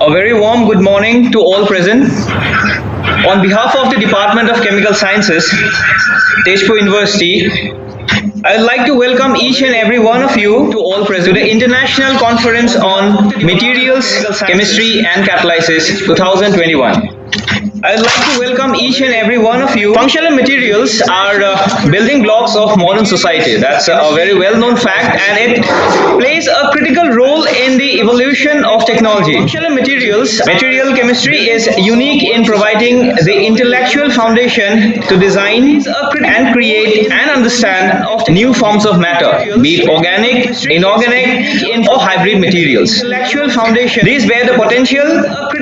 A very warm good morning to all present. On behalf of the Department of Chemical Sciences, Tezpur University, I would like to welcome each and every one of you to the International Conference on Materials, Chemistry and Catalysis 2021. I would like to welcome each and every one of you. Functional materials are building blocks of modern society. That's a very well-known fact, and it plays a critical role in the evolution of technology. Functional materials, material chemistry is unique in providing the intellectual foundation to design and create and understand of new forms of matter, be it organic, inorganic, or hybrid materials. Intellectual foundation, these bear the potential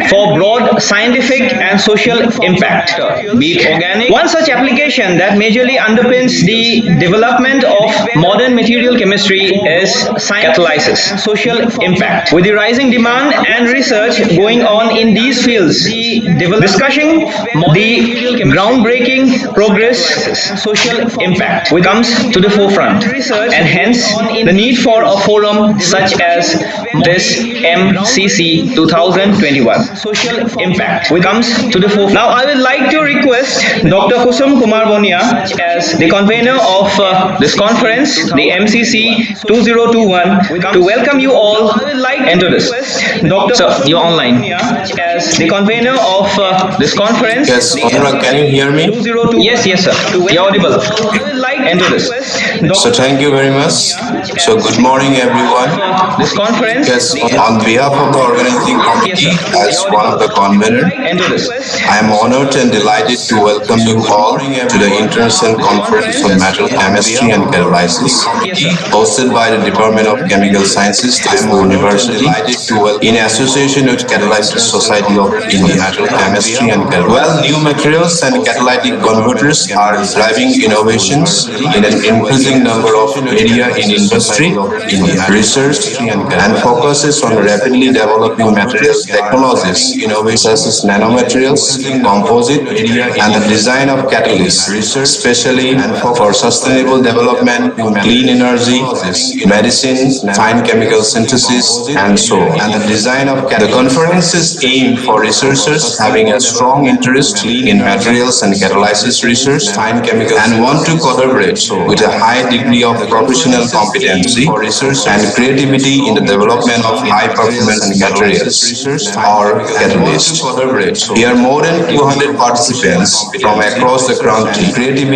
for broad scientific and social impact, be it organic. One such application that majorly underpins the development of modern material chemistry is catalysis, social impact. With the rising demand and research going on in these fields, discussing the groundbreaking progress, social impact comes to the forefront, and hence the need for a forum such as this MCC 2021. Social impact comes to the forefront. Now I would like to request Dr. Kusum Kumar Bonia as the convener of this conference, the MCC 2021, to welcome you all into this. Dr. Sir, you're online. As the convener of this conference. Yes, Anurag, can you hear me? Yes, sir. You're audible. Enter this. So thank you very much. So good morning, everyone. This conference. Yes, on behalf of the organizing committee, as one of the convener, I am honored and delighted to welcome you all to the International Conference on Material Chemistry and Catalysis, hosted by the Department of Chemical Sciences, Tezpur University, in association with Catalysis Society of India. Material Chemistry and Catalysis. Well, new materials and catalytic converters are driving innovations in an increasing number of areas in industry, in research, and focuses on rapidly developing materials technologies, such as nanomaterials, composite, and the design of catalysts, especially for sustainable development, clean energy, medicine, fine chemical synthesis, and so on. And the design of the conferences aim for researchers having a strong interest in materials and catalysis research, fine chemical, and want to collaborate with a high degree of professional competency and creativity in the development of high-performance materials or catalysts. Here, more than 200 participants from across the country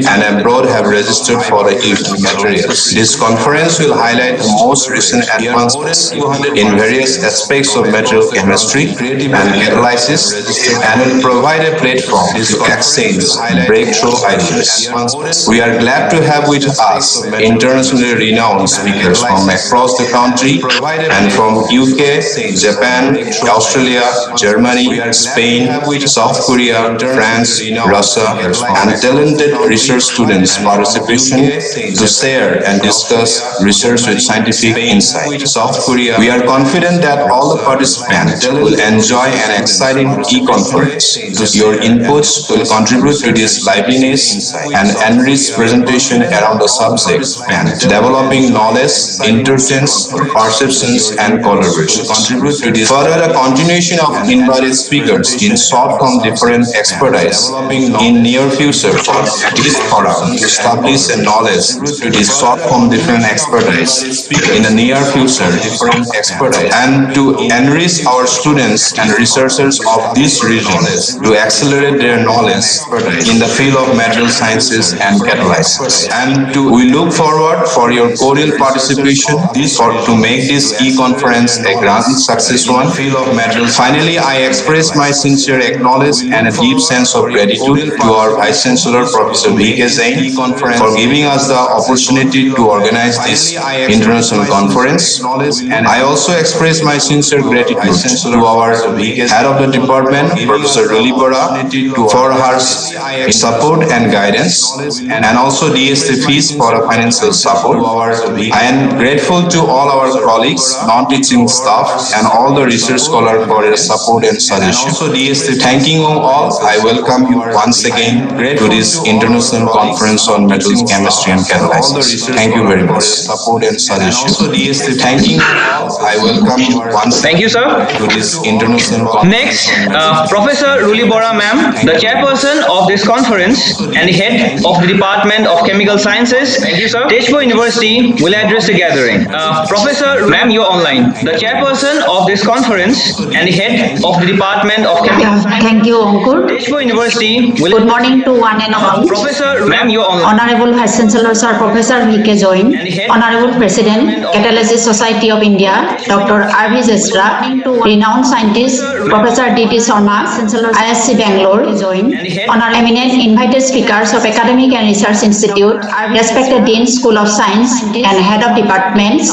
and abroad have registered for the materials. This conference will highlight the most recent advancements in various aspects of material chemistry and catalysis, and will provide a platform to exchange breakthrough ideas. We are glad to have with us internationally renowned speakers from across the country and from UK, Japan, Australia, Germany, Spain, South Korea, France, Russia, and talented research students participation to share and discuss research with scientific insight. South Korea, we are confident that all the participants will enjoy an exciting e-conference. Your inputs will contribute to this liveliness and enrich presentation around the subject and developing knowledge, intelligence, perceptions, and collaboration. Contribute to this. Further, the continuation of invited speakers in short from different expertise in near future for this forum to establish a knowledge is short from different expertise in the near future, different expertise, and to enrich our students and research researchers of this region to accelerate their knowledge in the field of material sciences and catalysis. And we look forward for your cordial participation to make this e-conference a grand success one. Finally, I express my sincere acknowledgement and a deep sense of gratitude to our Vice Chancellor, Professor V.K. Jain, for giving us the opportunity to organize this international conference. I also express my sincere gratitude to our Head of the Department, Professor Ruli Bora, for her support and guidance, and also DST fees for a financial support. I am grateful to all our colleagues, non-teaching staff, and all the research scholars for their support and suggestion. Thanking you all, I welcome you once again to this international conference on metals chemistry and catalysis. Thank you very much. Support and suggestion. Thanking you all, I welcome you once. Thank you, sir. To this international conference. Next, Professor Ruli Bora, ma'am, the chairperson of this conference and the head of the Department of Chemical Sciences, thank you, sir, Tezpur University, will address the gathering. Professor, ma'am, you're online. The chairperson of this conference and the head of the Department of Chemical Sciences. Thank you, Ankur. Tezpur University will. Good morning to one and all. Professor, ma'am, you're online. Honorable Vice Chancellor, Sir Professor V.K. Jain, Honorable President, CATALYSIS Society of India, Dr. R.V. Zestra, renowned scientist, Professor D.T. Sharma, ISC Bangalore, Honorable eminent invited speakers of Academic and Research Institute, respected Dean School of Science and Head of Departments,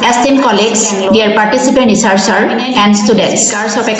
esteemed colleagues, dear participant researchers and students.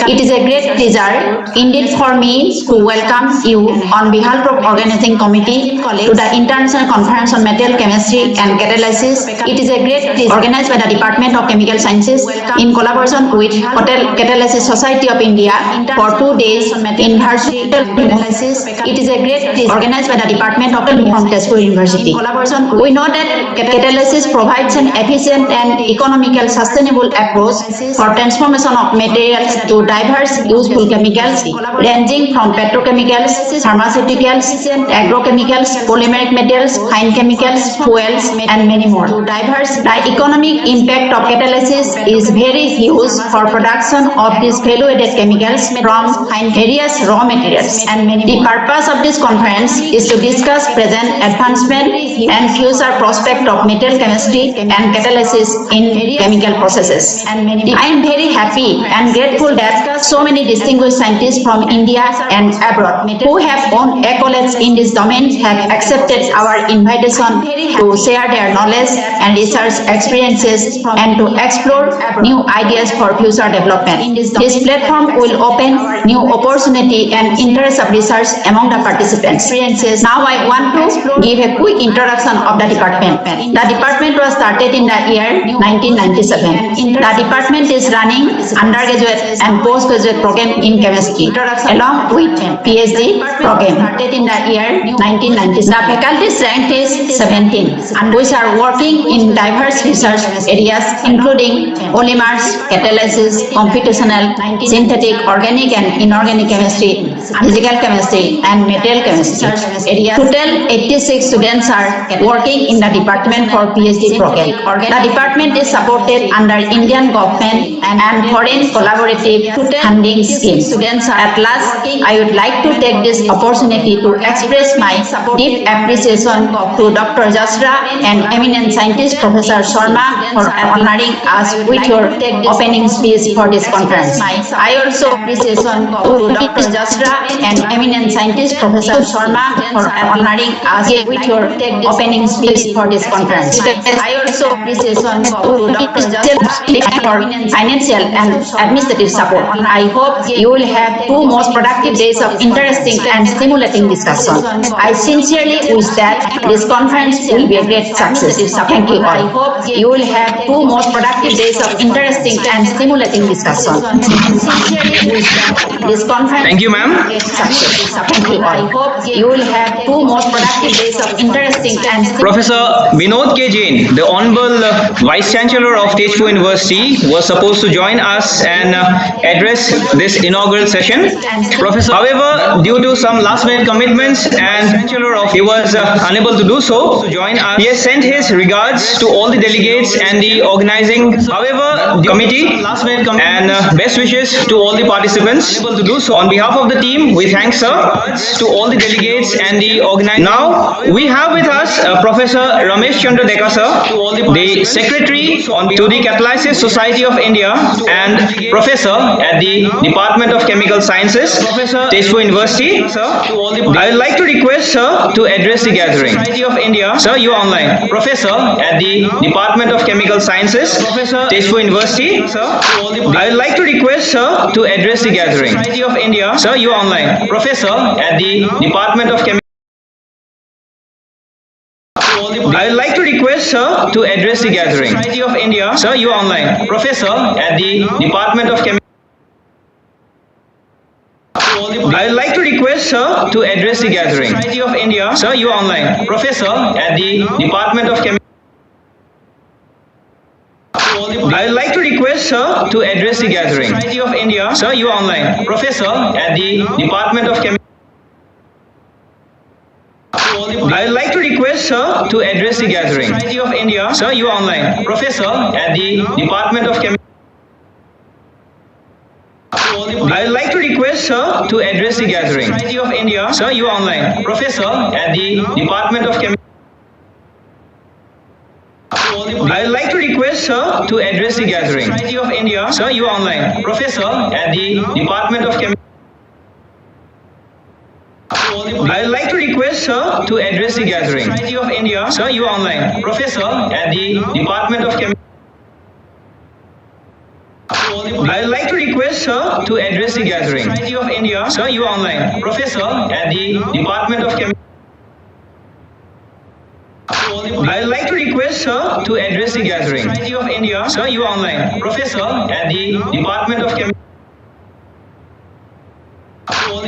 It is a great pleasure indeed for me to welcome you on behalf of organizing committee to the International Conference on Material Chemistry and Catalysis. It is a great pleasure organized by the Department of Chemical Sciences in collaboration with CATALYSIS Society of India for 2 days in virtual catalysis. It is a great pleasure organized by the Department of from Tezpur University. We know that catalysis provides an efficient and economical sustainable approach for transformation of materials to diverse useful chemicals ranging from petrochemicals, pharmaceuticals, agrochemicals, polymeric materials, fine chemicals, fuels, and many more. The economic impact of catalysis is very huge for production of these value-added chemicals from various raw materials. And the purpose of this conference is to discuss present advancement and future prospect of material chemistry and catalysis in chemical processes. I am very happy and grateful that so many distinguished scientists from India and abroad who have won accolades in this domain have accepted our invitation to share their knowledge and research experiences and to explore new ideas for future development. This platform will open new opportunity and interest of research among the participants. Now I want to give a quick introduction of the department. The department was started in the year 1997. The department is running undergraduate and postgraduate program in chemistry along with PhD program started in the year 1997. The faculty strength is 17 and which are working in diverse research areas including polymers, catalysis, computational, synthetic, organic and inorganic chemistry, physical chemistry and material chemistry area. Total 86 students are working in the department for PhD program. The department is supported under Indian government and foreign collaborative funding scheme. Students are at last, I would like to take this opportunity to express my deep appreciation to Dr. Jasra and eminent scientist Professor Sharma for honoring us with your opening speech for this conference. I also appreciate to Dr. Jasra and eminent scientist Professor Sharma for honoring us with your opening speech for this conference. I also appreciate to Dr. Jasra for financial and administrative support. I hope you will have 2 most productive days of interesting and stimulating discussion. I sincerely wish that this conference will be a great success. Thank you all. I hope you will have 2 most productive days of interesting and stimulating discussion. This conference. Thank you, ma'am. Thank you all. I hope you will have 2 most productive days of interesting and Professor Vinod K. Jain, the Honorable Vice Chancellor of Tezpur University, was supposed to join us and address this inaugural session. Professor, however, due to some last-minute commitments and he was unable to do so. He has sent his regards to all the delegates and the organizing, however, the committee and best wishes to all the participants. Unable to do so. On behalf of the team, we thank sir, to all the delegates and the organizers. Now we have with us Professor Ramesh Chandra Deka sir, the secretary to the CATALYSIS Society of India and professor at the Department of Chemical Sciences, Tezpur University. I would like to request sir to address the gathering. Society of India, sir, you are online. Professor at the Department of Chemical Sciences, Tezpur University. I would like to request sir to address the gathering. Society of India, sir, you are online. Professor at the Department of Chemical. I would like to request sir to address the gathering. Society of India, sir, you are online. Professor at the Department of Chemical. I would like to request sir to address the gathering. Society of India, sir, you are online. Professor at the Department of Chemical. I would like to request sir to address the gathering. Society of India, sir, you are online. Professor at the Department of Chemical. I would like to request sir to address the gathering. Society of India, sir, you are online. Professor at the Department of Chemical. I would like to request sir to address the gathering. Society of India, sir, you are online. Professor at the Department of Chemical. I would like to request sir to address the gathering. Society of India, sir, you are online. Professor at the Department of Chemical. I would like to request sir to address the gathering. Society of India, sir, you are online. Professor at the Department of Chemical. I would like to request sir to address the gathering. Society of India, sir, you are online. Professor at the Department of Chemical. I would like to request sir to address the gathering. Society of India, sir, you are online. Professor at the Department of Chemical.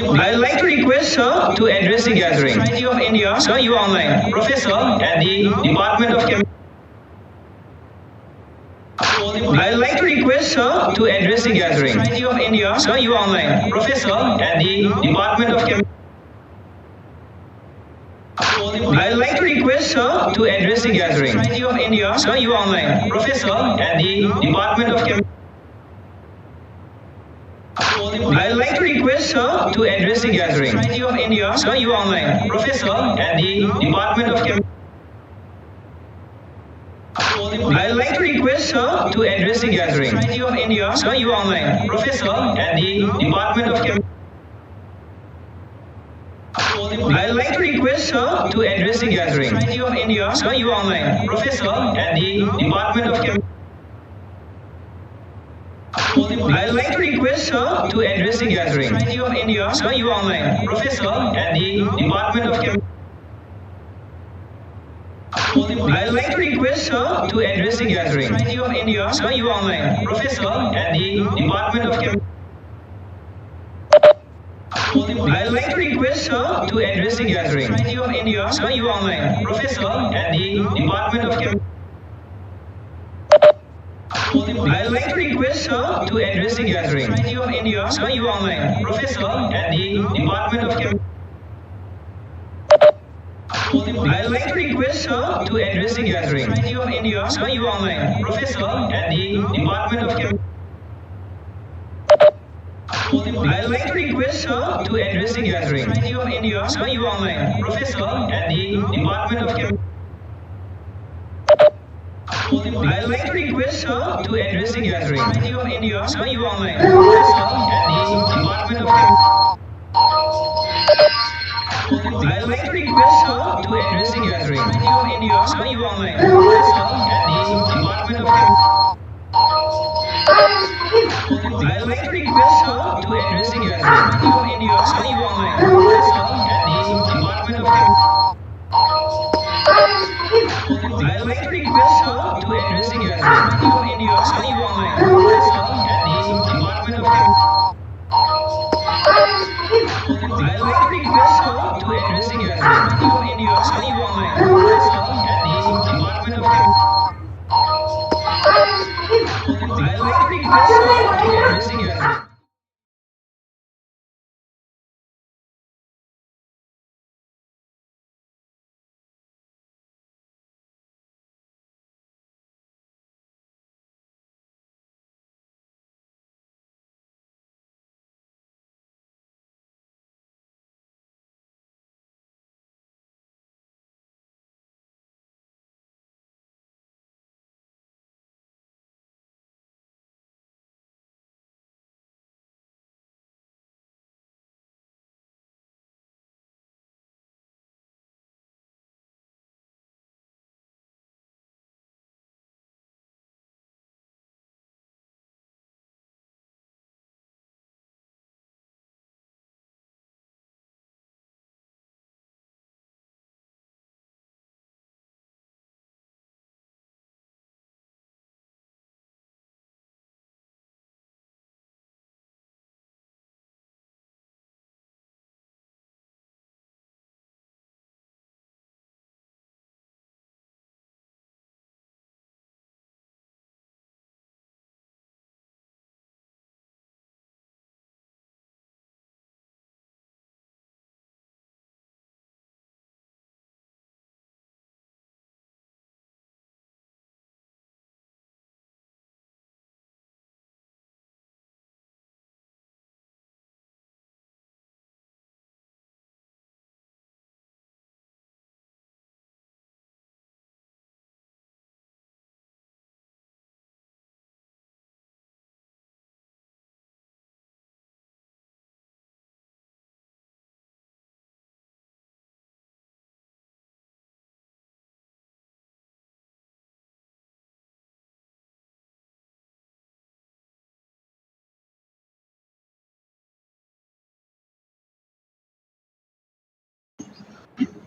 I would like to request sir to address the gathering. Society of India, sir, you are online. Professor at the Department of Chemical. I would like to request sir to address the gathering. Society of India, sir, you are online. Professor at the Department of Chemical. I would like to request sir to address the gathering. Society of India, sir, you are online. Professor at the Department of Chemical. I would like to request sir to address the gathering. Society of India, sir, you are online. Professor at the Department of Chemical. I would like to request sir to address the gathering. Society of India, sir, you are online. Professor at the Department of Chemical. I would like to request sir to address the gathering. Society of India, sir, you are online. Professor at the Department of Chemical. I would like to request sir to address the gathering. Society of India, sir, you are online. Professor at the Department of Chemical. I would like to request sir to address the gathering. Society of India, sir, you are online. Professor at the Department of Chemical. I would like to request sir to address the gathering. Society of India, sir, you are online. Professor at the Department of Chemical. I would like to request sir to address the gathering. Society of India, sir, you are online. Professor at the Department of Chemical. I would like to request sir to address the gathering. Society of India, sir, you are online. Professor at the Department of Chemical. I would like to request sir to address the gathering. Society of India, sir, you are online. Professor at the Department of Chemical. I would like to request sir to address the gathering. Society of India, sir, you are online. Professor at the Department of Chemical. I would like to request sir to address the gathering. Society of India, sir, you are online. Professor at the Department of Chemical. I would like to request sir to address the gathering. Society of India, sir, you are online. Professor at the Department of Chemical. I would like to request sir to address the gathering. Society of India, sir, you are online. Professor at the Department of Chemical. I would like to request sir to address the gathering. Society of India, sir, you are online. Professor at the Department of Chemical. I would like to request sir to address the gathering.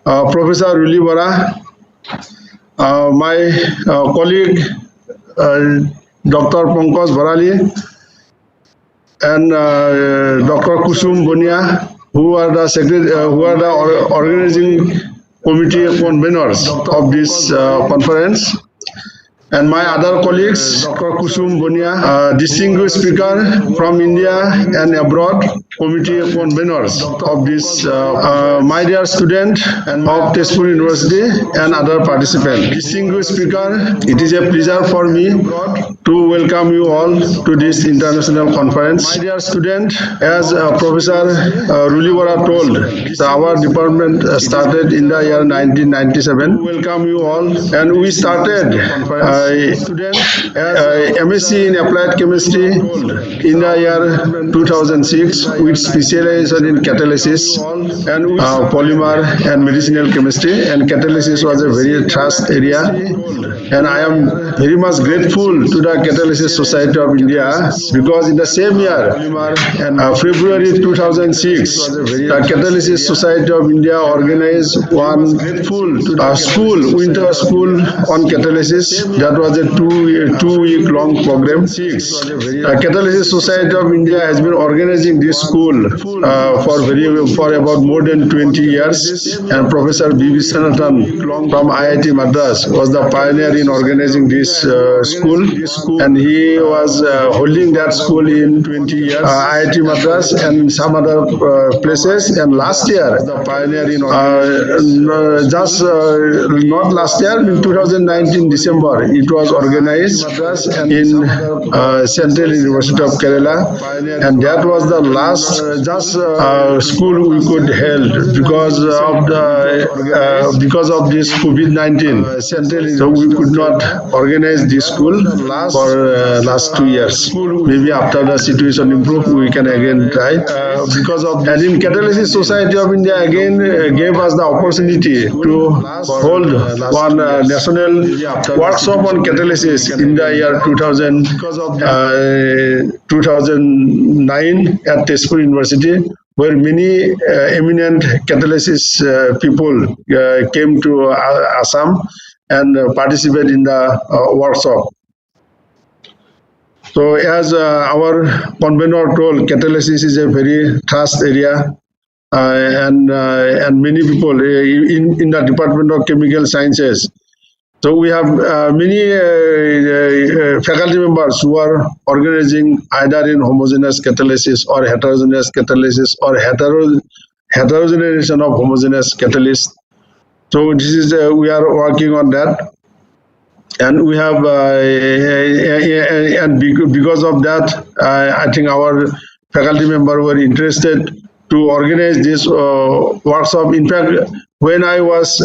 Professor Ruli Bora, my colleague Dr. Pankaj Bharali, and Dr. Kusum Bunia, who are the organizing committee conveners of this conference. And my other colleagues, Dr. Kusum Bunia, distinguished speaker from India and abroad, committee conveners of this, my dear student of Tezpur University and other participants. Distinguished speaker, it is a pleasure for me to welcome you all to this international conference. My dear student, as Professor Ruli Bora told, our department started in the year 1997. Welcome you all, and we started MSc in Applied Chemistry in the year 2006 with specialization in catalysis and polymer and medicinal chemistry. And catalysis was a very trust area, and I am very much grateful to the Catalysis Society of India because in the same year, February 2006, the Catalysis Society of India organized one winter school on catalysis. That was a two-week long program. The Catalysis Society of India has been organizing this school for about more than 20 years, and Professor B.V. Sanatan from IIT Madras was the pioneer in organizing this school, and he was holding that school in IIT Madras and some other places. And last year, not last year, in 2019 December, it was organized in Central University of Kerala, and that was the last school we could hold because of this COVID-19. So we could not organize this school for last 2 years. Maybe after the situation improves, we can again try. And in Catalysis Society of India again gave us the opportunity to hold one national workshop on catalysis in the year 2009 at Tezpur University, where many eminent catalysis people came to Assam and participated in the workshop. So as our convener told, catalysis is a very trust area, and many people in the Department of Chemical Sciences. So we have many faculty members who are organizing either in homogeneous catalysis or heterogeneous catalysis or heterogenization of homogeneous catalyst. So this is we are working on that, and we have and because of that, I think our faculty member were interested to organize this workshop. In fact, when I was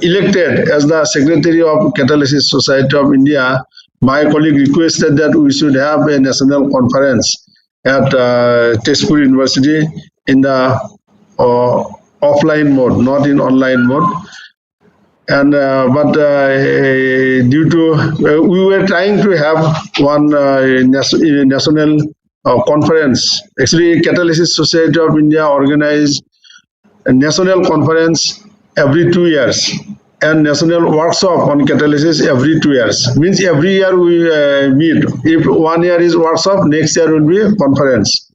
elected as the Secretary of Catalysis Society of India, my colleague requested that we should have a national conference at Tezpur University in the offline mode, not in online mode. And due to we were trying to have one national conference. Actually, Catalysis Society of India organized a national conference every 2 years and national workshop on catalysis every 2 years. Means every year we meet. If 1 year is workshop, next year will be a conference.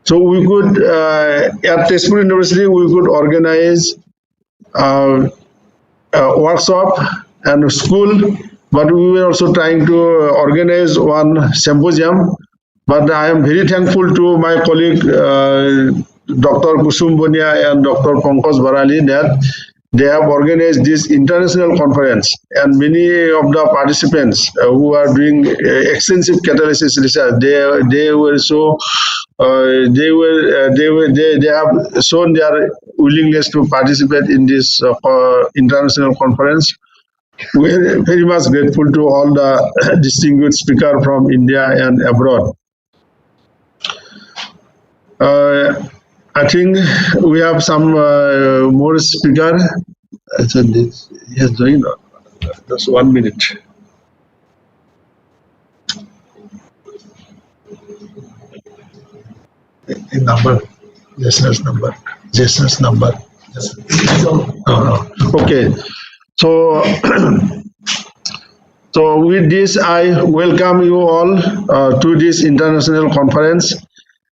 So we could at Tezpur University we could organize a workshop and school, but we were also trying to organize one symposium. But I am very thankful to my colleague Dr. Kusum Bunia and Dr. Pankaj Bharali that they have organized this international conference, and many of the participants who are doing extensive catalysis research, they have shown their willingness to participate in this international conference. We are very much grateful to all the distinguished speakers from India and abroad. I think we have some more speaker. I said this. Yes, join. Just 1 minute. A number, listeners number. Okay. So, so with this, I welcome you all to this international conference.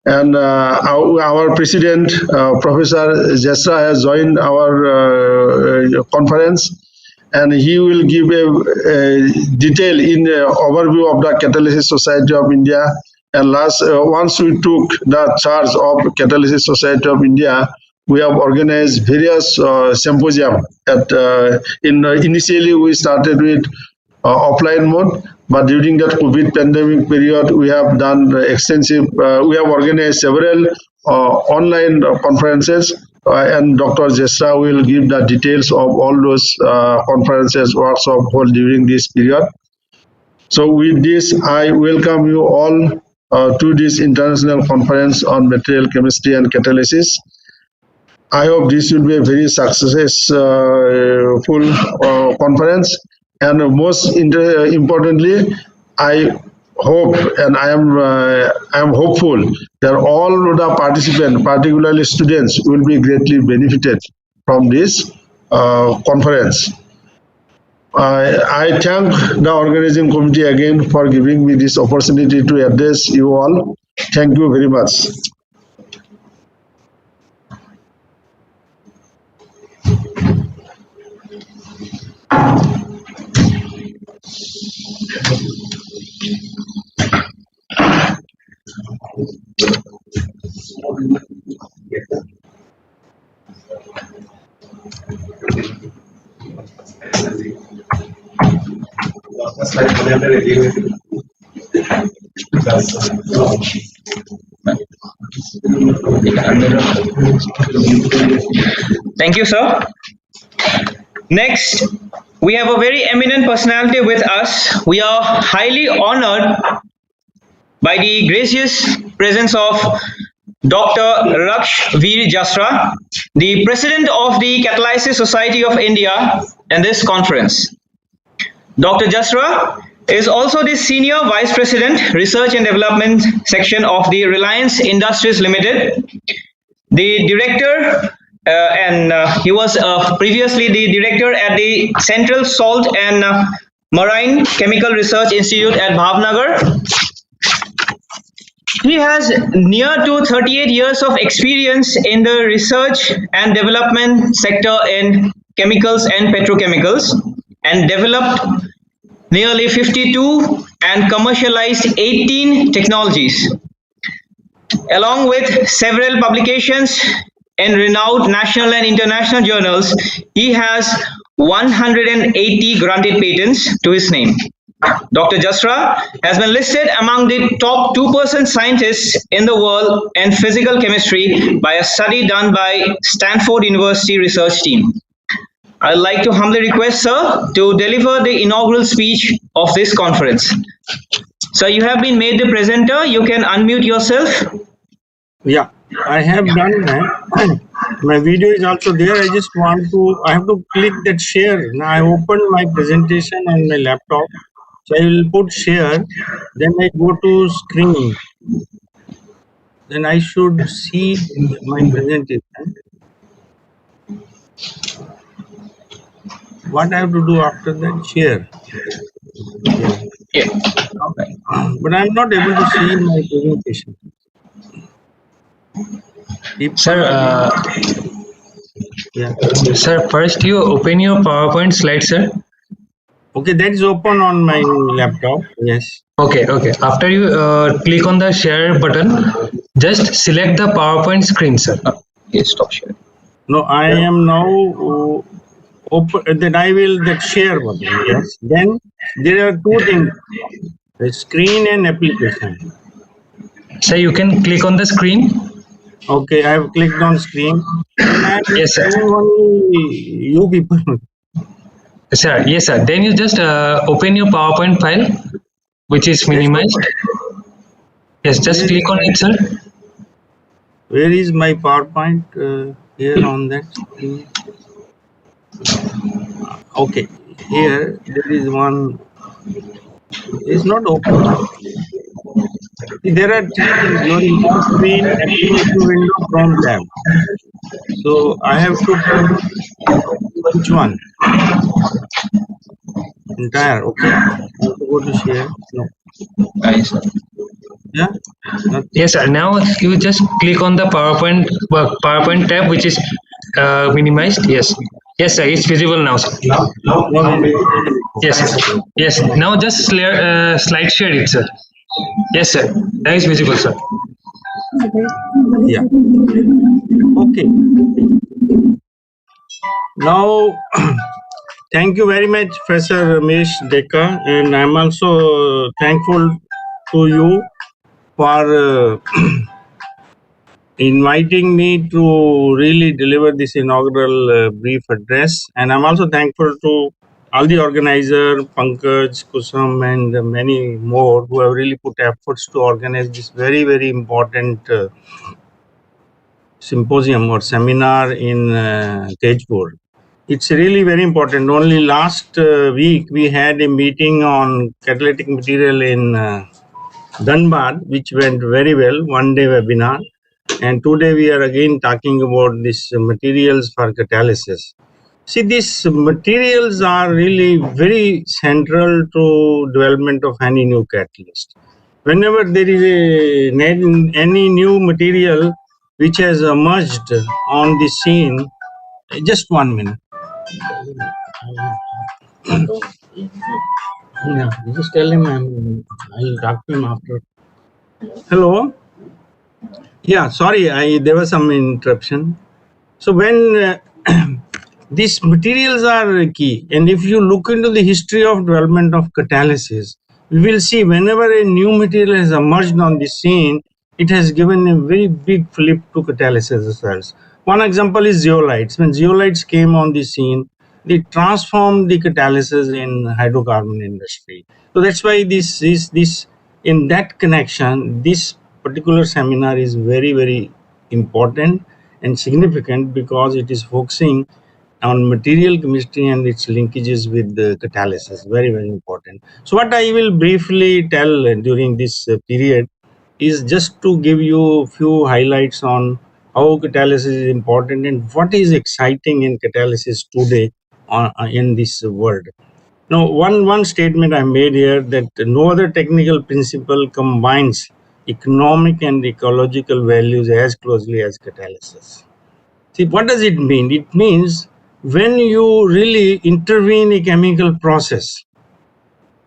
And our president, Professor Jesra, has joined our conference, and he will give a detail in overview of the Catalysis Society of India. And once we took the charge of Catalysis Society of India, we have organized various symposium. Initially, we started with offline mode, but during that COVID pandemic period, we have done extensive. We have organized several online conferences, and Dr. Jesra will give the details of all those conferences, workshops held during this period. So with this, I welcome you all to this international conference on material chemistry and catalysis. I hope this will be a very successful conference, and most importantly, I hope and I am hopeful that all the participants, particularly students, will be greatly benefited from this conference. I thank the organizing committee again for giving me this opportunity to address you all. Thank you very much. Thank you, sir. Next, we have a very eminent personality with us. We are highly honored by the gracious presence of Dr. Raksh Veer Jasra, the President of the CATALYSIS Society of India, in this conference. Dr. Jasra is also the Senior Vice President, Research and Development Section of the Reliance Industries Limited, the Director, he was previously the Director at the Central Salt and Marine Chemical Research Institute at Bhavnagar. He has near to 38 years of experience in the research and development sector in chemicals and petrochemicals, and developed nearly 52 and commercialized 18 technologies, along with several publications in renowned national and international journals. He has 180 granted patents to his name. Dr. Jasra has been listed among the top 2% scientists in the world in physical chemistry by a study done by Stanford University research team. I'd like to humbly request sir to deliver the inaugural speech of this conference. So you have been made the presenter. You can unmute yourself. Yeah, I have done that. My video is also there. I just want to, I have to click that share. Now I opened my presentation on my laptop. So I will put share, then I go to screen. Then I should see my presentation. What I have to do after that? Share. Yeah. But I'm not able to see my presentation. Sir, yeah. Sir, first you open your PowerPoint slide, sir. Okay, that is open on my laptop. Yes. Okay. After you click on the share button, just select the PowerPoint screen, sir. Yes, stop sharing. No, I am now open. Then I will that share button. Yes. Then there are two things: the screen and application. Sir, you can click on the screen. Okay, I have clicked on screen. Yes, sir. Only you people. Sir, yes, sir. Then you just open your PowerPoint file, which is minimized. Yes, just click on it, sir. Where is my PowerPoint? Here on that screen. Okay, here there is one. It's not open. There are three things: your input screen, application window, Chrome tab. So I have to which one? Entire. Okay. I have to go to share. No. Yeah. Nothing. Yes, sir. Now you just click on the PowerPoint tab, which is minimized. Yes. Yes, sir. It's visible now, sir. Yes, sir. Yes. Now just slide share it, sir. Yes, sir. That is visible, sir. Yeah. Okay. Now, thank you very much, Professor Ramesh Deka, and I'm also thankful to you for inviting me to really deliver this inaugural brief address. And I'm also thankful to all the organizers, Pankaj, Kusum, and many more who have really put efforts to organize this very, very important symposium or seminar in Tejpur. It's really very important. Only last week we had a meeting on catalytic material in Dhanbad, which went very well, one day webinar. And today we are again talking about these materials for catalysis. See, these materials are really very central to development of any new catalyst. Whenever there is any new material which has emerged on the scene, just 1 minute. Yeah, just tell him I'll talk to him after. Hello. Yeah, sorry, there was some interruption. So when these materials are key, and if you look into the history of development of catalysis, we will see whenever a new material has emerged on the scene, it has given a very big flip to catalysis results. One example is zeolites. When zeolites came on the scene, they transformed the catalysis in hydrocarbon industry. So that's why this in that connection, this particular seminar is very, very important and significant because it is focusing on material chemistry and its linkages with the catalysis. Very, very important. So what I will briefly tell during this period is just to give you a few highlights on how catalysis is important and what is exciting in catalysis today in this world. Now, one statement I made here that no other technical principle combines economic and ecological values as closely as catalysis. See, what does it mean? It means when you really intervene a chemical process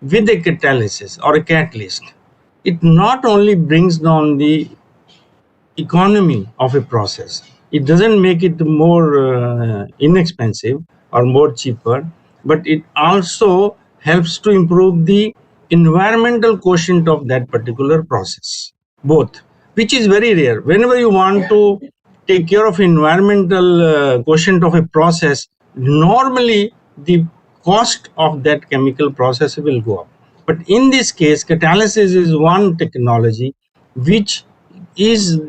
with a catalysis or a catalyst, it not only brings down the economy of a process, it doesn't make it more inexpensive or more cheaper, but it also helps to improve the environmental quotient of that particular process, both, which is very rare. Whenever you want to take care of environmental quotient of a process, normally the cost of that chemical process will go up. But in this case, catalysis is one technology which is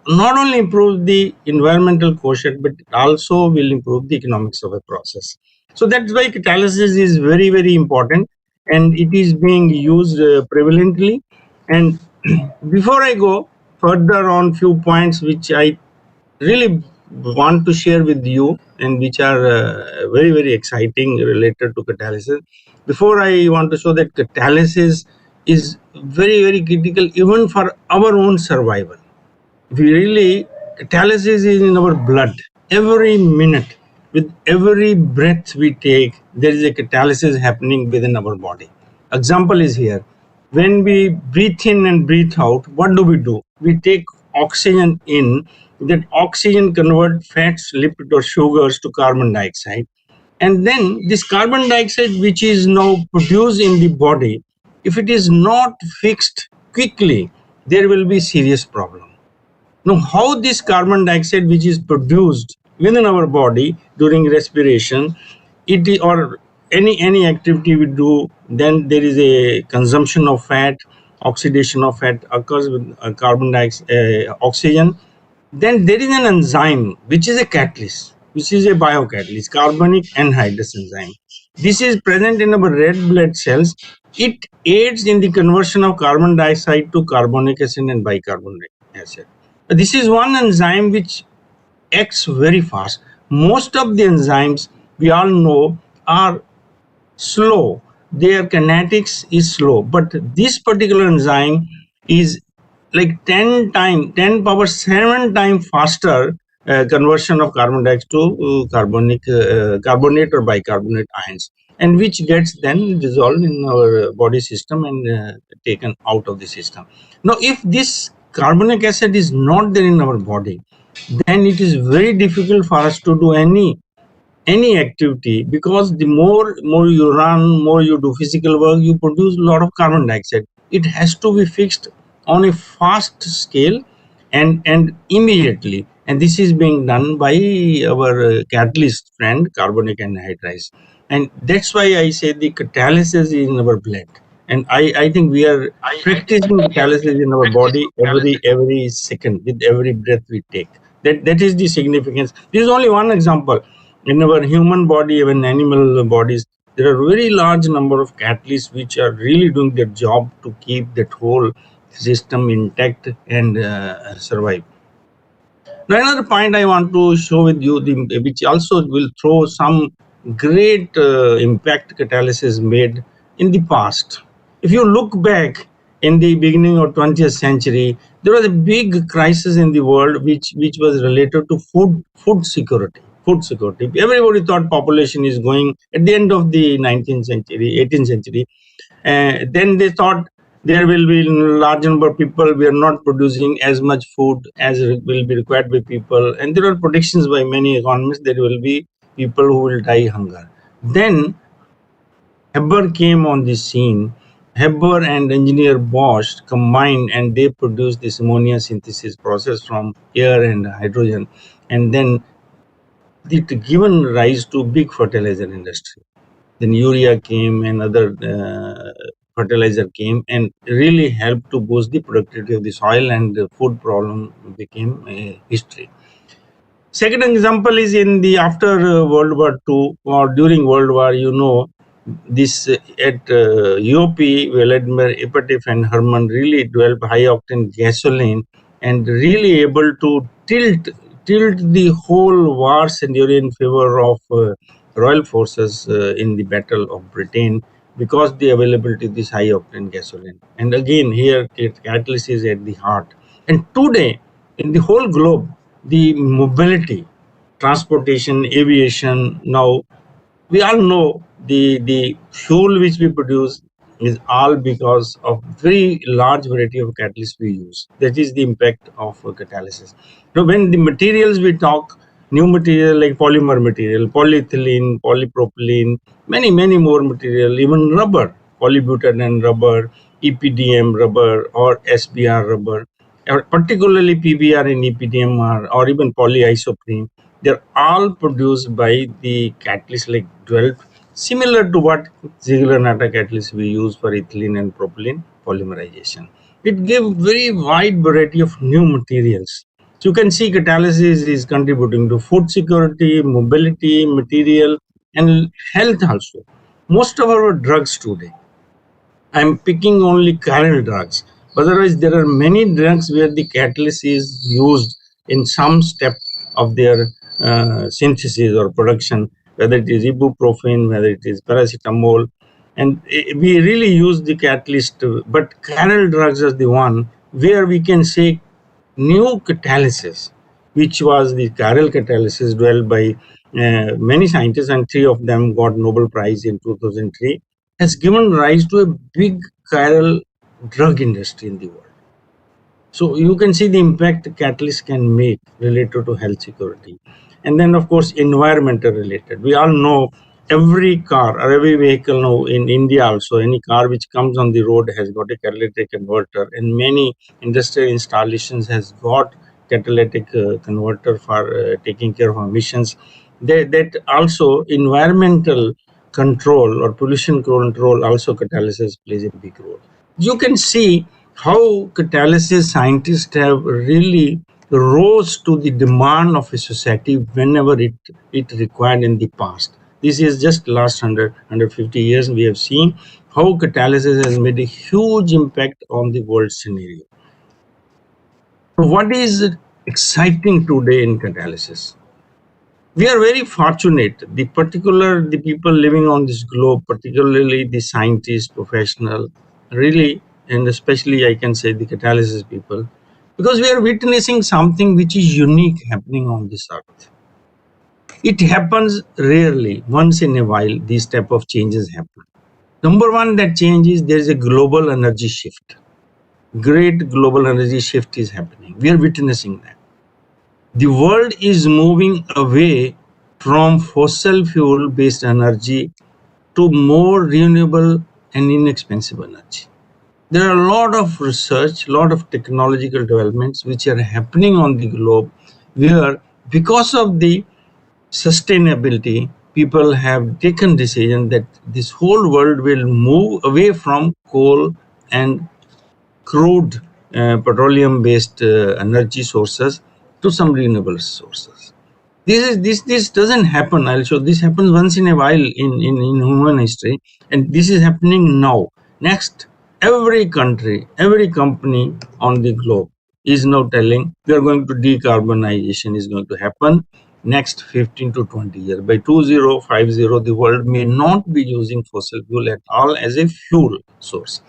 not only improve the environmental quotient, but also will improve the economics of a process. So that's why catalysis is very, very important, and it is being used prevalently. And before I go further on few points which I really want to share with you and which are very, very exciting related to catalysis, before I want to show that catalysis is very, very critical even for our own survival. We really, catalysis is in our blood. Every minute, with every breath we take, there is a catalysis happening within our body. Example is here. When we breathe in and breathe out, what do? We take oxygen in. That oxygen convert fats, lipid or sugars to carbon dioxide. And then this carbon dioxide, which is now produced in the body, if it is not fixed quickly, there will be serious problem. Now, how this carbon dioxide, which is produced within our body during respiration, or any activity we do, then there is a consumption of fat, oxidation of fat occurs with carbon dioxide, oxygen. Then there is an enzyme which is a catalyst, which is a biocatalyst, carbonic anhydrous enzyme. This is present in our red blood cells. It aids in the conversion of carbon dioxide to carbonic acid and bicarbonate acid. This is one enzyme which acts very fast. Most of the enzymes we all know are slow. Their kinetics is slow, but this particular enzyme is like 10 power 7 time faster conversion of carbon dioxide to carbonate or bicarbonate ions, and which gets then dissolved in our body system and taken out of the system. Now, if this carbonic acid is not there in our body, then it is very difficult for us to do any activity, because the more you run, more you do physical work, you produce a lot of carbon dioxide. It has to be fixed on a fast scale and immediately, and this is being done by our catalyst friend carbonic anhydride. And that's why I say the catalysis is in our blood, and I think we are practicing catalysis in our body every second with every breath we take. That is the significance. This is only one example. In our human body, even animal bodies, there are very large number of catalysts which are really doing their job to keep that whole system intact and survive. Now, another point I want to show with you, which also will throw some great impact catalysis made in the past. If you look back in the beginning of 20th century, there was a big crisis in the world which was related to food security. Food security. Everybody thought population is going at the end of the 19th century, 18th century. Then they thought there will be large number of people. We are not producing as much food as will be required by people, and there are predictions by many economists that there will be people who will die hunger. Then Haber came on the scene. Haber and engineer Bosch combined, and they produced this ammonia synthesis process from air and hydrogen, and then it given rise to big fertilizer industry. Then urea came and other fertilizer came and really helped to boost the productivity of the soil, and the food problem became a history. Second example is in the after World War II or during World War, this at UOP, Vladimir Ipatif and Herman really developed high octane gasoline and really able to tilt the whole war scenario in favor of Royal Forces in the Battle of Britain, because the availability of this high octane gasoline. And again, here catalysis is at the heart. And today, in the whole globe, the mobility, transportation, aviation, now we all know the fuel which we produce is all because of very large variety of catalysts we use. That is the impact of catalysis. Now, when the materials we talk, new material like polymer material, polyethylene, polypropylene, many more material, even rubber, polybutadiene rubber, EPDM rubber or SBR rubber, or particularly PBR and EPDM or even polyisoprene, they're all produced by the catalyst like 12, similar to what Ziegler-Natta catalyst we use for ethylene and propylene polymerization. It gives very wide variety of new materials. So you can see catalysis is contributing to food security, mobility, material, and health also. Most of our drugs today, I'm picking only chiral drugs. Otherwise, there are many drugs where the catalyst is used in some step of their synthesis or production, whether it is ibuprofen, whether it is paracetamol. And we really use the catalyst, but chiral drugs are the one where we can say new catalysis, which was the chiral catalysis developed by many scientists, and three of them got Nobel Prize in 2003, has given rise to a big chiral drug industry in the world. So you can see the impact catalyst can make related to health security. And then, of course, environmental related. We all know every car or every vehicle now in India also, any car which comes on the road has got a catalytic converter, and many industrial installations has got catalytic converter for taking care of emissions. That also environmental control or pollution control also catalysis plays a big role. You can see how catalysis scientists have really rose to the demand of a society whenever it required in the past. This is just last 150 years we have seen how catalysis has made a huge impact on the world scenario. What is exciting today in catalysis. We are very fortunate, the people living on this globe, particularly the scientists, professional, really, and especially I can say the catalysis people, because we are witnessing something which is unique happening on this earth. It happens rarely, once in a while, these type of changes happen. Number one, that change is there is a global energy shift. Great global energy shift is happening. We are witnessing that. The world is moving away from fossil fuel based energy to more renewable and inexpensive energy. There are a lot of research, a lot of technological developments which are happening on the globe where, because of the sustainability, people have taken decision that this whole world will move away from coal and crude petroleum based energy sources to some renewable sources. This doesn't happen. I'll show this happens once in a while in human history, and this is happening now. Next, every country, every company on the globe is now telling we are going to decarbonization is going to happen next 15 to 20 years. By 2050, the world may not be using fossil fuel at all as a fuel source,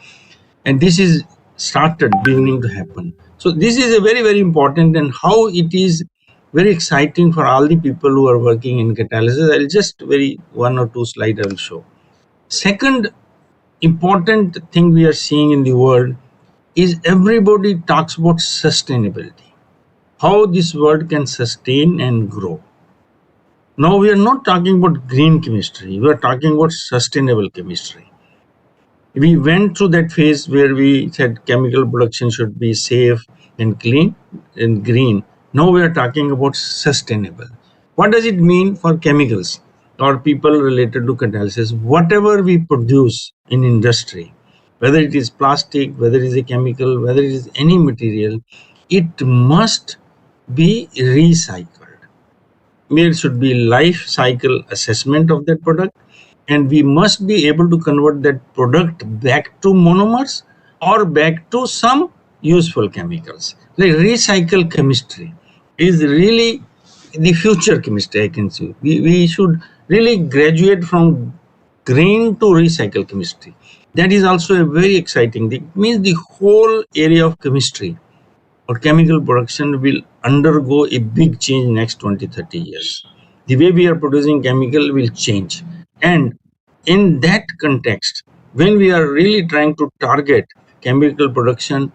and this is started beginning to happen. So this is a very important, and how it is very exciting for all the people who are working in catalysis. I'll just very one or two slides I will show. Second important thing we are seeing in the world is everybody talks about sustainability, how this world can sustain and grow. Now we are not talking about green chemistry, we are talking about sustainable chemistry. We went through that phase where we said chemical production should be safe and clean and green. Now we are talking about sustainable. What does it mean for chemicals or people related to catalysis? Whatever we produce in industry, whether it is plastic, whether it is a chemical, whether it is any material, it must be recycled. There should be life cycle assessment of that product, and we must be able to convert that product back to monomers or back to some useful chemicals. Like recycle chemistry is really the future chemistry, I can say. We should really graduate from grain to recycle chemistry. That is also a very exciting thing. It means the whole area of chemistry or chemical production will undergo a big change next 20-30 years. The way we are producing chemical will change, and in that context, when we are really trying to target chemical production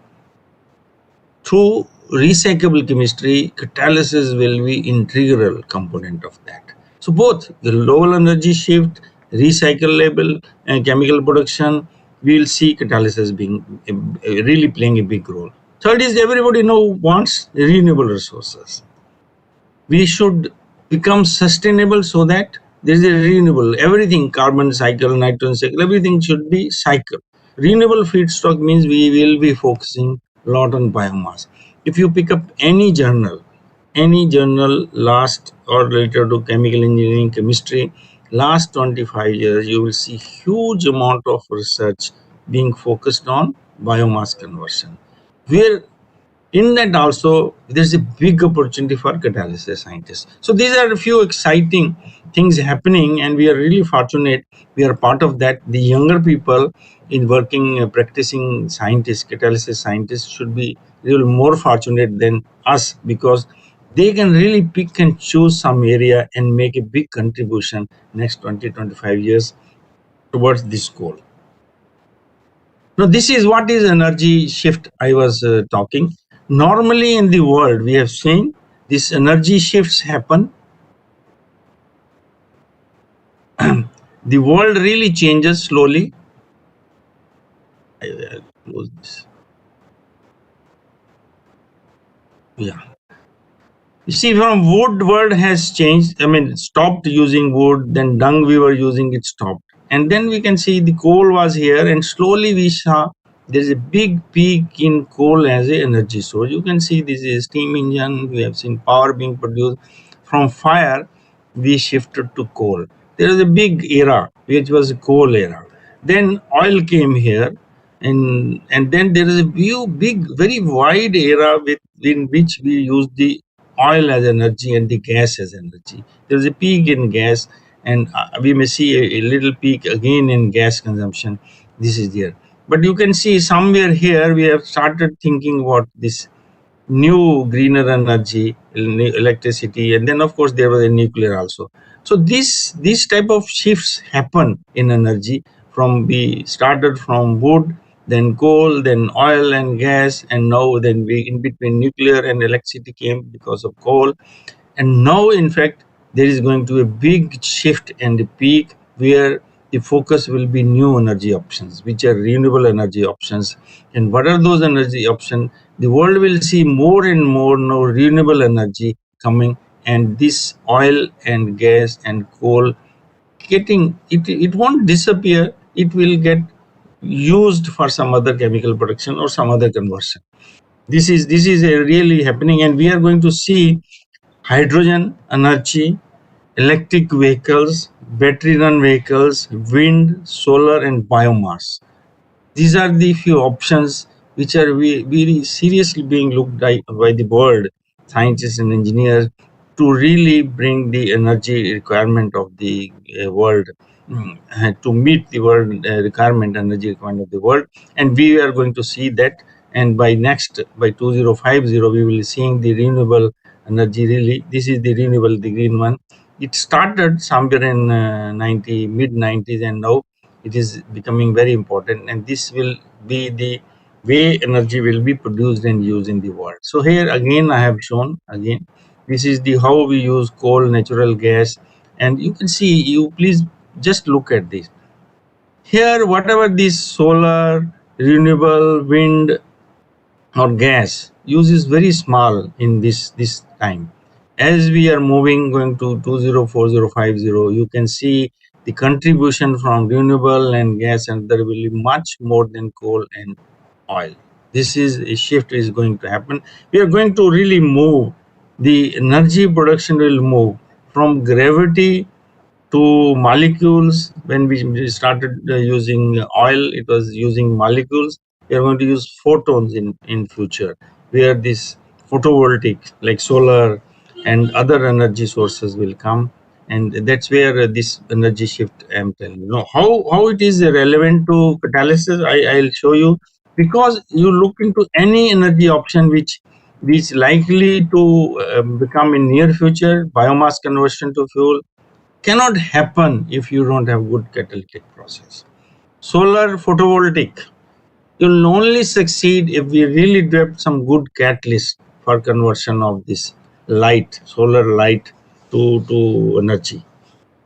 through recyclable chemistry, catalysis will be integral component of that. So both the low energy shift, recyclable and chemical production, we will see catalysis being really playing a big role. Third is everybody now wants renewable resources. We should become sustainable so that there is a renewable, everything, carbon cycle, nitrogen cycle, everything should be cycle. Renewable feedstock means we will be focusing a lot on biomass. If you pick up any journal last or related to chemical engineering, chemistry, last 25 years, you will see huge amount of research being focused on biomass conversion, where in that also there's a big opportunity for catalysis scientists. So these are a few exciting things happening, and we are really fortunate we are part of that. The younger people in working practicing scientists, catalysis scientists, should be really more fortunate than us, because they can really pick and choose some area and make a big contribution next 20-25 years towards this goal. Now this is what is energy shift I was talking. Normally in the world, we have seen these energy shifts happen. The world really changes slowly. I will close this. Yeah. You see, from wood, world has changed. I mean, stopped using wood, then dung we were using, it stopped. And then we can see the coal was here, and slowly we saw there's a big peak in coal as an energy source. You can see this is steam engine. We have seen power being produced from fire. We shifted to coal. There is a big era which was coal era. Then oil came here, and then there is a big, very wide era in which we use the oil as energy and the gas as energy. There is a peak in gas, and we may see a little peak again in gas consumption. This is there, but you can see somewhere here we have started thinking about this new greener energy, electricity, and then of course there was a nuclear also. So this type of shifts happen in energy. From we started from wood, then coal, then oil and gas, and now then we in between nuclear and electricity came because of coal. And now in fact there is going to be a big shift and a peak where the focus will be new energy options, which are renewable energy options. And what are those energy options? The world will see more and more now renewable energy coming, and this oil and gas and coal getting it won't disappear. It will get used for some other chemical production or some other conversion. This is a really happening, and we are going to see hydrogen energy, electric vehicles, battery run vehicles, wind, solar, and biomass. These are the few options which are very seriously being looked at by the world, scientists and engineers, to really bring the energy requirement of the world, to meet the world requirement, energy requirement of the world. And we are going to see that. And by 2050, we will be seeing the renewable energy really. This is the renewable, the green one. It started somewhere in mid 90s, and now it is becoming very important, and this will be the way energy will be produced and used in the world. So here again I have shown again, this is the how we use coal, natural gas, and you can see, you please just look at this here. Whatever this solar, renewable, wind or gas use is very small in this time. As we are moving going to 204050, you can see the contribution from renewable and gas, and there will be much more than coal and oil. This is a shift is going to happen. We are going to really move, the energy production will move from gravity to molecules. When we started using oil, it was using molecules. We are going to use photons in future, where this photovoltaic like solar and other energy sources will come, and that's where this energy shift I am telling you. Now, how it is relevant to catalysis, I'll show you. Because you look into any energy option which likely to become in near future, biomass conversion to fuel cannot happen if you don't have good catalytic process. Solar photovoltaic, you'll only succeed if we really develop some good catalyst for conversion of this light, solar light to energy.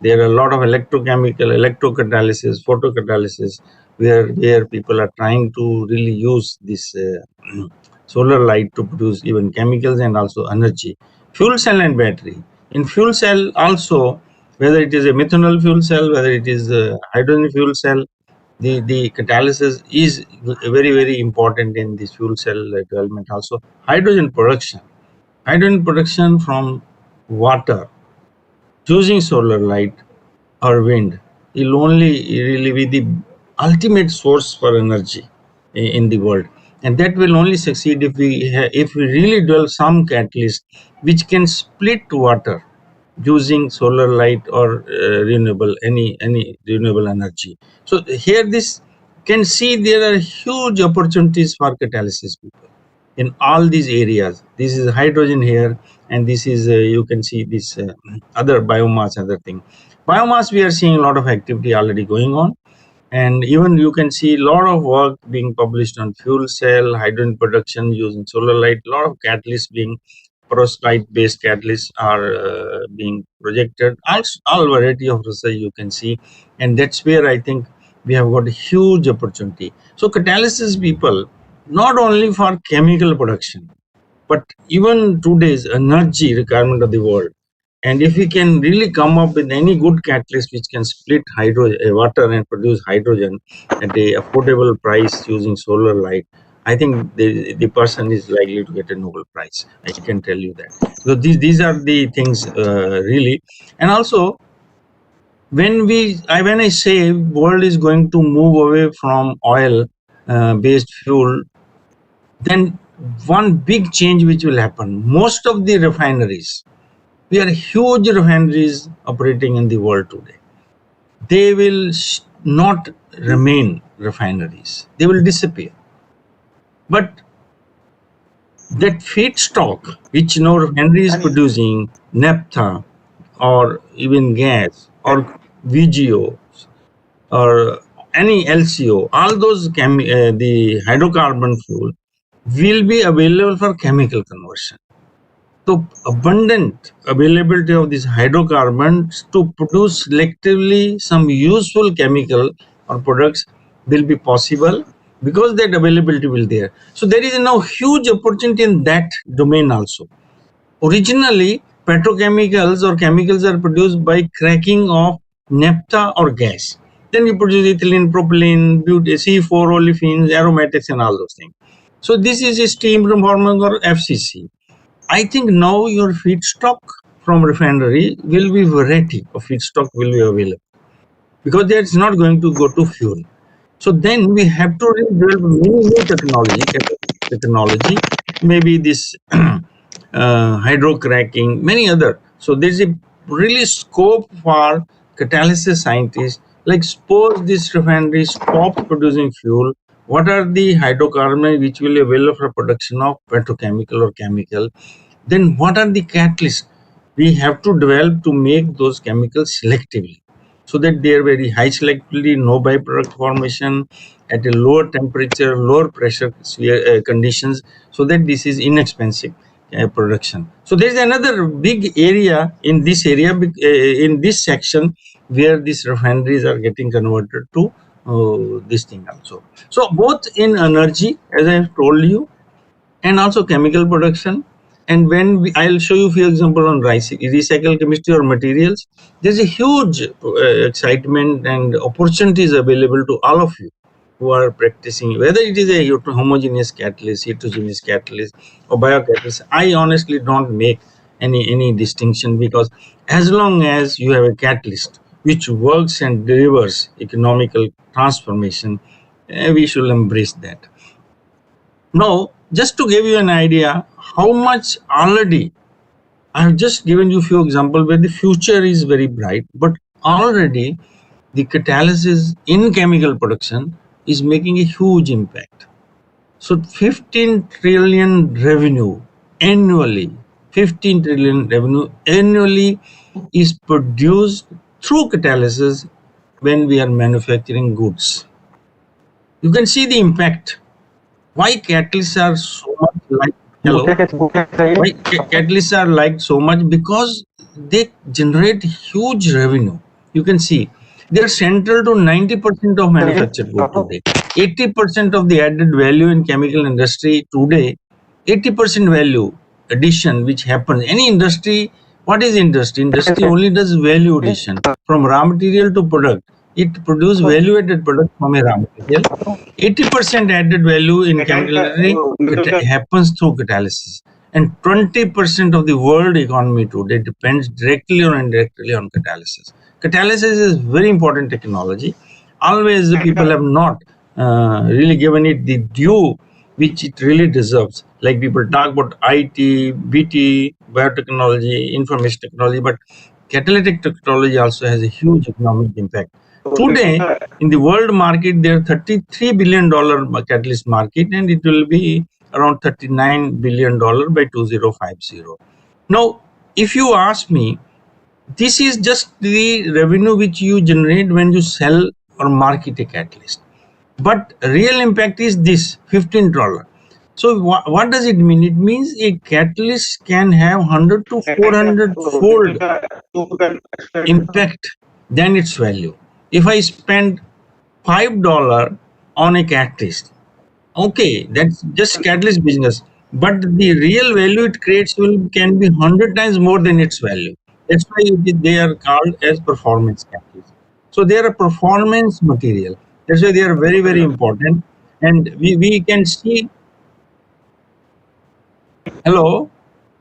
There are a lot of electrochemical, electrocatalysis, photocatalysis, where people are trying to really use this solar light to produce even chemicals and also energy. Fuel cell and battery. In fuel cell also, whether it is a methanol fuel cell, whether it is a hydrogen fuel cell, the catalysis is very important in this fuel cell development also. Hydrogen production from water using solar light or wind will only really be the ultimate source for energy in the world, and that will only succeed if we really develop some catalyst which can split water using solar light or renewable any renewable energy. So here this can see there are huge opportunities for catalysis people in all these areas. This is hydrogen here, and this is you can see this other biomass, other thing. Biomass, we are seeing a lot of activity already going on, and even you can see a lot of work being published on fuel cell, hydrogen production using solar light. A lot of catalysts being perovskite based catalysts are being projected. All variety of research you can see, and that's where I think we have got a huge opportunity. So catalysis people, not only for chemical production, but even today's energy requirement of the world. And if we can really come up with any good catalyst which can split water and produce hydrogen at a affordable price using solar light, I think the person is likely to get a Nobel Prize. I can tell you that. So these are the things really. And also, when I say world is going to move away from oil, based fuel, then one big change which will happen. Most of the refineries, we are huge refineries operating in the world today. They will not remain refineries. They will disappear. But that feedstock which no refinery is producing, naphtha or even gas or VGO or any LCO, all those the hydrocarbon fuel will be available for chemical conversion. So abundant availability of these hydrocarbons to produce selectively some useful chemical or products will be possible because that availability will there. So there is now huge opportunity in that domain also. Originally, petrochemicals or chemicals are produced by cracking of naphtha or gas. Then you produce ethylene, propylene, C4 olefins, aromatics, and all those things. So this is a steam reforming or FCC. I think now your feedstock from refinery will be variety of feedstock will be available because that's not going to go to fuel. So then we have to develop many new technology, maybe this hydrocracking, many other. So there's a really scope for catalysis scientists. Like suppose this refinery stops producing fuel, what are the hydrocarbons which will be available for production of petrochemical or chemical? Then what are the catalysts we have to develop to make those chemicals selectively so that they are very high selectivity, no byproduct formation at a lower temperature, lower pressure conditions, so that this is inexpensive production. So there is another big area in this in this section where these refineries are getting converted to this thing also. So both in energy, as I have told you, and also chemical production. And when I'll show you few example on recycle chemistry or materials, there's a huge excitement and opportunities available to all of you who are practicing, whether it is a homogeneous catalyst, heterogeneous catalyst, or biocatalyst. I honestly don't make any distinction, because as long as you have a catalyst which works and delivers economical transformation, we should embrace that. Now, just to give you an idea how much already, I have just given you a few examples where the future is very bright, but already the catalysis in chemical production is making a huge impact. So 15 trillion revenue annually, 15 trillion revenue annually is produced through catalysis when we are manufacturing goods. You can see the impact. Why catalysts are so much like why catalysts are liked so much? Because they generate huge revenue. You can see they are central to 90% of manufactured goods today. 80% of the added value in chemical industry today, 80% value addition which happens. Any industry, what is industry? Industry only does value addition from raw material to product. It produces value added product from a raw material. 80% added value in chemical industry happens through catalysis, and 20% of the world economy today depends directly or indirectly on catalysis. Catalysis is very important technology. Always the people have not really given it the due which it really deserves. Like people talk about IT, BT, biotechnology, information technology, but catalytic technology also has a huge economic impact. Today, in the world market, there are $33 billion catalyst market, and it will be around $39 billion by 2050. Now, if you ask me, this is just the revenue which you generate when you sell or market a catalyst. But real impact is this $15. So what does it mean? It means a catalyst can have 100 to 400 fold impact than its value. If I spend $5 on a catalyst, okay, that's just catalyst business, but the real value it creates can be 100 times more than its value. That's why they are called as performance catalysts. So they are a performance material. That's why they are very, very important. And we can see. Hello,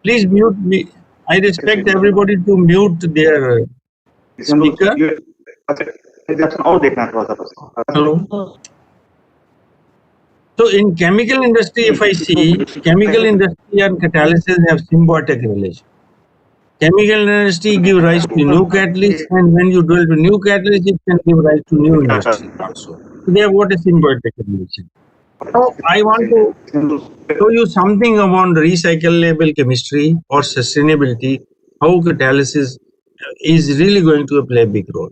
please mute me. I respect everybody to mute their speaker. Hello. So in chemical industry, if I see, chemical industry and catalysis have symbiotic relation. Chemical industry give rise to new catalysts, and when you develop a new catalyst, it can give rise to new industry also. So they have got a symbiotic relation. So I want to show you something about recyclable chemistry or sustainability, how catalysis is really going to play a big role.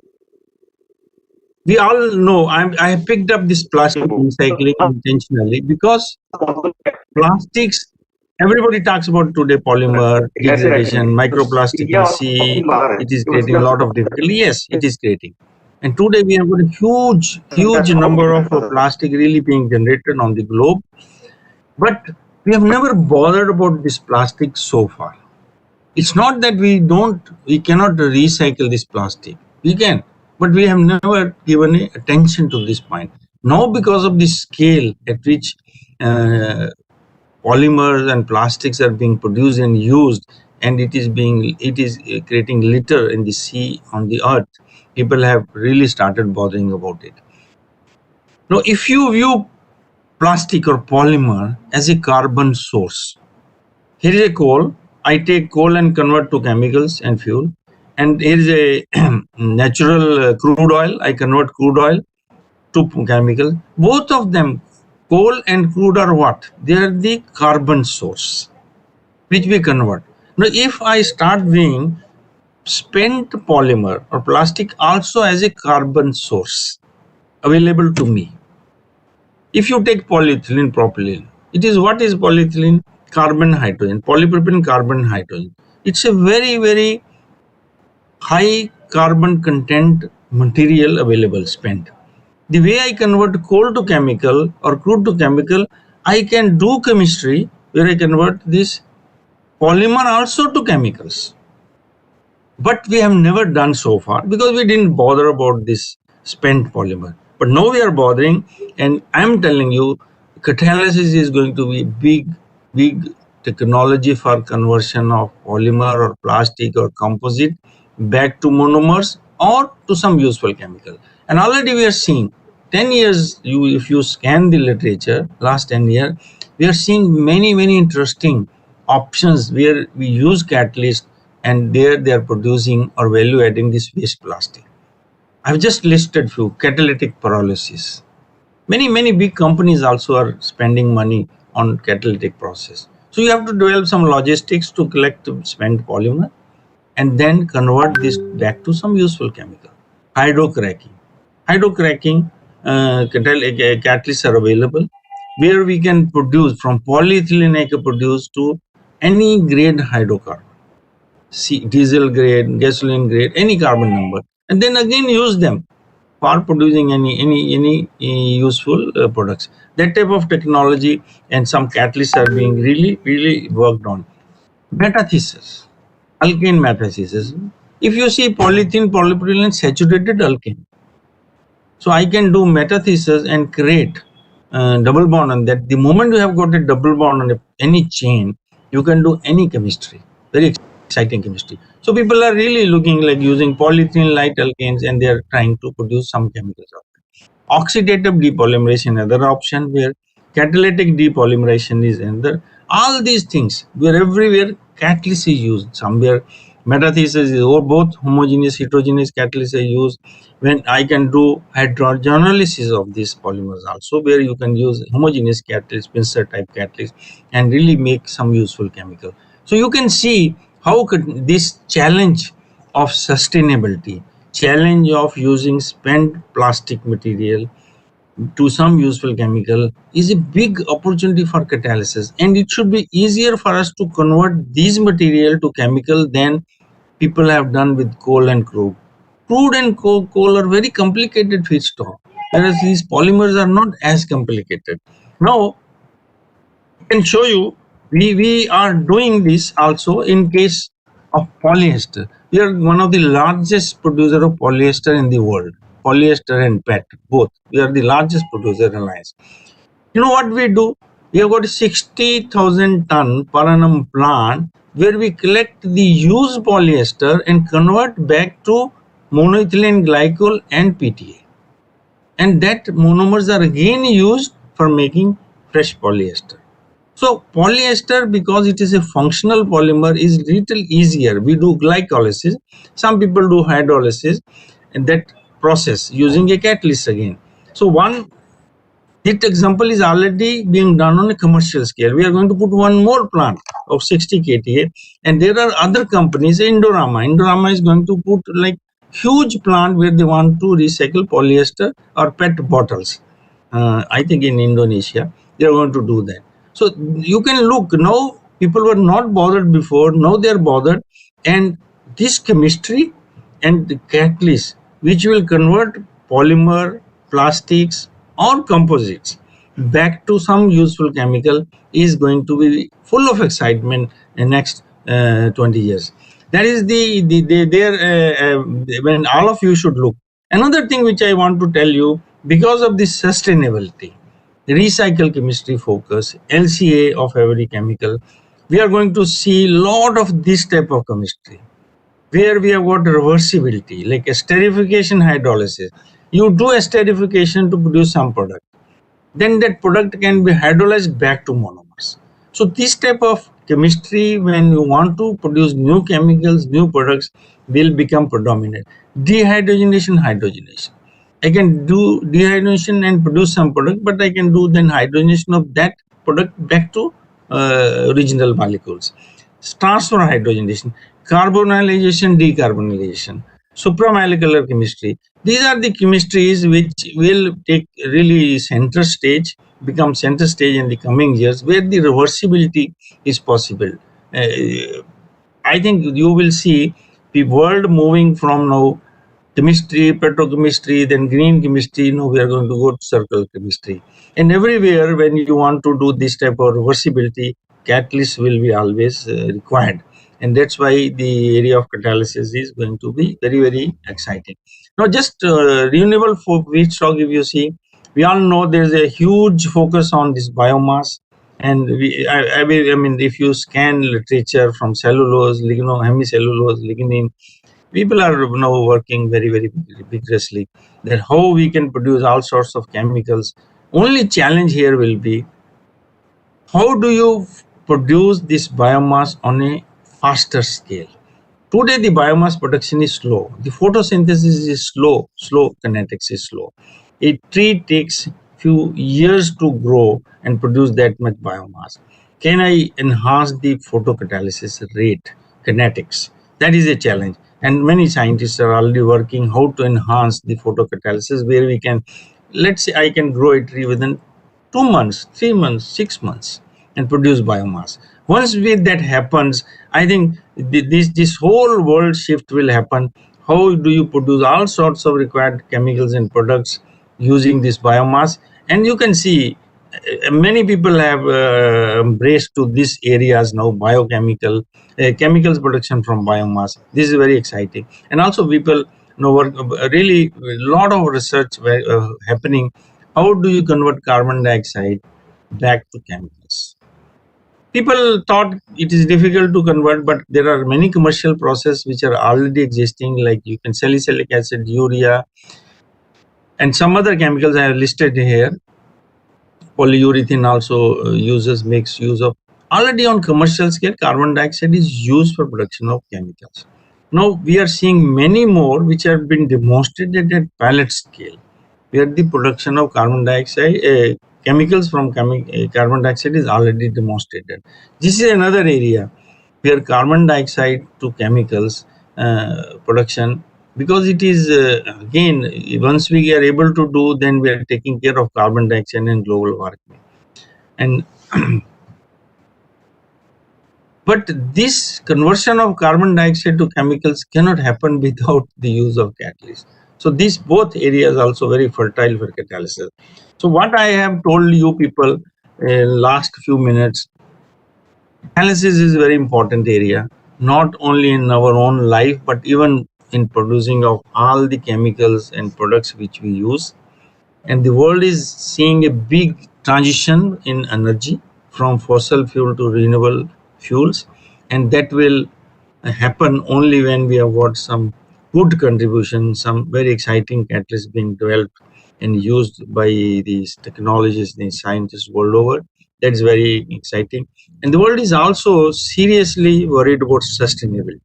We all know I picked up this plastic recycling intentionally because plastics, everybody talks about today polymer degradation, microplastic in sea, it is creating a lot of difficulty. Yes, it is creating. And today we have got a huge number of plastic really being generated on the globe. But we have never bothered about this plastic so far. It's not that we cannot recycle this plastic. We can, but we have never given attention to this point. Now, because of the scale at which polymers and plastics are being produced and used, and it is creating litter in the sea, on the earth, people have really started bothering about it. Now, if you view plastic or polymer as a carbon source, here is a coal. I take coal and convert to chemicals and fuel. And here is a natural crude oil. I convert crude oil to chemical. Both of them, coal and crude, are what? They are the carbon source, which we convert. Now, if I start viewing spent polymer or plastic also as a carbon source available to me. If you take polyethylene, propylene, it is what is polyethylene? Carbon hydrogen, polypropylene carbon hydrogen. It's a very high carbon content material available spent. The way I convert coal to chemical or crude to chemical, I can do chemistry where I convert this polymer also to chemicals. But we have never done so far because we didn't bother about this spent polymer. But now we are bothering, and I'm telling you, catalysis is going to be big technology for conversion of polymer or plastic or composite back to monomers or to some useful chemical. And already we are seeing 10 years, if you scan the literature, last 10 years, we are seeing many interesting options where we use catalyst and there they are producing or value adding this waste plastic. I've just listed few: catalytic pyrolysis. Many big companies also are spending money on catalytic process. So you have to develop some logistics to collect spent polymer and then convert this back to some useful chemical. Hydrocracking. Catalysts are available where we can produce from polyethylene. I can produce to any grade hydrocarbon. Diesel grade, gasoline grade, any carbon number, and then again use them for producing any useful products. That type of technology and some catalysts are being really worked on. Metathesis, alkane metathesis. If you see polyethylene, polypropylene, saturated alkane. So I can do metathesis and create double bond on that. The moment you have got a double bond on any chain, you can do any chemistry. Very exciting chemistry. So people are really looking like using polyethylene light alkanes and they are trying to produce some chemicals out there. Oxidative depolymerization, another option where catalytic depolymerization is another. All these things, where everywhere catalyst is used. Somewhere metathesis is, or both homogeneous, heterogeneous catalysts are used. When I can do hydrogenalysis of these polymers also, where you can use homogeneous catalyst, pincer type catalyst, and really make some useful chemical. So you can see how could this challenge of sustainability, challenge of using spent plastic material to some useful chemical is a big opportunity for catalysis, and it should be easier for us to convert these material to chemical than people have done with coal and crude. Crude and coal are very complicated feedstock, whereas these polymers are not as complicated. Now I can show you, we are doing this also in case of polyester. We are one of the largest producer of polyester in the world. Polyester and PET, both. We are the largest producer alliance. You know what we do? We have got a 60,000 ton per annum plant where we collect the used polyester and convert back to monoethylene glycol and PTA. And that monomers are again used for making fresh polyester. So polyester, because it is a functional polymer, is little easier. We do glycolysis. Some people do hydrolysis, and that process using a catalyst again. So that example is already being done on a commercial scale. We are going to put one more plant of 60 KTA, and there are other companies. Indorama is going to put like huge plant where they want to recycle polyester or PET bottles. I think in Indonesia they are going to do that. So you can look now. People were not bothered before. Now they are bothered, and this chemistry and the catalyst, which will convert polymer, plastics, or composites back to some useful chemical, is going to be full of excitement in next 20 years. That is when all of you should look. Another thing which I want to tell you, because of this sustainability, recycle chemistry focus, LCA of every chemical, we are going to see lot of this type of chemistry where we have got reversibility, like esterification hydrolysis. You do esterification to produce some product, then that product can be hydrolyzed back to monomers. So this type of chemistry, when you want to produce new chemicals, new products, will become predominant. Dehydrogenation, hydrogenation. I can do dehydrogenation and produce some product, but I can do then hydrogenation of that product back to original molecules. Transfer hydrogenation, carbonylation, decarbonylation, supramolecular chemistry. These are the chemistries which will take really center stage, become center stage in the coming years, where the reversibility is possible. I think you will see the world moving from now chemistry, petrochemistry, then green chemistry. Now we are going to go to circular chemistry. And everywhere, when you want to do this type of reversibility, catalyst will be always required. And that's why the area of catalysis is going to be very, very exciting. Now, just renewable feedstock, if you see, we all know there's a huge focus on this biomass. And I mean, if you scan literature from cellulose, hemicellulose, lignin, people are now working very, very vigorously that how we can produce all sorts of chemicals. Only challenge here will be, how do you produce this biomass on a faster scale? Today the biomass production is slow. The photosynthesis is slow kinetics is slow. A tree takes few years to grow and produce that much biomass. Can I enhance the photocatalysis rate, kinetics? That is a challenge. And many scientists are already working how to enhance the photocatalysis, where we can, let's say I can grow a tree within 2 months, 3 months, 6 months and produce biomass. Once that happens, I think this whole world shift will happen. How do you produce all sorts of required chemicals and products using this biomass? And you can see many people have embraced to these areas now, biochemical, chemicals production from biomass. This is very exciting. And also people work really a lot of research happening. How do you convert carbon dioxide back to chemicals? People thought it is difficult to convert, but there are many commercial processes which are already existing, like you can salicylic acid, urea, and some other chemicals I have listed here. Polyurethane also makes use of. Already on commercial scale, carbon dioxide is used for production of chemicals. Now we are seeing many more which have been demonstrated at pilot scale, where the production of carbon dioxide, chemicals from carbon dioxide is already demonstrated. This is another area where carbon dioxide to chemicals production, because it is again, once we are able to do, then we are taking care of carbon dioxide and global warming. And but this conversion of carbon dioxide to chemicals cannot happen without the use of catalyst. So these both areas also very fertile for catalysis. So what I have told you people in last few minutes, catalysis is a very important area, not only in our own life, but even in producing of all the chemicals and products which we use. And the world is seeing a big transition in energy from fossil fuel to renewable fuels, and that will happen only when we have got some good contribution, some very exciting catalysts being developed and used by these technologies and scientists world over. That's very exciting. And the world is also seriously worried about sustainability.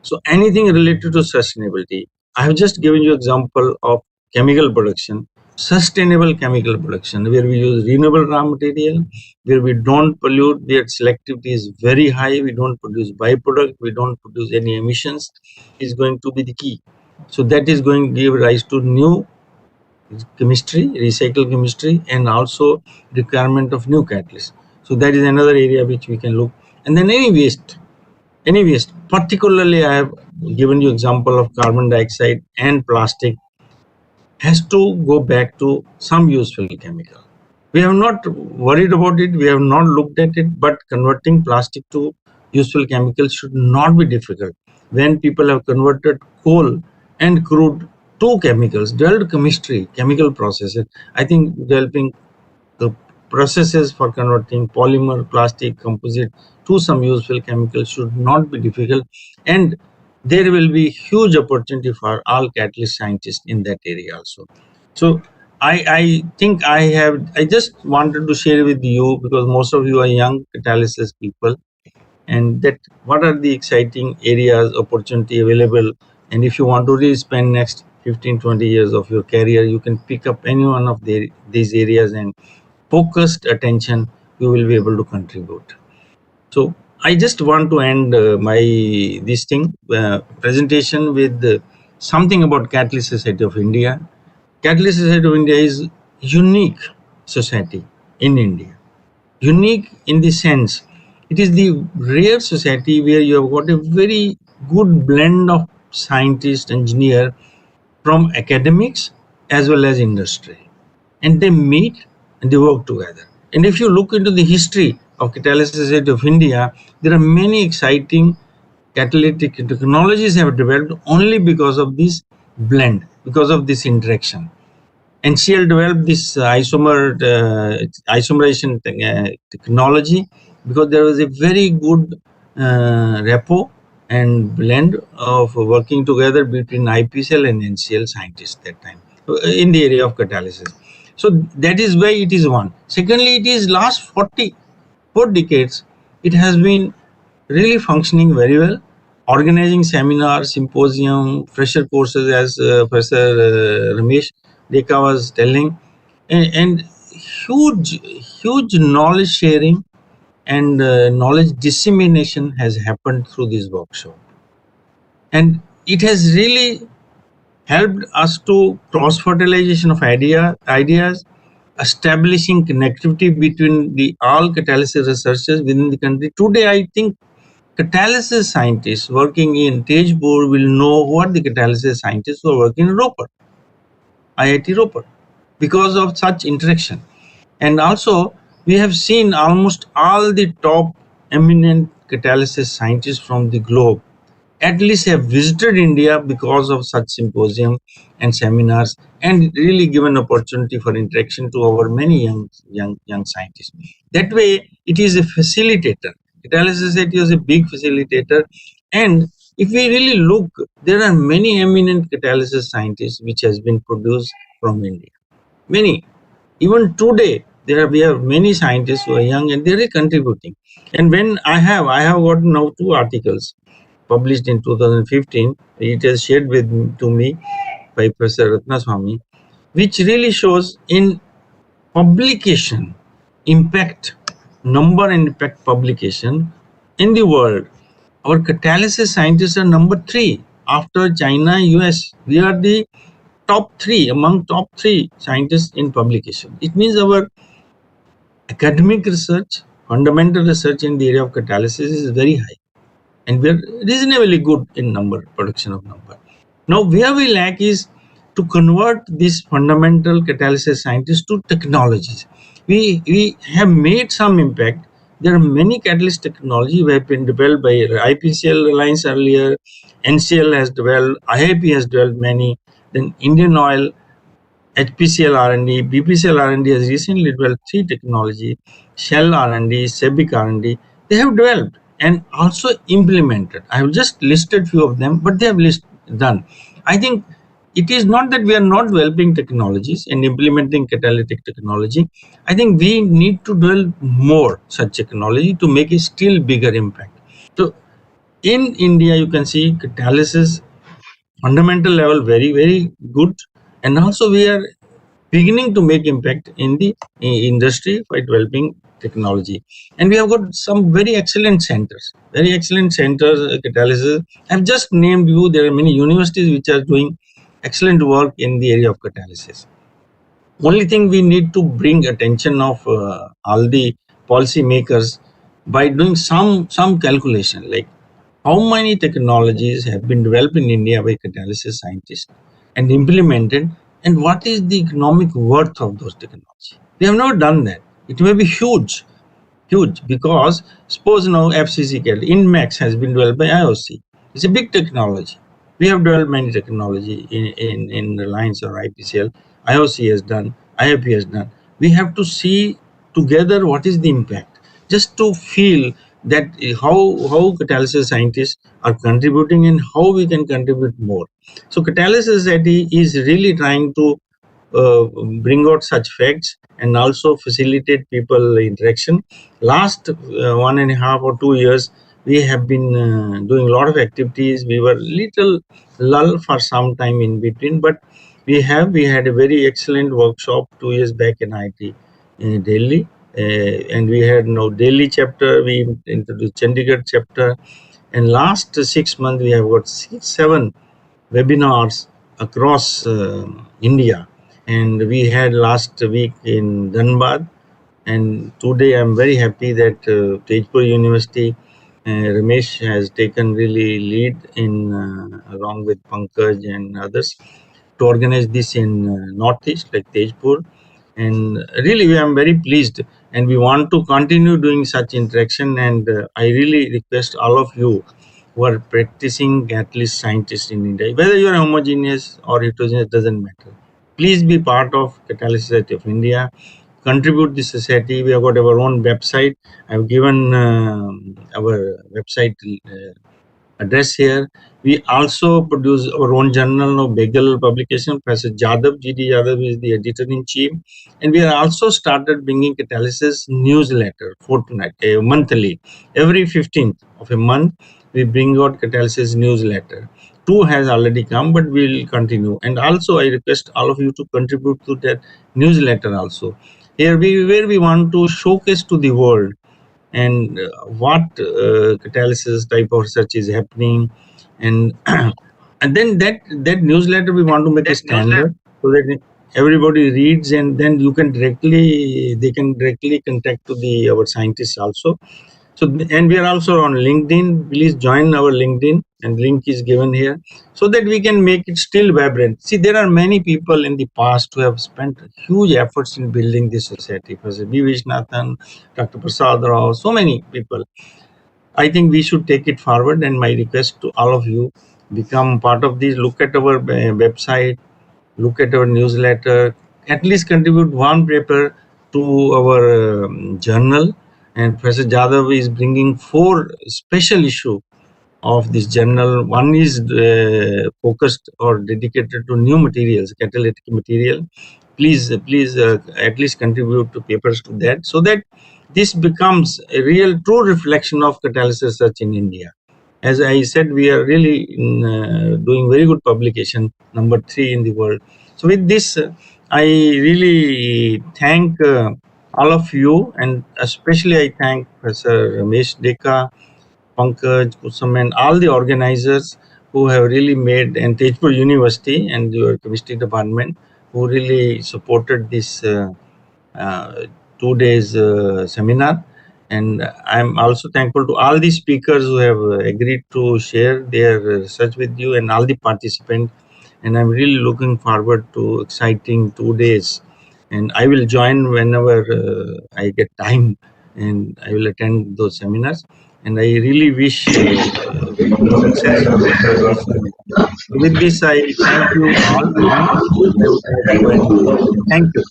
So anything related to sustainability, I have just given you example of chemical production, sustainable chemical production, where we use renewable raw material, where we don't pollute, where selectivity is very high, we don't produce byproduct, we don't produce any emissions, is going to be the key. So that is going to give rise to new chemistry, recycle chemistry, and also requirement of new catalysts. So that is another area which we can look. And then any waste, particularly I have given you example of carbon dioxide and plastic, has to go back to some useful chemical. We have not worried about it, we have not looked at it, but converting plastic to useful chemicals should not be difficult. When people have converted coal and crude to chemicals, developed chemistry, chemical processes, I think developing the processes for converting polymer, plastic, composite to some useful chemicals should not be difficult, and there will be huge opportunity for all catalyst scientists in that area also. So I think I just wanted to share with you, because most of you are young catalysis people, and that what are the exciting areas, opportunity available, and if you want to really spend next 15-20 years of your career, you can pick up any one of these areas, and focused attention you will be able to contribute. So I just want to end my this thing presentation with something about Catalyst Society of India. Catalyst Society of India is unique society in India. Unique in the sense it is the rare society where you have got a very good blend of scientists, engineer from academics as well as industry, and they meet and they work together. And if you look into the history of Catalyst Society of India, there are many exciting catalytic technologies have developed only because of this blend, because of this interaction. NCL developed this isomerization technology because there was a very good rapport and blend of working together between IPCL and NCL scientists that time in the area of catalysis. So that is why it is one. Secondly, it is last 44 decades, it has been really functioning very well, organizing seminars, symposium, fresher courses, as Professor Ramesh Deka was telling, and huge knowledge sharing and knowledge dissemination has happened through this workshop, and it has really helped us to cross fertilization of ideas, establishing connectivity between the all catalysis researchers within the country. Today, I think catalysis scientists working in Tejpur will know what the catalysis scientists who are working in Ropar, IIT Ropar, because of such interaction. And also, we have seen almost all the top eminent catalysis scientists from the globe at least have visited India because of such symposium and seminars, and really given opportunity for interaction to our many young scientists. That way, it is a facilitator. Catalysis Society is a big facilitator, and if we really look, there are many eminent catalysis scientists which has been produced from India. Many. Even today, we have many scientists who are young and they are contributing. And when I have got now 2 articles published in 2015. It is shared to me by Professor Ratnaswamy, which really shows in publication impact, number and impact publication in the world. Our catalysis scientists are number 3 after China, US. We are the top 3 among top 3 scientists in publication. It means our academic research, fundamental research in the area of catalysis is very high, and we are reasonably good in production of number. Now, where we lack is to convert these fundamental catalysis scientists to technologies. We have made some impact. There are many catalyst technology that have been developed by IPCL Reliance earlier, NCL has developed, IIP has developed many, then Indian Oil, HPCL R&D, BPCL R&D has recently developed 3 technology, Shell R&D, SEBIC R&D. They have developed and also implemented. I have just listed few of them, but they have done. I think it is not that we are not developing technologies and implementing catalytic technology. I think we need to develop more such technology to make a still bigger impact. So in India, you can see catalysis fundamental level very good, and also we are beginning to make impact in the industry by developing technology, and we have got some very excellent centers, catalysis. I've just named you. There are many universities which are doing excellent work in the area of catalysis. Only thing we need to bring attention of all the policy makers by doing some calculation, like how many technologies have been developed in India by catalysis scientists and implemented, and what is the economic worth of those technologies. We have never done that. It may be huge, because suppose now FCC INMAX has been developed by IOC. It's a big technology. We have developed many technology in Reliance or IPCL. IOC has done, IIP has done. We have to see together what is the impact, just to feel that how catalysis scientists are contributing and how we can contribute more. So catalysis society is really trying to bring out such facts and also facilitate people interaction. Last 1.5 or 2 years, we have been doing a lot of activities. We were little lull for some time in between, but we had a very excellent workshop 2 years back in IT in Delhi, and we had no Delhi chapter. We introduced Chandigarh chapter, and last 6 months we have got 7 webinars across India, and we had last week in Dhanbad, and today I'm very happy that Tejpur University, Ramesh has taken really lead in along with Pankaj and others to organize this in Northeast like Tejpur, and really we am very pleased, and we want to continue doing such interaction, and I really request all of you who are practicing catalyst scientists in India, whether you are homogeneous or heterogeneous, doesn't matter. Please be part of Catalyst Society of India. Contribute the society. We have got our own website. I've given our website address here. We also produce our own journal of Bagel publication. Professor Jadhav, G.D. Jadhav is the editor-in-chief. And we are also started bringing catalysis newsletter monthly. Every 15th of a month, we bring out catalysis newsletter. 2 has already come, but we will continue. And also, I request all of you to contribute to that newsletter also. Here, where we want to showcase to the world and what catalysis type of research is happening, and and then that newsletter we want to make a standard so that everybody reads, and then they can directly contact to the our scientists also. So, and we are also on LinkedIn. Please join our LinkedIn, and link is given here, so that we can make it still vibrant. See, there are many people in the past who have spent huge efforts in building this society. Professor B. Vishnathan, Dr. Prasad Rao, so many people. I think we should take it forward, and my request to all of you, become part of this. Look at our website, look at our newsletter, at least contribute one paper to our journal. And Professor Jadhav is bringing 4 special issue of this journal. One is focused or dedicated to new materials, catalytic material. Please at least contribute to papers to that, so that this becomes a real true reflection of catalysis research in India. As I said, we are really doing very good publication, number 3 in the world. So with this, I really thank all of you, and especially I thank Professor Ramesh Deka, Pankaj, Kusum, and all the organizers who have really made, and Tejpur University and your chemistry department, who really supported this 2 days seminar. And I'm also thankful to all the speakers who have agreed to share their research with you, and all the participants. And I'm really looking forward to exciting 2 days. And I will join whenever I get time, and I will attend those seminars. And I really wish success of this seminar. With this, I thank you all. I would like to end. Thank you.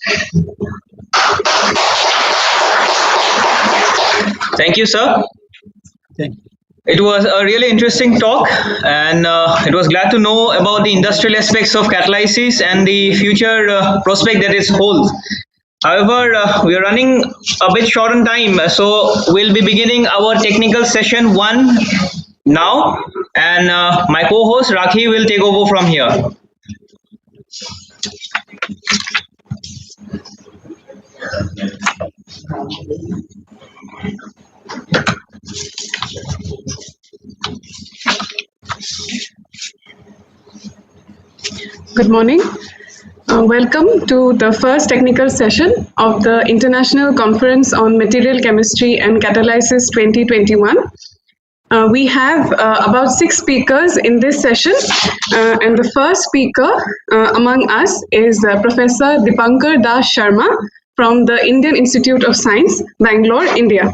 Thank you, sir. Thank you. It was a really interesting talk, and it was glad to know about the industrial aspects of catalysis and the future prospect that it holds. However, we are running a bit short on time, so we'll be beginning our technical session 1 now, and my co-host Rakhi will take over from here. Good morning. Welcome to the first technical session of the International Conference on Material Chemistry and Catalysis 2021. We have about 6 speakers in this session, and the first speaker among us is Professor Dipankar Das Sharma from the Indian Institute of Science, Bangalore, India.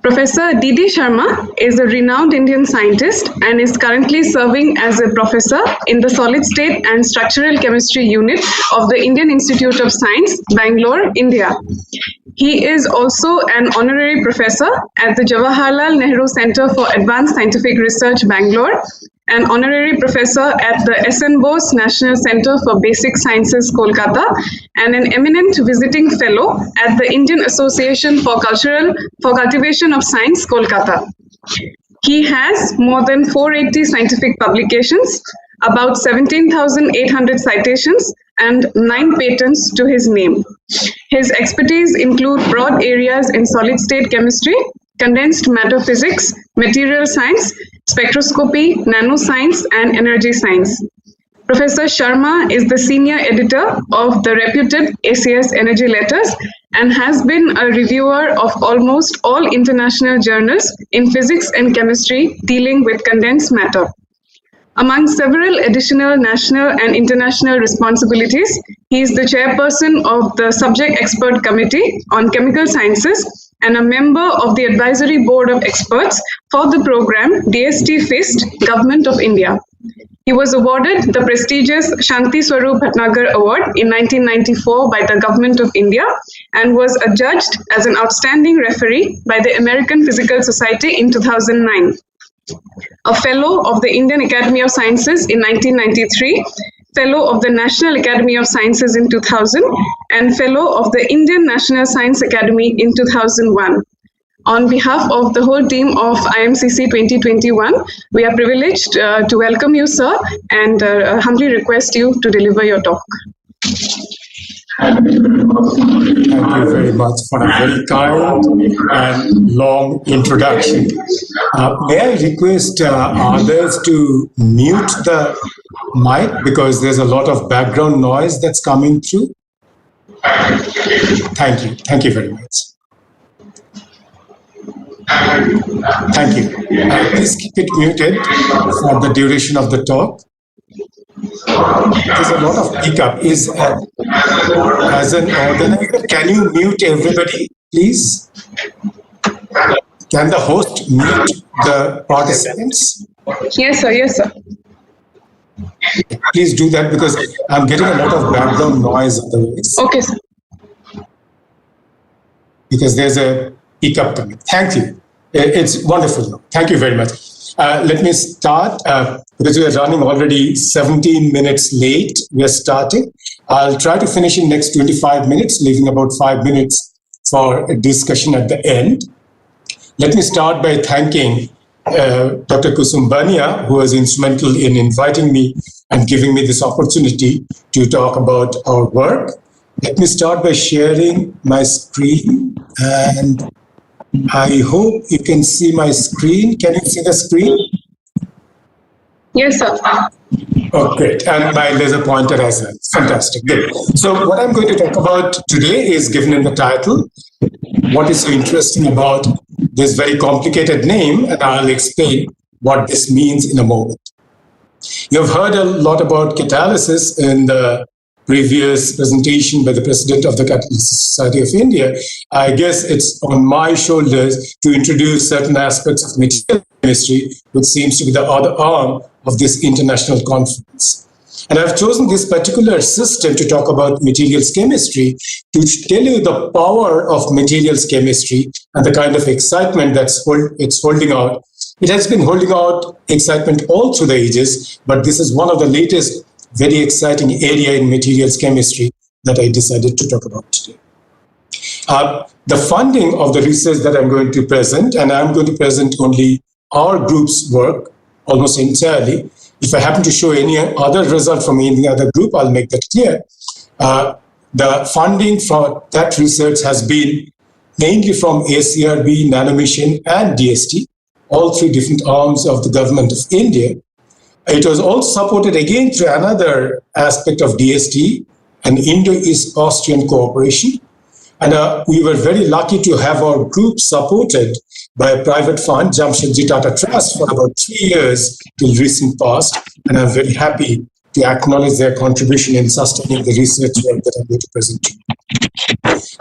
Professor D.D. Sharma is a renowned Indian scientist and is currently serving as a professor in the Solid State and Structural Chemistry Unit of the Indian Institute of Science, Bangalore, India. He is also an honorary professor at the Jawaharlal Nehru Center for Advanced Scientific Research, Bangalore, an honorary professor at the S.N. Bose National Center for Basic Sciences, Kolkata, and an eminent visiting fellow at the Indian Association for Cultivation of Science, Kolkata. He has more than 480 scientific publications, about 17,800 citations, and 9 patents to his name. His expertise include broad areas in solid-state chemistry, condensed matter physics, material science, spectroscopy, nanoscience, and energy science. Professor Sharma is the senior editor of the reputed ACS Energy Letters and has been a reviewer of almost all international journals in physics and chemistry dealing with condensed matter. Among several additional national and international responsibilities, he is the chairperson of the Subject Expert Committee on Chemical Sciences and a member of the Advisory Board of Experts for the program DST FIST, Government of India. He was awarded the prestigious Shanti Swarup Bhatnagar Award in 1994 by the Government of India and was adjudged as an outstanding referee by the American Physical Society in 2009. A Fellow of the Indian Academy of Sciences in 1993, Fellow of the National Academy of Sciences in 2000, and Fellow of the Indian National Science Academy in 2001. On behalf of the whole team of IMCC 2021, we are privileged to welcome you, sir, and humbly request you to deliver your talk. Thank you very much for a very kind and long introduction. May I request others to mute the mic because there's a lot of background noise that's coming through? Thank you. Thank you very much. Thank you. Please keep it muted for the duration of the talk. There's a lot of pickup. As an organizer, can you mute everybody, please? Can the host mute the participants? Yes, sir. Yes, sir. Please do that because I'm getting a lot of background noise otherwise. Okay, sir. Because there's a pickup coming. Thank you. It's wonderful. Thank you very much. Let me start because we are running already 17 minutes late. We are starting. I'll try to finish in next 25 minutes, leaving about 5 minutes for a discussion at the end. Let me start by thanking Dr. Kusum Bania, who was instrumental in inviting me and giving me this opportunity to talk about our work. Let me start by sharing my screen, and I hope you can see my screen. Can you see the screen? Yes, sir. Oh, great. And my laser pointer as well. Fantastic. Good. So what I'm going to talk about today is given in the title. What is so interesting about this very complicated name? And I'll explain what this means in a moment. You've heard a lot about catalysis in the previous presentation by the president of the Catalysis Society of India. I guess it's on my shoulders to introduce certain aspects of material chemistry, which seems to be the other arm of this international conference. And I've chosen this particular system to talk about materials chemistry to tell you the power of materials chemistry and the kind of excitement it's holding out. It has been holding out excitement all through the ages, but this is one of the latest very exciting area in materials chemistry that I decided to talk about today. The funding of the research that I'm going to present, and I'm going to present only our group's work almost entirely. If I happen to show any other result from any other group, I'll make that clear. The funding for that research has been mainly from ACRB, Nanomission, and DST, all three different arms of the government of India. It was also supported again through another aspect of DST, an Indo-East Austrian cooperation. And we were very lucky to have our group supported by a private fund, Jamshedji Tata Trust, for about 3 years till recent past. And I'm very happy to acknowledge their contribution in sustaining the research work that I'm going to present to you.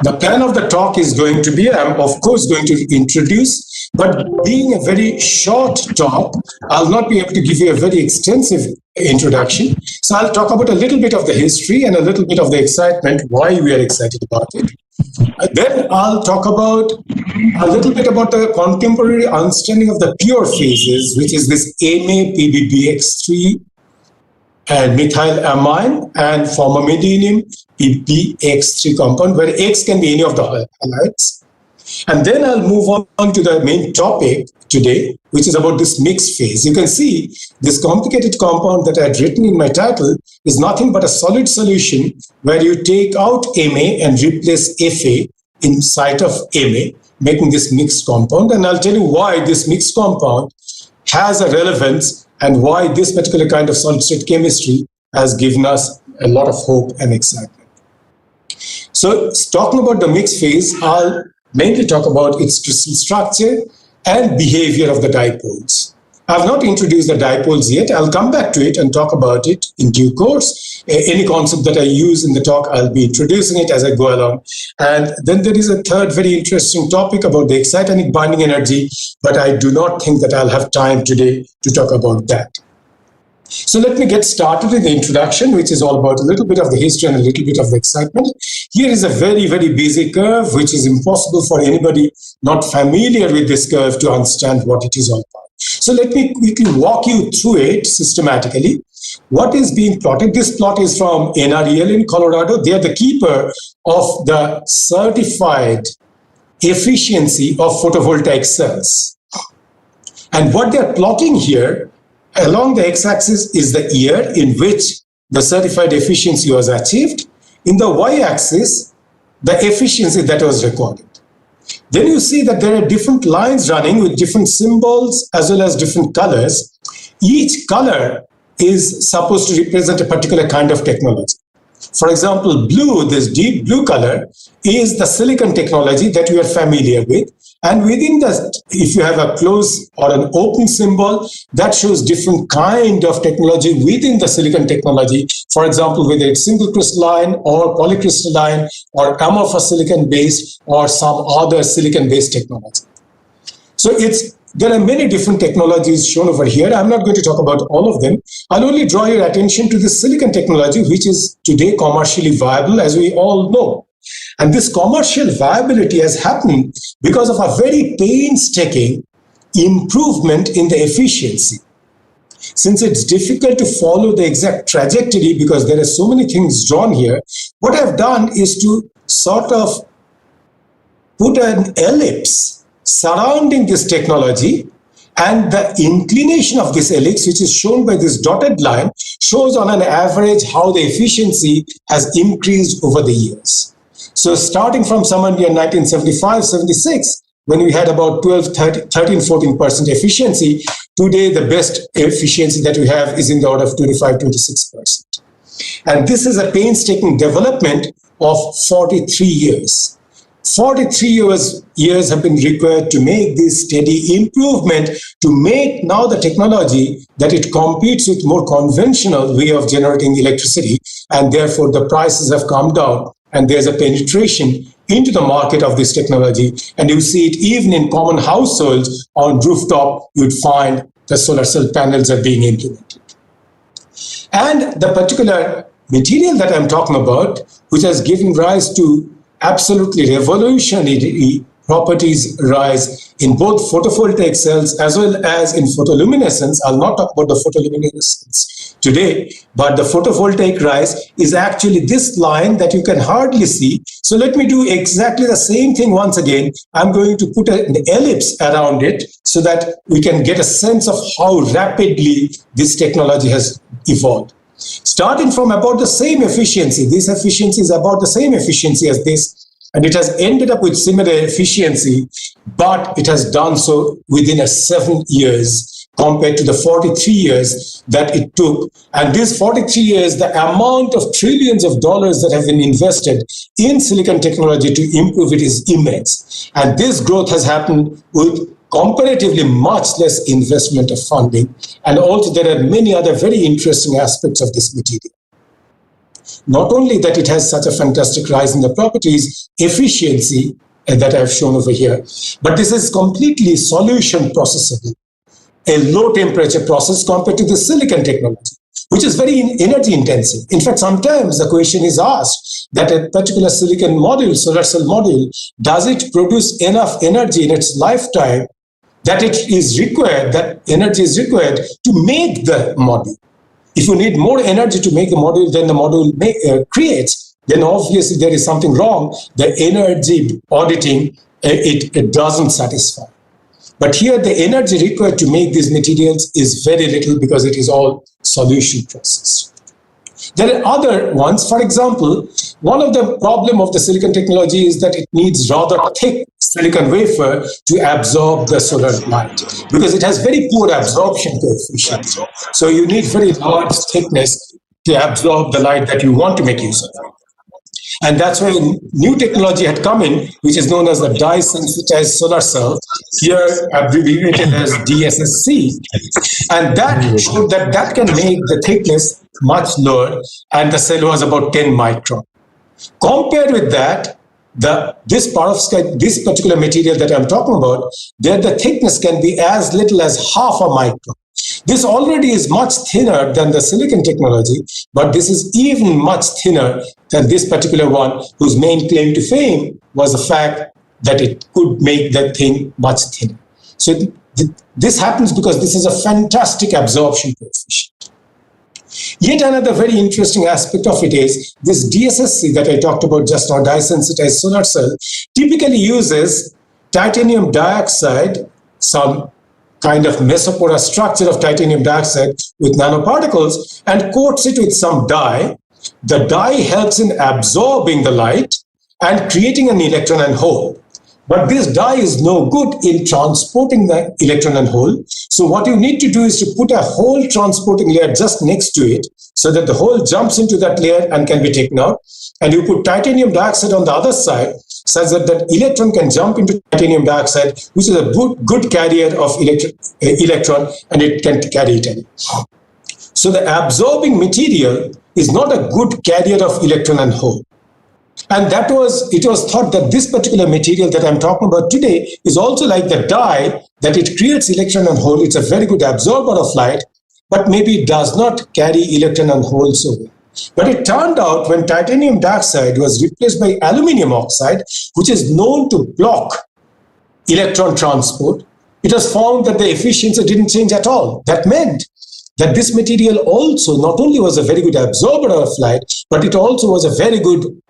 The plan of the talk is going to be, I'm of course going to introduce, but being a very short talk, I'll not be able to give you a very extensive introduction. So I'll talk about a little bit of the history and a little bit of the excitement, why we are excited about it. Then I'll talk about a little bit about the contemporary understanding of the pure phases, which is this MA-PBBX3 and methylamine and formamidinium PBX3 compound, where X can be any of the halides. And then I'll move on to the main topic today, which is about this mixed phase. You can see this complicated compound that I had written in my title is nothing but a solid solution where you take out Ma and replace Fa in site of Ma, making this mixed compound. And I'll tell you why this mixed compound has a relevance and why this particular kind of solid state chemistry has given us a lot of hope and excitement. So talking about the mixed phase, I'll mainly talk about its crystal structure and behavior of the dipoles. I've not introduced the dipoles yet. I'll come back to it and talk about it in due course. Any concept that I use in the talk, I'll be introducing it as I go along. And then there is a third very interesting topic about the excitonic binding energy, but I do not think that I'll have time today to talk about that. So let me get started with the introduction, which is all about a little bit of the history and a little bit of the excitement. Here is a very, very busy curve, which is impossible for anybody not familiar with this curve to understand what it is all about. So let me quickly walk you through it systematically. What is being plotted? This plot is from NREL in Colorado. They are the keeper of the certified efficiency of photovoltaic cells. And what they're plotting here along the x-axis is the year in which the certified efficiency was achieved. In the y-axis, the efficiency that was recorded. Then you see that there are different lines running with different symbols as well as different colors. Each color is supposed to represent a particular kind of technology. For example, blue, this deep blue color, is the silicon technology that we are familiar with. And within that, if you have a close or an open symbol, that shows different kind of technology within the silicon technology. For example, whether it's single crystalline or polycrystalline or amorphous silicon based or some other silicon based technology. So there are many different technologies shown over here. I'm not going to talk about all of them. I'll only draw your attention to the silicon technology, which is today commercially viable, as we all know. And this commercial viability has happened because of a very painstaking improvement in the efficiency. Since it's difficult to follow the exact trajectory because there are so many things drawn here, what I've done is to sort of put an ellipse surrounding this technology, and the inclination of this ellipse, which is shown by this dotted line, shows on an average how the efficiency has increased over the years. So starting from somewhere near 1975-76, when we had about 13-14% efficiency, today the best efficiency that we have is in the order of 25-26%. And this is a painstaking development of 43 years. 43 years have been required to make this steady improvement to make now the technology that it competes with more conventional way of generating electricity, and therefore the prices have come down and there's a penetration into the market of this technology. And you see it even in common households on rooftop, you'd find the solar cell panels are being implemented. And the particular material that I'm talking about, which has given rise to absolutely revolutionary properties rise in both photovoltaic cells as well as in photoluminescence. I'll not talk about the photoluminescence today, but the photovoltaic rise is actually this line that you can hardly see. So let me do exactly the same thing once again. I'm going to put an ellipse around it so that we can get a sense of how rapidly this technology has evolved. Starting from about the same efficiency, this efficiency is about the same efficiency as this, and it has ended up with similar efficiency, but it has done so within 7 years compared to the 43 years that it took. And these 43 years, the amount of trillions of dollars that have been invested in silicon technology to improve it is immense. And this growth has happened with comparatively much less investment of funding. And also there are many other very interesting aspects of this material. Not only that it has such a fantastic rise in the properties, efficiency that I've shown over here, but this is completely solution processable, a low temperature process compared to the silicon technology, which is very energy intensive. In fact, sometimes the question is asked that a particular silicon module, solar cell module, does it produce enough energy in its lifetime that it is required, that energy is required to make the module? If you need more energy to make the module than the module creates, then obviously there is something wrong. The energy auditing, it doesn't satisfy. But here the energy required to make these materials is very little because it is all solution process. There are other ones. For example, one of the problem of the silicon technology is that it needs rather thick silicon wafer to absorb the solar light because it has very poor absorption coefficient. So you need very large thickness to absorb the light that you want to make use of. And that's why new technology had come in, which is known as the dye-sensitized solar cell, here abbreviated as DSSC. And that showed that that can make the thickness much lower, and the cell was about 10 micron. Compared with that, this particular material that I'm talking about, there the thickness can be as little as half a micron. This already is much thinner than the silicon technology, but this is even much thinner than this particular one, whose main claim to fame was the fact that it could make the thing much thinner. So this happens because this is a fantastic absorption coefficient. Yet another very interesting aspect of it is this DSSC that I talked about just now, dye-sensitized solar cell, typically uses titanium dioxide, some kind of mesoporous structure of titanium dioxide with nanoparticles, and coats it with some dye. The dye helps in absorbing the light and creating an electron and hole. But this dye is no good in transporting the electron and hole. So what you need to do is to put a hole transporting layer just next to it so that the hole jumps into that layer and can be taken out. And you put titanium dioxide on the other side such that that electron can jump into titanium dioxide, which is a good carrier of electron, and it can carry it in. So the absorbing material is not a good carrier of electron and hole. And it was thought that this particular material that I'm talking about today is also like the dye, that it creates electron and hole. It's a very good absorber of light, but maybe it does not carry electron and hole so well. But it turned out when titanium dioxide was replaced by aluminum oxide, which is known to block electron transport, it was found that the efficiency didn't change at all. That meant that this material also not only was a very good absorber of light, but it also was a very good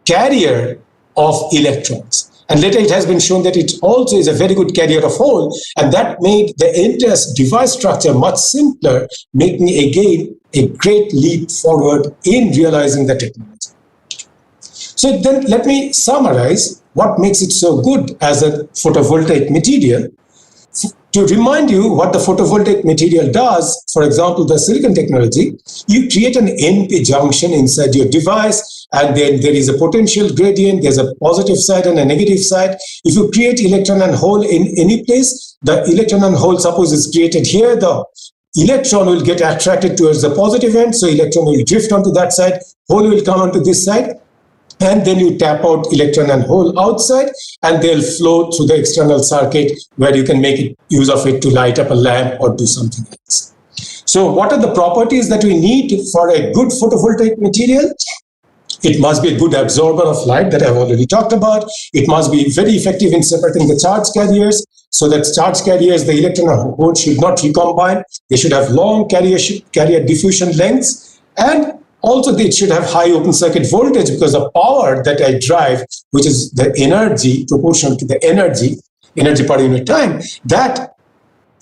carrier of electrons. And later it has been shown that it also is a very good carrier of hole, and that made the entire device structure much simpler, making again a great leap forward in realizing the technology. So then let me summarize what makes it so good as a photovoltaic material. To remind you what the photovoltaic material does, for example, the silicon technology, you create an NP junction inside your device, and then there is a potential gradient, there's a positive side and a negative side. If you create electron and hole in any place, the electron and hole, suppose is created here, the electron will get attracted towards the positive end, so electron will drift onto that side, hole will come onto this side, and then you tap out electron and hole outside, and they'll flow through the external circuit where you can make use of it to light up a lamp or do something else. So what are the properties that we need for a good photovoltaic material? It must be a good absorber of light that I've already talked about. It must be very effective in separating the charge carriers, so that charge carriers, the electron and hole should not recombine. They should have long carrier diffusion lengths, and also they should have high open circuit voltage, because the power that I drive, which is the energy proportional to the energy per unit time, that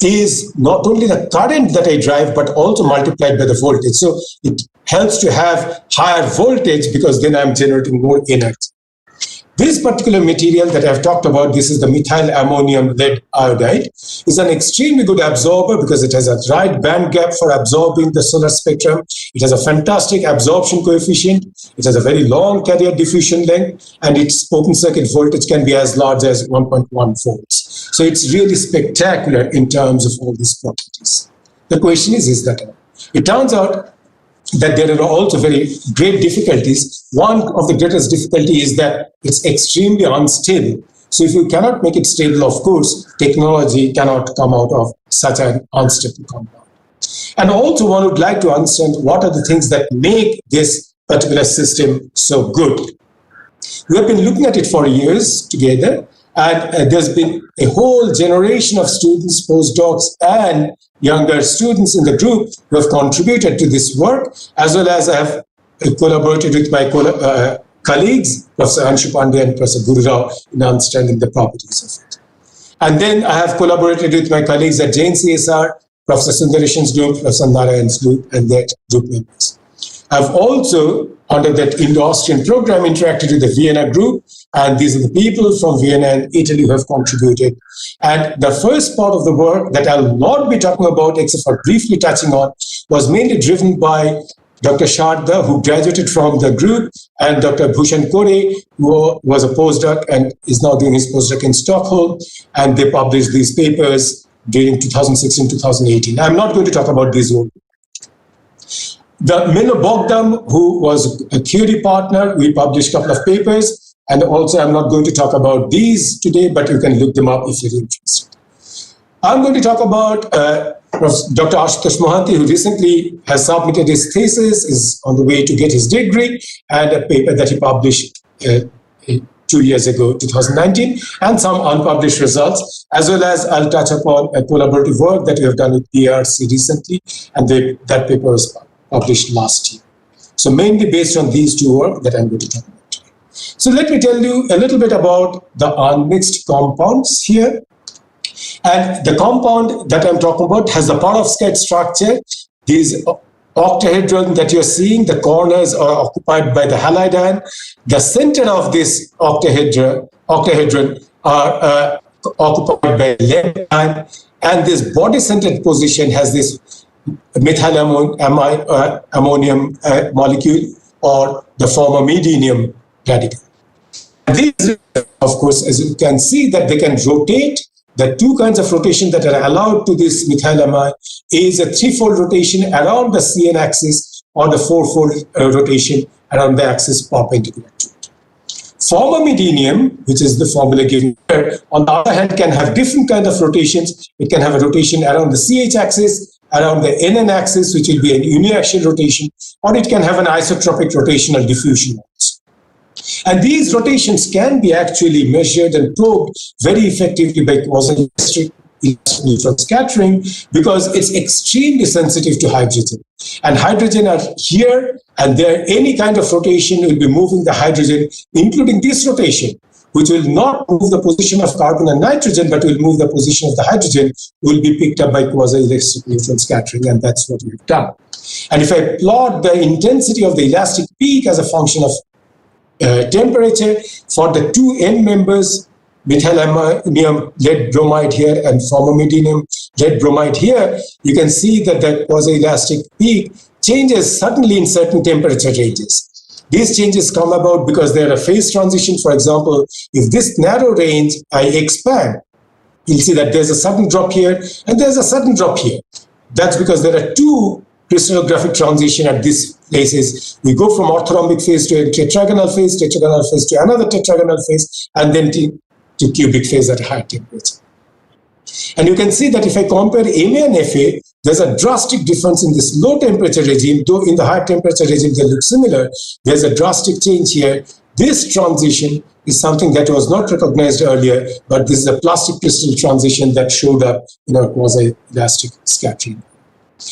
is not only the current that I drive, but also multiplied by the voltage. So it helps to have higher voltage, because then I'm generating more energy. This particular material that I've talked about, this is the methyl ammonium lead iodide, is an extremely good absorber because it has a right band gap for absorbing the solar spectrum. It has a fantastic absorption coefficient. It has a very long carrier diffusion length, and its open circuit voltage can be as large as 1.1 volts. So it's really spectacular in terms of all these properties. The question is that it turns out that there are also very great difficulties. One of the greatest difficulty is that it's extremely unstable. So if you cannot make it stable, of course, technology cannot come out of such an unstable compound. And also one would like to understand what are the things that make this particular system so good. We have been looking at it for years together, and there's been a whole generation of students, postdocs, and younger students in the group who have contributed to this work, as well as I have collaborated with my colleagues, Professor Anshu Pandey and Professor Guru Rao, in understanding the properties of it. And then I have collaborated with my colleagues at Jain CSR, Professor Sundareshan's group, Professor Narayan's group, and their group members. I've also, under that Indo-Austrian program, interacted with the Vienna group, and these are the people from Vienna and Italy who have contributed. And the first part of the work that I'll not be talking about, except for briefly touching on, was mainly driven by Dr. Sharda, who graduated from the group, and Dr. Bhushan Kore, who was a postdoc and is now doing his postdoc in Stockholm, and they published these papers during 2016, 2018. I'm not going to talk about these work. The Mino Bogdam, who was a Curie partner, we published a couple of papers, and also I'm not going to talk about these today, but you can look them up if you're interested. I'm going to talk about Dr. Ashutosh Mohanty, who recently has submitted his thesis, is on the way to get his degree, and a paper that he published 2 years ago, 2019, and some unpublished results, as well as I'll touch upon a collaborative work that we have done with ERC recently, and that paper was published last year. So mainly based on these two work that I'm going to talk about today. So let me tell you a little bit about the unmixed compounds here. And the compound that I'm talking about has the perovskite structure. These octahedron that you're seeing, the corners are occupied by the halide ion. The center of this octahedron are occupied by lead ion, and this body-centered position has this methyl ammonium molecule, or the formamidinium radical. These, of course, as you can see, that they can rotate. The two kinds of rotation that are allowed to this methylamine is a threefold rotation around the CN axis, or the fourfold rotation around the axis perpendicular to it. Formamidinium, which is the formula given here, on the other hand, can have different kind of rotations. It can have a rotation around the CH axis, around the NN axis, which will be an uniaxial rotation, or it can have an isotropic rotational diffusion also. And these rotations can be actually measured and probed very effectively by quasi-electric neutron scattering, because it's extremely sensitive to hydrogen. And hydrogen are here, and there any kind of rotation will be moving the hydrogen, including this rotation, which will not move the position of carbon and nitrogen, but will move the position of the hydrogen, will be picked up by quasi-electric neutron scattering, and that's what we've done. And if I plot the intensity of the elastic peak as a function of temperature for the two N members, methyl ammonium lead bromide here and formamidinium lead bromide here, you can see that the quasi-elastic peak changes suddenly in certain temperature ranges. These changes come about because there are phase transition. For example, if this narrow range I expand, you'll see that there's a sudden drop here and there's a sudden drop here. That's because there are two crystallographic transition at these places. We go from orthorhombic phase to a tetragonal phase to another tetragonal phase, and then to cubic phase at a high temperature. And you can see that if I compare Ma and Fa, there's a drastic difference in this low temperature regime, though in the high temperature regime they look similar. There's a drastic change here. This transition is something that was not recognized earlier, but this is a plastic crystal transition that showed up in our quasi-elastic scattering.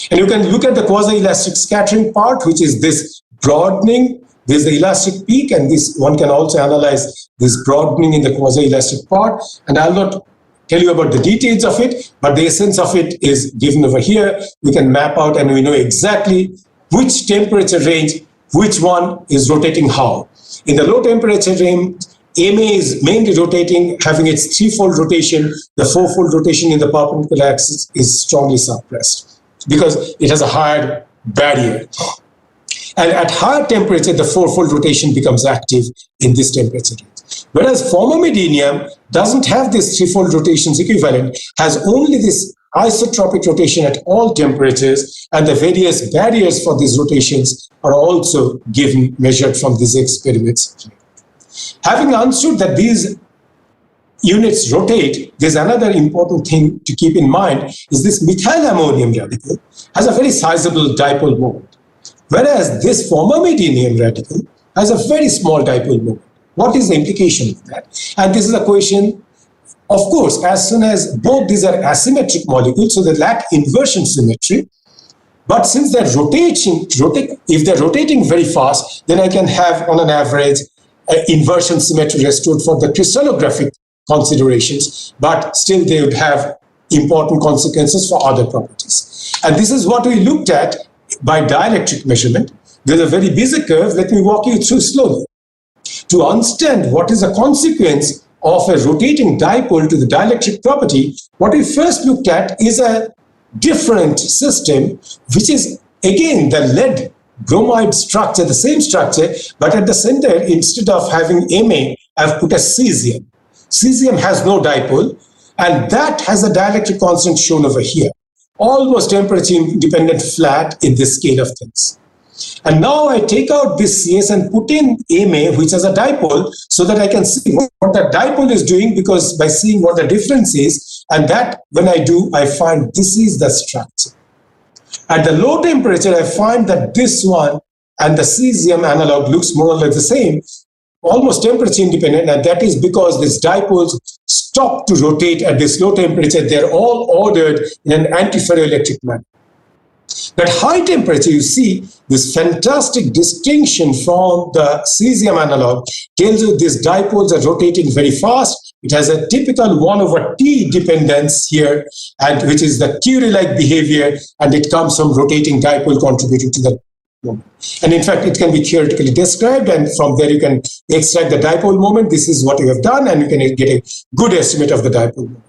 And you can look at the quasi-elastic scattering part, which is this broadening. There's the elastic peak, and this one can also analyze this broadening in the quasi-elastic part. And I'll not tell you about the details of it, but the essence of it is given over here. We can map out and we know exactly which temperature range, which one is rotating how. In the low temperature range, MA is mainly rotating, having its threefold rotation. The fourfold rotation in the perpendicular axis is strongly suppressed because it has a higher barrier. And at higher temperature, the fourfold rotation becomes active in this temperature range. Whereas formamidinium doesn't have this threefold rotations equivalent, has only this isotropic rotation at all temperatures, and the various barriers for these rotations are also given, measured from these experiments. Having understood that these units rotate, there's another important thing to keep in mind is this methylammonium radical has a very sizable dipole moment. Whereas this formamidinium radical has a very small dipole moment. What is the implication of that? And this is a question, of course, as soon as both these are asymmetric molecules, so they lack inversion symmetry. But since they're if they're rotating very fast, then I can have, on an average, inversion symmetry restored for the crystallographic considerations, but still they would have important consequences for other properties. And this is what we looked at by dielectric measurement. There's a very busy curve. Let me walk you through slowly. To understand what is a consequence of a rotating dipole to the dielectric property, what we first looked at is a different system, which is again the lead bromide structure, the same structure, but at the center, instead of having Ma, I've put a cesium. Cesium has no dipole, and that has a dielectric constant shown over here, almost temperature independent flat in this scale of things. And now I take out this Cs and put in Ma, which has a dipole, so that I can see what the dipole is doing, because by seeing what the difference is, and that when I do, I find this is the structure. At the low temperature, I find that this one and the cesium analog looks more or less the same, almost temperature independent, and that is because these dipoles stop to rotate at this low temperature. They're all ordered in an antiferroelectric manner. At high temperature, you see this fantastic distinction from the cesium analog tells you these dipoles are rotating very fast. It has a typical 1/T dependence here, and which is the Curie-like behavior, and it comes from rotating dipole contributing to the moment. And in fact, it can be theoretically described, and from there you can extract the dipole moment. This is what you have done, and you can get a good estimate of the dipole moment.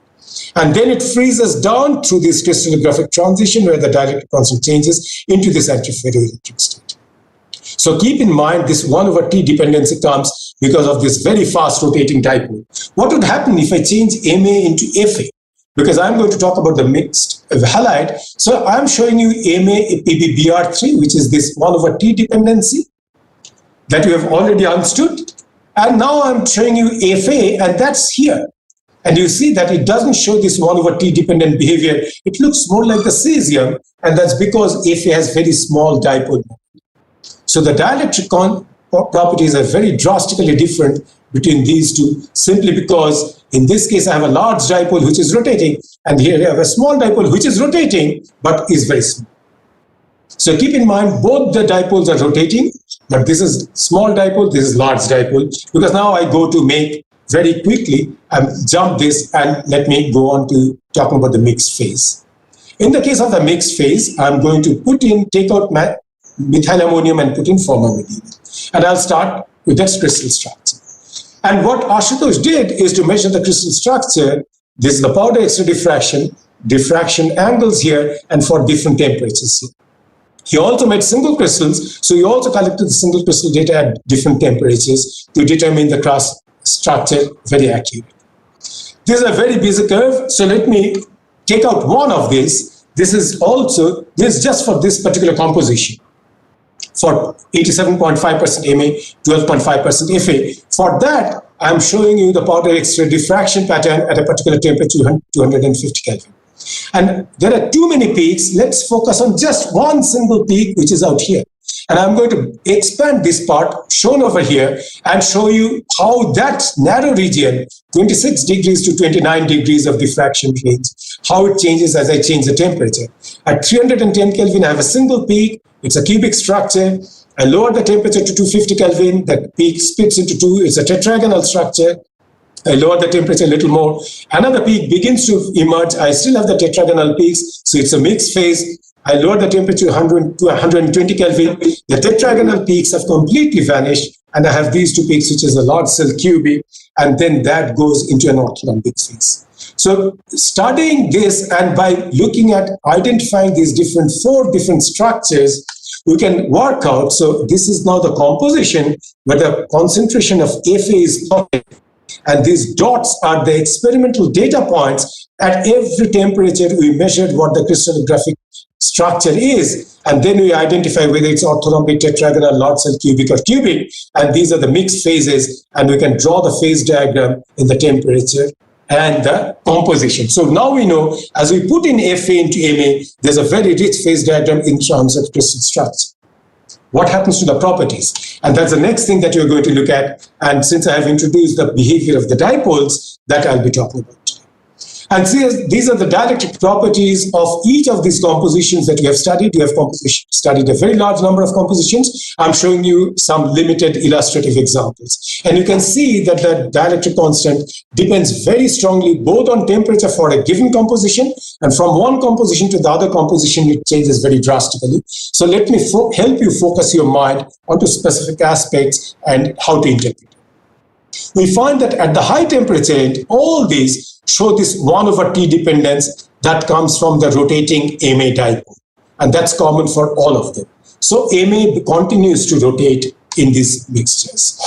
And then it freezes down through this crystallographic transition where the dielectric constant changes into this antiferroelectric state. So keep in mind this 1/T dependency comes because of this very fast rotating dipole. What would happen if I change Ma into Fa? Because I'm going to talk about the mixed halide. So I'm showing you Ma PbBr3, which is this 1/T dependency that you have already understood. And now I'm showing you Fa, and that's here. And you see that it doesn't show this 1/T dependent behavior. It looks more like the cesium, and that's because Fa has very small dipole. So the dielectric properties are very drastically different between these two, simply because in this case I have a large dipole which is rotating, and here I have a small dipole which is rotating but is very small. So keep in mind both the dipoles are rotating, but this is small dipole, this is large dipole, because now I go to make very quickly jump this, and let me go on to talking about the mixed phase. In the case of the mixed phase, I'm going to take out my methylammonium and put in formamidinium. And I'll start with that crystal structure. And what Ashutosh did is to measure the crystal structure. This is the powder X-ray diffraction angles here, and for different temperatures here. He also made single crystals, so he also collected the single crystal data at different temperatures to determine the cross structure very accurate. This is a very busy curve, so let me take out one of these. This is just for this particular composition. For 87.5% Ma, 12.5% Fa. For that, I'm showing you the powder X-ray diffraction pattern at a particular temperature, 250 Kelvin. And there are too many peaks. Let's focus on just one single peak, which is out here. And I'm going to expand this part shown over here and show you how that narrow region, 26 degrees to 29 degrees of diffraction range, how it changes as I change the temperature. At 310 Kelvin, I have a single peak. It's a cubic structure. I lower the temperature to 250 Kelvin. The peak splits into two. It's a tetragonal structure. I lower the temperature a little more. Another peak begins to emerge. I still have the tetragonal peaks, so it's a mixed phase. I lower the temperature to 120 Kelvin. The tetragonal peaks have completely vanished, and I have these two peaks, which is a large cell cubic, and then that goes into an orthorhombic phase. So studying this, and by looking at identifying these four different structures, we can work out. So this is now the composition where the concentration of Fa is plotted. And these dots are the experimental data points. At every temperature, we measured what the crystallographic structure is, and then we identify whether it's orthorhombic, tetragonal, large cell cubic, or cubic, and these are the mixed phases, and we can draw the phase diagram in the temperature and the composition. So now we know, as we put in Fa into Ma, there's a very rich phase diagram in terms of crystal structure. What happens to the properties? And that's the next thing that you're going to look at. And since I have introduced the behavior of the dipoles, that I'll be talking about today. And these are the dielectric properties of each of these compositions that you have studied. You have studied a very large number of compositions. I'm showing you some limited illustrative examples. And you can see that the dielectric constant depends very strongly both on temperature for a given composition, and from one composition to the other composition, it changes very drastically. So let me help you focus your mind onto specific aspects and how to interpret it. We find that at the high temperature end, all these show this 1/T dependence that comes from the rotating Ma dipole. And that's common for all of them. So Ma continues to rotate in these mixtures,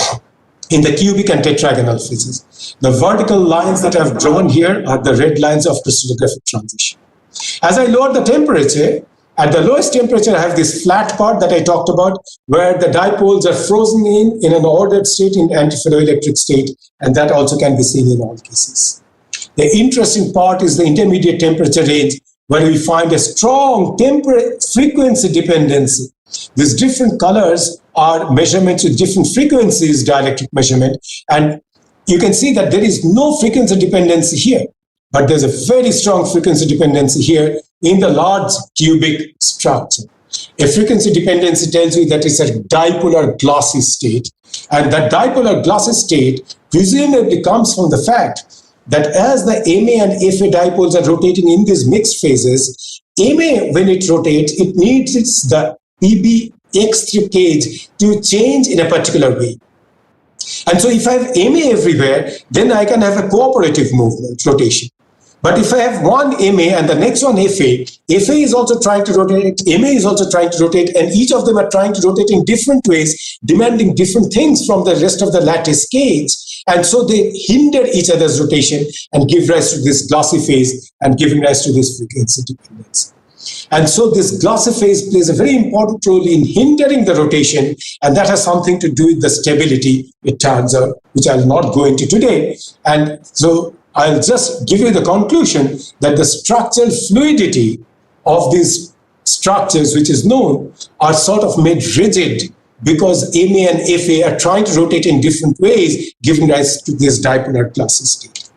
in the cubic and tetragonal phases. The vertical lines that I've drawn here are the red lines of crystallographic transition. As I lower the temperature, at the lowest temperature, I have this flat part that I talked about, where the dipoles are frozen in an ordered state, in antiferroelectric state, and that also can be seen in all cases. The interesting part is the intermediate temperature range, where we find a strong frequency dependency. These different colors are measurements with different frequencies, dielectric measurement, and you can see that there is no frequency dependency here, but there's a very strong frequency dependency here in the large cubic structure. A frequency dependency tells you that it's a dipolar glossy state, and that dipolar glossy state presumably comes from the fact that as the Ma and Fa dipoles are rotating in these mixed phases, Ma, when it rotates, it needs the Pb X3 cage to change in a particular way. And so if I have Ma everywhere, then I can have a cooperative movement, rotation. But if I have one Ma and the next one Fa is also trying to rotate, Ma is also trying to rotate, and each of them are trying to rotate in different ways, demanding different things from the rest of the lattice cage. And so they hinder each other's rotation and give rise to this glossy phase and giving rise to this frequency dependence. And so this glossy phase plays a very important role in hindering the rotation, and that has something to do with the stability, it turns out, which I'll not go into today. And so I'll just give you the conclusion that the structural fluidity of these structures, which is known, are sort of made rigid because Ma and Fa are trying to rotate in different ways, giving rise to this dipolar glossy state.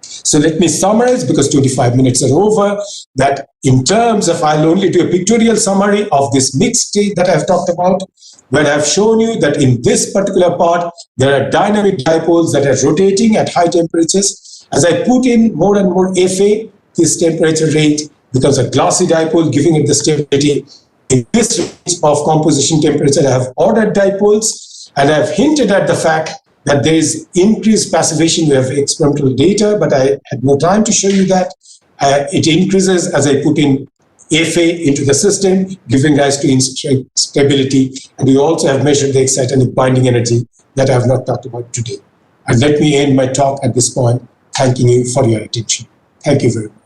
So let me summarize, because 25 minutes are over, that in terms of, I'll only do a pictorial summary of this mixed state that I've talked about, where I've shown you that in this particular part, there are dynamic dipoles that are rotating at high temperatures. As I put in more and more Fa, this temperature range becomes a glossy dipole, giving it the stability. In this range of composition temperature, I have ordered dipoles, and I've hinted at the fact that there is increased passivation. We have experimental data, but I had no time to show you that. It increases as I put in Fa into the system, giving rise to stability. And we also have measured the excitonic binding energy that I have not talked about today. And let me end my talk at this point, thanking you for your attention. Thank you very much.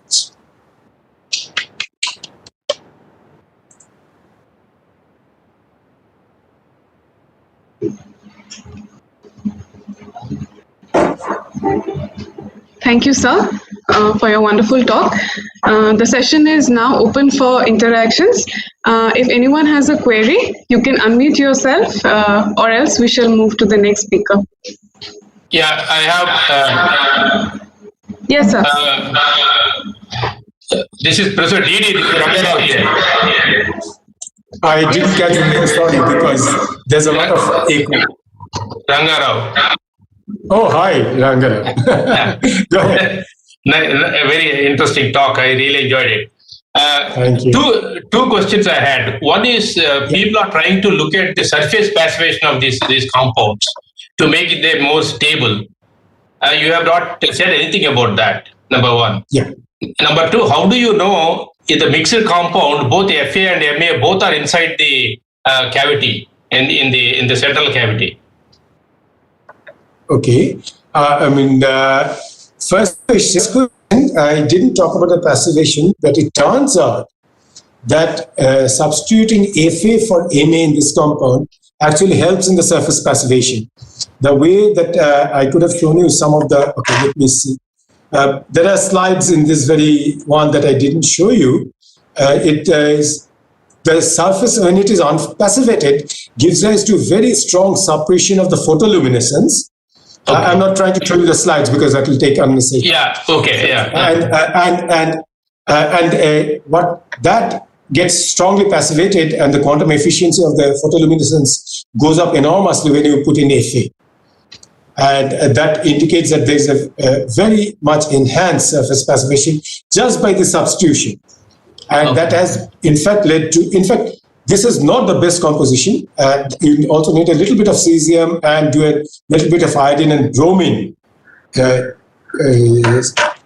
Thank you, sir. for your wonderful talk. The session is now open for interactions. If anyone has a query, you can unmute yourself, or else we shall move to the next speaker. Yeah, I have. Yes, sir. This is Professor D.D. Ramarao here. I didn't catch your name, sorry, because there's a lot of echo. Rangarao. Oh, hi, Rangara. Go ahead. A very interesting talk. I really enjoyed it. Thank you. Two questions I had. One is people are trying to look at the surface passivation of these compounds to make them more stable. You have not said anything about that, number one. Yeah. Number two, how do you know if the mixed compound, both Fa and Ma, both are inside the cavity and in the central cavity? Okay. First question, I didn't talk about the passivation, but it turns out that substituting Fa for Ma in this compound actually helps in the surface passivation. The way that I could have shown you some of the, okay, let me see. There are slides in this very one that I didn't show you. It is the surface, when it is unpassivated, gives rise to very strong suppression of the photoluminescence. Okay. I'm not trying to show you the slides because that will take unnecessary. Yeah. Okay. Yeah. And what that gets strongly passivated, and the quantum efficiency of the photoluminescence goes up enormously when you put in Fa. And that indicates that there's a very much enhanced surface passivation just by the substitution. And that has, in fact, led to, this is not the best composition. You also need a little bit of cesium and do a little bit of iodine and bromine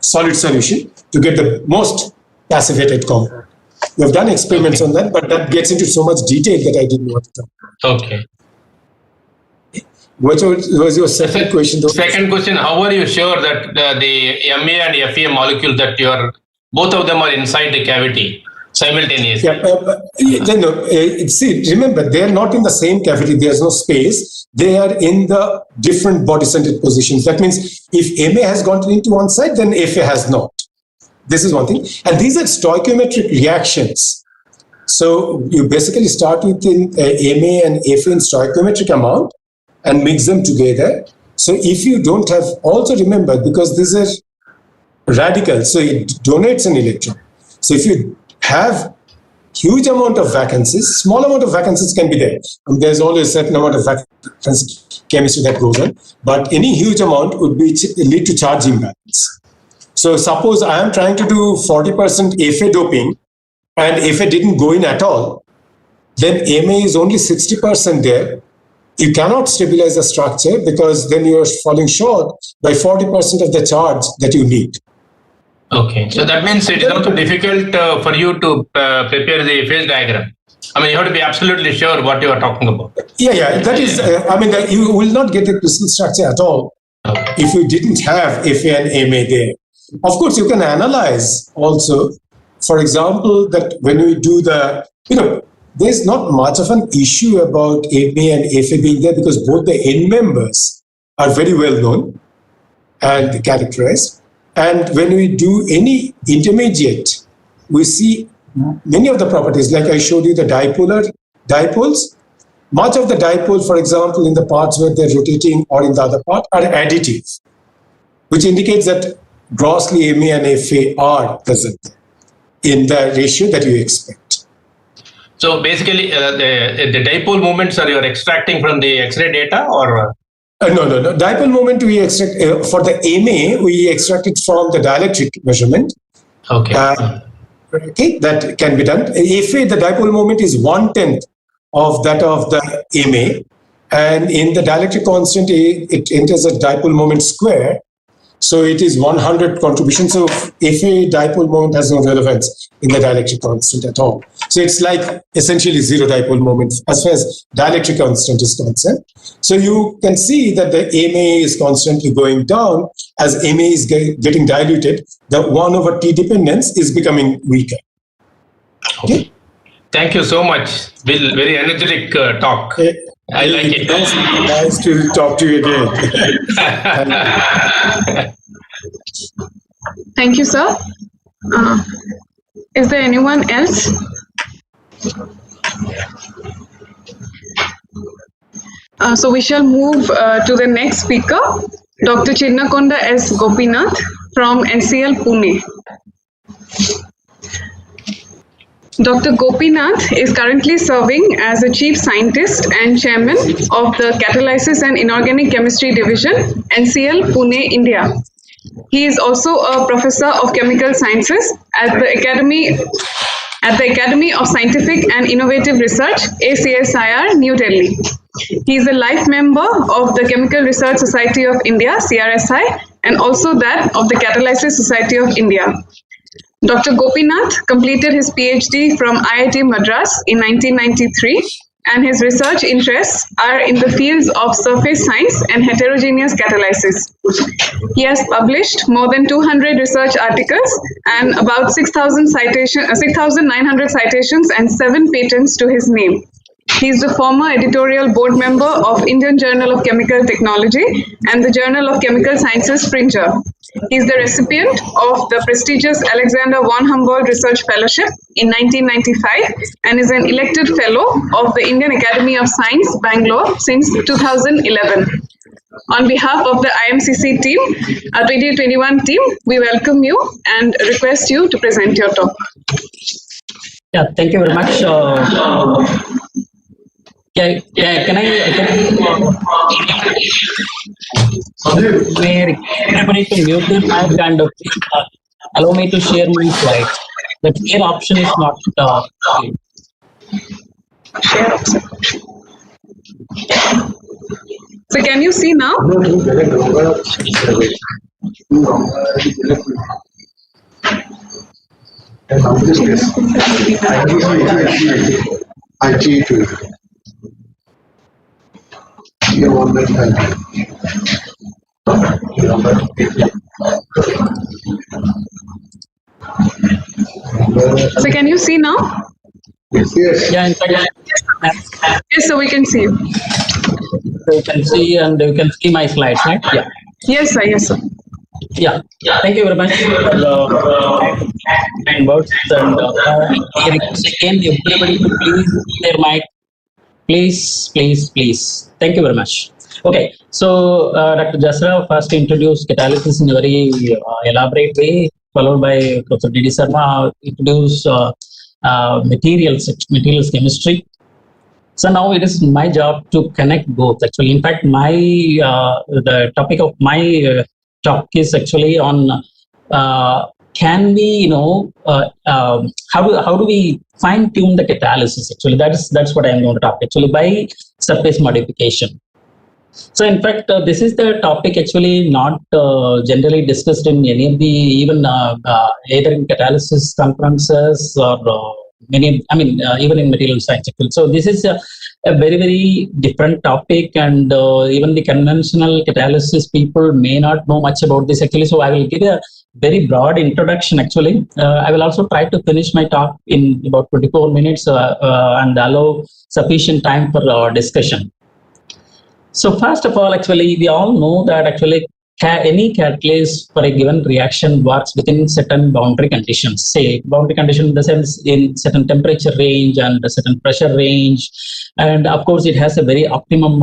solid solution to get the most passivated compound. We have done experiments on that, but that gets into so much detail that I didn't want to talk about. Okay. What was your second question? Second question, how are you sure that the Ma and Fa molecule that both of them are inside the cavity simultaneously? See, remember, they are not in the same cavity. There's no space. They are in the different body-centered positions. That means if Ma has gone into one side, then Fa has not. This is one thing. And these are stoichiometric reactions. So you basically start with Ma and Fa in stoichiometric amount and mix them together. So if you don't have, also remember, because these are radicals, so it donates an electron. So if you have huge amount of vacancies, small amount of vacancies can be there. There's always a certain amount of vacancy chemistry that goes on, but any huge amount would lead to charge imbalance. So suppose I am trying to do 40% Fa doping and Fa didn't go in at all, then Ma is only 60% there. You cannot stabilize the structure because then you are falling short by 40% of the charge that you need. Okay, so that means it is also difficult for you to prepare the phase diagram. I mean, you have to be absolutely sure what you are talking about. Yeah, that is, you will not get a crystal structure at all if you didn't have Fa and Ma there. Of course, you can analyze also, for example, that when we do the, there's not much of an issue about Ma and Fa being there because both the end members are very well known and characterized. And when we do any intermediate, we see many of the properties, like I showed you the dipoles. Much of the dipole, for example, in the parts where they're rotating or in the other part are additive, which indicates that grossly Ma and Fa are present in the ratio that you expect. So basically, the dipole moments are you extracting from the X-ray data, or? No. Dipole moment we extract for the Ma. We extract it from the dielectric measurement. Okay. Okay, that can be done. Fa, the dipole moment is 1/10 of that of the Ma, and in the dielectric constant, it enters a dipole moment square. So it is 100 contribution. So Fa dipole moment has no relevance in the dielectric constant at all. So it's like essentially zero dipole moment as far as dielectric constant is concerned. So you can see that the Ma is constantly going down as Ma is getting diluted. The 1/T dependence is becoming weaker. Okay. Thank you so much. Very energetic talk. I like it. Nice to talk to you again. Thank you, sir. Is there anyone else? So we shall move to the next speaker, Dr. Chinnakonda S. Gopinath from NCL Pune. Dr. Gopinath is currently serving as a Chief Scientist and Chairman of the Catalysis and Inorganic Chemistry Division, NCL Pune, India. He is also a Professor of Chemical Sciences at the Academy of Scientific and Innovative Research, ACSIR, New Delhi. He is a life member of the Chemical Research Society of India, CRSI, and also that of the Catalysis Society of India. Dr. Gopinath completed his PhD from IIT Madras in 1993, and his research interests are in the fields of surface science and heterogeneous catalysis. He has published more than 200 research articles and about 6,900 citations and 7 patents to his name. He is the former editorial board member of Indian Journal of Chemical Technology and the Journal of Chemical Sciences, Springer. He is the recipient of the prestigious Alexander von Humboldt Research Fellowship in 1995 and is an elected fellow of the Indian Academy of Science, Bangalore since 2011. On behalf of the IMCC team, our 2021 team, we welcome you and request you to present your talk. Yeah, thank you very much. Can I everybody to mute their mic and allow me to share my slides. The share option is not share option. So can you see now? So can you see now? Yes. Yeah, in fact, yes, so we can see you. So you can see and you can see my slides, right? Yeah. Yes, sir. Yes, sir. Yeah. Thank you very much for the kind words. And I request again everybody to please their mic. Please. Thank you very much. Okay, so Dr. Jasra first introduced catalysis in a very elaborate way, followed by Professor D.D. Sarma introduced materials chemistry. So now it is my job to connect both. Actually, in fact, the topic of my talk is actually on can we, how do we fine tune the catalysis? Actually, that's what I'm going to talk. Actually, by surface modification. So in fact, this is the topic actually not generally discussed in any of the even either in catalysis conferences or even in material science. So this is a very, very different topic, and even the conventional catalysis people may not know much about this actually. So I will give a very broad introduction actually. I will also try to finish my talk in about 24 minutes and allow sufficient time for discussion. So first of all, actually, we all know that actually any catalyst for a given reaction works within certain boundary conditions. Say boundary condition in the sense in certain temperature range and a certain pressure range, and of course it has a very optimum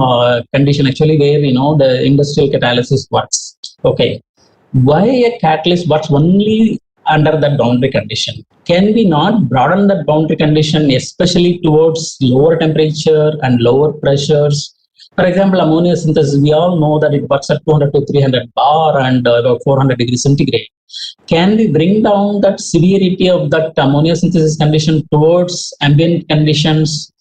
condition actually where the industrial catalysis works. Okay, why a catalyst works only under that boundary condition? Can we not broaden that boundary condition, especially towards lower temperature and lower pressures? For example, ammonia synthesis, we all know that it works at 200 to 300 bar and about 400 degrees centigrade. Can we bring down that severity of that ammonia synthesis condition towards ambient conditions?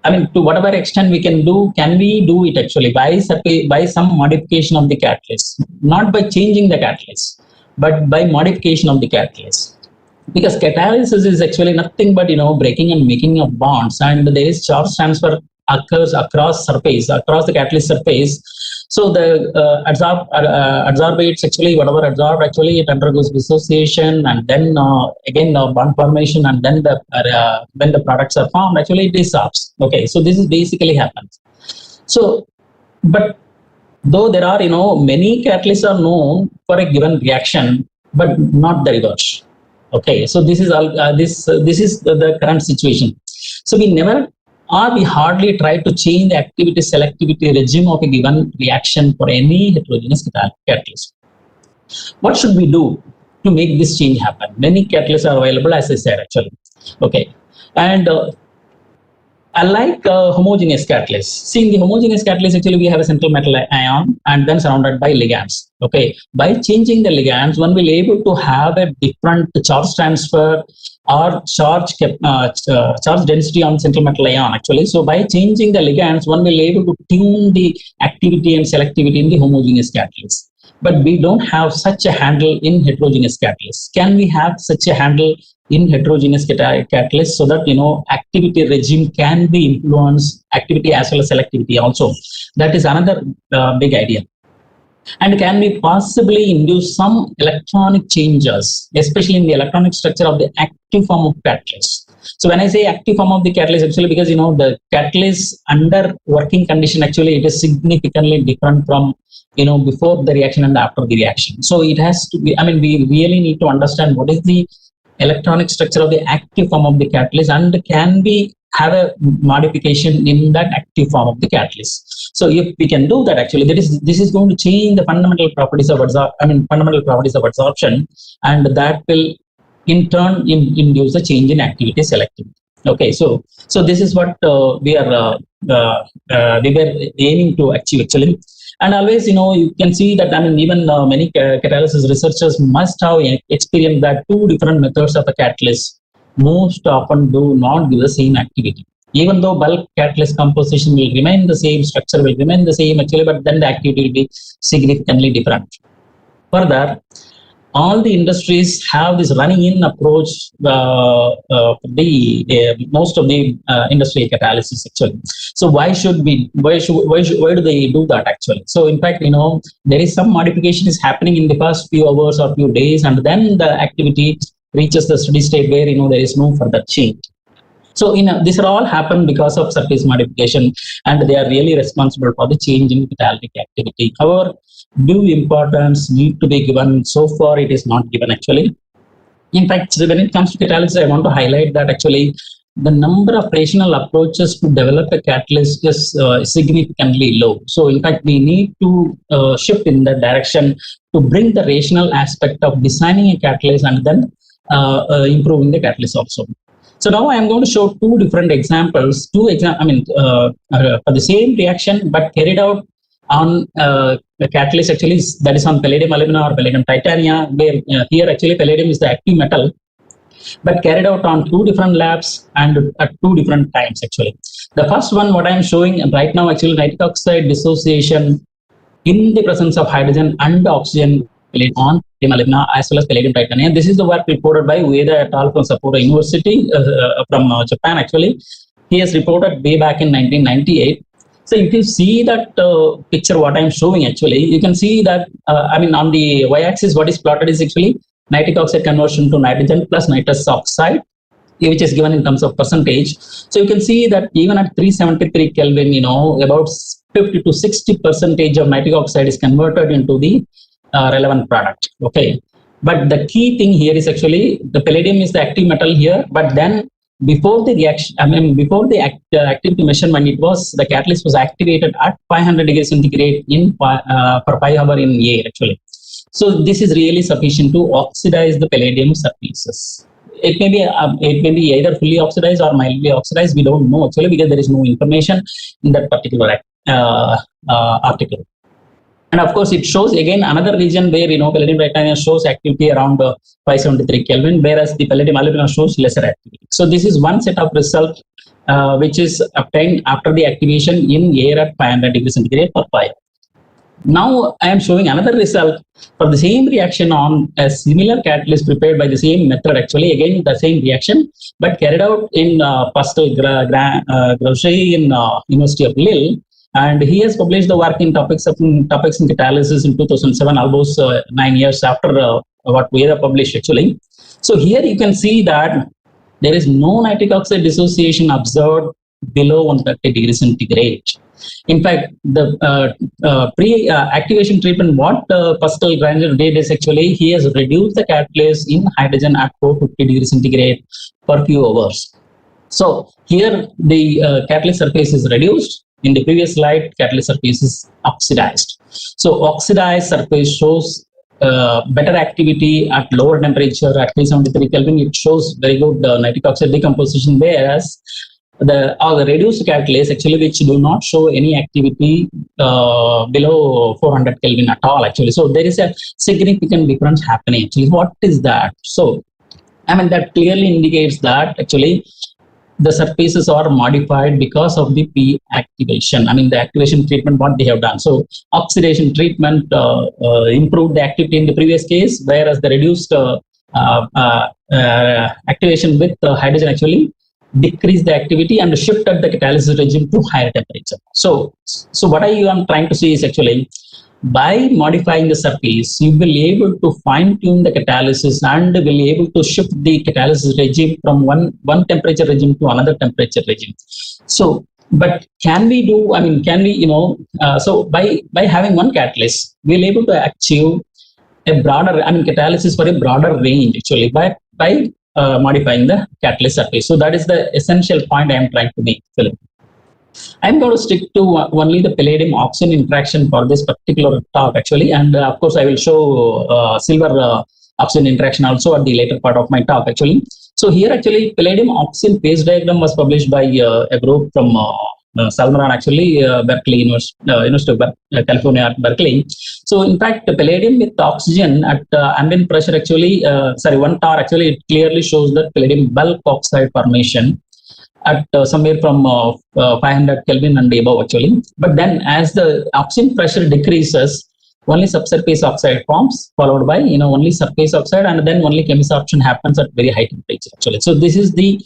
I mean, to whatever extent we can do, can we do it actually by some modification of the catalyst? Not by changing the catalyst, but by modification of the catalyst. Because catalysis is actually nothing but, breaking and making of bonds, and there is charge transfer occurs across the catalyst surface. So the adsorbates actually, whatever adsorbed actually, it undergoes dissociation and then again bond formation, and then when the products are formed, actually it dissolves. Okay, so this is basically happens. So, but though there are many catalysts are known for a given reaction, but not the reverse. Okay, so this is all. This is the current situation. So we never or we hardly try to change the activity selectivity regime of a given reaction for any heterogeneous catalyst. What should we do to make this change happen? Many catalysts are available, as I said, actually. Okay, and unlike homogeneous catalysts, see in the homogeneous catalyst, actually we have a central metal ion and then surrounded by ligands. Okay, by changing the ligands, one will be able to have a different charge transfer or charge density on central metal ion, actually. So by changing the ligands, one will be able to tune the activity and selectivity in the homogeneous catalyst. But we don't have such a handle in heterogeneous catalysts. Can we have such a handle in heterogeneous catalysts so that, you know, activity regime can be influenced, activity as well as selectivity also? That is another big idea. And can we possibly induce some electronic changes, especially in the electronic structure of the active form of catalyst? So when I say active form of the catalyst, actually, because, you know, the catalyst under working condition, actually, it is significantly different from, you know, before the reaction and after the reaction. So it has to be, I mean, we really need to understand what is the electronic structure of the active form of the catalyst, and can we have a modification in that active form of the catalyst. So if we can do that, actually, this is going to change the fundamental properties of absorption, and that will in turn induce a change in activity selectivity. Okay, so this is what we were aiming to achieve, actually. And always, you know, you can see that, I mean, even many catalysis researchers must have experienced that two different methods of a catalyst most often do not give the same activity. Even though bulk catalyst composition will remain the same, structure will remain the same, actually, but then the activity will be significantly different. Further, all the industries have this running-in approach. Most of the industry catalysis, actually. So why do they do that, actually? So in fact, you know, there is some modification is happening in the first few hours or few days, and then the activity reaches the steady state where, you know, there is no further change. So these are all happen because of surface modification, and they are really responsible for the change in catalytic activity. However, due importance need to be given. So far, it is not given, actually. In fact, when it comes to catalysis, I want to highlight that, actually, the number of rational approaches to develop a catalyst is significantly low. So in fact, we need to shift in that direction to bring the rational aspect of designing a catalyst and then improving the catalyst also. So now I am going to show two different examples, for the same reaction, but carried out on the catalyst, actually, that is on palladium alumina or palladium titania, where here actually palladium is the active metal, but carried out on two different labs and at two different times, actually. The first one, what I am showing right now, actually, nitric oxide dissociation in the presence of hydrogen and oxygen on palladium alumina as well as palladium titania. This is the work reported by Ueda et al. From Sapporo University from Japan, actually. He has reported way back in 1998. So if you see that picture, what I'm showing, actually, you can see that, on the y-axis, what is plotted is actually nitric oxide conversion to nitrogen plus nitrous oxide, which is given in terms of percentage. So you can see that even at 373 Kelvin, you know, about 50 to 60% of nitric oxide is converted into the relevant product. Okay. But the key thing here is actually the palladium is the active metal here, but then before the reaction, before the activity measurement, the catalyst was activated at 500 degrees centigrade for 5 hours in air, actually. So this is really sufficient to oxidize the palladium surfaces. It may be either fully oxidized or mildly oxidized. We don't know, actually, because there is no information in that particular article. And of course, it shows again another region where, you know, palladium titania shows activity around 573 Kelvin, whereas the palladium alumina shows lesser activity. So this is one set of results which is obtained after the activation in air at 500 degrees centigrade for 5. Now I am showing another result for the same reaction on a similar catalyst prepared by the same method, actually, again the same reaction, but carried out in Pastor Grosjean in University of Lille. And he has published the work in topics in catalysis in 2007, almost 9 years after what we have published, actually. So here you can see that there is no nitric oxide dissociation observed below 130 degrees centigrade. In fact, the pre-activation treatment, what Pascal Granger did is actually he has reduced the catalase in hydrogen at 450 degrees centigrade for a few hours. So here the catalyst surface is reduced. In the previous slide, catalyst surface is oxidized. So oxidized surface shows better activity at lower temperature at 373 Kelvin. It shows very good nitric oxide decomposition, whereas the reduced catalase actually which do not show any activity below 400 Kelvin at all actually. So there is a significant difference happening actually. What is that? So I mean that clearly indicates that actually the surfaces are modified because of the P-activation. I mean the activation treatment what they have done. So oxidation treatment improved the activity in the previous case, whereas the reduced activation with hydrogen actually decrease the activity and shifted the catalysis regime to higher temperature. So what I am trying to say is actually by modifying the surface, you will be able to fine tune the catalysis and will be able to shift the catalysis regime from one temperature regime to another temperature regime. So, but can we do, I mean, can we, so by having one catalyst, we'll be able to achieve a broader, I mean, catalysis for a broader range actually by modifying the catalyst surface. So that is the essential point I am trying to make, Philip. I'm going to stick to only the palladium oxygen interaction for this particular talk actually, and of course I will show silver oxygen interaction also at the later part of my talk actually. So here actually palladium oxygen phase diagram was published by a group from Salmaran actually, Berkeley University of California at Berkeley. So in fact, palladium with oxygen at ambient pressure actually, 1 tar actually, it clearly shows that palladium bulk oxide formation at somewhere from 500 Kelvin and above actually. But then as the oxygen pressure decreases, only subsurface oxide forms, followed by only surface oxide, and then only chemisorption happens at very high temperature actually. So this is the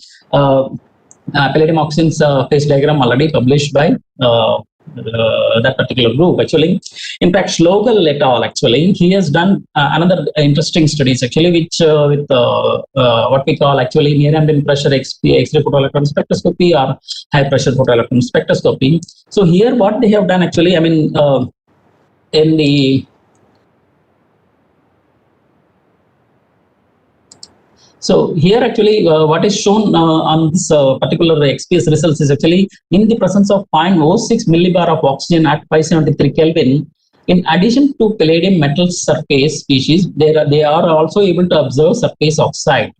palladium oxygen phase diagram already published by that particular group actually. In fact, Schlogel et al. Actually, he has done another interesting studies actually, which with what we call actually near ambient pressure X-ray photoelectron spectroscopy or high pressure photoelectron spectroscopy. So here, what they have done actually, I mean, in the so here actually what is shown on this particular XPS results is actually in the presence of 0.06 millibar of oxygen at 573 Kelvin. In addition to palladium metal surface species, they are also able to observe surface oxide.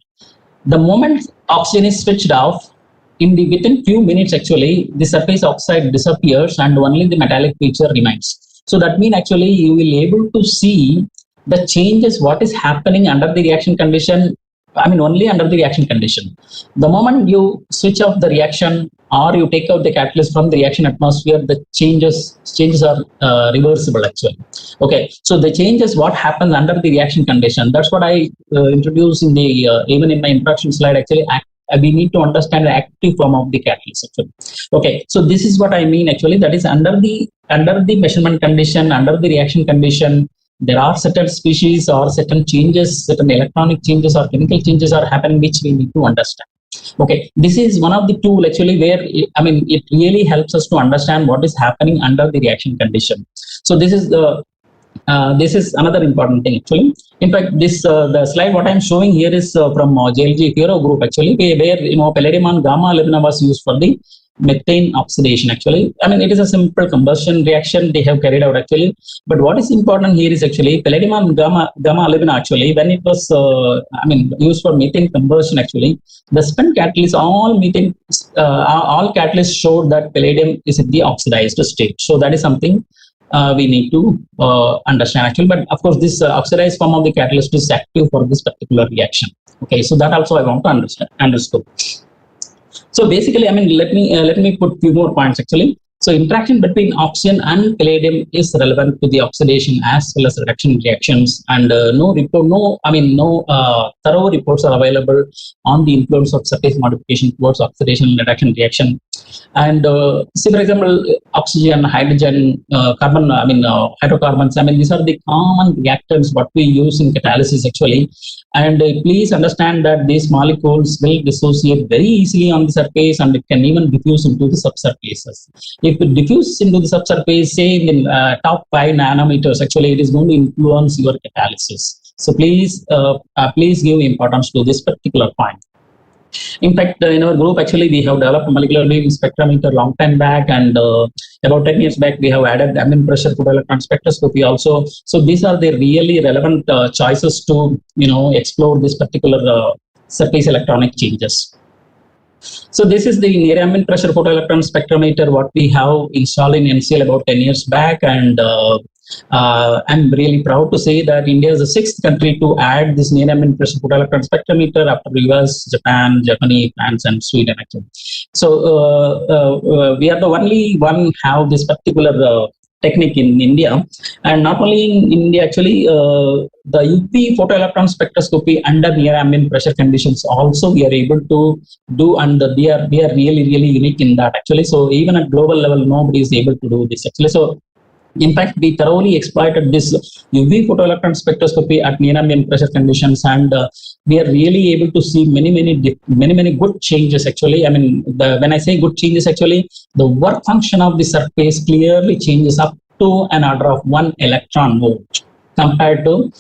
The moment oxygen is switched off, within few minutes actually the surface oxide disappears and only the metallic feature remains. So that means actually you will be able to see the changes what is happening under the reaction condition. I mean, only under the reaction condition. The moment you switch off the reaction or you take out the catalyst from the reaction atmosphere, the changes are reversible actually. Okay, so the changes what happens under the reaction condition. That's what I introduced in the even in my introduction slide actually. We need to understand the active form of the catalyst actually. Okay, so this is what I mean actually. That is under the measurement condition, under the reaction condition, there are certain species or certain changes, certain electronic changes or chemical changes are happening, which we need to understand. Okay, this is one of the tool actually where it really helps us to understand what is happening under the reaction condition. So this is another important thing actually. In fact, this the slide what I am showing here is from JLG Fiero group actually, where palladium and gamma alumina was used for the methane oxidation actually. I mean, it is a simple combustion reaction they have carried out actually. But what is important here is actually palladium and gamma alumina actually, when it was used for methane combustion actually, the spent catalyst, all catalysts showed that palladium is in the oxidized state. So that is something we need to understand actually. But of course, this oxidized form of the catalyst is active for this particular reaction. Okay, so that also I want to underscore. So basically, let me put few more points actually. So interaction between oxygen and palladium is relevant to the oxidation as well as reduction reactions, and no thorough reports are available on the influence of surface modification towards oxidation and reduction reaction. And see, for example, oxygen, hydrogen, carbon, hydrocarbons. These are the common reactants what we use in catalysis actually. And please understand that these molecules will dissociate very easily on the surface, and it can even diffuse into the subsurfaces. If it diffuses into the subsurface, say in the top 5 nanometers, actually it is going to influence your catalysis. So please give importance to this particular point. In fact, in our group, actually, we have developed a molecular beam spectrometer long time back, and about 10 years back, we have added ambient pressure photoelectron spectroscopy also. So these are the really relevant choices to, explore this particular surface electronic changes. So this is the near ambient pressure photoelectron spectrometer what we have installed in NCL about 10 years back, and I'm really proud to say that India is the 6th country to add this near ambient pressure photoelectron spectrometer after US, Japan, Germany, France, and Sweden actually. So we are the only one have this particular technique in India, and not only in India actually, the UV photoelectron spectroscopy under near ambient pressure conditions also we are able to do, and we are really unique in that actually. So even at global level, nobody is able to do this actually. So in fact, we thoroughly exploited this UV photoelectron spectroscopy at near ambient pressure conditions, and we are really able to see many good changes actually. When I say good changes actually, the work function of the surface clearly changes up to an order of 1 electron volt compared to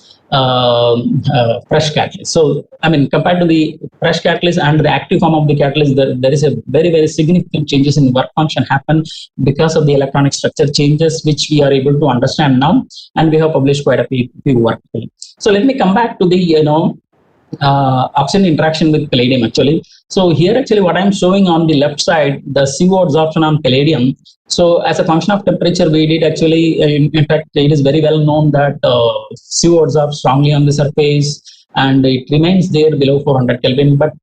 fresh catalyst. So, compared to the fresh catalyst and the active form of the catalyst, there is a very significant changes in work function happen because of the electronic structure changes, which we are able to understand now, and we have published quite a few work. So let me come back to the oxygen interaction with palladium actually. So here actually what I'm showing on the left side, the CO absorption on palladium. So as a function of temperature, we did actually, in fact, it is very well known that CO absorbs strongly on the surface, and it remains there below 400 Kelvin. But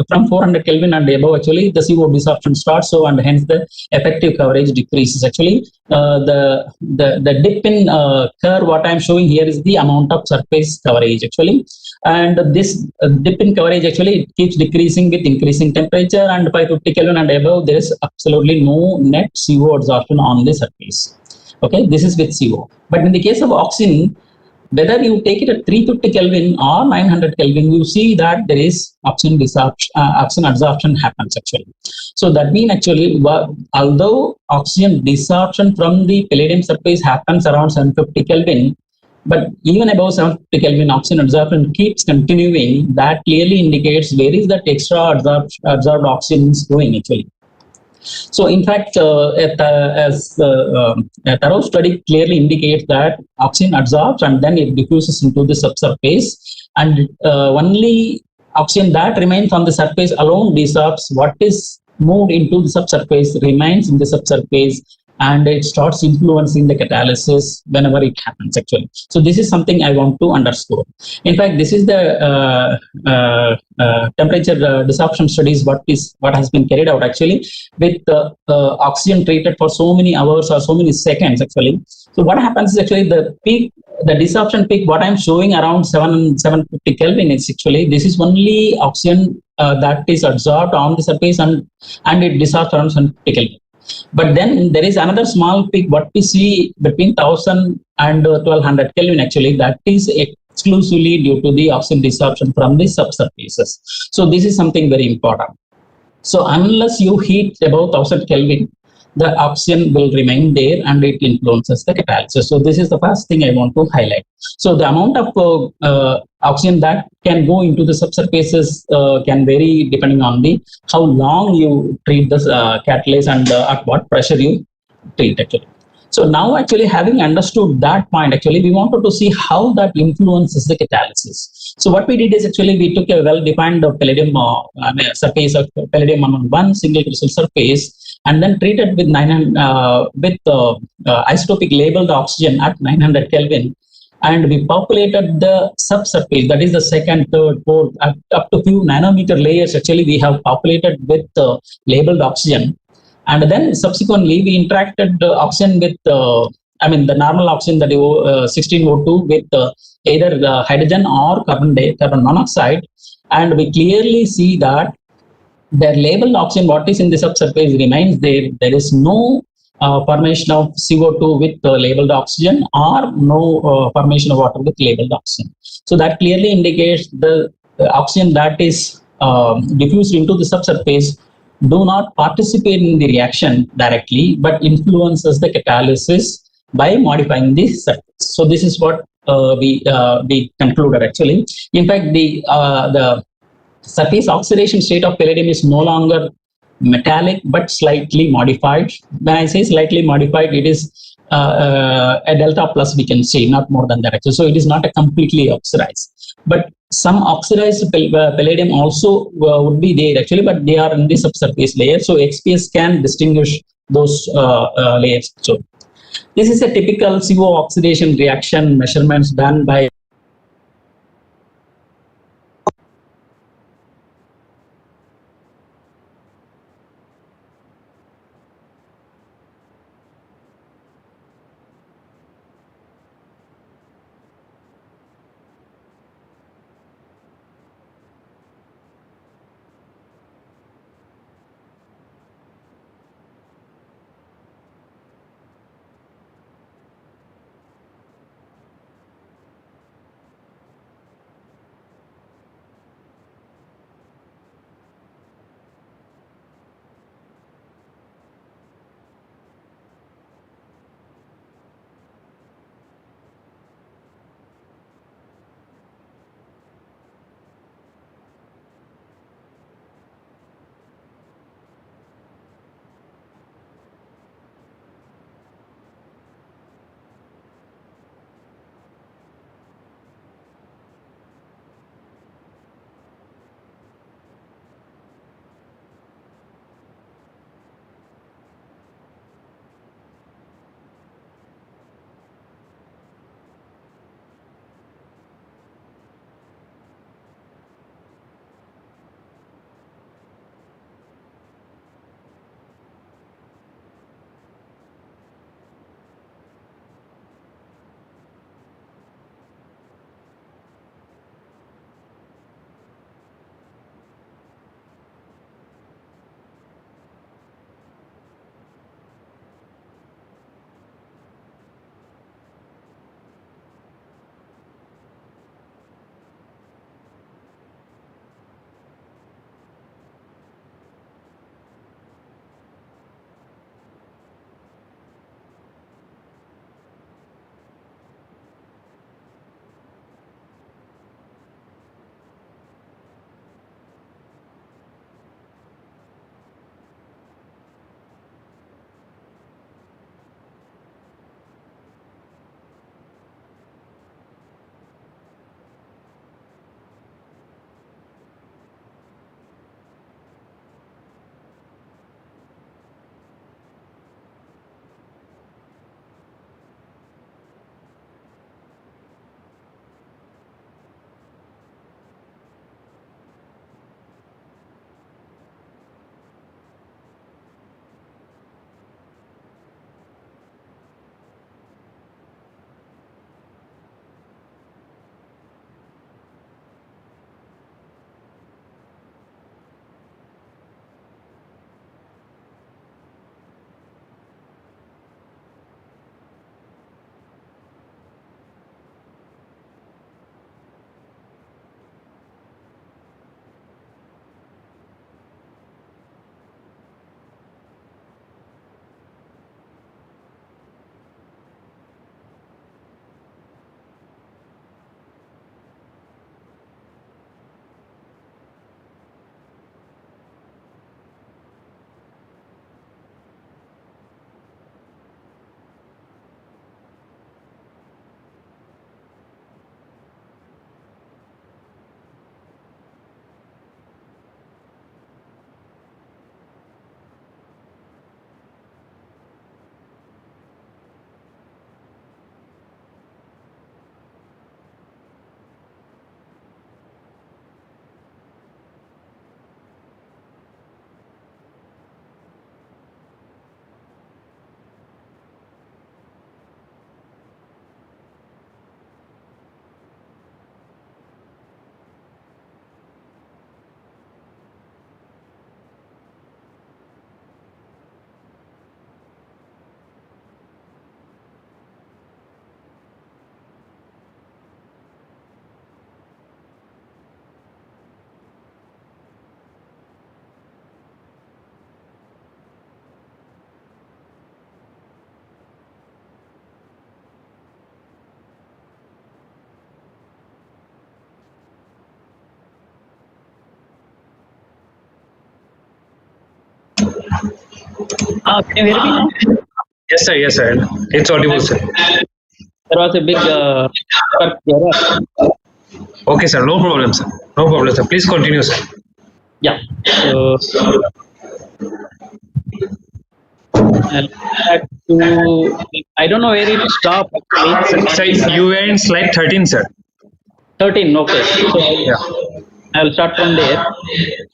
from 400 Kelvin and above, actually, the CO desorption starts, so and hence the effective coverage decreases. Actually, the dip in curve, what I'm showing here is the amount of surface coverage actually, and this dip in coverage actually it keeps decreasing with increasing temperature, and 550 Kelvin and above, there is absolutely no net CO absorption on the surface. Okay, this is with CO. But in the case of oxygen, whether you take it at 350 Kelvin or 900 Kelvin, you see that there is oxygen absorption happens actually. So that means actually, although oxygen desorption from the palladium surface happens around 750 Kelvin, but even above 750 Kelvin, oxygen absorption keeps continuing. That clearly indicates where is that extra absorbed oxygen is going actually. So in fact, a thorough study clearly indicates that oxygen absorbs and then it diffuses into the subsurface, and only oxygen that remains on the surface alone desorbs. What is moved into the subsurface remains in the subsurface, and it starts influencing the catalysis whenever it happens actually. So this is something I want to underscore. In fact, this is the temperature desorption studies what has been carried out actually with oxygen treated for so many hours or so many seconds actually. So what happens is actually the desorption peak what I'm showing around 750 Kelvin is actually, this is only oxygen that is absorbed on the surface, and it desorbs around 750 Kelvin. But then there is another small peak what we see between 1000 and 1200 Kelvin actually, that is exclusively due to the oxygen desorption from the subsurfaces. So this is something very important. So unless you heat above 1000 Kelvin, the oxygen will remain there and it influences the catalysis. So this is the first thing I want to highlight. So the amount of oxygen that can go into the subsurfaces can vary depending on how long you treat this catalyst and at what pressure you treat actually. So now actually having understood that point, actually we wanted to see how that influences the catalysis. So what we did is actually we took a well-defined palladium surface of palladium on one single crystal surface, and then treated with isotopic labeled oxygen at 900 Kelvin, and we populated the subsurface, that is the second, third, fourth, up to few nanometer layers actually we have populated with labeled oxygen. And then subsequently we interacted the oxygen with the normal oxygen, that is 16O2, with either hydrogen or carbon monoxide, and we clearly see that their labeled oxygen, what is in the subsurface remains there. There is no formation of CO2 with labeled oxygen or no formation of water with labeled oxygen. So that clearly indicates the oxygen that is diffused into the subsurface do not participate in the reaction directly, but influences the catalysis by modifying the surface. So this is what we concluded actually. In fact, the surface oxidation state of palladium is no longer metallic but slightly modified. When I say slightly modified, it is a delta plus, we can say, not more than that actually. So it is not a completely oxidized, but some oxidized palladium also would be there actually, but they are in the subsurface layer. So XPS can distinguish those layers. So this is a typical CO oxidation reaction measurements done by Can you hear me now? Yes, sir. Yes, sir. It's audible, sir. There was a big error. Okay, sir. No problem, sir. No problem, sir. Please continue, sir. Yeah. So, I don't know where it stopped actually. Sir, you were in slide 13, sir. 13. Okay. So Yeah. I'll start from there.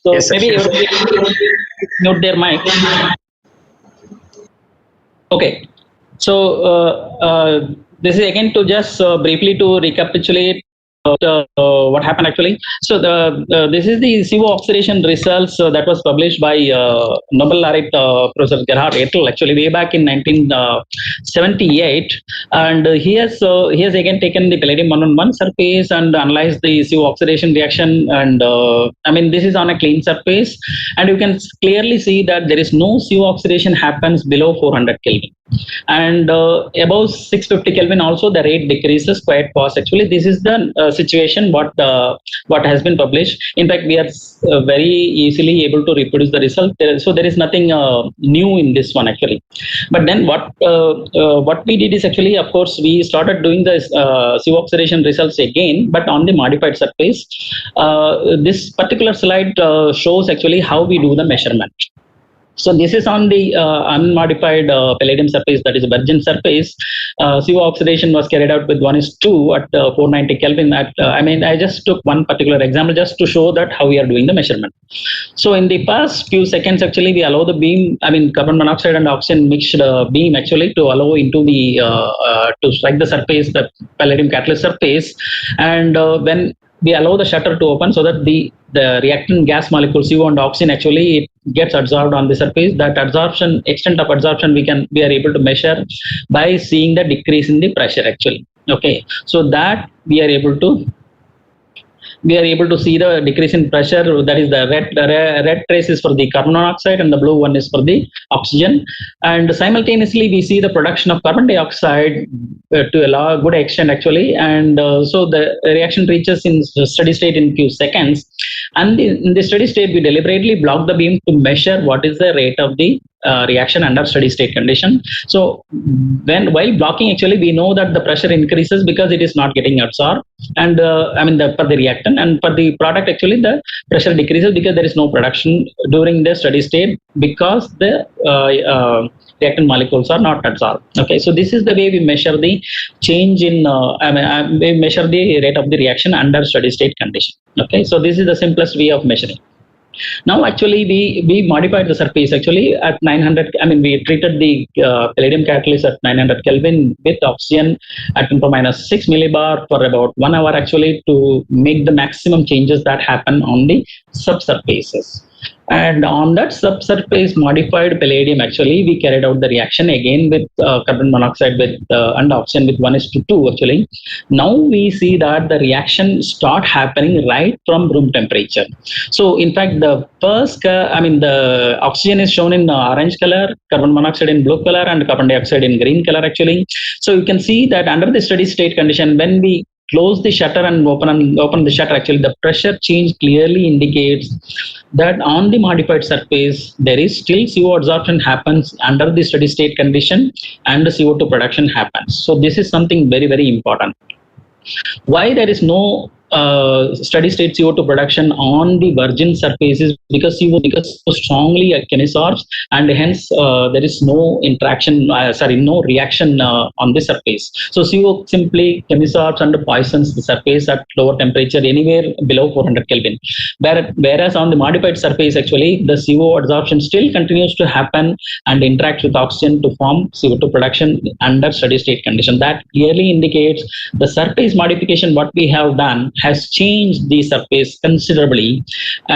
So Yes, sir. maybe everybody mute their mic. Okay. So this is again to just briefly to recapitulate what happened actually. So this is the CO oxidation results that was published by Nobel laureate Professor Gerhard Ertl actually way back in 1978, and he has again taken the palladium 111 surface and analyzed the CO oxidation reaction, and I mean this is on a clean surface, and you can clearly see that there is no CO oxidation happens below 400 Kelvin. And above 650 Kelvin also the rate decreases quite fast. Actually, this is the situation what has been published. In fact, we are very easily able to reproduce the result. So there is nothing new in this one actually. But then what we did is actually, of course, we started doing the CO oxidation results again, but on the modified surface. This particular slide shows actually how we do the measurement. So this is on the unmodified palladium surface, that is virgin surface. CO oxidation was carried out with 1:2 at 490 Kelvin. I mean, I just took one particular example just to show that how we are doing the measurement. So in the first few seconds, actually, we allow the beam, I mean, carbon monoxide and oxygen mixed beam actually to allow into the, to strike the surface, the palladium catalyst surface. And when we allow the shutter to open so that the reactant gas molecule CO and oxygen actually it gets absorbed on the surface. That absorption, extent of absorption, we are able to measure by seeing the decrease in the pressure actually. Okay, so that we are able to see the decrease in pressure. That is the red trace is for the carbon monoxide and the blue one is for the oxygen. And simultaneously we see the production of carbon dioxide to a good extent actually. And so the reaction reaches in steady state in few seconds. And in the steady state we deliberately block the beam to measure what is the rate of the reaction under steady state condition. So while blocking actually we know that the pressure increases because it is not getting absorbed, and I mean for the reactant, and for the product actually the pressure decreases because there is no production during the steady state because the reactant molecules are not absorbed. Okay, so this is the way we measure the change in we measure the rate of the reaction under steady state condition. Okay, so this is the simplest way of measuring. Now actually we modified the surface actually at 900. I mean we treated the palladium catalyst at 900 Kelvin with oxygen at 10⁻⁶ millibar for about 1 hour actually to make the maximum changes that happen on the subsurfaces. And on that subsurface modified palladium actually we carried out the reaction again with carbon monoxide with and oxygen with 1:2 actually. Now we see that the reaction start happening right from room temperature. So in fact the first the oxygen is shown in orange color, carbon monoxide in blue color, and carbon dioxide in green color actually. So you can see that under the steady state condition, when we close the shutter and open the shutter actually, the pressure change clearly indicates that on the modified surface there is still CO absorption happens under the steady state condition and the CO2 production happens. So this is something very, very important. Why there is no steady state CO2 production on the virgin surfaces? Because CO so strongly chemisorbs, and hence there is no interaction, no reaction on the surface. So CO simply chemisorbs and poisons the surface at lower temperature anywhere below 400 Kelvin. Whereas on the modified surface actually the CO absorption still continues to happen and interacts with oxygen to form CO2 production under steady state condition. That clearly indicates the surface modification what we have done has changed the surface considerably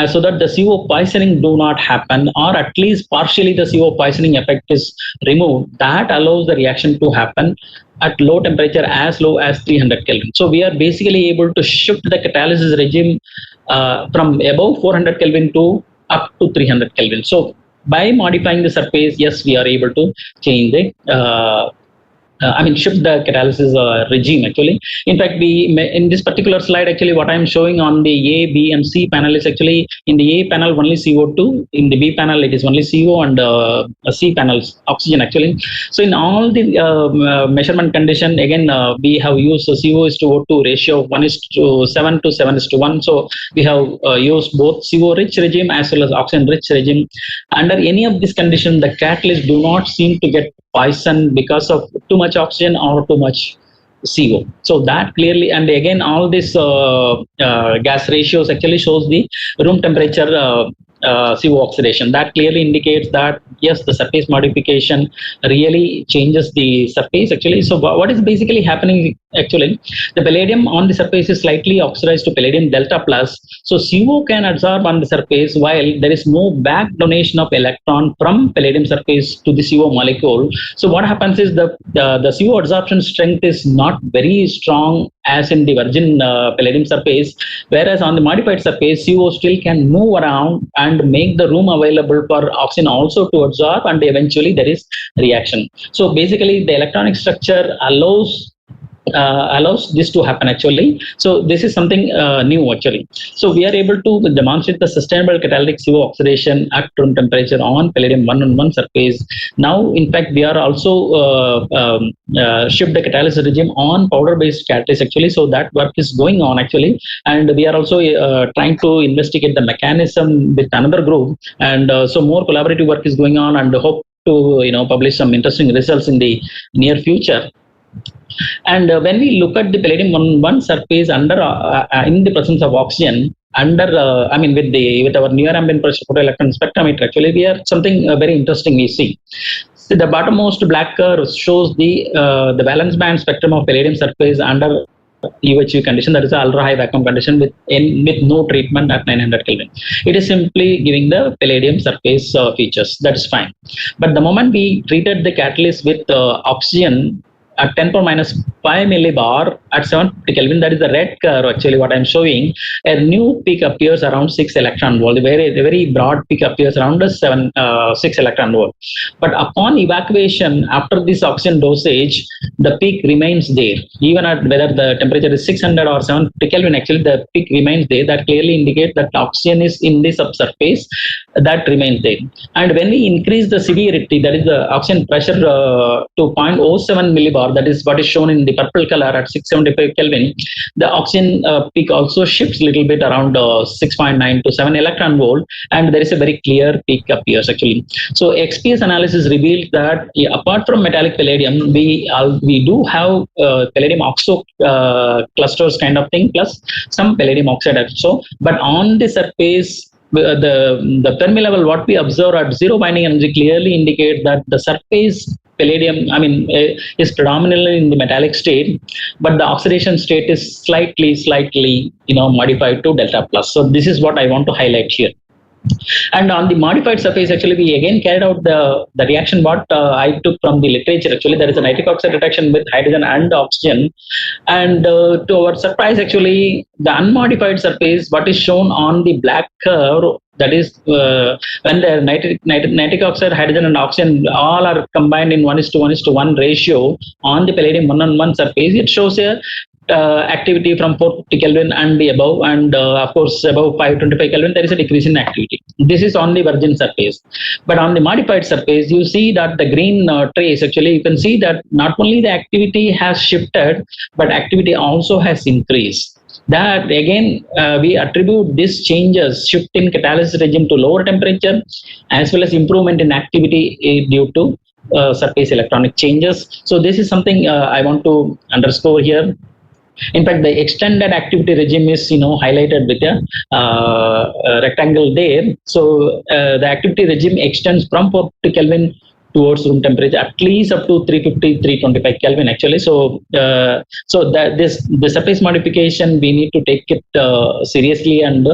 so that the CO poisoning do not happen, or at least partially the CO poisoning effect is removed. That allows the reaction to happen at low temperature as low as 300 Kelvin. So we are basically able to shift the catalysis regime from above 400 Kelvin to up to 300 Kelvin. So by modifying the surface, yes, we are able to change the shift the catalysis regime actually. In fact, in this particular slide, actually, what I'm showing on the A, B, and C panel is actually in the A panel only CO2, in the B panel it is only CO, and C panels oxygen actually. So in all the measurement condition, again we have used CO is to O2 ratio of 1:7 to 7:1. So we have used both CO rich regime as well as oxygen rich regime. Under any of these conditions, the catalysts do not seem to get poisoned because of too much oxygen or too much CO. So that clearly, and again, all these gas ratios actually shows the room temperature CO oxidation. That clearly indicates that yes, the surface modification really changes the surface actually. So what is basically happening actually, the palladium on the surface is slightly oxidized to palladium delta plus. So CO can absorb on the surface while there is no back donation of electron from palladium surface to the CO molecule. So what happens is the CO absorption strength is not very strong as in the virgin palladium surface, whereas on the modified surface, CO still can move around and make the room available for oxygen also to absorb, and eventually there is reaction. So basically the electronic structure allows this to happen actually. So this is something new actually. So we are able to demonstrate the sustainable catalytic CO oxidation at room temperature on palladium 111 surface. Now in fact we are also shift the catalysis regime on powder based catalyst actually. So that work is going on actually, and we are also trying to investigate the mechanism with another group, and so more collaborative work is going on, and hope to publish some interesting results in the near future. And when we look at the palladium 111 surface under in the presence of oxygen, under with our near ambient pressure photoelectron spectrometer, actually we have something very interesting we see. So the bottommost black curve shows the valence band spectrum of palladium surface under UHV condition, that is ultra high vacuum condition with no treatment at 900 Kelvin. It is simply giving the palladium surface features. That is fine. But the moment we treated the catalyst with oxygen at 10 power minus 5 millibar at 750 Kelvin, that is the red curve actually what I'm showing, a new peak appears around 6 electron volt. The very broad peak appears around 6 electron volt. But upon evacuation after this oxygen dosage, the peak remains there. Even at whether the temperature is 600 or 750 Kelvin, actually the peak remains there. That clearly indicates that oxygen is in the subsurface, that remains there. And when we increase the severity, that is the oxygen pressure to 0.07 millibar, that is what is shown in the purple color at 675 Kelvin, the oxygen peak also shifts a little bit around 6.9 to 7 electron volt, and there is a very clear peak appears actually. So XPS analysis revealed that apart from metallic palladium, we do have palladium oxo clusters kind of thing, plus some palladium oxide also. But on the surface, the Fermi level what we observe at zero binding energy clearly indicate that the surface palladium is predominantly in the metallic state, but the oxidation state is slightly modified to delta plus. So this is what I want to highlight here. And on the modified surface, actually, we again carried out the reaction what I took from the literature. Actually, there is a nitric oxide reduction with hydrogen and oxygen. And to our surprise, actually, the unmodified surface, what is shown on the black curve, that is when the nitric oxide, hydrogen and oxygen all are combined in 1:1:1 ratio on the palladium 111 surface, it shows a activity from 450 Kelvin and above, and of course above 525 Kelvin there is a decrease in activity. This is on the virgin surface. But on the modified surface, you see that the green trace, actually you can see that not only the activity has shifted, but activity also has increased. That again we attribute these changes, shift in catalysis regime to lower temperature as well as improvement in activity due to surface electronic changes. So this is something I want to underscore here. In fact, the extended activity regime is highlighted with a rectangle there. So the activity regime extends from 450 Kelvin towards room temperature at least up to 350-325 Kelvin actually. So the surface modification, we need to take it seriously and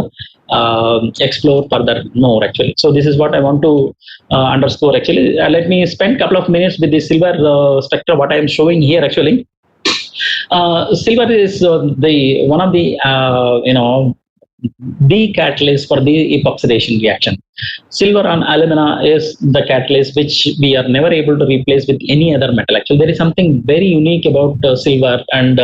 explore further more actually. So this is what I want to underscore actually. Let me spend a couple of minutes with the silver spectra what I am showing here actually. Silver is one of the the catalyst for the epoxidation reaction. Silver and alumina is the catalyst which we are never able to replace with any other metal. Actually, there is something very unique about silver, and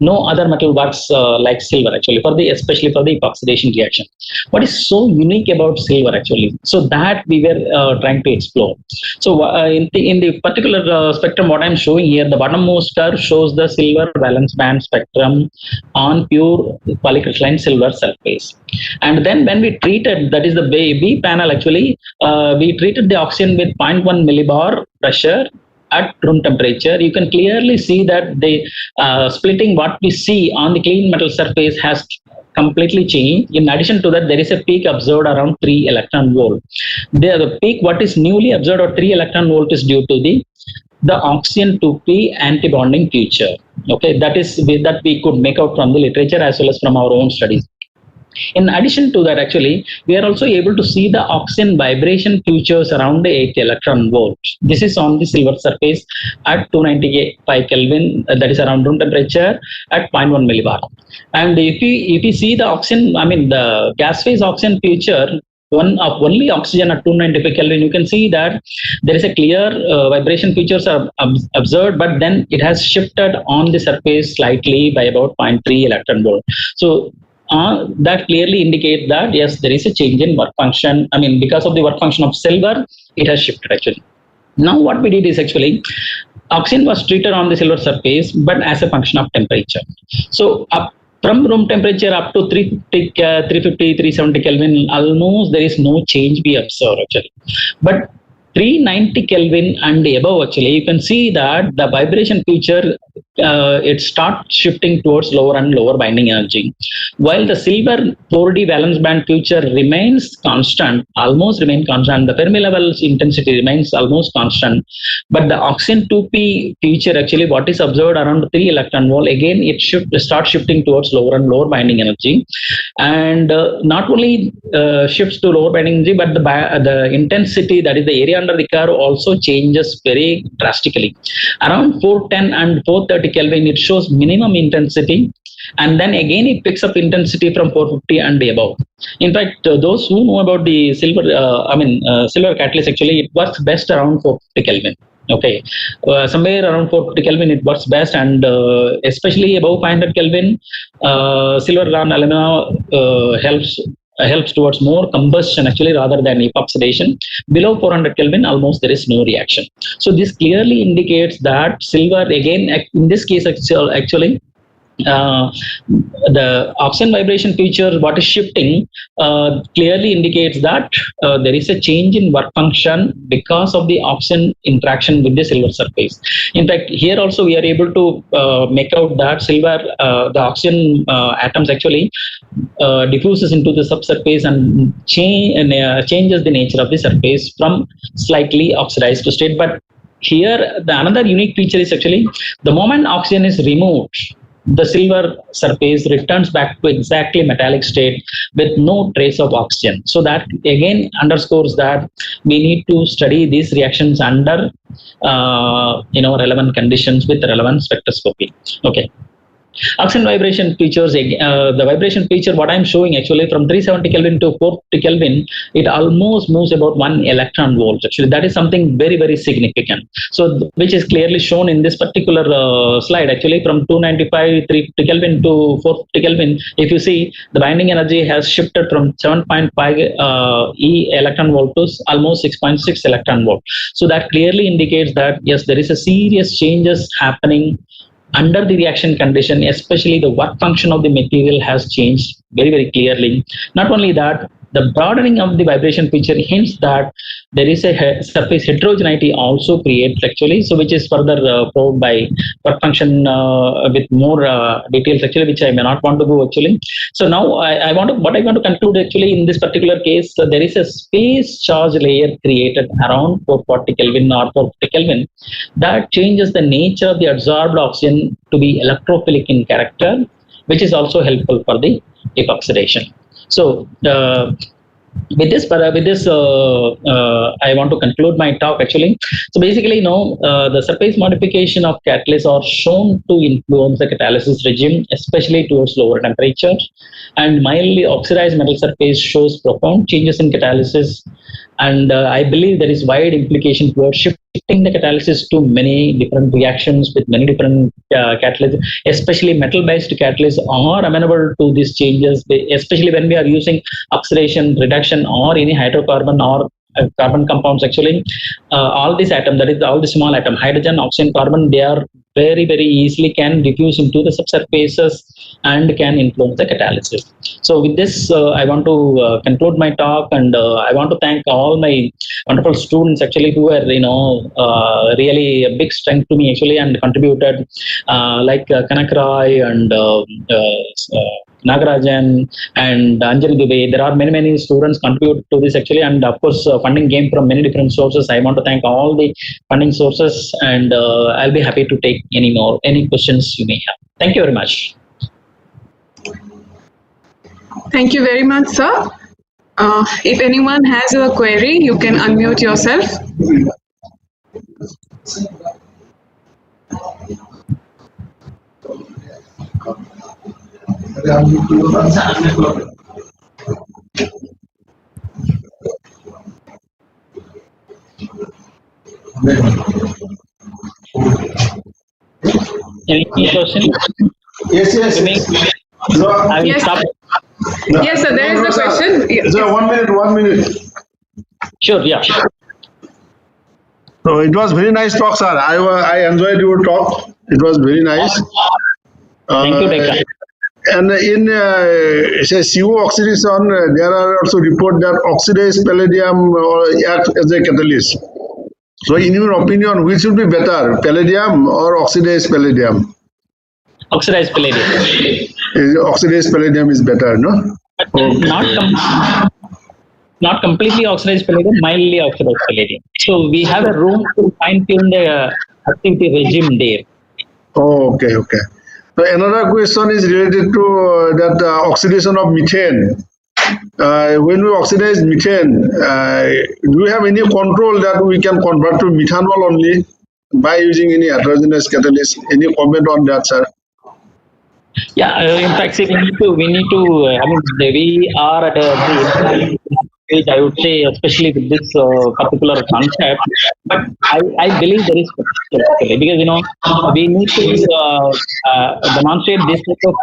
no other metal works like silver actually, especially for the epoxidation reaction. What is so unique about silver actually? So that we were trying to explore. So in the particular spectrum, what I'm showing here, the bottommost curve shows the silver valence band spectrum on pure polycrystalline silver surface. And then when we treated, that is the B panel actually, we treated the oxygen with 0.1 millibar pressure at room temperature. You can clearly see that the splitting what we see on the clean metal surface has completely changed. In addition to that, there is a peak observed around 3 electron volt. The peak what is newly observed at 3 electron volt is due to the oxygen 2p antibonding feature. Okay, that we could make out from the literature as well as from our own studies. In addition to that, actually, we are also able to see the oxygen vibration features around the 8 electron volt. This is on the silver surface at 295 Kelvin, that is around room temperature at 0.1 millibar. And if you see the oxygen, I mean the gas phase oxygen feature, one of only oxygen at 295 Kelvin, you can see that there is a clear vibration features are observed, but then it has shifted on the surface slightly by about 0.3 electron volt. So that clearly indicates that yes, there is a change in work function. I mean, because of the work function of silver, it has shifted actually. Now what we did is actually oxygen was treated on the silver surface, but as a function of temperature. So from room temperature up to 350, 370 Kelvin, almost there is no change we observe actually. But 390 Kelvin and above, actually, you can see that the vibration feature, it starts shifting towards lower and lower binding energy. While the silver 4D valence band feature remains constant, almost remain constant, the Fermi levels intensity remains almost constant. But the oxygen 2p feature, actually, what is observed around 3 electron volt, again, it starts shifting towards lower and lower binding energy. And not only shifts to lower binding energy, but the intensity, that is the area under the curve, also changes very drastically. Around 410 and 430 Kelvin, it shows minimum intensity, and then again it picks up intensity from 450 and above. In fact, those who know about the silver, silver catalyst, actually, it works best around 450 Kelvin. Okay, somewhere around 450 Kelvin it works best, and especially above 500 Kelvin, silver and alumina helps towards more combustion actually rather than epoxidation. Below 400 Kelvin, almost there is no reaction. So this clearly indicates that silver, again, in this case actually, the oxygen vibration feature, what is shifting, clearly indicates that there is a change in work function because of the oxygen interaction with the silver surface. In fact, here also we are able to make out that silver, the oxygen atoms actually diffuses into the subsurface and changes the nature of the surface from slightly oxidized to state. But here, another unique feature is actually the moment oxygen is removed, the silver surface returns back to exactly metallic state with no trace of oxygen. So that again underscores that we need to study these reactions under relevant conditions with relevant spectroscopy. Okay. Oxygen vibration features, the vibration feature, what I'm showing actually from 370 Kelvin to 450 Kelvin, it almost moves about 1 electron volt. Actually, that is something very, very significant. So, which is clearly shown in this particular slide. Actually, from 295, 350 Kelvin to 450 Kelvin, if you see, the binding energy has shifted from 7.5 electron volt to almost 6.6 electron volt. So, that clearly indicates that, yes, there is a serious changes happening under the reaction condition, especially the work function of the material has changed very, very clearly. Not only that, the broadening of the vibration feature hints that there is a surface heterogeneity also creates actually, so which is further probed by work function with more details actually, which I may not want to go actually. So now what I want to conclude actually in this particular case, there is a space charge layer created around 440 Kelvin or 450 Kelvin that changes the nature of the absorbed oxygen to be electrophilic in character, which is also helpful for the epoxidation. So with this I want to conclude my talk actually. So basically, the surface modification of catalysts are shown to influence the catalysis regime, especially towards lower temperatures, and mildly oxidized metal surface shows profound changes in catalysis. And I believe there is wide implication towards shifting the catalysis to many different reactions with many different catalysts, especially metal-based catalysts are amenable to these changes, especially when we are using oxidation, reduction, or any hydrocarbon or carbon compounds. Actually, all these atoms, that is all the small atom, hydrogen, oxygen, carbon, they are very, very easily can diffuse into the subsurfaces and can influence the catalysis. So with this, I want to conclude my talk, and I want to thank all my wonderful students actually who were, really a big strength to me actually, and contributed like Kanak Roy and Nagarajan and Anjali Dubey. There are many students contribute to this actually, and of course funding came from many different sources. I want to thank all the funding sources, and I'll be happy to take any questions you may have. Thank you very much. Thank you very much, sir. If anyone has a query, you can unmute yourself. Any question? Yes. No, I will Yes. stop. no. Yes, sir, there is No, a sir. question. Yes. Sir, 1 minute. Sure, yeah. So it was very nice talk, sir. I enjoyed your talk. It was very nice. Thank you, Deccan. And in say CO oxidation, there are also reports that oxidized palladium acts as a catalyst. So, in your opinion, which should be better, palladium or oxidized palladium? Oxidized palladium. Oxidized palladium is better, no? But not completely oxidized palladium, mildly oxidized palladium. So we have a room to fine tune the activity regime there. Oh, okay. So another question is related to that oxidation of methane. When we oxidize methane, do we have any control that we can convert to methanol only by using any heterogeneous catalyst? Any comment on that, sir? Yeah, in fact, see, we need to. I mean, we are at the stage, I would say, especially with this particular concept. But I believe there is potential actually, because we need to demonstrate this type of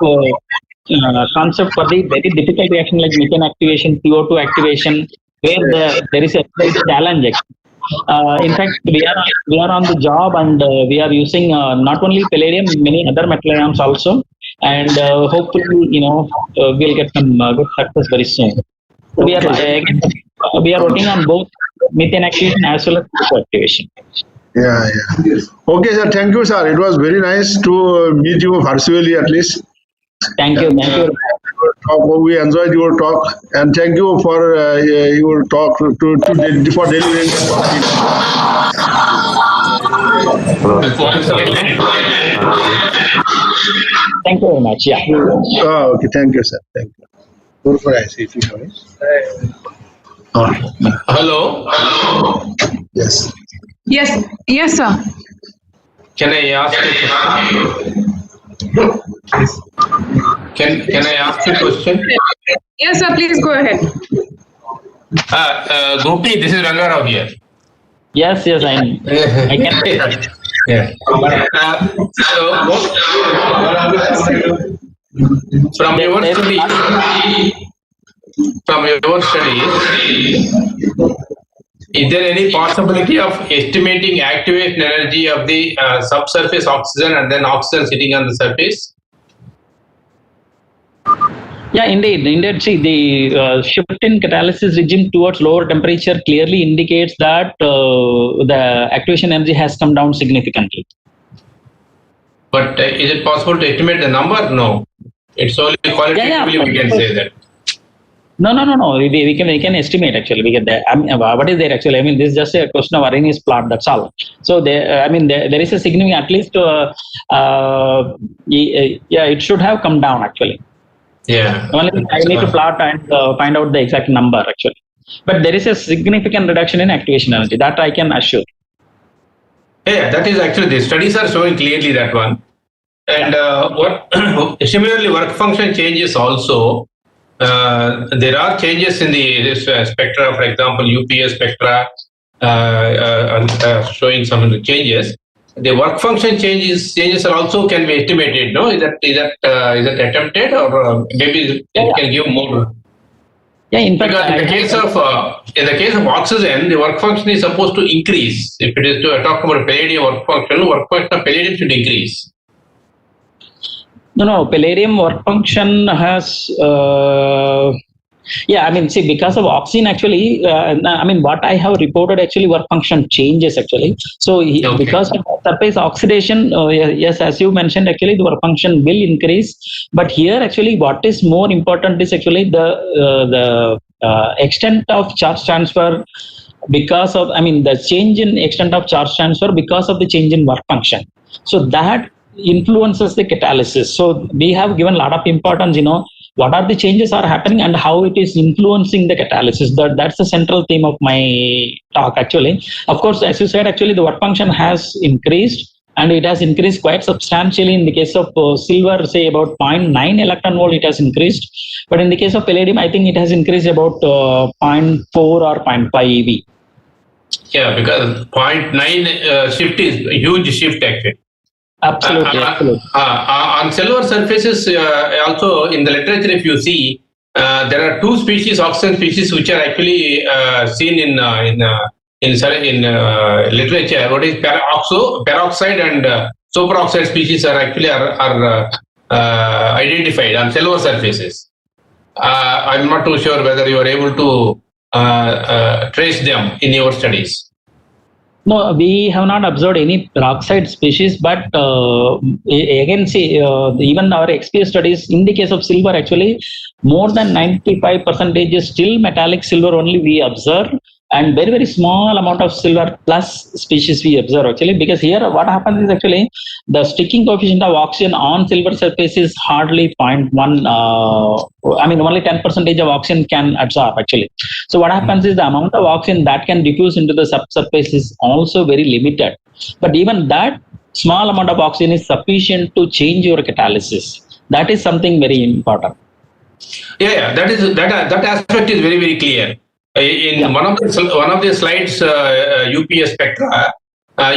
concept for the very difficult reaction like methane activation, CO2 activation, where there is a great challenge actually. In fact, we are on the job, and we are using not only palladium, many other metal ions also, and hopefully, we'll get some good success very soon. So we are working on both methane activation as well as CO2 activation. Yeah. Okay, sir. Thank you, sir. It was very nice to meet you virtually at least. Thank you. We enjoyed your talk, and thank you for your talk for delivering. Thank you very much. Yeah. Oh, okay. Thank you, sir. Thank you. Hello. Yes. Yes, sir. Can I ask a question? Can I ask a question? Yes, sir, please go ahead. Gopi, this is Rangarao here. Yes, I can. Yeah. From your studies, is there any possibility of estimating activation energy of the subsurface oxygen and then oxygen sitting on the surface? Yeah, indeed. See, the shift in catalysis regime towards lower temperature clearly indicates that the activation energy has come down significantly. But is it possible to estimate the number? No. It's only qualitatively we can say that. No. We can estimate actually. We get that. What is there actually? I mean, this is just a question of Arrhenius plot. That's all. So there is a significant, at least. It should have come down actually. Yeah. Only I need to plot and find out the exact number actually. But there is a significant reduction in activation energy, that I can assure. Yeah, that is actually, the studies are showing clearly that one. And similarly, work function changes also. There are changes in the spectra, for example, UPS spectra showing some of the changes. The work function changes are also can be estimated. No, is that attempted, or maybe it can give more? Yeah, in fact, because in the case of oxygen, the work function is supposed to increase. If it is to talk about palladium work function of palladium should increase. No, palladium work function has, yeah, I mean, see, because of oxygen actually, I mean, what I have reported actually work function changes actually. So because of surface oxidation, yes, as you mentioned, actually the work function will increase. But here actually what is more important is actually the extent of charge transfer because of, I mean, the change in extent of charge transfer because of the change in work function. So that influences the catalysis. So we have given a lot of importance, what are the changes are happening and how it is influencing the catalysis. That's the central theme of my talk actually. Of course, as you said, actually the work function has increased, and it has increased quite substantially. In the case of silver, say about 0.9 electron volt, it has increased. But in the case of palladium, I think it has increased about 0.4 or 0.5 EV. Yeah, because 0.9 shift is a huge shift actually. Absolutely. On silver surfaces, also in the literature, if you see, there are two species, oxygen species, which are actually seen in literature. What is peroxide and superoxide species are actually identified on silver surfaces. I'm not too sure whether you are able to trace them in your studies. No, we have not observed any peroxide species, but again, see, even our XP studies, in the case of silver, actually, more than 95% is still metallic silver only we observe, and very, very small amount of silver plus species we observe actually, because here what happens is actually the sticking coefficient of oxygen on silver surface is hardly 0.1. I mean, only 10% of oxygen can absorb actually. So what happens is the amount of oxygen that can diffuse into the subsurface is also very limited. But even that small amount of oxygen is sufficient to change your catalysis. That is something very important. Yeah, that aspect is very, very clear. In one of the slides, UPS spectra,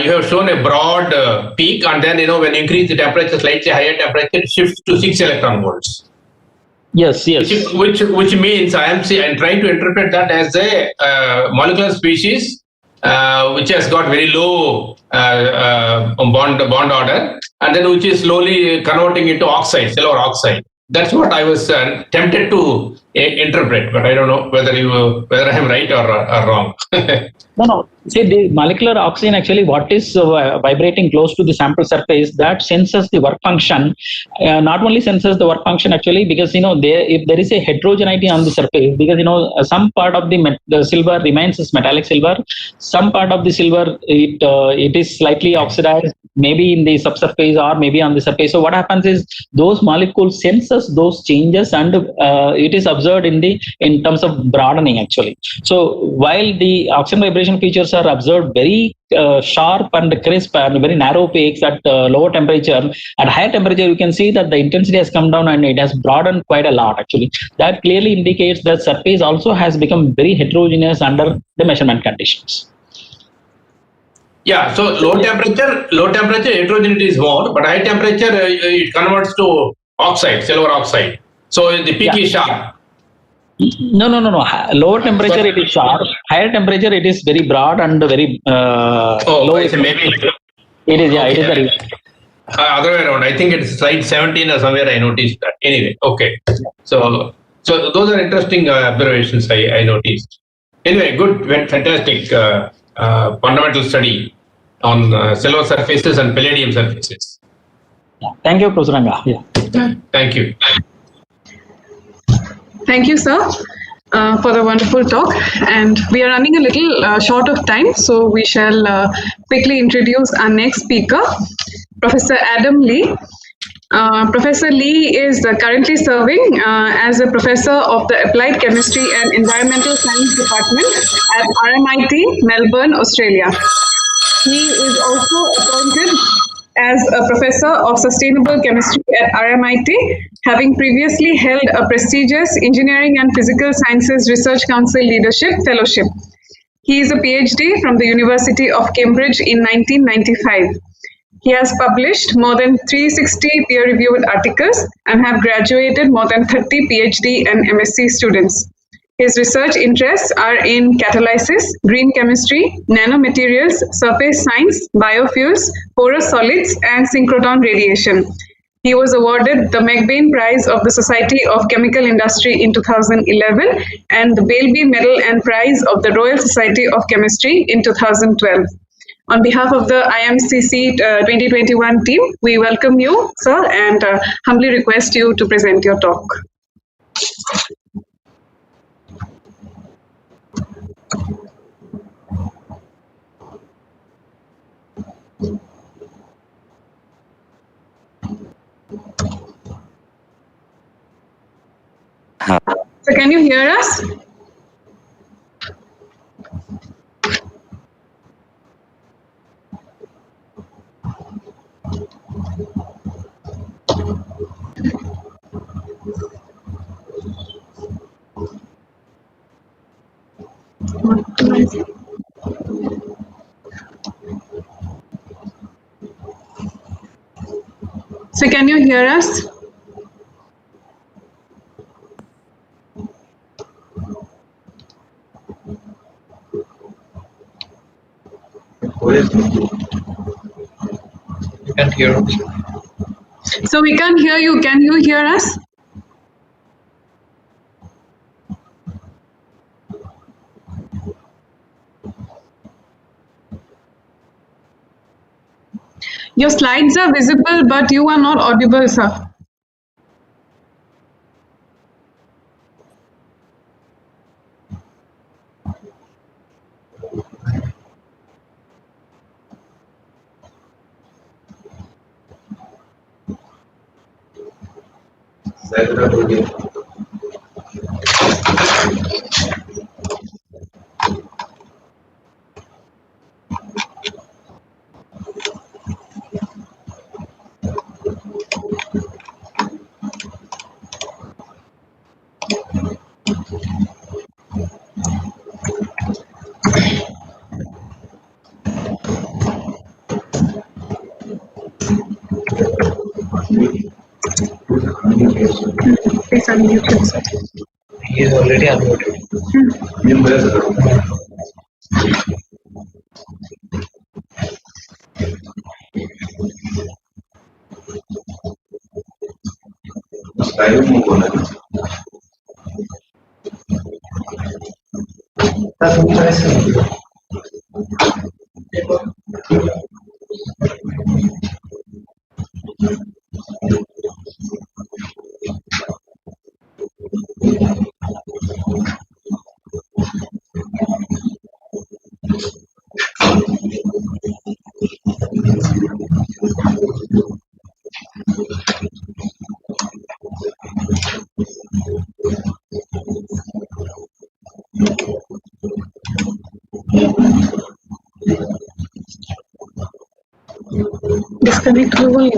you have shown a broad peak, and then when you increase the temperature, slightly higher temperature, it shifts to 6 electron volts. Yes. Which means I'm trying to interpret that as a molecular species which has got very low bond order, and then which is slowly converting into oxide, silver oxide. That's what I was tempted to interpret, but I don't know whether I am right or wrong. No. See, the molecular oxygen actually, what is vibrating close to the sample surface, that senses the work function. Not only senses the work function actually, because if there is a heterogeneity on the surface, because some part of the silver remains as metallic silver, some part of the silver it is slightly oxidized, maybe in the subsurface or maybe on the surface. So what happens is those molecules senses those changes, and it is observed in terms of broadening actually. So while the oxygen vibration features are observed very sharp and crisp and very narrow peaks at lower temperature, at higher temperature you can see that the intensity has come down and it has broadened quite a lot actually. That clearly indicates that surface also has become very heterogeneous under the measurement conditions. Yeah, so low temperature heterogeneity is more, but high temperature it converts to oxide, silver oxide. So the peak is sharp. No. Lower temperature it is sharp. Higher temperature it is very broad and very low. Maybe it is. Yeah, okay. It is very. Other way around. I think it's slide 17 or somewhere I noticed that. Anyway, okay. So those are interesting observations I noticed. Anyway, good, fantastic fundamental study on silver surfaces and palladium surfaces. Yeah. Thank you, Professor Ranga. Yeah. Thank you. Thank you, sir, for the wonderful talk. And we are running a little short of time, so we shall quickly introduce our next speaker, Professor Adam Lee. Professor Lee is currently serving as a professor of the Applied Chemistry and Environmental Science Department at RMIT, Melbourne, Australia. He is also appointed as a professor of sustainable chemistry at RMIT, having previously held a prestigious Engineering and Physical Sciences Research Council Leadership Fellowship. He is a PhD from the University of Cambridge in 1995. He has published more than 360 peer-reviewed articles and have graduated more than 30 PhD and MSc students. His research interests are in catalysis, green chemistry, nanomaterials, surface science, biofuels, porous solids, and synchrotron radiation. He was awarded the McBain Prize of the Society of Chemical Industry in 2011 and the Bailey Medal and Prize of the Royal Society of Chemistry in 2012. On behalf of the IMCC 2021 team, we welcome you, sir, and humbly request you to present your talk. So can you hear us? So can you hear us? You can't hear us. So we can't hear you. Can you hear us? Your slides are visible, but you are not audible, sir. Please unmute yourself. He is already unmuted. Disconnect Google Meet.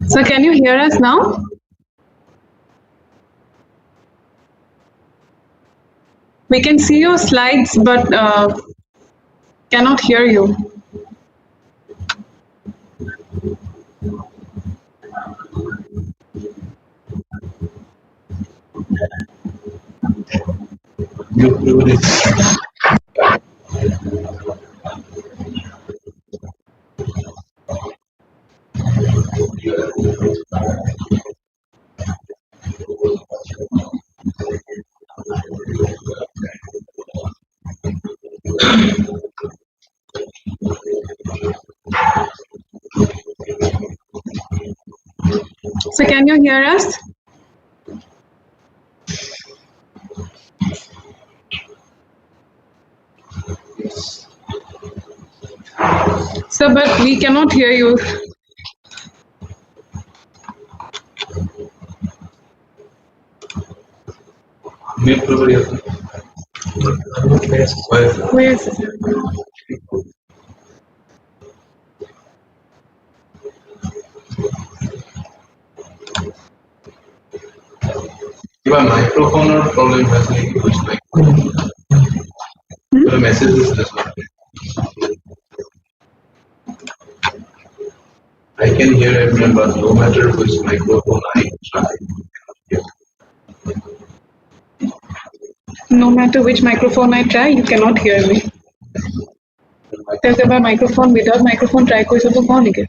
So can you hear us now? We can see your slides, but cannot hear you. So can you hear us? So, but we cannot hear you. Where is it? Your microphone or problem has like which microphone? The messages does not get. I can hear everyone, but no matter which microphone I try. No matter which microphone I try, you cannot hear me. There's a microphone without microphone try कोई सब कौन है?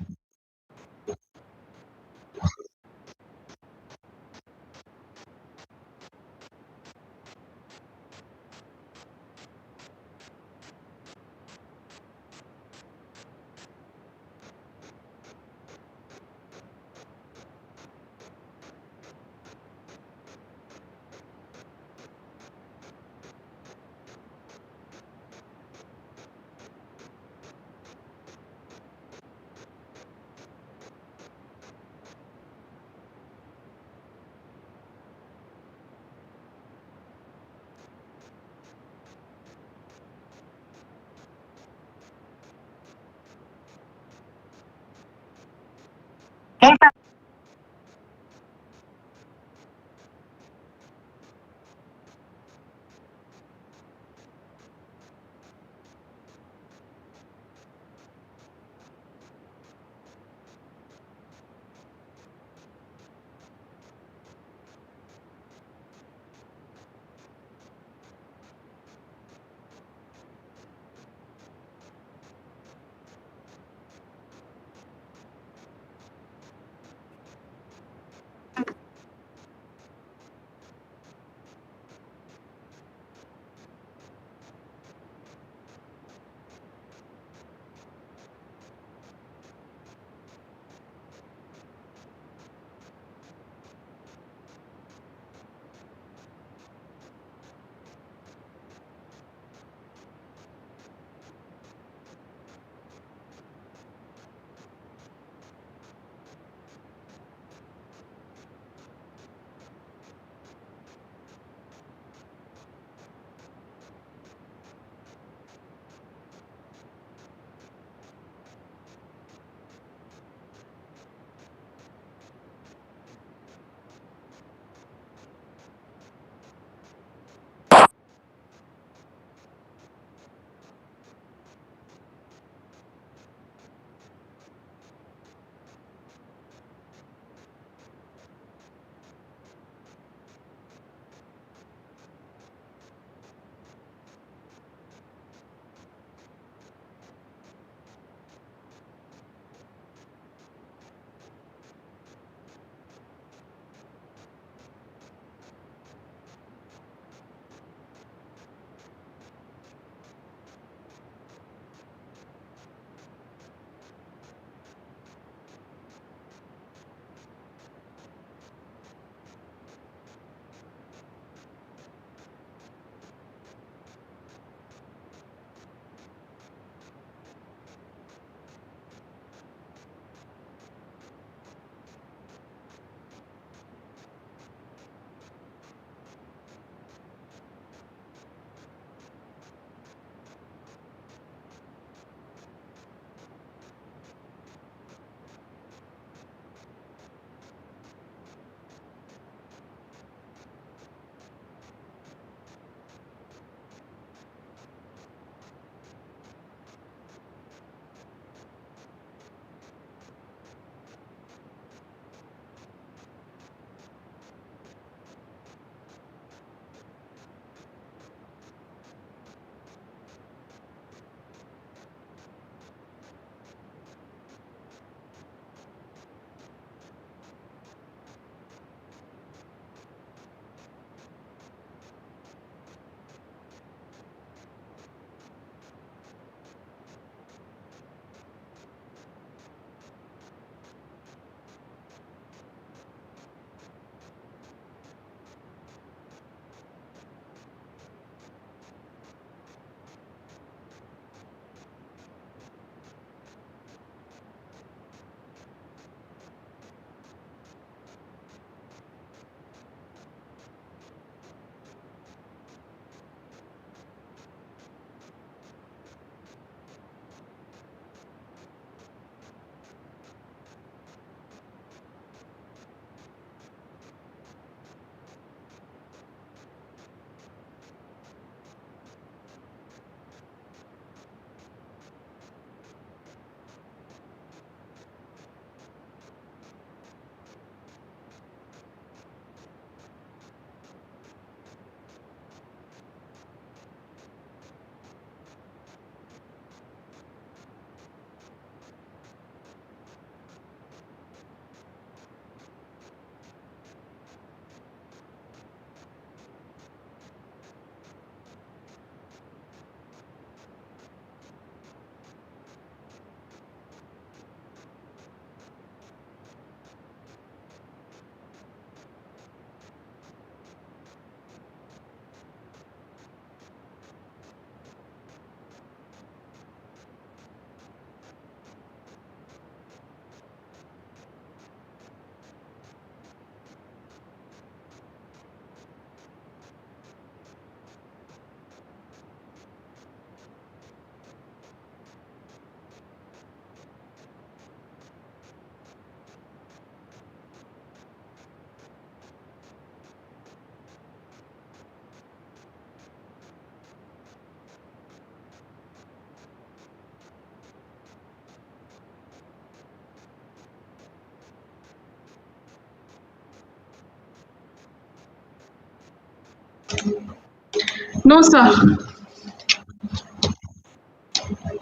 No, sir.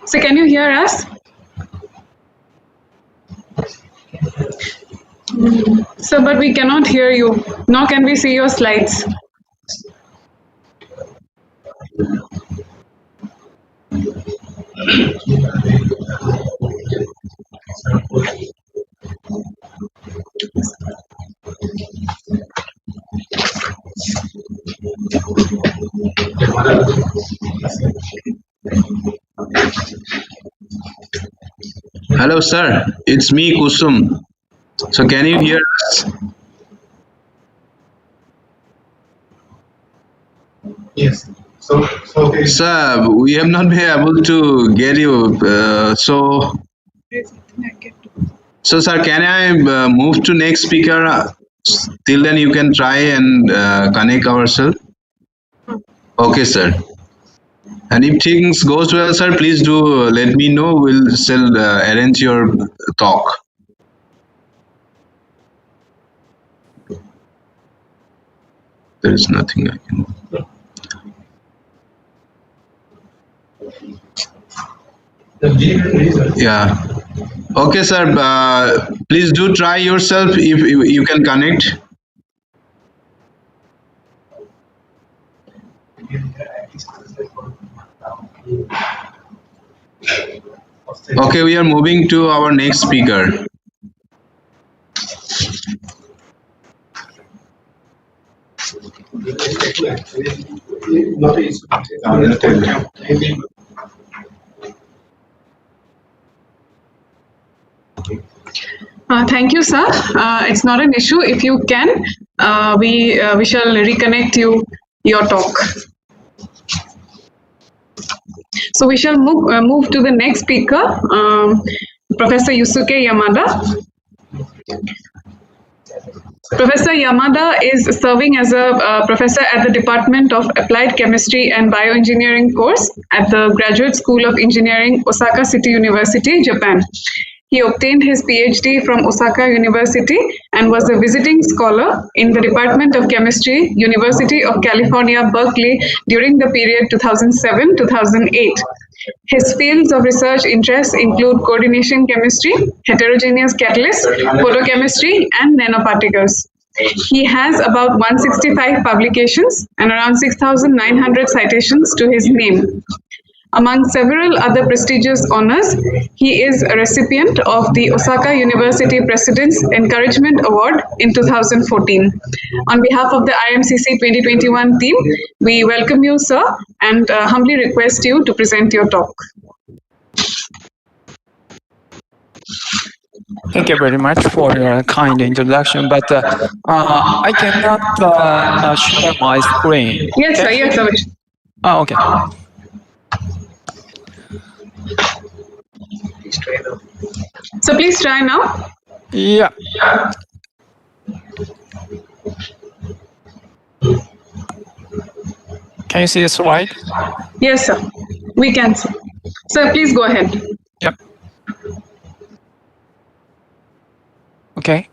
So can you hear us? Sir, but we cannot hear you, nor can we see your slides. Hello, sir. It's me, Kusum. So can you hear us? Yes. Sir, we have not been able to get you. So, sir, can I move to next speaker? Till then, you can try and connect ourselves. Okay, sir. And if things goes well, sir, please do let me know. We'll still arrange your talk. There is nothing I can do. Yeah. Okay, sir. Please do try yourself if you can connect. Okay, we are moving to our next speaker. Thank you, sir. It's not an issue. If you can, we shall reconnect your talk. So we shall move to the next speaker, Professor Yusuke Yamada. Professor Yamada is serving as a professor at the Department of Applied Chemistry and Bioengineering course at the Graduate School of Engineering, Osaka City University, Japan. He obtained his PhD from Osaka University and was a visiting scholar in the Department of Chemistry, University of California, Berkeley during the period 2007-2008. His fields of research interests include coordination chemistry, heterogeneous catalysts, photochemistry, and nanoparticles. He has about 165 publications and around 6,900 citations to his name. Among several other prestigious honors, he is a recipient of the Osaka University President's Encouragement Award in 2014. On behalf of the IMCC 2021 team, we welcome you, sir, and humbly request you to present your talk. Thank you very much for your kind introduction, but I cannot share my screen. Yes, sir. Yes, sir. Oh, okay. So please try now. Yeah. Can you see the slide? Yes, sir. We can, sir. Sir, please go ahead. Yep. Okay.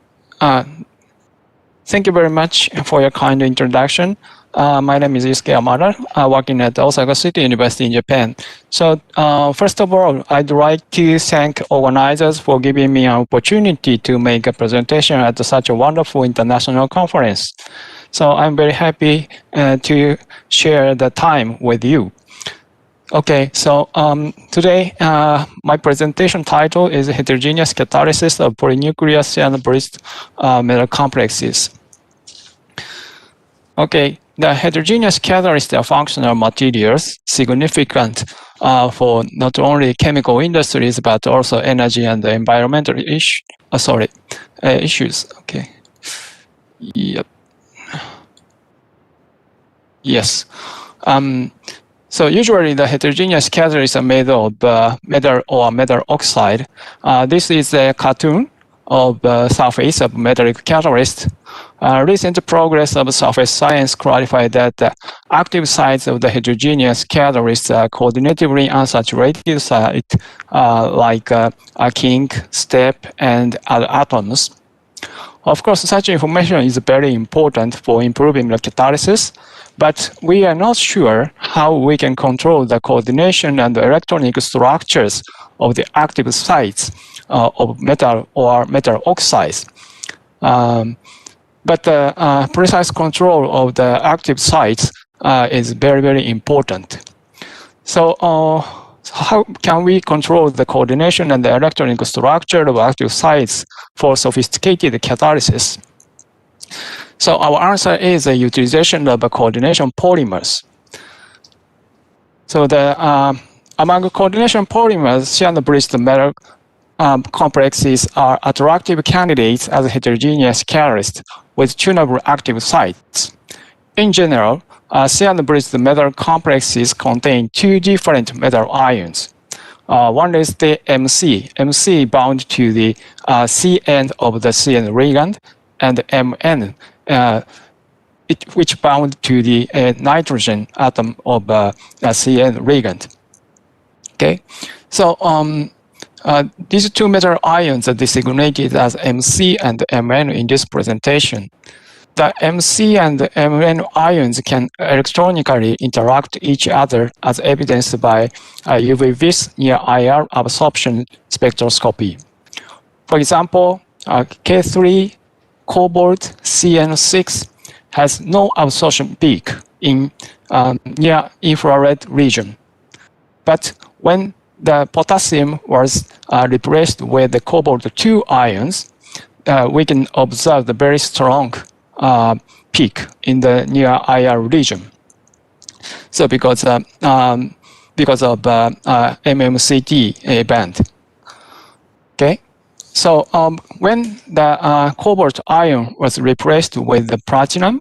Thank you very much for your kind introduction. My name is Yusuke Amara, working at Osaka City University in Japan. So first of all, I'd like to thank organizers for giving me an opportunity to make a presentation at such a wonderful international conference. So I'm very happy to share the time with you. Okay, so today my presentation title is Heterogeneous Catalysis of Polynuclear Cyanide Metal Complexes. Okay, the heterogeneous catalysts are functional materials significant for not only chemical industries but also energy and environmental issues. Okay. Yep. Yes. So usually the heterogeneous catalysts are made of metal or metal oxide. This is a cartoon of the surface of metallic catalyst. Recent progress of surface science clarified that the active sites of the heterogeneous catalysts are coordinatively unsaturated sites like kink, step, and other atoms. Of course, such information is very important for improving the catalysis, but we are not sure how we can control the coordination and the electronic structures of the active sites of metal or metal oxides. But the precise control of the active sites is very, very important. So how can we control the coordination and the electronic structure of active sites for sophisticated catalysis? So our answer is the utilization of coordination polymers. So among coordination polymers, cyano-bridged metal complexes are attractive candidates as heterogeneous catalysts with tunable active sites. In general, cyano-bridged metal complexes contain two different metal ions. One is the MC bound to the C end of the CN ligand, and MN, which bound to the nitrogen atom of CN ligand. Okay, so these two metal ions are designated as MC and MN in this presentation. The MC and the MN ions can electronically interact each other as evidenced by UV vis near IR absorption spectroscopy. For example, K3 cobalt CN6 has no absorption peak in near infrared region. But when the potassium was replaced with the cobalt-2 ions, we can observe the very strong peak in the near IR region. So because of MMCT band. Okay. So when the cobalt ion was replaced with the platinum,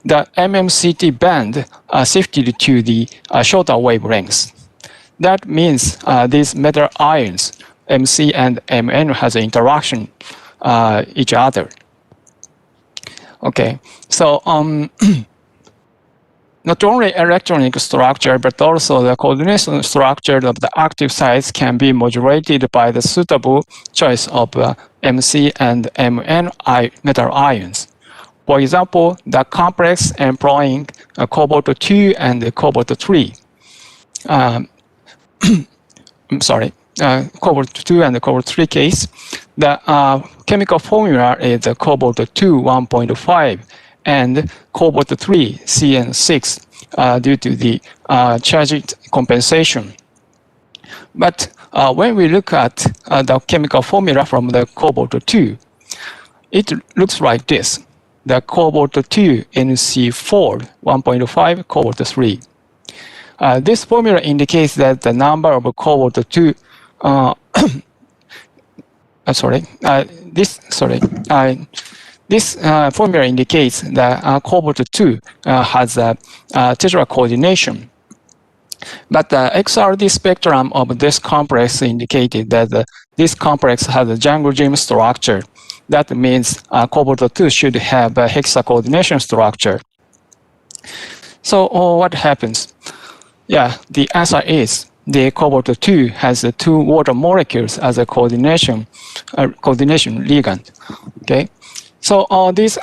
the MMCT band shifted to the shorter wavelengths. That means these metal ions, MC and MN, has an interaction each other. Okay, so not only electronic structure, but also the coordination structure of the active sites can be modulated by the suitable choice of MC and MN metal ions. For example, the complex employing cobalt-2 and cobalt-3. I'm sorry, cobalt-2 and cobalt-3 case, the chemical formula is cobalt-2 1.5 and cobalt-3 CN6 due to the charge compensation. But when we look at the chemical formula from the cobalt-2, it looks like this. The cobalt-2 NC4 1.5 cobalt-3. This formula indicates that the number of cobalt-2 this formula indicates that cobalt-2 has a tetra coordination. But the XRD spectrum of this complex indicated that this complex has a jungle gym structure. That means cobalt-2 should have a hexa coordination structure. So what happens? Yeah, the answer is the cobalt-2 has two water molecules as a coordination ligand. Okay, so these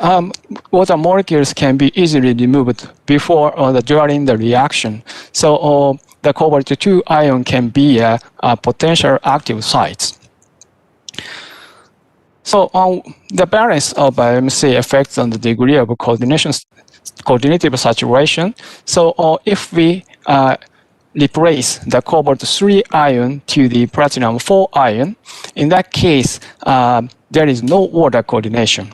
water molecules can be easily removed before or during the reaction. So the cobalt-2 ion can be a potential active site. So the balance of MC affects on the degree of coordinative saturation. So if we replace the cobalt-3 ion to the platinum-4 ion, in that case, there is no water coordination.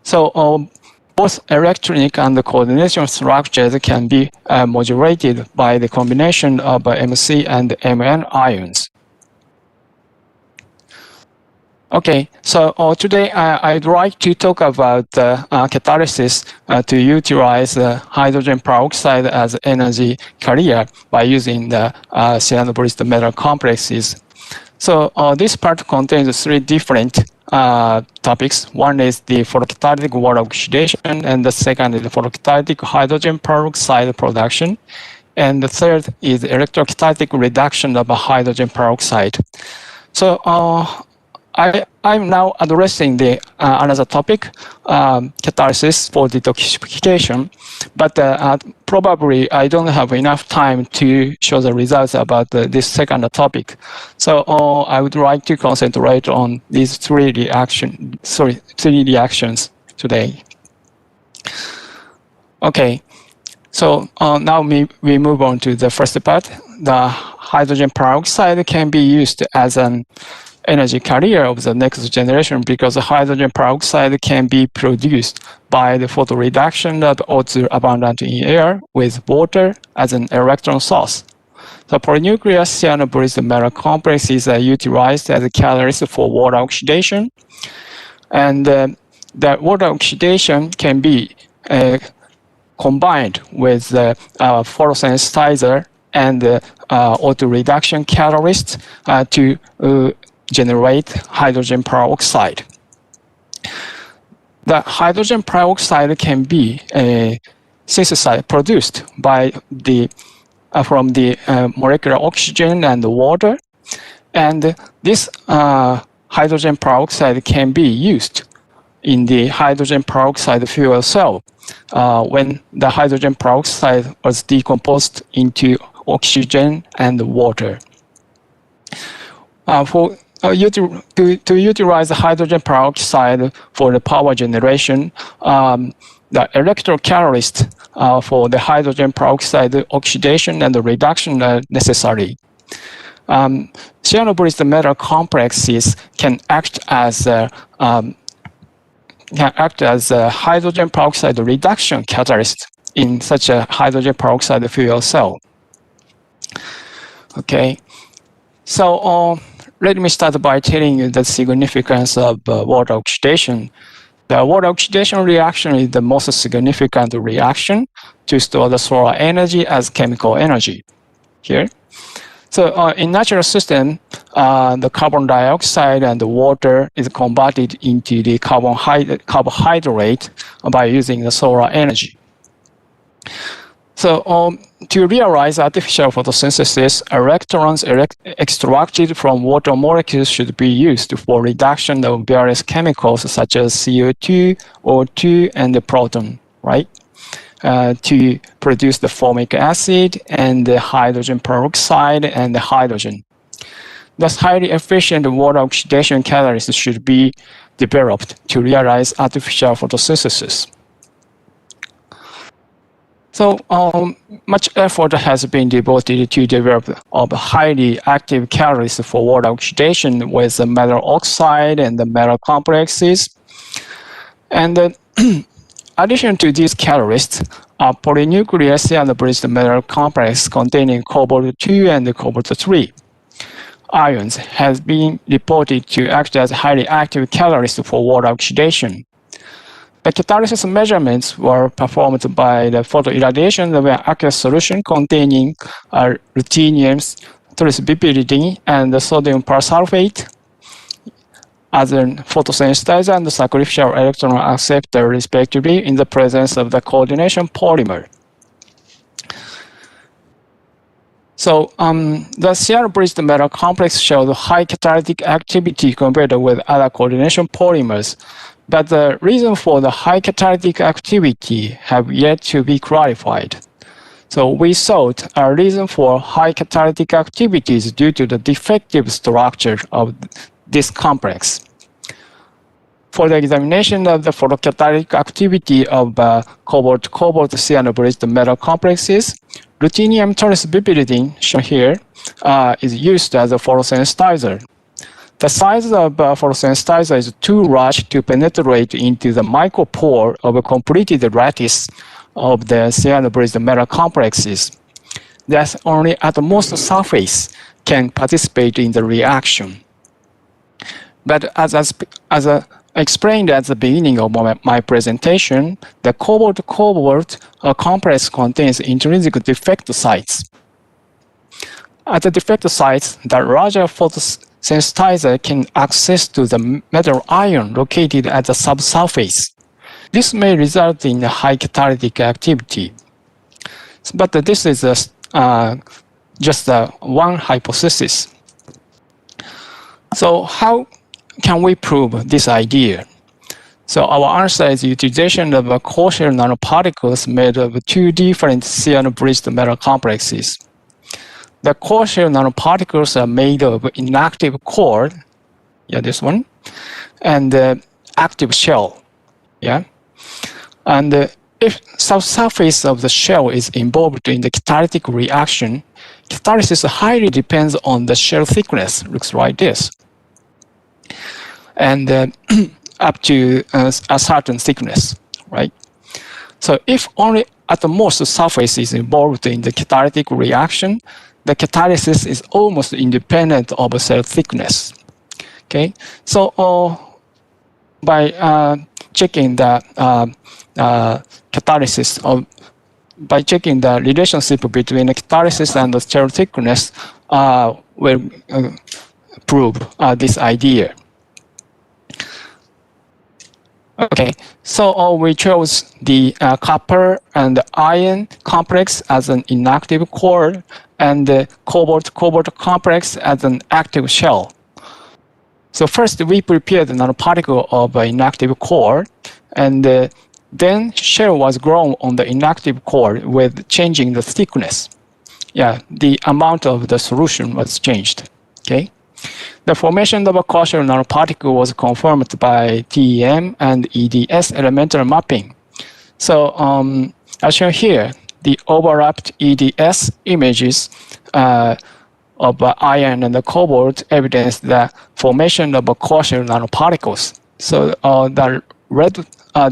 So both electronic and the coordination structures can be modulated by the combination of MC and MN ions. Okay, so today I'd like to talk about catalysis to utilize hydrogen peroxide as energy carrier by using the cyano-bridged metal complexes. So this part contains three different topics. One is the photocatalytic water oxidation, and the second is the photocatalytic hydrogen peroxide production, and the third is electrocatalytic reduction of hydrogen peroxide. So I'm now addressing the another topic, catalysis for detoxification, but probably I don't have enough time to show the results about this second topic. So I would like to concentrate on these three reactions today. Okay, so now we move on to the first part. The hydrogen peroxide can be used as an energy carrier of the next generation because hydrogen peroxide can be produced by the photoreduction of O2 abundant in air with water as an electron source. The polynuclear cyanobrine metal complexes are utilized as a catalyst for water oxidation, and the water oxidation can be combined with the photosensitizer and the O2 reduction catalyst to generate hydrogen peroxide. The hydrogen peroxide can be synthesized, produced by the from the molecular oxygen and the water, and this hydrogen peroxide can be used in the hydrogen peroxide fuel cell when the hydrogen peroxide was decomposed into oxygen and water. To utilize the hydrogen peroxide for the power generation, the electrocatalyst for the hydrogen peroxide oxidation and the reduction are necessary. Cyanobrine metal complexes can act as a hydrogen peroxide reduction catalyst in such a hydrogen peroxide fuel cell. Okay, so let me start by telling you the significance of water oxidation. The water oxidation reaction is the most significant reaction to store the solar energy as chemical energy here. So in natural system, the carbon dioxide and the water is converted into the carbohydrate by using the solar energy. So to realize artificial photosynthesis, electrons extracted from water molecules should be used for reduction of various chemicals such as CO2, O2, and the proton, right? To produce the formic acid and the hydrogen peroxide and the hydrogen. Thus, highly efficient water oxidation catalysts should be developed to realize artificial photosynthesis. So much effort has been devoted to develop a highly active catalyst for water oxidation with the metal oxide and the metal complexes. And in addition to these catalysts, a polynuclear cyanobrine metal complex containing cobalt-2 and cobalt-3 ions has been reported to act as highly active catalyst for water oxidation. The catalysis measurements were performed by the photoirradiation of an aqueous solution containing ruthenium, trisbipyridine, and the sodium persulfate as a photosensitizer and the sacrificial electron acceptor, respectively, in the presence of the coordination polymer. So the cyanobrine metal complex showed high catalytic activity compared with other coordination polymers. But the reason for the high catalytic activity have yet to be clarified. So we thought a reason for high catalytic activity is due to the defective structure of this complex. For the examination of the photocatalytic activity of cobalt-cobalt cyanobrine metal complexes, ruthenium trisbipyridine, shown here, is used as a photosensitizer. The size of a photosensitizer is too large to penetrate into the micropore of a completed lattice of the cyanobrine metal complexes. Thus, only at the most surface can participate in the reaction. But as explained at the beginning of my presentation, the cobalt-cobalt complex contains intrinsic defect sites. At the defect sites, the larger photosensitizer can access to the metal ion located at the subsurface. This may result in a high catalytic activity. But this is just one hypothesis. So how can we prove this idea? So our answer is utilization of covalent nanoparticles made of two different cyano-bridged metal complexes. The covalent nanoparticles are made of inactive core, yeah, this one, and active shell, yeah. And if subsurface of the shell is involved in the catalytic reaction, catalysis highly depends on the shell thickness, looks like this. And up to a certain thickness, right? So if only at the most the surface is involved in the catalytic reaction, the catalysis is almost independent of the cell thickness. Okay, so by checking the catalysis, or by checking the relationship between the catalysis and the cell thickness, will prove this idea. Okay, so we chose the copper and iron complex as an inactive core, and the cobalt complex as an active shell. So first we prepared the nanoparticle of an inactive core, and then shell was grown on the inactive core with changing the thickness. Yeah, the amount of the solution was changed. Okay. The formation of a covalent nanoparticle was confirmed by TEM and EDS elemental mapping. So as shown here, the overlapped EDS images of iron and the cobalt evidence the formation of a covalent nanoparticles. So the red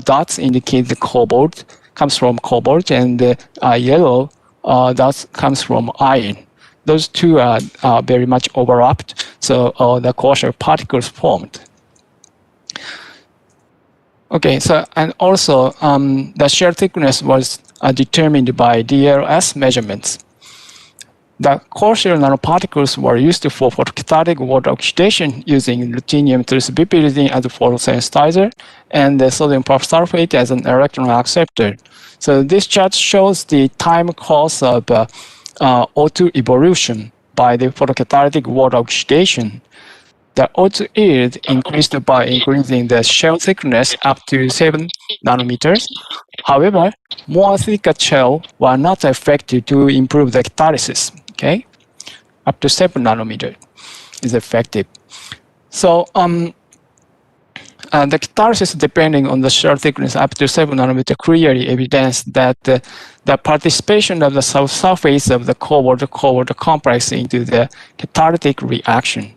dots indicate the cobalt comes from cobalt, and the yellow dots comes from iron. Those two are very much overlapped, so the covalent particles formed. Okay, so and also the shell thickness was determined by DLS measurements. The covalent nanoparticles were used for photocatalytic water oxidation using ruthenium trisbipyridine as a photosensitizer and the sodium persulfate as an electron acceptor. So this chart shows the time course of O2 evolution by the photocatalytic water oxidation. The O2 yield increased by increasing the shell thickness up to 7 nanometers. However, more thicker shell were not effective to improve the catalysis. Okay, up to 7 nanometer is effective. So the catalysis depending on the shell thickness up to 7 nanometer clearly evidence that the participation of the subsurface of the cobalt complex into the catalytic reaction.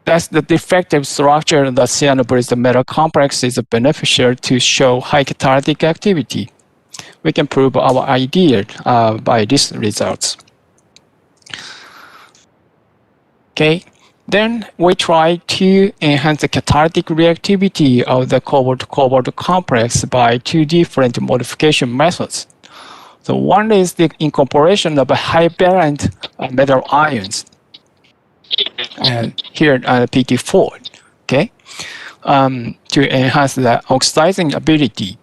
Thus, the defective structure of the cyano-bridged metal complex is beneficial to show high catalytic activity. We can prove our idea by these results. Okay, then we try to enhance the catalytic reactivity of the cobalt complex by two different modification methods. So one is the incorporation of a high valent metal ions, and here PT4, okay, to enhance the oxidizing ability.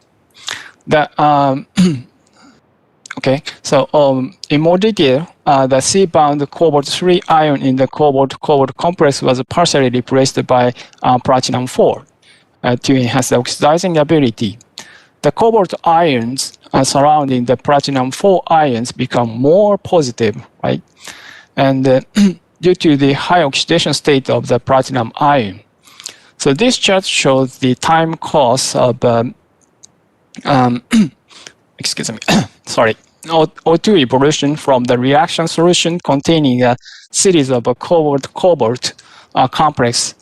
Okay, so in more detail, the C-bound cobalt-3 ion in the cobalt complex was partially replaced by platinum-4 to enhance the oxidizing ability. The cobalt ions surrounding the platinum-4 ions become more positive, right? And due to the high oxidation state of the platinum ion. So this chart shows the time course of excuse me, sorry, O2 evolution from the reaction solution containing a series of cobalt complex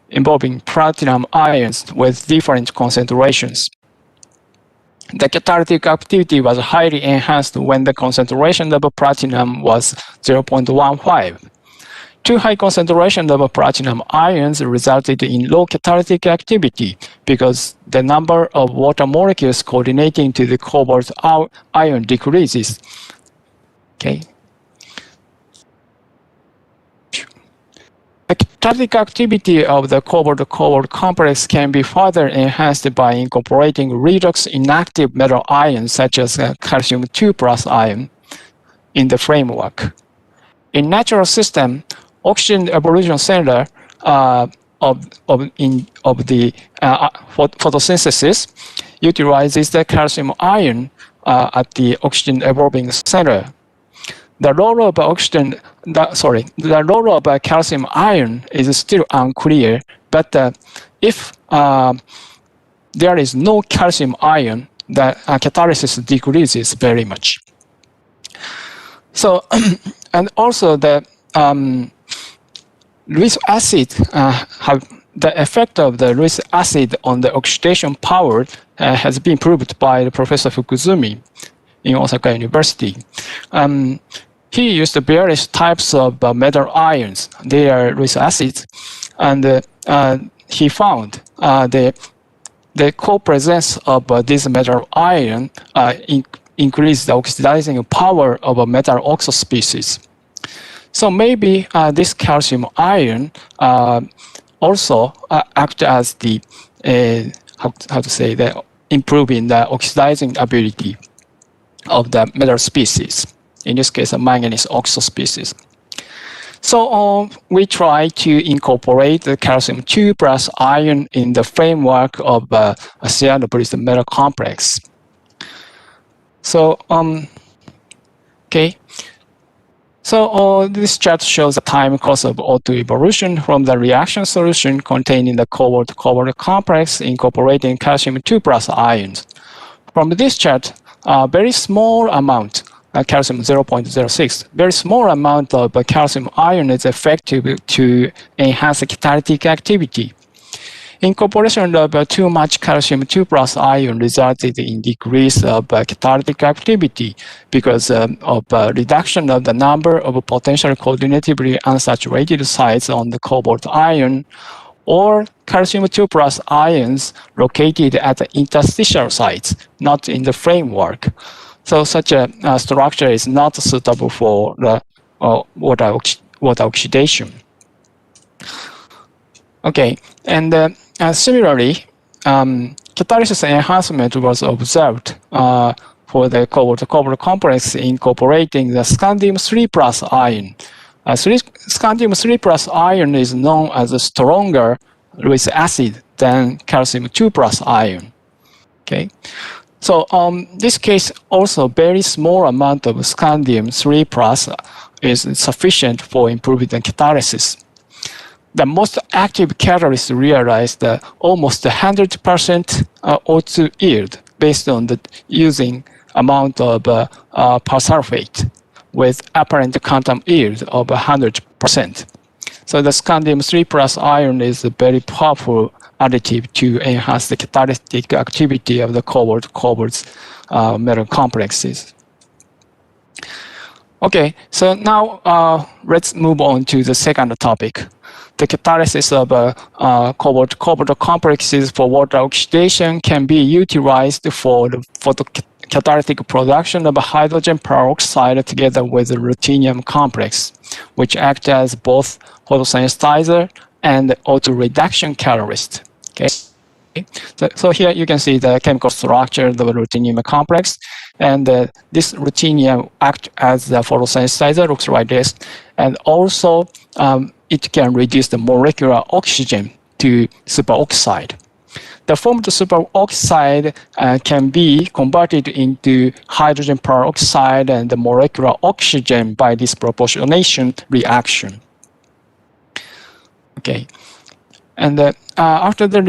involving platinum ions with different concentrations. The catalytic activity was highly enhanced when the concentration of platinum was 0.15. Too high concentration of platinum ions resulted in low catalytic activity because the number of water molecules coordinating to the cobalt ion decreases. Okay. The catalytic activity of the cobalt complex can be further enhanced by incorporating redox inactive metal ions such as calcium 2+ ion in the framework. In natural system, oxygen evolution center the photosynthesis utilizes the calcium ion at the oxygen evolving center. The role of the role of calcium ion is still unclear. But if there is no calcium ion, the catalysis decreases very much. So, and also the Lewis acid the effect of the Lewis acid on the oxidation power has been proved by Professor Fukuzumi in Osaka University. He used various types of metal ions. They are Lewis acids, and he found the co-presence of this metal ion increased the oxidizing power of a metal oxo species. So maybe this calcium ion also act as the improving the oxidizing ability of the metal species. In this case, a manganese oxo species. So we try to incorporate the calcium 2 plus ion in the framework of a cyanobrist metal complex. So okay. So this chart shows the time course of O2 evolution from the reaction solution containing the cobalt-cobalt complex incorporating calcium 2 plus ions. From this chart, a very small amount, calcium 0.06, very small amount of calcium ion is effective to enhance the catalytic activity. Incorporation of too much calcium 2 plus ion resulted in decrease of catalytic activity because of reduction of the number of potentially coordinatively unsaturated sites on the cobalt ion or calcium 2 plus ions located at the interstitial sites, not in the framework. So such a structure is not suitable for the water oxidation. Okay, and similarly, catalysis enhancement was observed for the cobalt-cobalt complex incorporating the scandium 3 plus ion. Scandium 3 plus ion is known as a stronger Lewis acid than calcium 2 plus ion. Okay, so this case also very small amount of scandium 3 plus is sufficient for improving the catalysis. The most active catalyst realized almost 100% O2 yield based on the using amount of persulfate with apparent quantum yield of 100%. So the scandium 3 plus ion is a very powerful additive to enhance the catalytic activity of the cobalt metal complexes. Okay, so now let's move on to the second topic. The catalysis of cobalt complexes for water oxidation can be utilized for the photocatalytic production of hydrogen peroxide together with the ruthenium complex, which act as both photosensitizer and O2 reduction catalyst. Okay. So here you can see the chemical structure of the ruthenium complex, and this ruthenium acts as the photosensitizer, looks like this, and also it can reduce the molecular oxygen to superoxide. The formed superoxide can be converted into hydrogen peroxide and the molecular oxygen by disproportionation reaction. Okay, and after the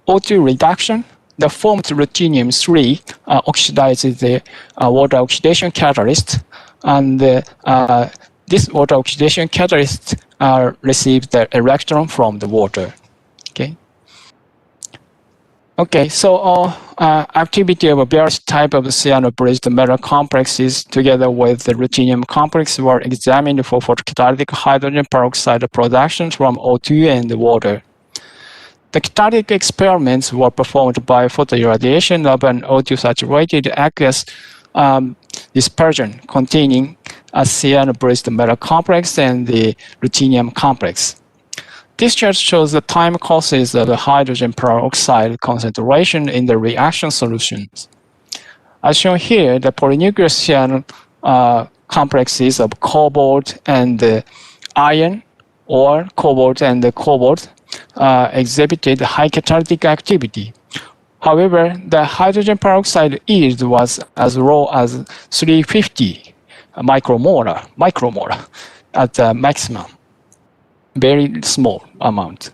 O2 reduction, the formed ruthenium-3 oxidizes the water oxidation catalyst, and this water oxidation catalyst receives the electron from the water. Okay. Okay, so activity of various type of cyano-bridged metal complexes together with the ruthenium complex were examined for photocatalytic hydrogen peroxide production from O2 and water. The catalytic experiments were performed by photoirradiation of an O2 saturated aqueous dispersion containing a cyano-bridged metal complex and the ruthenium complex. This chart shows the time courses of the hydrogen peroxide concentration in the reaction solutions. As shown here, the polynuclear cyano complexes of cobalt and iron or cobalt and the cobalt exhibited high catalytic activity. However, the hydrogen peroxide yield was as low as 350 micromolar at the maximum, very small amount.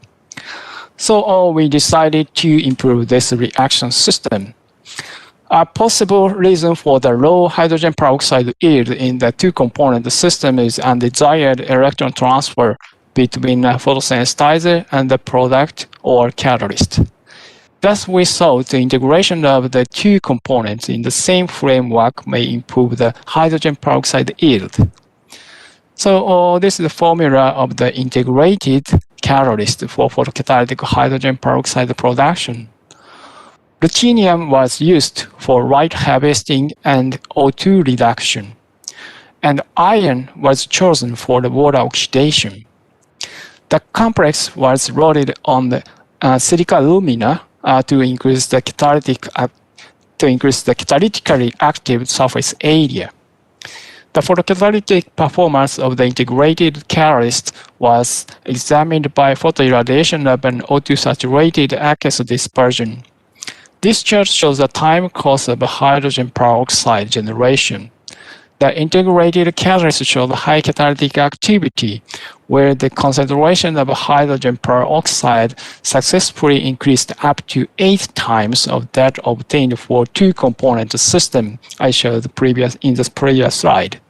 So we decided to improve this reaction system. A possible reason for the low hydrogen peroxide yield in the two-component system is undesired electron transfer between a photosensitizer and the product or catalyst. Thus, we thought the integration of the two components in the same framework may improve the hydrogen peroxide yield. So this is the formula of the integrated catalyst for photocatalytic hydrogen peroxide production. Ruthenium was used for light harvesting and O2 reduction, and iron was chosen for the water oxidation. The complex was loaded on the silica alumina to increase the catalytically active surface area. The photocatalytic performance of the integrated catalyst was examined by photoirradiation of an O2 saturated aqueous dispersion. This chart shows the time course of hydrogen peroxide generation. The integrated catalyst shows high catalytic activity, where the concentration of hydrogen peroxide successfully increased up to 8 times of that obtained for two-component system I showed in the previous slide.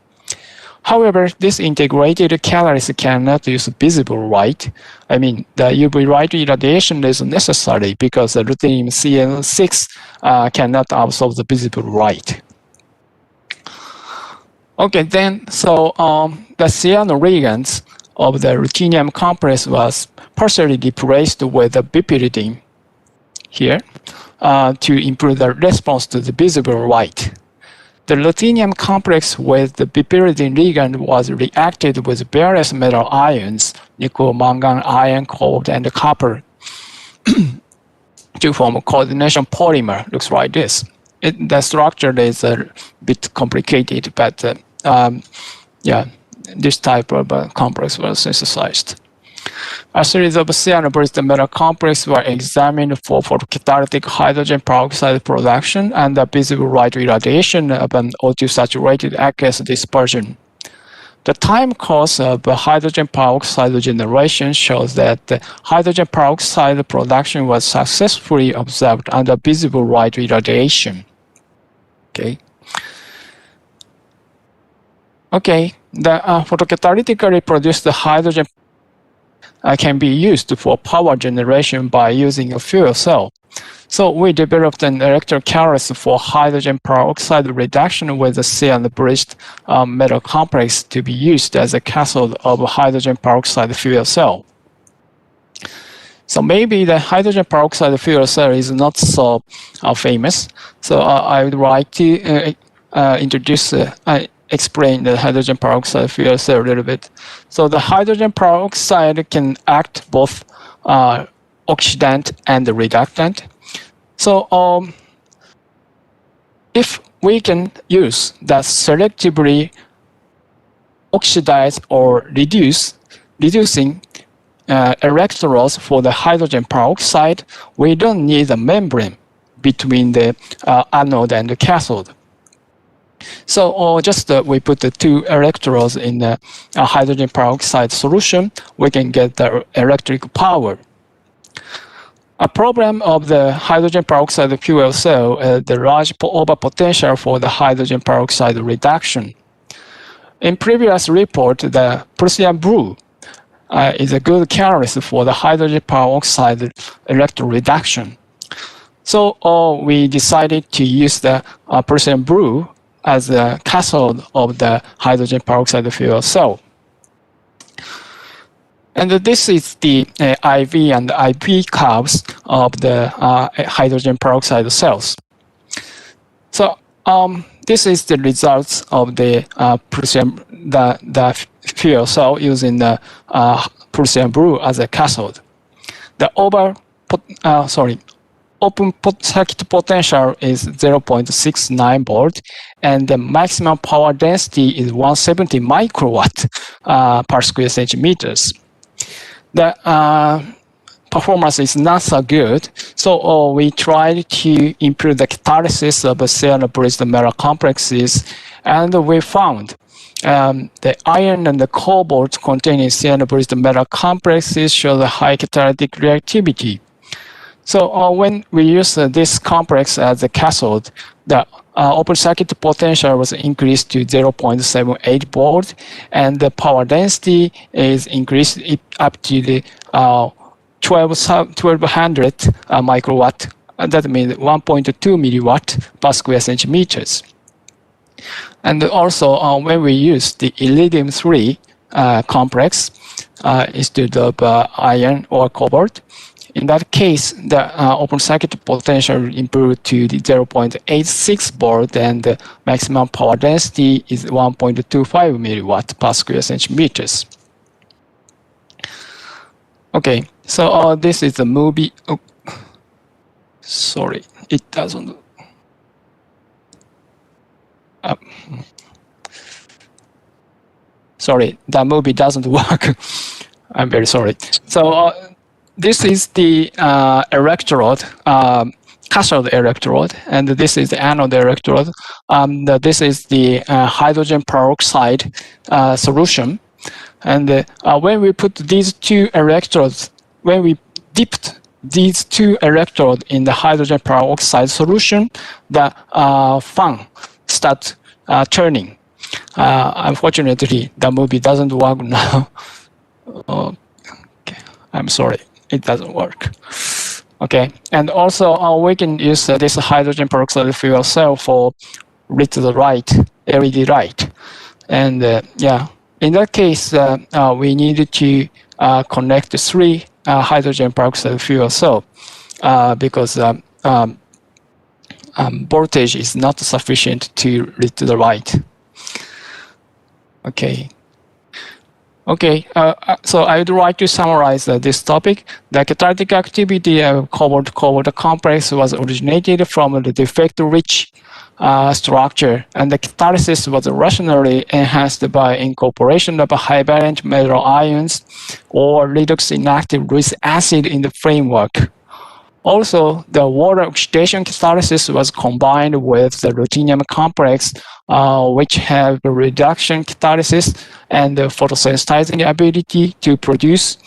However, this integrated catalyst cannot use visible light. I mean, the UV light irradiation is necessary because the ruthenium CN6 cannot absorb the visible light. Okay, then, so the cyanoreagents of the ruthenium complex was partially replaced with the piperidine here to improve the response to the visible light. The ruthenium complex with the piperidine ligand was reacted with various metal ions, nickel, mangan, iron, cobalt, and copper to form a coordination polymer. Looks like this. The structure is a bit complicated, but yeah, this type of complex was synthesized. A series of cyanobrist metal complexes were examined for photocatalytic hydrogen peroxide production and the visible light irradiation of an O2 saturated aqueous dispersion. The time course of hydrogen peroxide generation shows that the hydrogen peroxide production was successfully observed under visible light irradiation. Okay, the photocatalytically produced hydrogen can be used for power generation by using a fuel cell. So we developed an electrocatalyst for hydrogen peroxide reduction with a cyanobrist metal complex to be used as a cathode of a hydrogen peroxide fuel cell. So maybe the hydrogen peroxide fuel cell is not so famous. So I would like to explain the hydrogen peroxide fuel cell a little bit. So the hydrogen peroxide can act both oxidant and reductant. So if we can use that selectively oxidize or reducing electrodes for the hydrogen peroxide, we don't need a membrane between the anode and the cathode. So just we put the two electrodes in the hydrogen peroxide solution, we can get the electric power. A problem of the hydrogen peroxide fuel cell is the large overpotential for the hydrogen peroxide reduction. In previous report, the Prussian blue is a good catalyst for the hydrogen peroxide electron reduction. So we decided to use the Prussian blue as the cathode of the hydrogen peroxide fuel cell. And this is the IV and IP curves of the hydrogen peroxide cells. So this is the results of the fuel cell using the Prussian blue as a cathode. The open circuit potential is 0.69 volt, and the maximum power density is 170 microwatt per square centimeters. the performance is not so good. So we tried to improve the catalysis of cyano-bridged metal complexes, and we found the iron and the cobalt containing cyano-bridged metal complexes show the high catalytic reactivity. So when we use this complex as a cathode, the open circuit potential was increased to 0.78 volt, and the power density is increased up to the 1200 microwatt. That means 1.2 milliwatt per square centimeters. And also, when we use the iridium-3 complex instead of iron or cobalt, in that case, the open circuit potential improved to the 0.86 volt, and the maximum power density is 1.25 milliwatt per square centimeters. Okay, so this is the movie. Oh, sorry, it doesn't. Sorry, the movie doesn't work. I'm very sorry. So this is the electrode, cathode electrode, and this is the anode electrode. This is the hydrogen peroxide solution. And when we put these two electrodes, when we dipped these two electrodes in the hydrogen peroxide solution, the fan starts turning. Unfortunately, the movie doesn't work now. Okay, I'm sorry, it doesn't work. Okay, and also we can use this hydrogen peroxide fuel cell for lit light, LED light. And yeah, in that case, we needed to connect 3 hydrogen peroxide fuel cell because voltage is not sufficient to lit the light. Okay. Okay, so I would like to summarize this topic. The catalytic activity of cobalt-cobalt complex was originated from the defect-rich structure, and the catalysis was rationally enhanced by incorporation of high-valent metal ions or redox-inactive rich acid in the framework. Also, the water oxidation catalysis was combined with the ruthenium complex, which have the reduction catalysis and the photosensitizing ability to produce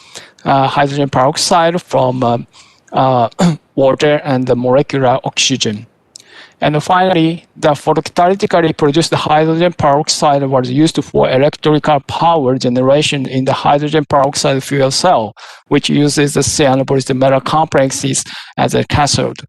hydrogen peroxide from water and the molecular oxygen. And finally, the photocatalytically produced hydrogen peroxide was used for electrical power generation in the hydrogen peroxide fuel cell, which uses the cyano-bridged metal complexes as a cathode.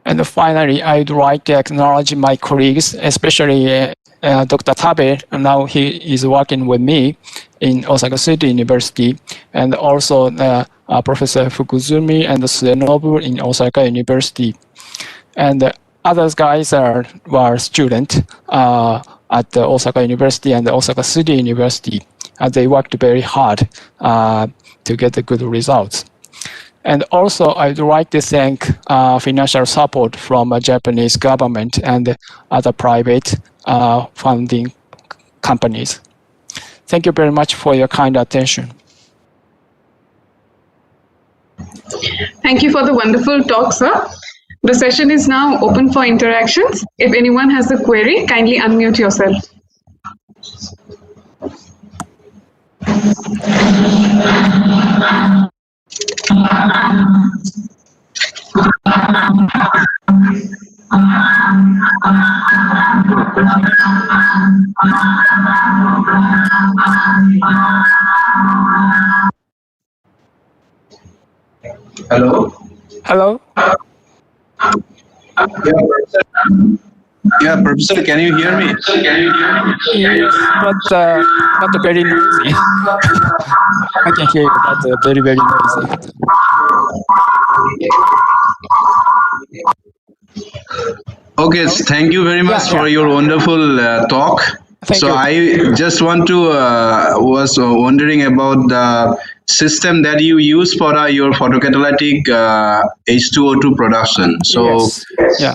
And finally, I'd like to acknowledge my colleagues, especially Dr. Tabe. Now he is working with me in Osaka City University, and also Professor Fukuzumi and Suenobu in Osaka University. And the other guys were students at the Osaka University and the Osaka City University. And they worked very hard to get the good results. And also, I'd like to thank financial support from the Japanese government and other private funding companies. Thank you very much for your kind attention. Thank you for the wonderful talk, sir. The session is now open for interactions. If anyone has a query, kindly unmute yourself. Hello. Hello. Yeah, Professor, can you hear me? Yes, but not very noisy. I can hear you, but very, very noisy. Okay, thank you very much for your wonderful talk. Thank you. I just want to was wondering about the system that you use for your photocatalytic H2O2 production. So yes. Yeah.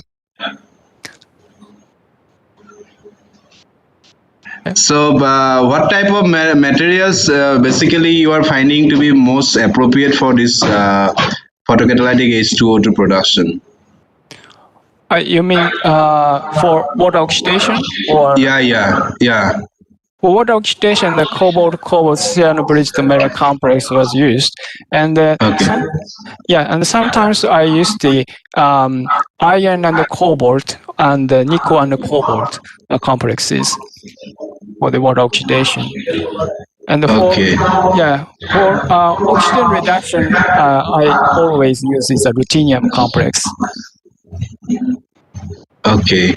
So, what type of materials basically you are finding to be most appropriate for this photocatalytic H2O2 production? You mean for water oxidation or? Yeah. For water oxidation, the cobalt cyanobridged metal complex was used, and and sometimes I use the iron and the cobalt and the nickel and the cobalt complexes for the water oxidation. And for oxygen reduction, I always use this ruthenium complex. Okay.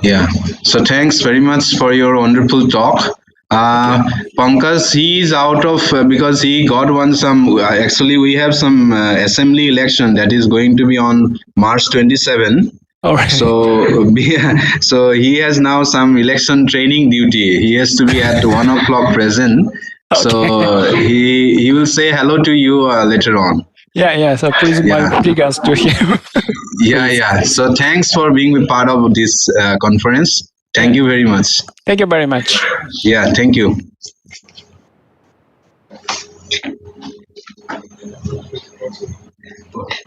Yeah. So thanks very much for your wonderful talk. Pankaj, he is out of because he got actually we have some assembly election that is going to be on March 27. All right. So he has now some election training duty. He has to be at 1 o'clock present. Okay. So he will say hello to you later on. Yeah. So please my regards to him. Yeah. So thanks for being a part of this conference. Thank you very much. Thank you very much. Yeah, thank you.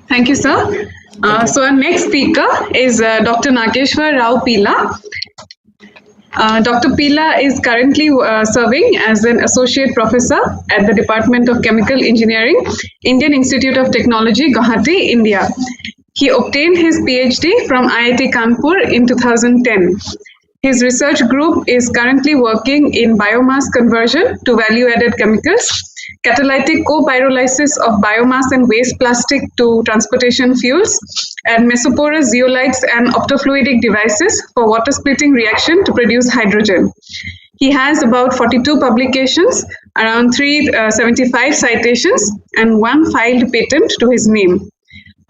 Thank you, sir. So our next speaker is Dr. Nageshwar Rao Pila. Dr. Pila is currently serving as an associate professor at the Department of Chemical Engineering, Indian Institute of Technology, Guwahati, India. He obtained his PhD from IIT Kanpur in 2010. His research group is currently working in biomass conversion to value-added chemicals, catalytic co-pyrolysis of biomass and waste plastic to transportation fuels, and mesoporous zeolites and optofluidic devices for water splitting reaction to produce hydrogen. He has about 42 publications, around 375 citations, and 1 filed patent to his name.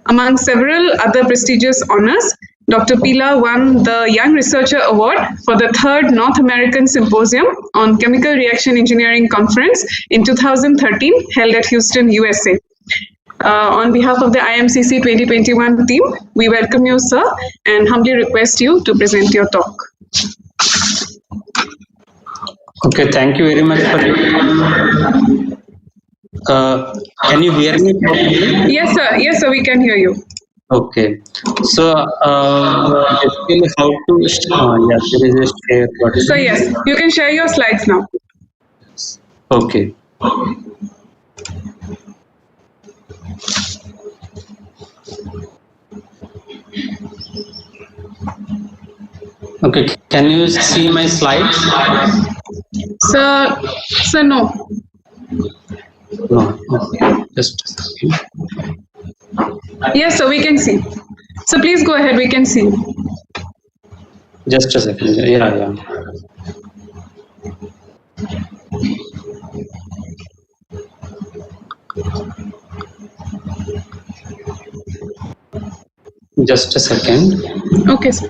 Among several other prestigious honors, Dr. Pila won the Young Researcher Award for the 3rd North American Symposium on Chemical Reaction Engineering Conference in 2013, held at Houston, USA. On behalf of the IMCC 2021 team, we welcome you, sir, and humbly request you to present your talk. Okay, thank you very much for can you hear me properly? Yes, sir, we can hear you. Okay, so basically how to there is a share button. So yes, you can share your slides now. Okay. Okay, can you see my slides? Sir, no. No, okay. Just a second. Yes, sir, we can see. So please go ahead, we can see. Just a second. Yeah. Just a second. Okay, sir.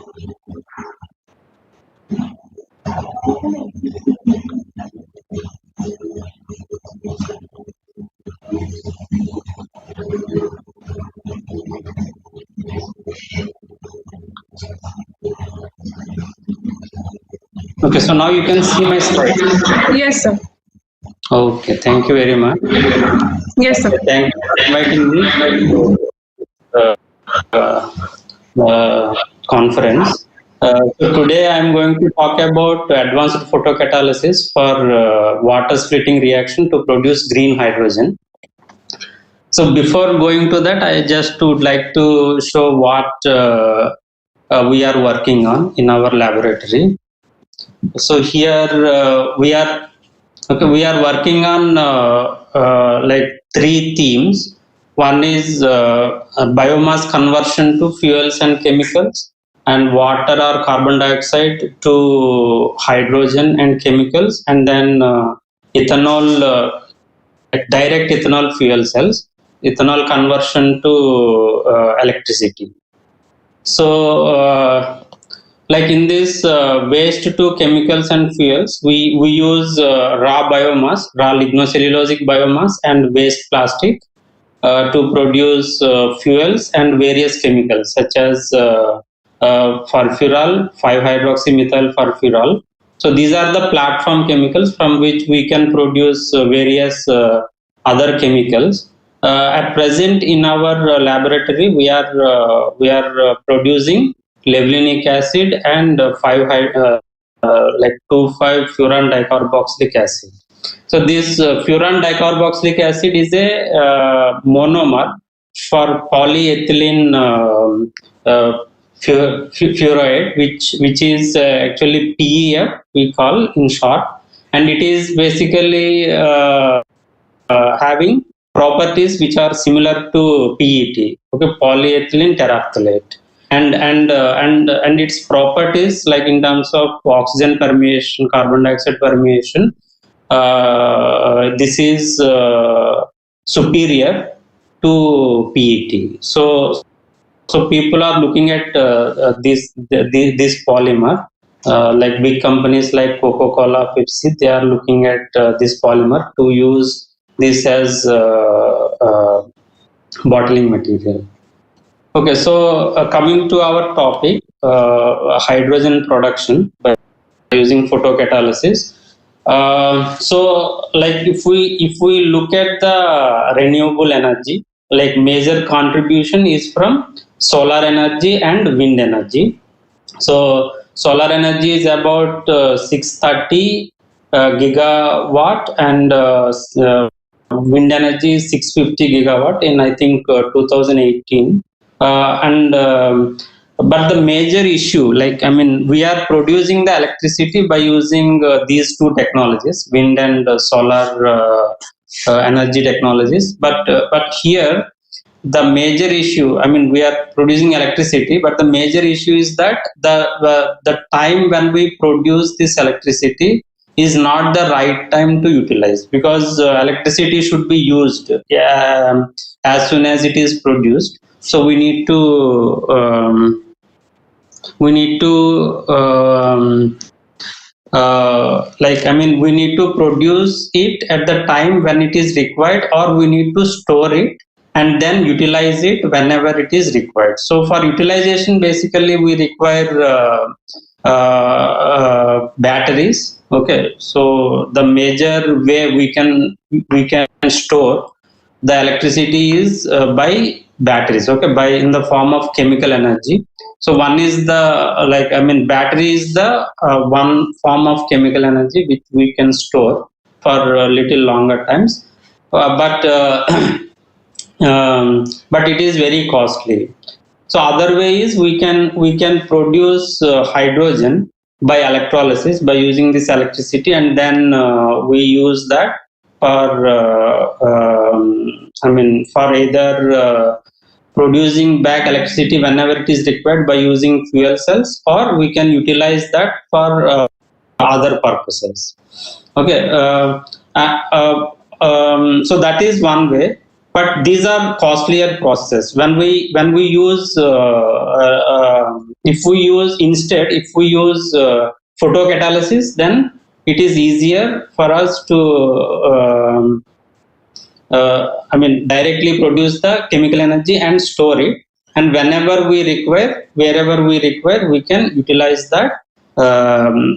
Okay, so now you can see my slides. Yes, sir. Okay, thank you very much. Yes, sir. Thank you for inviting me to the conference. So today I am going to talk about advanced photocatalysis for water splitting reaction to produce green hydrogen. So before going to that, I just would like to show what we are working on in our laboratory. So here we are working on like 3 themes. One is biomass conversion to fuels and chemicals, and water or carbon dioxide to hydrogen and chemicals, and then ethanol, direct ethanol fuel cells, ethanol conversion to electricity. So like in this waste to chemicals and fuels, we use raw biomass, raw lignocellulosic biomass and waste plastic to produce fuels and various chemicals such as furfural, 5-hydroxymethyl furfural, So these are the platform chemicals from which we can produce various other chemicals. At present, in our laboratory, we are producing levulinic acid and 2,5-furan dicarboxylic acid. So this furan dicarboxylic acid is a monomer for polyethylene furoate, which is actually PEF, we call in short, and it is basically having properties which are similar to PET, okay, polyethylene terephthalate, and its properties, like in terms of oxygen permeation, carbon dioxide permeation, this is superior to PET. So people are looking at this polymer. Like big companies like Coca-Cola, Pepsi, they are looking at this polymer to use this as bottling material. Okay, so coming to our topic, hydrogen production by using photocatalysis. So, like if we look at the renewable energy, like major contribution is from solar energy and wind energy. So solar energy is about 630 gigawatt, and wind energy is 650 gigawatt in, I think, 2018. But the major issue, like, I mean, we are producing the electricity by using these two technologies, wind and solar energy technologies. But here the major issue, I mean, we are producing electricity, but the major issue is that the time when we produce this electricity is not the right time to utilize, because electricity should be used as soon as it is produced. So we need to we need to produce it at the time when it is required, or we need to store it and then utilize it whenever it is required. So for utilization, basically we require batteries. Okay, so the major way we can store the electricity is by batteries, okay, by in the form of chemical energy. So one is the battery is the one form of chemical energy which we can store for little longer times, but it is very costly. So other way is we can produce hydrogen by electrolysis, by using this electricity, and then we use that for for either producing back electricity whenever it is required by using fuel cells, or we can utilize that for other purposes. Okay, so that is one way. But these are costlier process. When we use if we use photocatalysis, then it is easier for us to directly produce the chemical energy and store it, and whenever we require, wherever we require, we can utilize that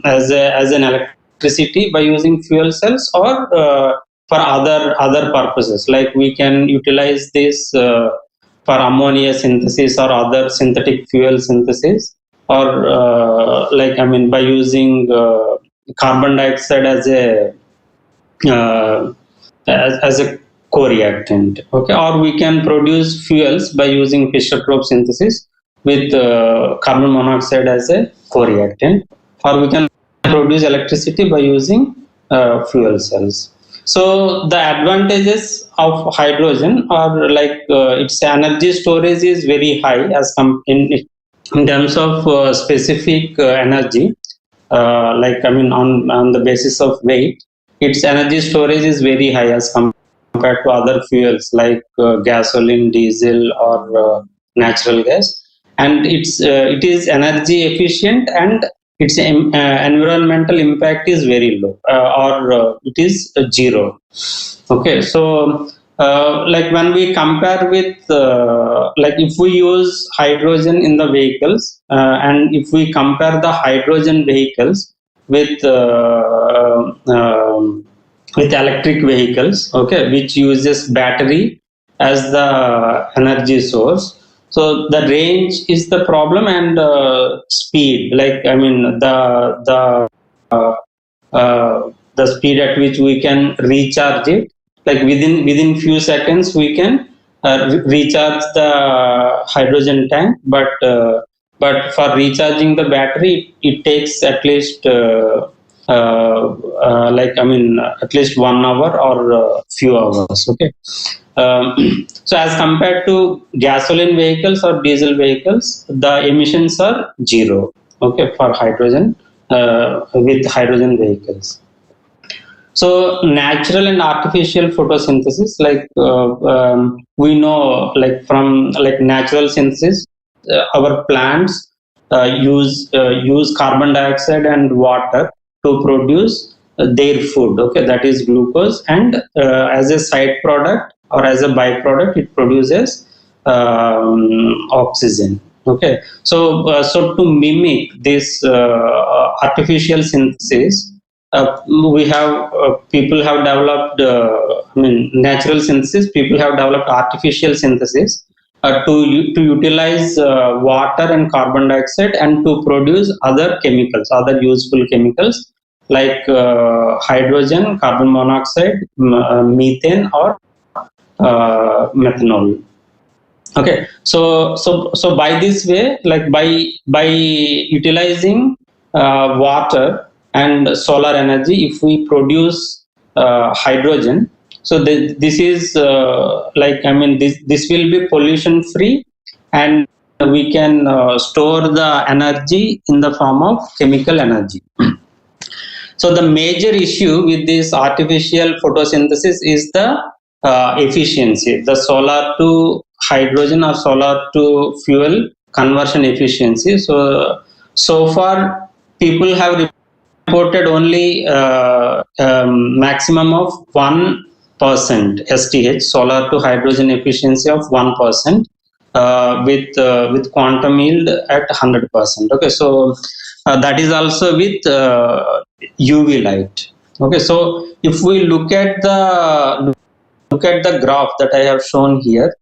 as an electricity by using fuel cells, or for other purposes, like we can utilize this for ammonia synthesis or other synthetic fuel synthesis, or by using carbon dioxide as a co-reactant. Okay, or we can produce fuels by using Fischer-Tropsch synthesis with carbon monoxide as a co-reactant, or we can produce electricity by using fuel cells. So the advantages of hydrogen are like its energy storage is very high in terms of specific energy. On the basis of weight, its energy storage is very high as compared to other fuels like gasoline, diesel, or natural gas, and it is energy efficient, and its environmental impact is very low, or it is zero. Okay, so when we compare with if we use hydrogen in the vehicles, and if we compare the hydrogen vehicles with electric vehicles, okay, which uses battery as the energy source. So the range is the problem, and speed, like I mean the speed at which we can recharge it, like within few seconds we can recharge the hydrogen tank, but for recharging the battery it takes at least like I mean at least 1 hour or few hours, okay. So as compared to gasoline vehicles or diesel vehicles, the emissions are zero, okay, for hydrogen with hydrogen vehicles. So natural and artificial photosynthesis, like we know, like from like natural synthesis, our plants use carbon dioxide and water to produce their food, okay, that is glucose, and as a side product or as a byproduct it produces oxygen, okay. So to mimic this artificial synthesis, we have people have developed I mean natural synthesis, people have developed artificial synthesis to utilize water and carbon dioxide and to produce other chemicals, other useful chemicals like hydrogen, carbon monoxide, methane, or methanol. Okay, so by this way, like by utilizing water and solar energy, if we produce hydrogen, so this is like I mean this will be pollution free, and we can store the energy in the form of chemical energy. So the major issue with this artificial photosynthesis is the efficiency, the solar to hydrogen or solar to fuel conversion efficiency. So far people have reported only maximum of 1% STH, solar to hydrogen efficiency of 1%, with quantum yield at 100%. Okay, so that is also with UV light. Okay, so if we look at the graph that I have shown here,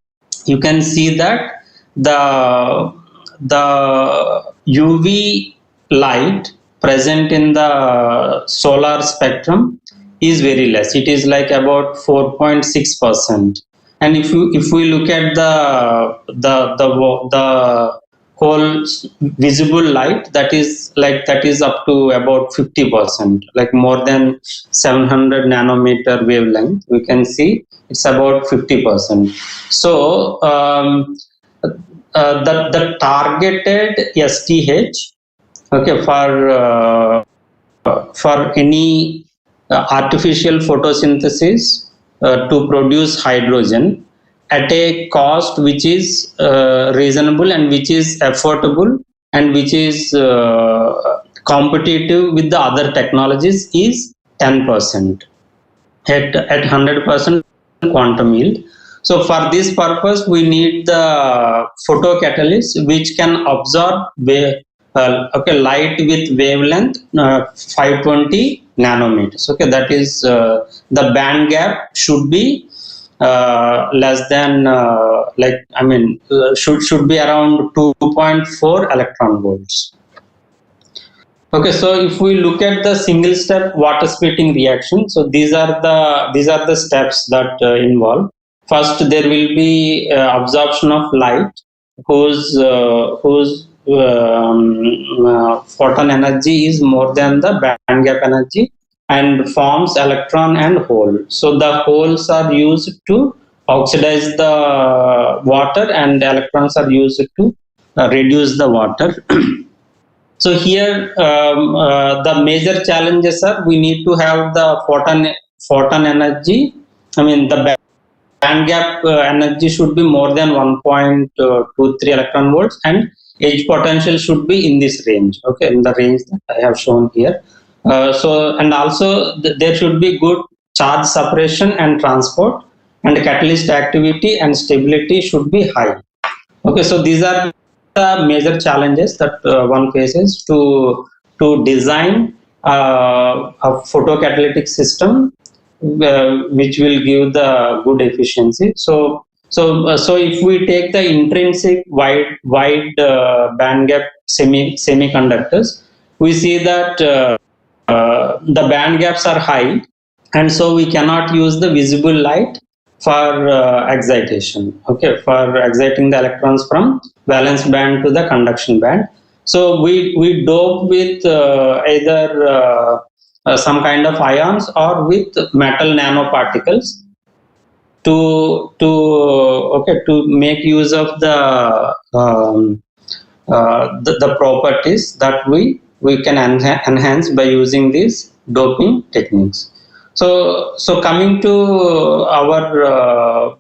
you can see that the UV light present in the solar spectrum is very less. It is like about 4.6%. And if we look at the whole visible light, that is up to about 50%, like more than 700 nanometer wavelength, we can see it's about 50%. So the targeted STH, okay, for any artificial photosynthesis to produce hydrogen at a cost which is reasonable and which is affordable and which is competitive with the other technologies is 10% at 100% quantum yield. So for this purpose we need the photocatalyst which can absorb light with wavelength 520 nanometers. Okay, that is the band gap should be less than should be around 2.4 electron volts. Okay, so if we look at the single step water splitting reaction, so these are the steps that involve. First, there will be absorption of light whose photon energy is more than the band gap energy and forms electron and hole. So the holes are used to oxidize the water and electrons are used to reduce the water. So here the major challenges are we need to have the photon energy. I mean the band gap energy should be more than 1.23 electron volts and edge potential should be in this range, okay, in the range that I have shown here. And also there should be good charge separation and transport, and catalyst activity and stability should be high. Okay, so these are the major challenges that one faces to design a photocatalytic system which will give the good efficiency. So if we take the intrinsic wide band gap semiconductors, we see that the band gaps are high, and so we cannot use the visible light for excitation, okay, for exciting the electrons from valence band to the conduction band. So we dope with either some kind of ions or with metal nanoparticles to make use of the properties that we can enhance by using these doping techniques. So coming to our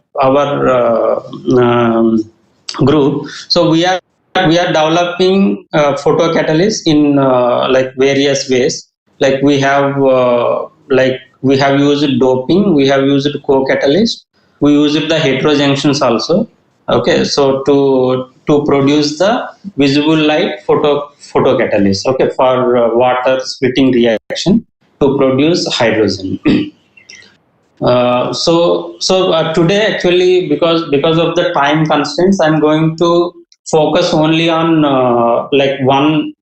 group, so we are developing photocatalysts in like various ways. Like we have used doping, we have used co-catalyst, we used the heterojunctions also. Okay, so to produce the visible light photocatalyst, okay, for water splitting reaction to produce hydrogen. Today, actually, because of the time constraints, I'm going to focus only on like one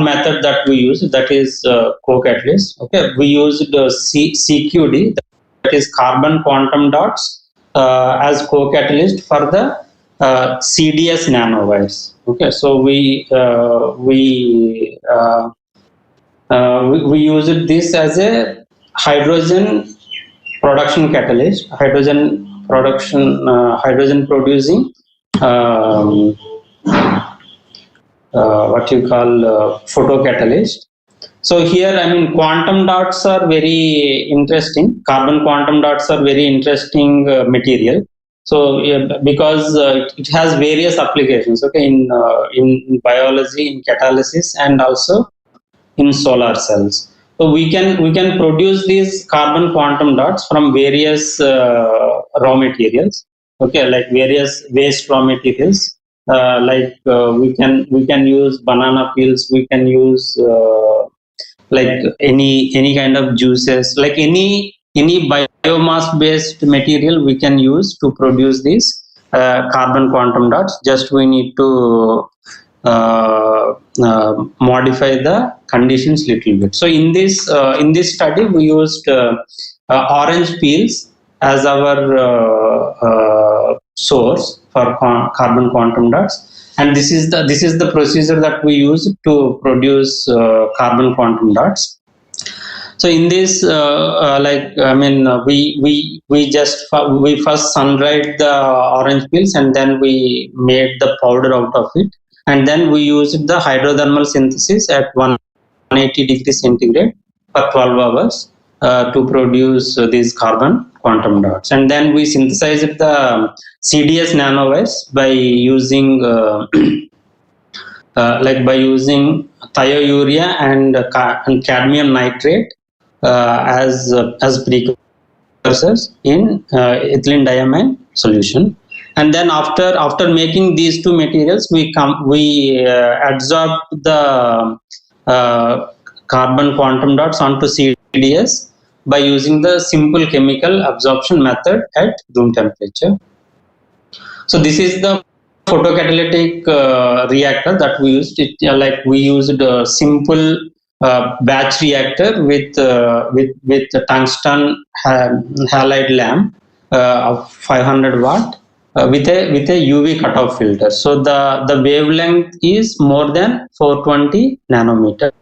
method that we use, that is co-catalyst. Okay, we used CQD, that is carbon quantum dots, as co-catalyst for the CDS nanowires. Okay, so we used this as a hydrogen production catalyst, hydrogen producing what you call photocatalyst. So here, quantum dots are very interesting. Carbon quantum dots are very interesting material. So because it has various applications, okay, in biology, in catalysis, and also in solar cells. So we can produce these carbon quantum dots from various raw materials, okay, like various waste raw materials. We can use banana peels, we can use like any kind of juices, like any biomass based material we can use to produce these carbon quantum dots. Just we need to modify the conditions little bit. So in this study, we used orange peels as our source for carbon quantum dots, and this is the procedure that we use to produce carbon quantum dots. So in this, we first sun dried the orange peels, and then we made the powder out of it, and then we used the hydrothermal synthesis at 180 degrees centigrade for 12 hours to produce these carbon quantum dots. And then we synthesized the CDS nanowires by using thiourea and cadmium nitrate as precursors in ethylene diamine solution. And then after making these two materials, we adsorb the carbon quantum dots onto CDS by using the simple chemical absorption method at room temperature. So this is the photocatalytic reactor that we used. We used a simple batch reactor with tungsten halide lamp of 500 watt with a UV cutoff filter. So the wavelength is more than 420 nanometers.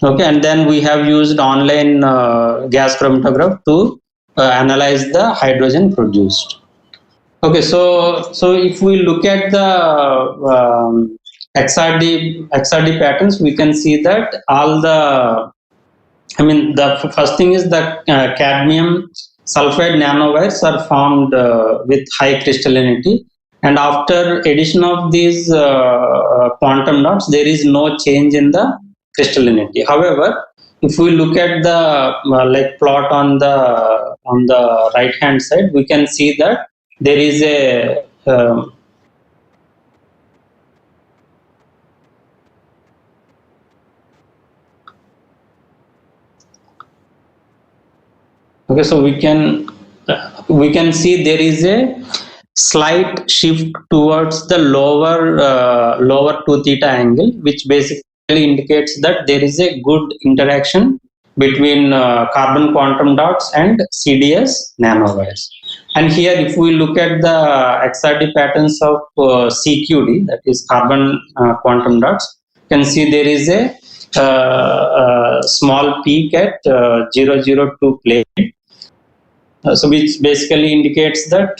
Okay, and then we have used online gas chromatograph to analyze the hydrogen produced. Okay, so if we look at the XRD patterns, we can see that all the first thing is that cadmium sulfide nanowires are formed with high crystallinity, and after addition of these quantum dots, there is no change in the crystallinity. However, if we look at the plot on the right hand side, we can see that there is a. 。 Can you please share your screen? 。 . 。 . 。 . 。 . 。 . 。 . 。 . 。 . . 。 . 。 . 。 . . 。 . . 。 . . 。 . 。 . 。 . 。 . 。 . . . Okay, so we can see there is a slight shift towards the lower 2 theta angle, which basically indicates that there is a good interaction between carbon quantum dots and CDS nanowires. And here, if we look at the XRD patterns of CQD, that is carbon quantum dots, you can see there is a small peak at 002 plane. So which basically indicates that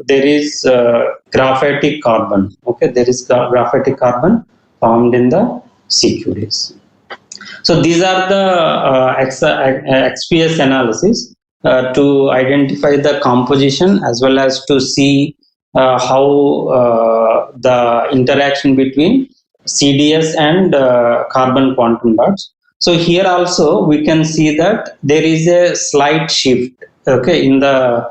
there is graphitic carbon. Okay, there is graphitic carbon found in the CQDs. So these are the XPS analysis to identify the composition as well as to see how the interaction between CDS and carbon quantum dots. So here also we can see that there is a slight shift, okay, in the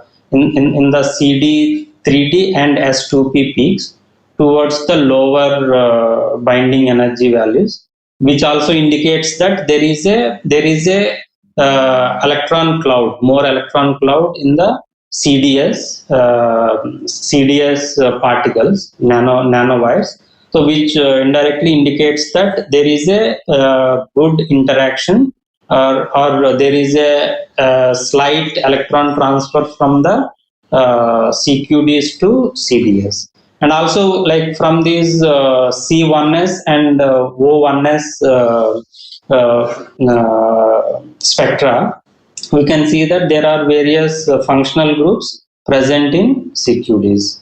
CD 3D and S2P peaks towards the lower binding energy values, which also indicates that there is a electron cloud, more electron cloud in the CDS particles, nanowires. So which indirectly indicates that there is a good interaction or there is a slight electron transfer from the CQDs to CDS. And also, like from these C1s and O1s spectra, we can see that there are various functional groups present in CQDs.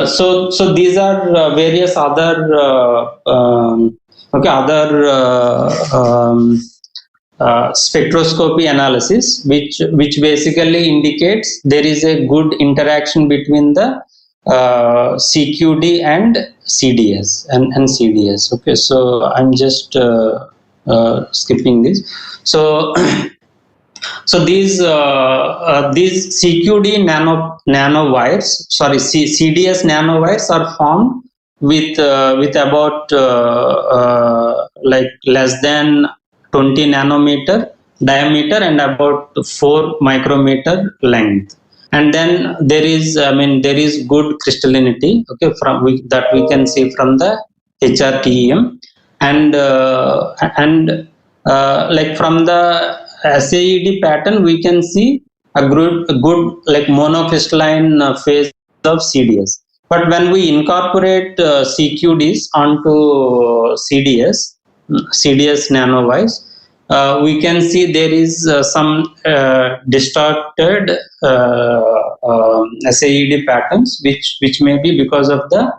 So these are various other spectroscopy analysis, which basically indicates there is a good interaction between the CQD and CDS and CDS. Okay, so I'm just skipping this. So so these CQD nanowires, sorry, CDS nanowires are formed with about like less than 20 nanometer diameter and about 4 micrometer length. And then there is good crystallinity, okay, that we can see from the HRTEM, and like from the SAED pattern we can see a good like monocrystalline phase of CDS. But when we incorporate CQDs onto CDS nanowires, we can see there is some distorted SAED patterns, which may be because of the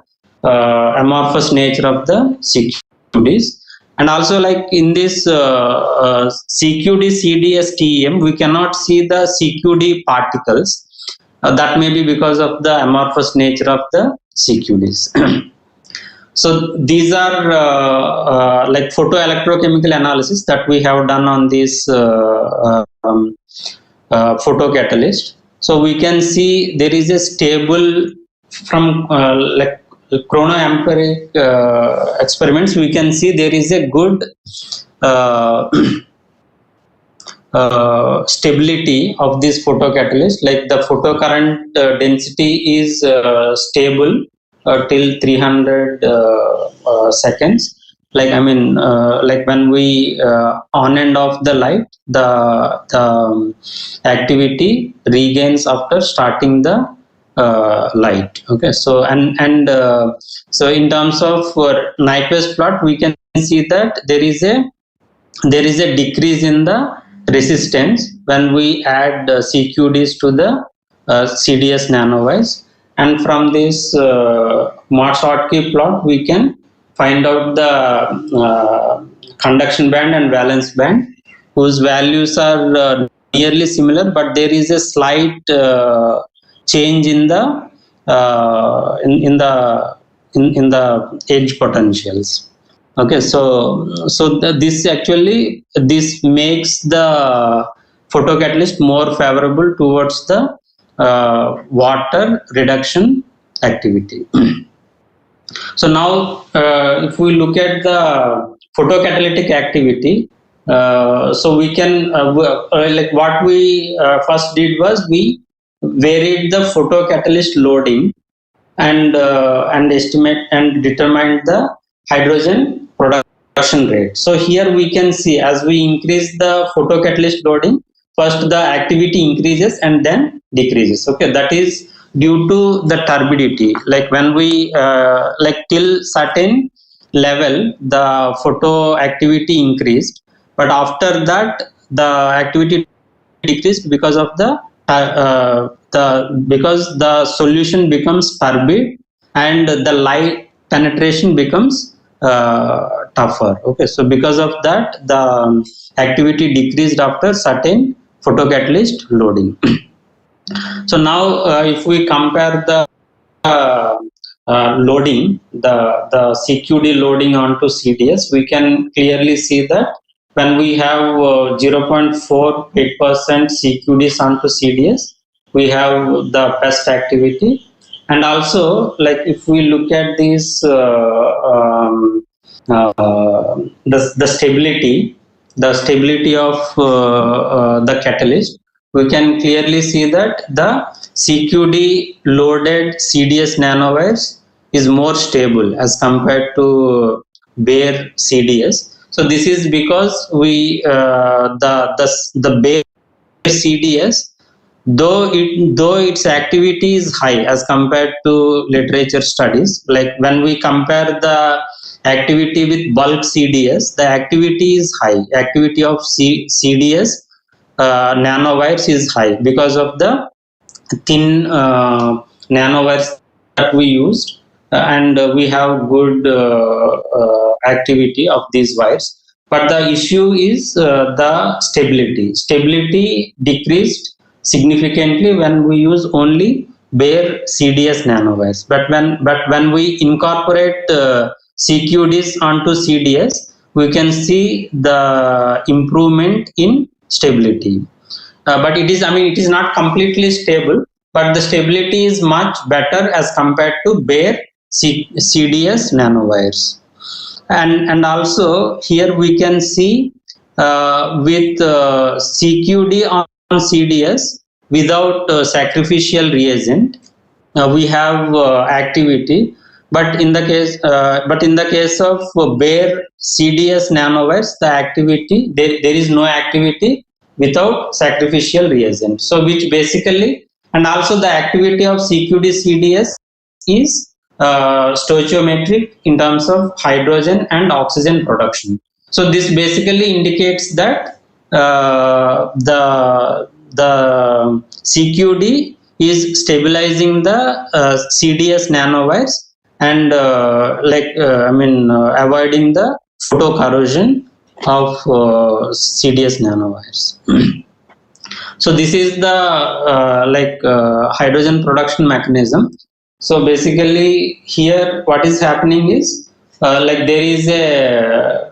amorphous nature of the CQDs. And also, like in this CQD CDS TEM, we cannot see the CQD particles. That may be because of the amorphous nature of the CQDs. So these are like photoelectrochemical analysis that we have done on this photocatalyst. So we can see there is a stable from like chronoamperic experiments. We can see there is a good stability of this photocatalyst. Like the photocurrent density is stable till 300 seconds. Like like when we on and off the light, the activity regains after starting the light. Okay, so so in terms of Nyquist plot, we can see that there is a decrease in the resistance when we add CQDs to the CDS nanowires. And from this Mott-Schottky plot, we can find out the conduction band and valence band, whose values are nearly similar, but there is a slight change in the edge potentials. Okay, so this makes the photocatalyst more favorable towards the water reduction activity. So now if we look at the photocatalytic activity, So we can like what we first did was we varied the photocatalyst loading and estimate and determine the hydrogen production rate. So here we can see as we increase the photocatalyst loading, first the activity increases and then decreases. Okay, that is due to the turbidity. Like when we like till certain level, the photo activity increased, but after that the activity decreased because of because the solution becomes turbid and the light penetration becomes tougher. Okay, so because of that the activity decreased after certain photocatalyst loading. So now if we compare the loading, the CQD loading onto CDS, we can clearly see that when we have 0.48% CQDs onto CDS, we have the best activity. And also, like if we look at this, the stability of the catalyst, we can clearly see that the CQD loaded CDS nanowires is more stable as compared to bare CDS. So this is because we the bare CDS, though its activity is high as compared to literature studies, like when we compare the activity with bulk CDS, the activity is high. Activity of CDS nanowires is high because of the thin nanowires that we used, and we have good activity of these wires. But the issue is the stability. Stability decreased significantly when we use only bare CDS nanowires. But when we incorporate CQDs onto CDS, we can see the improvement in stability. But it is not completely stable, but the stability is much better as compared to bare CDS nanowires. And also here we can see with CQD on CDS without sacrificial reagent, we have activity. But in the case of bare CDS nanowires, the activity there is no activity without sacrificial reagent. So which basically, and also the activity of CQD CDS is stoichiometric in terms of hydrogen and oxygen production. So this basically indicates that the CQD is stabilizing the CDS nanowires and avoiding the photocorrosion of CDS nanowires. So this is the hydrogen production mechanism. So basically here what is happening is there is a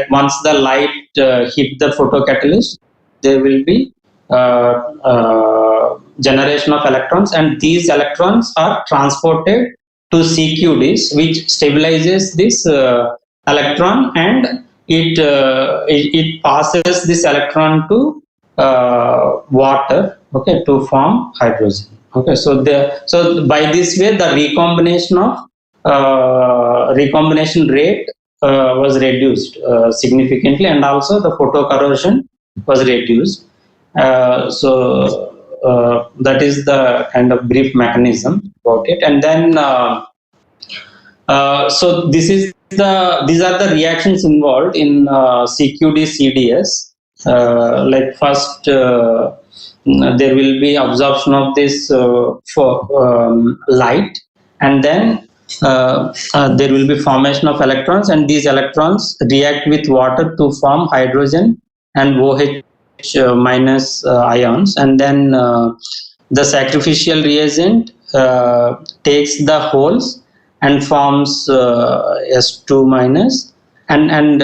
once the light hit the photocatalyst, there will be generation of electrons, and these electrons are transported to CQDs, which stabilizes this electron, and it passes this electron to water, okay, to form hydrogen. Okay, so by this way the recombination rate was reduced significantly, and also the photocorrosion was reduced. That is the kind of brief mechanism about it. And then so these are the reactions involved in CQD CDS. Like first there will be absorption of this light, and then there will be formation of electrons, and these electrons react with water to form hydrogen and OH minus ions, and then the sacrificial reagent takes the holes and forms S2 minus, and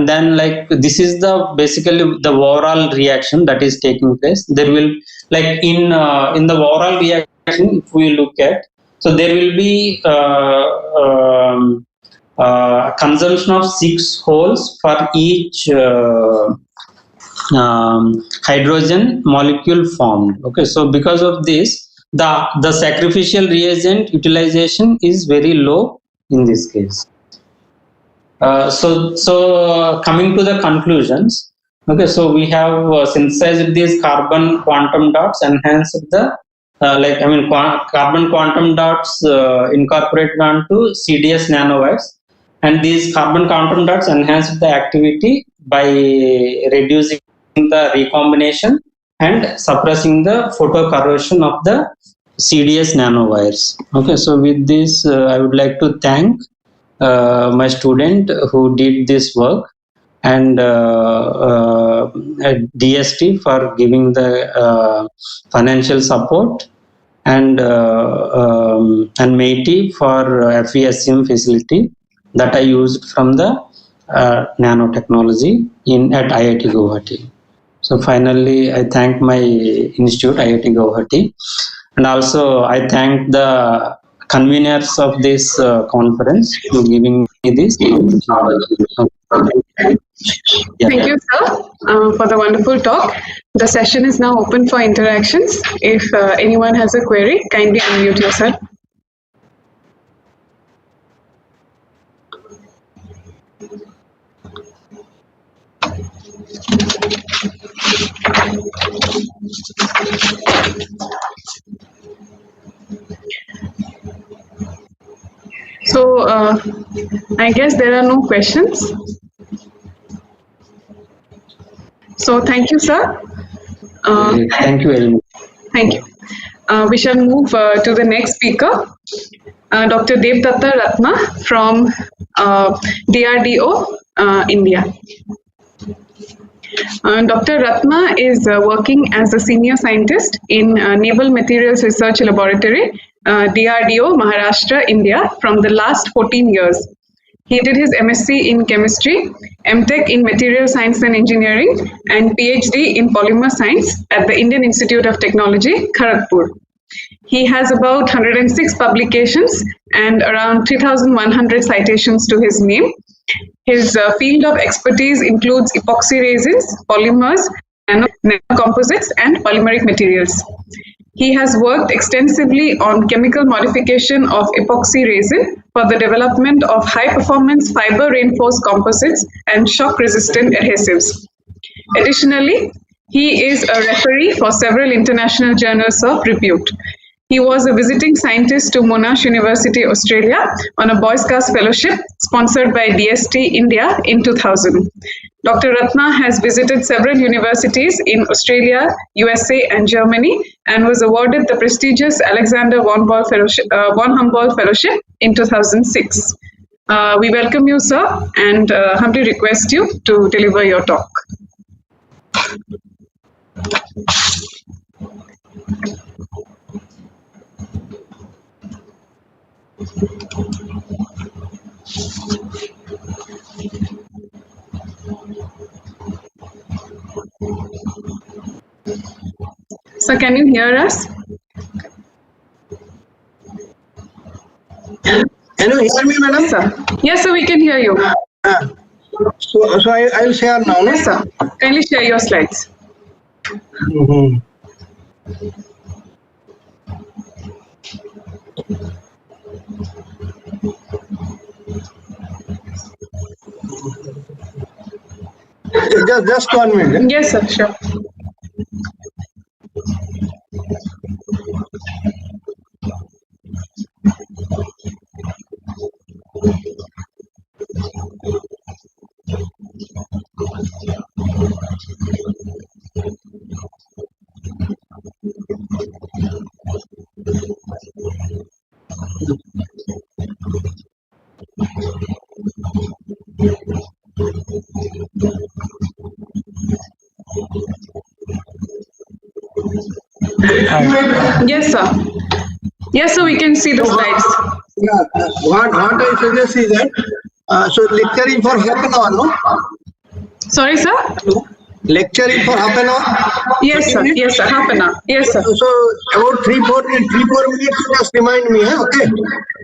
then like this is the basically the overall reaction that is taking place. There will in the overall reaction, if we look at, so there will be consumption of 6 holes for each hydrogen molecule formed. Okay, so because of this, the sacrificial reagent utilization is very low in this case. So coming to the conclusions, okay, so we have synthesized these carbon quantum dots, enhanced the carbon quantum dots incorporated onto CDS nanowires, and these carbon quantum dots enhanced the activity by reducing the recombination and suppressing the photocorrosion of the CDS nanowires. Okay, so with this, I would like to thank my student who did this work, and DST for giving the financial support, and MEITI for FESM facility that I used from the nanotechnology at IIT Guwahati. So finally, I thank my institute, IIT Guwahati, and also I thank the conveners of this conference for giving me this. Thank you, sir, for the wonderful talk. The session is now open for interactions. If anyone has a query, kindly unmute yourself. So, I guess there are no questions. So, thank you, sir. Thank you very much. Thank you. We shall move to the next speaker, Dr. Devdatta Ratna from DRDO, India. Dr. Ratna is working as a senior scientist in Naval Materials Research Laboratory, DRDO, Maharashtra, India, from the last 14 years. He did his MSc in chemistry, MTech in material science and engineering, and PhD in polymer science at the Indian Institute of Technology, Kharagpur. He has about 106 publications and around 3,100 citations to his name. His field of expertise includes epoxy resins, polymers, nanocomposites, and polymeric materials. He has worked extensively on chemical modification of epoxy resin for the development of high-performance fiber-reinforced composites and shock-resistant adhesives. Additionally, he is a referee for several international journals of repute. He was a visiting scientist to Monash University, Australia, on a Boy Scouts fellowship sponsored by DST India in 2000. Dr. Ratna has visited several universities in Australia, USA, and Germany, and was awarded the prestigious Alexander von Humboldt Fellowship in 2006. We welcome you, sir, and humbly request you to deliver your talk. So, can you hear us? Can you hear me, madam? Sir. Yes, sir, we can hear you. So I'll share now. No? Yes, sir. Kindly share your slides. Just 1 minute. Yes, sir, sure. Yes, sir. Yes, sir, we can see the slides. Yeah, what I suggest is that, so lecturing for half an hour, no? Sorry, sir? Lecturing for half an hour? Yes, sir. Yes, sir. Half an hour. Yes, sir. So about 3-4 minutes, just remind me, okay?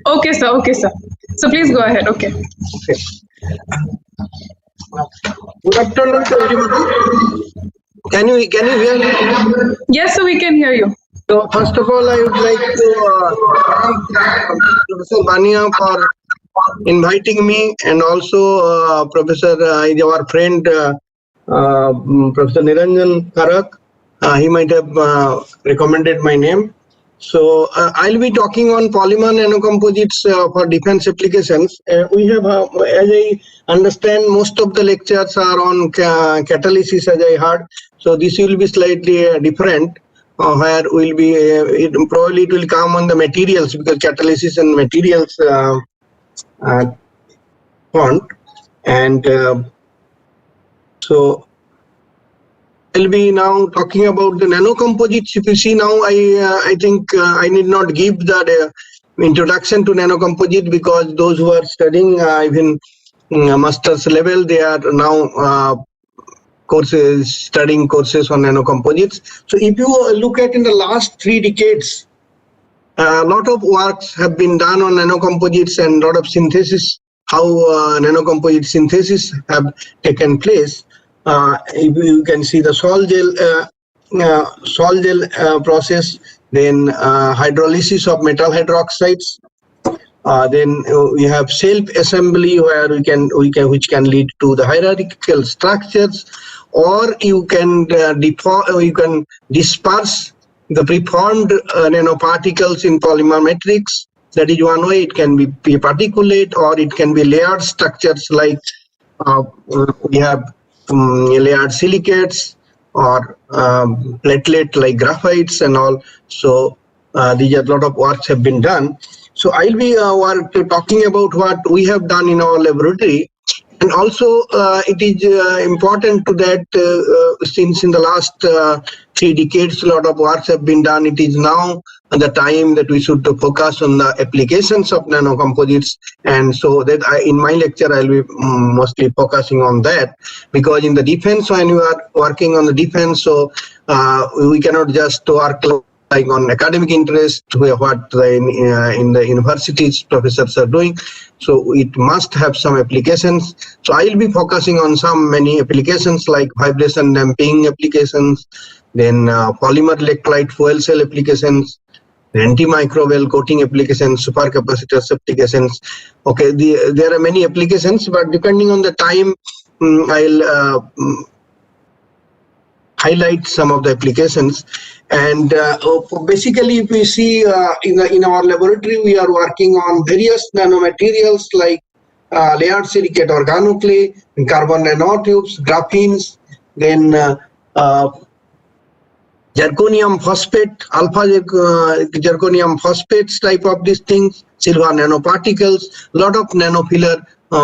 Okay, sir. Okay, sir. So please go ahead. Okay. Good afternoon to everybody. Can you hear me? Yes, so we can hear you. So first of all, I would like to thank Professor Bania for inviting me, and also Professor our friend Professor Niranjan Karak. He might have recommended my name. So I'll be talking on polymer nanocomposites for defense applications. We have, as I understand, most of the lectures are on catalysis, as I heard. So this will be slightly different, where will be probably it will come on the materials, because catalysis and materials font, and so I'll be now talking about the nanocomposites. If you see now, I think I need not give the introduction to nanocomposite, because those who are studying even master's level, they are now studying courses on nanocomposites. So if you look at in the last 3 decades, a lot of works have been done on nanocomposites, and a lot of synthesis, how nanocomposite synthesis have taken place. If you can see the sol gel process, then hydrolysis of metal hydroxides. Then we have self-assembly, where which can lead to the hierarchical structures, or you can disperse the preformed nanoparticles in polymer matrix. That is one way. It can be particulate, or it can be layered structures, like we have layered silicates, or platelet like graphites and all. So these are a lot of works have been done. So I'll be talking about what we have done in our laboratory. And also it is important to that since in the last 3 decades a lot of works have been done, it is now the time that we should focus on the applications of nanocomposites. And so that in my lecture I'll be mostly focusing on that, because in the defense, when you are working on the defense, so we cannot just work like on academic interest, what in the universities professors are doing. So it must have some applications. So I'll be focusing on many applications, like vibration damping applications, then polymer electrolyte fuel cell applications, antimicrobial coating applications, supercapacitors applications. Okay, there are many applications, but depending on the time, I'll highlight some of the applications. And basically, if we see in our laboratory, we are working on various nanomaterials like layered silicate organoclay, carbon nanotubes, graphenes, then zirconium phosphate, alpha zirconium phosphates type of these things, silver nanoparticles, lot of nanofiller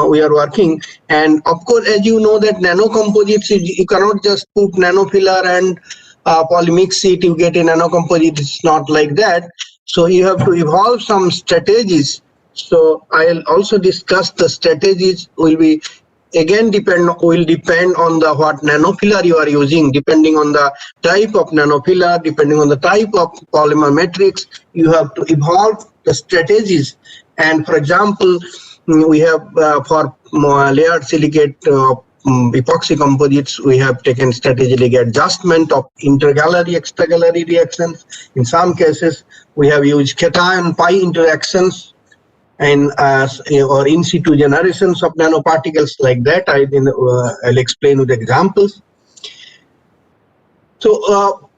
we are working. And of course, as you know, that nanocomposites, you cannot just put nanofiller and polymix it, you get a nanocomposite. It's not like that. So you have to evolve some strategies. So I'll also discuss the strategies. Will be again depend on the what nanofiller you are using. Depending on the type of nanofiller, depending on the type of polymer matrix, you have to evolve the strategies. And for example, we have for layered silicate epoxy composites, we have taken strategic adjustment of intergallery, extragallery reactions. In some cases, we have used cation pi interactions and or in situ generations of nanoparticles like that. I'll explain with examples. So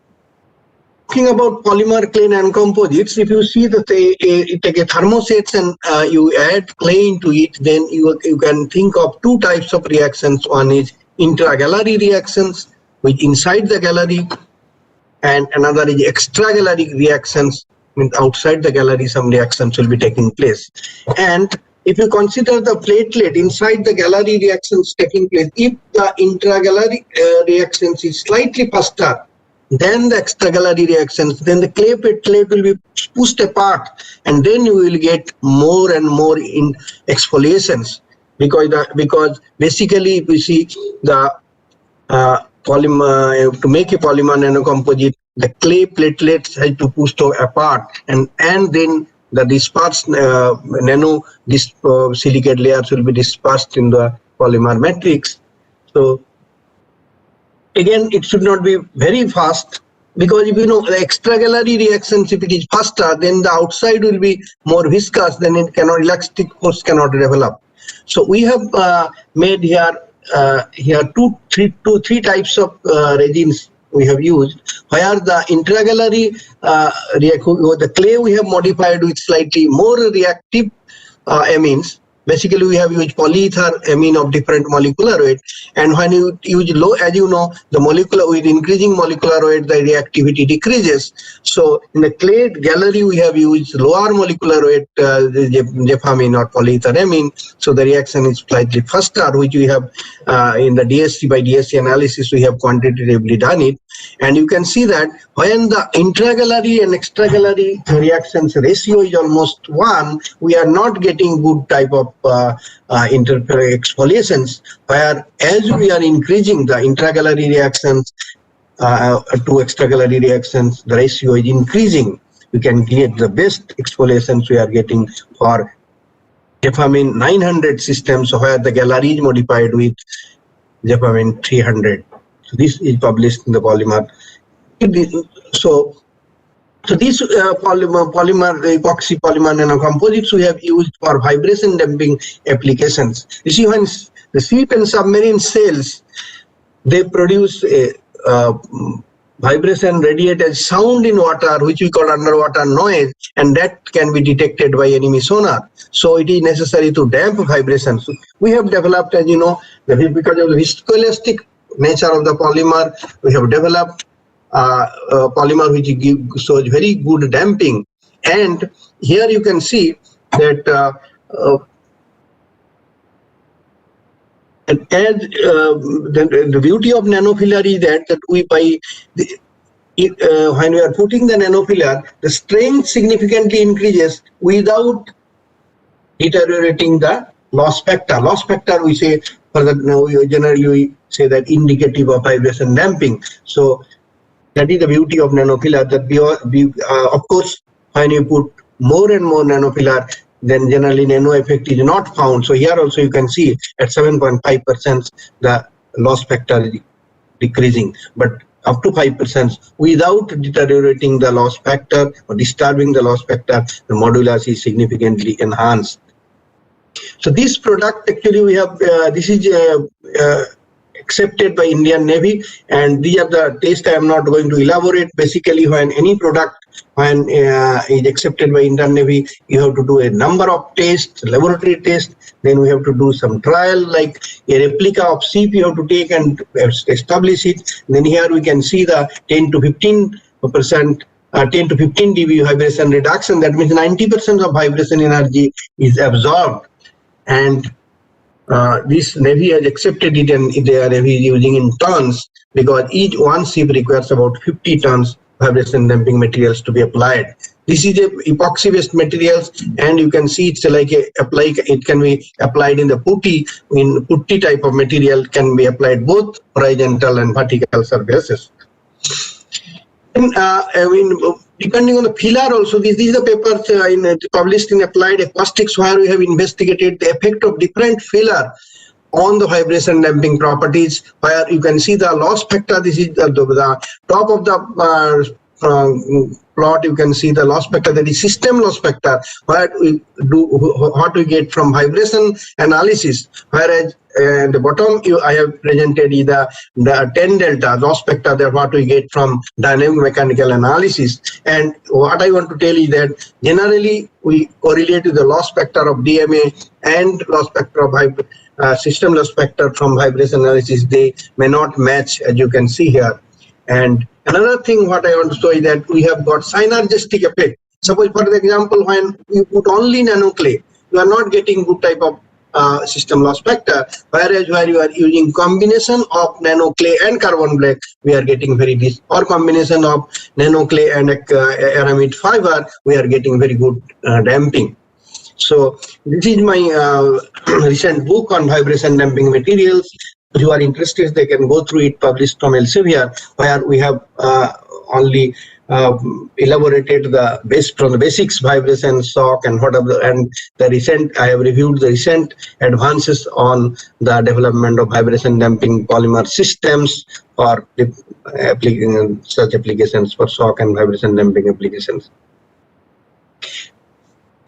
talking about polymer clay nanocomposites, if you see that you take a thermosets and you add clay into it, then you can think of 2 types of reactions. One is intragallery reactions, which inside the gallery, and another is extragallery reactions, means outside the gallery some reactions will be taking place. And if you consider the platelet inside the gallery reactions taking place, if the intragallery reactions is slightly faster then the extragallery reactions, then the clay platelet will be pushed apart, and then you will get more and more in exfoliations, because basically if you see the polymer, to make a polymer nanocomposite, the clay platelets have to push apart, and then the dispersed silicate layers will be dispersed in the polymer matrix. So again, it should not be very fast, because if you know the extragallery reactions, if it is faster, then the outside will be more viscous, then it cannot, elastic force cannot develop. So we have made here three types of resins we have used, where the intragallery the clay we have modified with slightly more reactive amines. Basically, we have used polyether amine of different molecular weight, and when you use low, as you know, the molecular with increasing molecular weight, the reactivity decreases. So in the clay gallery, we have used lower molecular weight Jeffamine or polyether amine. So the reaction is slightly faster, which we have in the DSC by DSC analysis, we have quantitatively done it. And you can see that when the intragallery and extragallery reactions ratio is almost 1, we are not getting good type of exfoliations, where as we are increasing the intragallery reactions to extragallery reactions, the ratio is increasing. We can get the best exfoliations we are getting for Jeffamine 900 systems, where the gallery is modified with Jeffamine 300. So this is published in the polymer. So these polymer epoxy polymer nanocomposites we have used for vibration damping applications. You see, when the ship and submarine sails, they produce a vibration radiate as sound in water, which we call underwater noise, and that can be detected by enemy sonar. So it is necessary to damp vibrations. So we have developed, as you know, because of the viscoelastic nature of the polymer, we have developed polymer which shows very good damping. And here you can see that the beauty of nanofiller is that we when we are putting the nanofiller, the strength significantly increases without deteriorating the loss factor. Loss factor, we say, generally we say that indicative of vibration damping. So that is the beauty of nanofiller, that of course, when you put more and more nanofiller, then generally nano effect is not found. So here also you can see at 7.5% the loss factor is decreasing, but up to 5% without deteriorating the loss factor or disturbing the loss factor, the modulus is significantly enhanced. So this product, actually we have, this is accepted by Indian Navy, and these are the tests. I am not going to elaborate. Basically, when any product is accepted by Indian Navy, you have to do a number of tests, laboratory tests. Then we have to do some trial, like a replica of ship you have to take and establish it. Then here we can see the 10 to 15 dB vibration reduction. That means 90% of vibration energy is absorbed, and this Navy has accepted it, and they are using in tons, because each one ship requires about 50 tons vibration damping materials to be applied. This is a epoxy based materials, and you can see it's like it can be applied in the putty. In putty type of material can be applied both horizontal and vertical surfaces. And, depending on the filler also, these are the papers published in Applied Acoustics, where we have investigated the effect of different filler on the vibration damping properties, where you can see the loss factor. This is the top of the plot. You can see the loss factor, that is system loss factor, where we do what we get from vibration analysis, whereas at the bottom I have presented the 10 delta loss factor, that what we get from dynamic mechanical analysis. And what I want to tell you that generally we correlate with the loss factor of DMA and loss factor of system loss factor from vibration analysis. They may not match, as you can see here. And another thing what I want to show is that we have got synergistic effect. Suppose, for example, when you put only nano clay, you are not getting good type of system loss factor, whereas where you are using combination of nano clay and carbon black, we are getting very good, or combination of nano clay and aramid fiber, we are getting very good damping. So this is my recent book on vibration damping materials. If you are interested, they can go through it, published from Elsevier, where we have only elaborated the base from the basics, vibration, shock, and whatever. And the recent, I have reviewed the recent advances on the development of vibration damping polymer systems for such applications, for shock and vibration damping applications.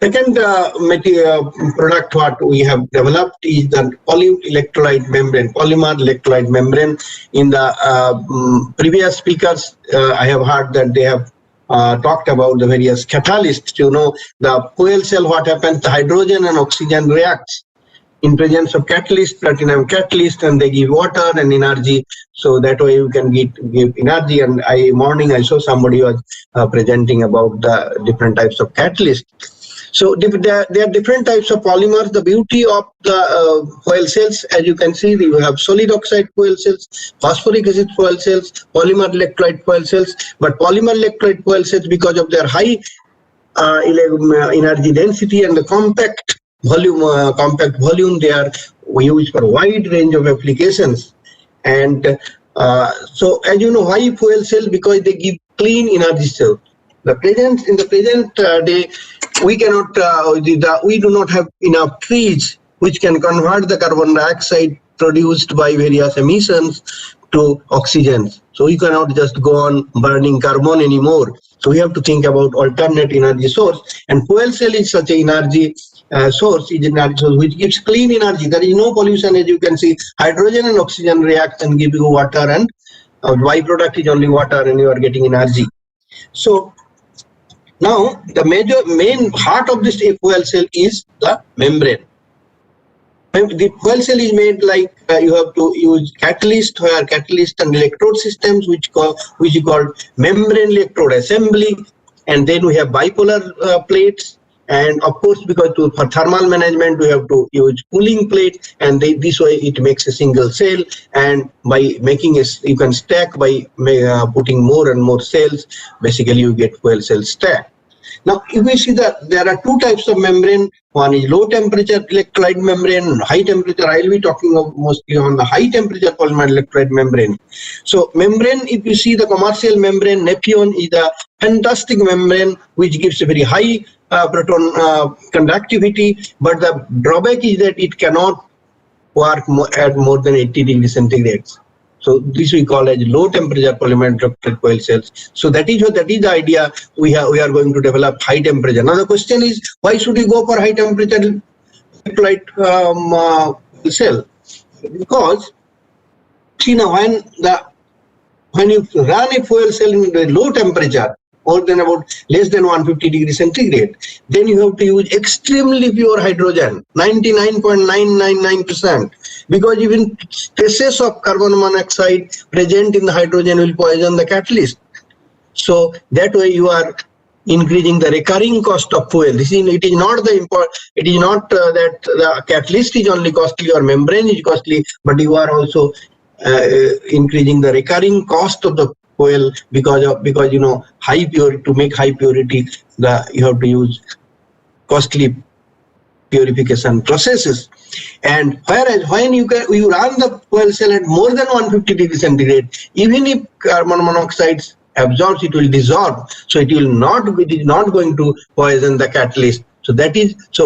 Second product what we have developed is the polyelectrolyte membrane, polymer electrolyte membrane. In the previous speakers, I have heard that they have talked about the various catalysts. You know, the fuel cell, what happens, the hydrogen and oxygen reacts in presence of catalyst, platinum catalyst, and they give water and energy. So that way you can give energy. And morning I saw somebody was presenting about the different types of catalysts. So there are different types of polymers. The beauty of the fuel cells, as you can see, you have solid oxide fuel cells, phosphoric acid fuel cells, polymer electrolyte fuel cells. But polymer electrolyte fuel cells, because of their high energy density and the compact volume, they are used for a wide range of applications. And so, as you know, why fuel cell? Because they give clean energy cell. In the present day, we cannot, we do not have enough trees which can convert the carbon dioxide produced by various emissions to oxygen. So we cannot just go on burning carbon anymore. So we have to think about alternate energy source. And fuel cell is such an energy source, which gives clean energy. There is no pollution, as you can see. Hydrogen and oxygen react and give you water, and byproduct is only water, and you are getting energy. So now the main heart of this fuel cell is the membrane. The fuel cell is made like you have to use catalyst, where catalyst and electrode systems, which is called membrane electrode assembly, and then we have bipolar plates, and of course, because for thermal management we have to use cooling plate, and this way it makes a single cell. And by making you can stack by putting more and more cells. Basically, you get fuel cell stack. Now, if we see that there are two types of membrane, one is low temperature electrolyte membrane, high temperature. I will be talking mostly on the high temperature polymer electrolyte membrane. So membrane, if you see the commercial membrane, Nepion is a fantastic membrane which gives a very high proton conductivity, but the drawback is that it cannot work at more than 80 degrees centigrade. So this we call as low temperature polymer electrolyte fuel cells. So that is the idea. We are going to develop high temperature. Now the question is, why should we go for high temperature electrolyte cell? Because see now, when you run a fuel cell in a low temperature, more than about less than 150 degrees centigrade, then you have to use extremely pure hydrogen, 99.999%, because even traces of carbon monoxide present in the hydrogen will poison the catalyst. So that way you are increasing the recurring cost of fuel. It is not that the catalyst is only costly or membrane is costly, but you are also increasing the recurring cost of the fuel because you know, high purity, to make high purity, you have to use costly purification processes. And whereas when you run the fuel cell at more than 150 degrees centigrade, even if carbon monoxide absorbs, it will dissolve. So it is not going to poison the catalyst. So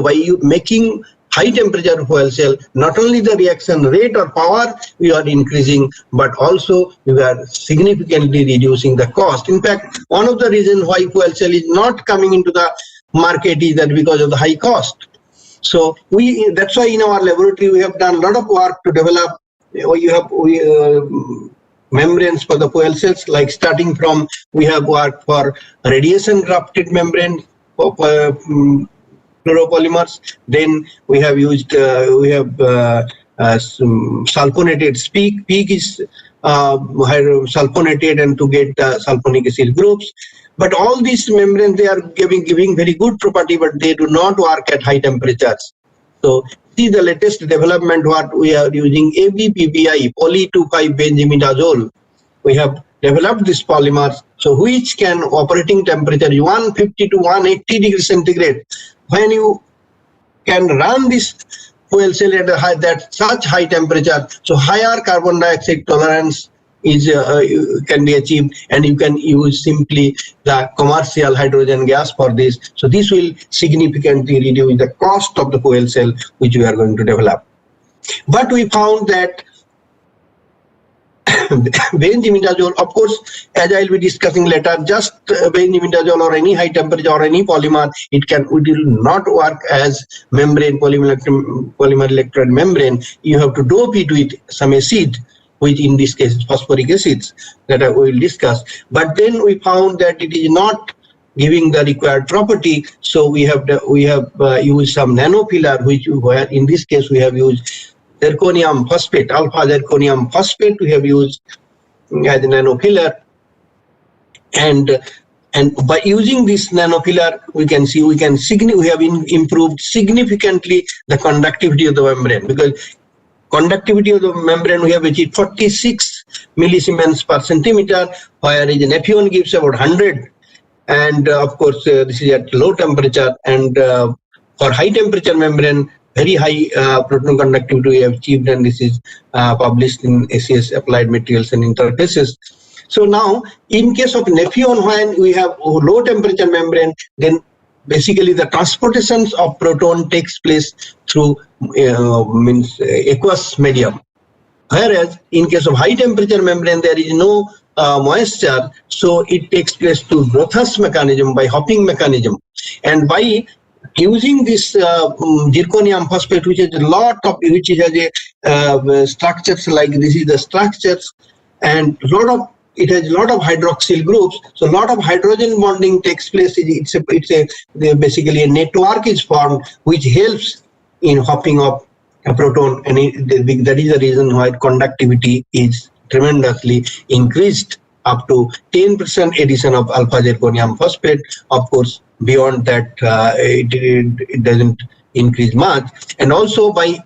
by you making high temperature fuel cell, not only the reaction rate or power we are increasing, but also we are significantly reducing the cost. In fact, one of the reasons why fuel cell is not coming into the market is that because of the high cost. So that's why in our laboratory we have done a lot of work to develop. Membranes for the fuel cells, like starting from, we have worked for radiation grafted membrane for fluoropolymers. Then we have used sulfonated speak. Peak is sulfonated and to get sulfonic acid groups. But all these membranes, they are giving very good property, but they do not work at high temperatures. So see the latest development what we are using, ABPBI, poly-2,5-benzimidazole. We have developed this polymers, so which can operating temperature 150 to 180 degrees centigrade. When you can run this fuel cell at such high temperature, so higher carbon dioxide tolerance is can be achieved, and you can use simply the commercial hydrogen gas for this. So this will significantly reduce the cost of the fuel cell which we are going to develop. But we found that benzimidazole, of course, as I will be discussing later, just benzimidazole or any high temperature or any polymer, it will not work as membrane, polymer electrode membrane. You have to dope it with some acid, which in this case is phosphoric acids that I will discuss. But then we found that it is not giving the required property, so we have used some nanofiller, where in this case we have used zirconium phosphate, alpha zirconium phosphate we have used as a nanofiller, and by using this nanofiller we have improved significantly the conductivity of the membrane, because conductivity of the membrane we have achieved 46 millisiemens per centimeter, whereas an Nephyon gives about 100, and of course this is at low temperature, and for high temperature membrane very high proton conductivity we have achieved, and this is published in ACS Applied Materials and Interfaces. So now in case of Nephyon, when we have low temperature membrane, then basically the transportations of proton takes place through aqueous medium, whereas in case of high temperature membrane there is no moisture, so it takes place through Brothers mechanism, by hopping mechanism. And by using this zirconium phosphate, which has a structures like this is the structures, and it has a lot of hydroxyl groups, so a lot of hydrogen bonding takes place. Basically a network is formed which helps in hopping of a proton, and that is the reason why conductivity is tremendously increased up to 10% addition of alpha zirconium phosphate. Of course, beyond that it doesn't increase much. And also by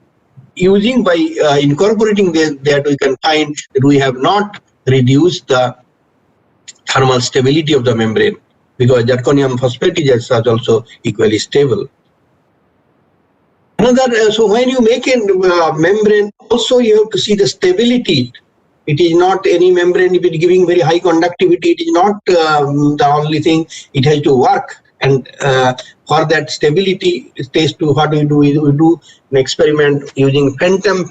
incorporating that we can find that we have not reduced the thermal stability of the membrane, because zirconium phosphate is also equally stable. So when you make a membrane, also you have to see the stability. It is not any membrane, if it is giving very high conductivity, it is not the only thing, it has to work. And for that stability test, what we do is we do an experiment using phantom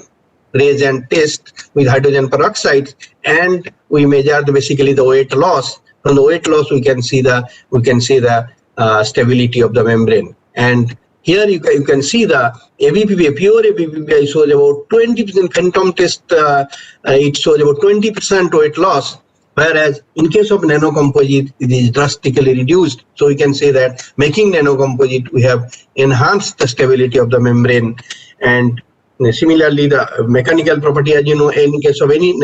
reagent test with hydrogen peroxide, and we measure basically the weight loss. From the weight loss we can see the stability of the membrane. And here you can see the ABPP, pure ABPP shows about 20%, phantom test it shows about 20% weight loss, whereas in case of nanocomposite it is drastically reduced. So we can say that making nanocomposite we have enhanced the stability of the membrane. And similarly the mechanical property, as you know, in case of any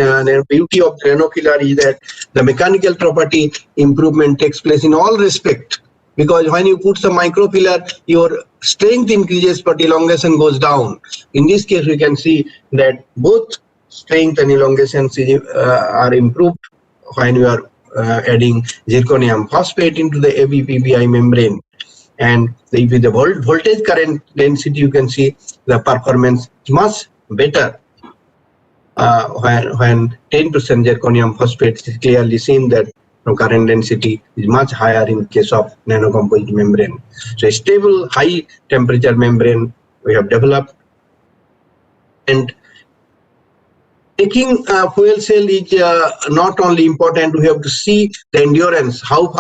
beauty of nanofiller is that the mechanical property improvement takes place in all respect. Because when you put some microfiller, your strength increases but elongation goes down. In this case, we can see that both strength and elongation are improved when you are adding zirconium phosphate into the ABPBI membrane. And with the voltage current density, you can see the performance is much better when 10% zirconium phosphate is clearly seen that current density is much higher in case of nanocomposite membrane. So a stable high temperature membrane we have developed. And taking a fuel cell is not only important, we have to see the endurance, what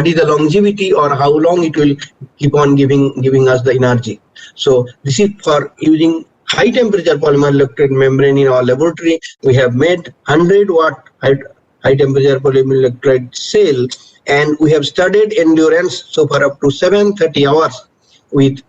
is the longevity, or how long it will keep on giving us the energy. So this is for using high temperature polymer electrode membrane in our laboratory. We have made 100-watt high temperature polymer electrode cell, and we have studied endurance so far up to 730 hours with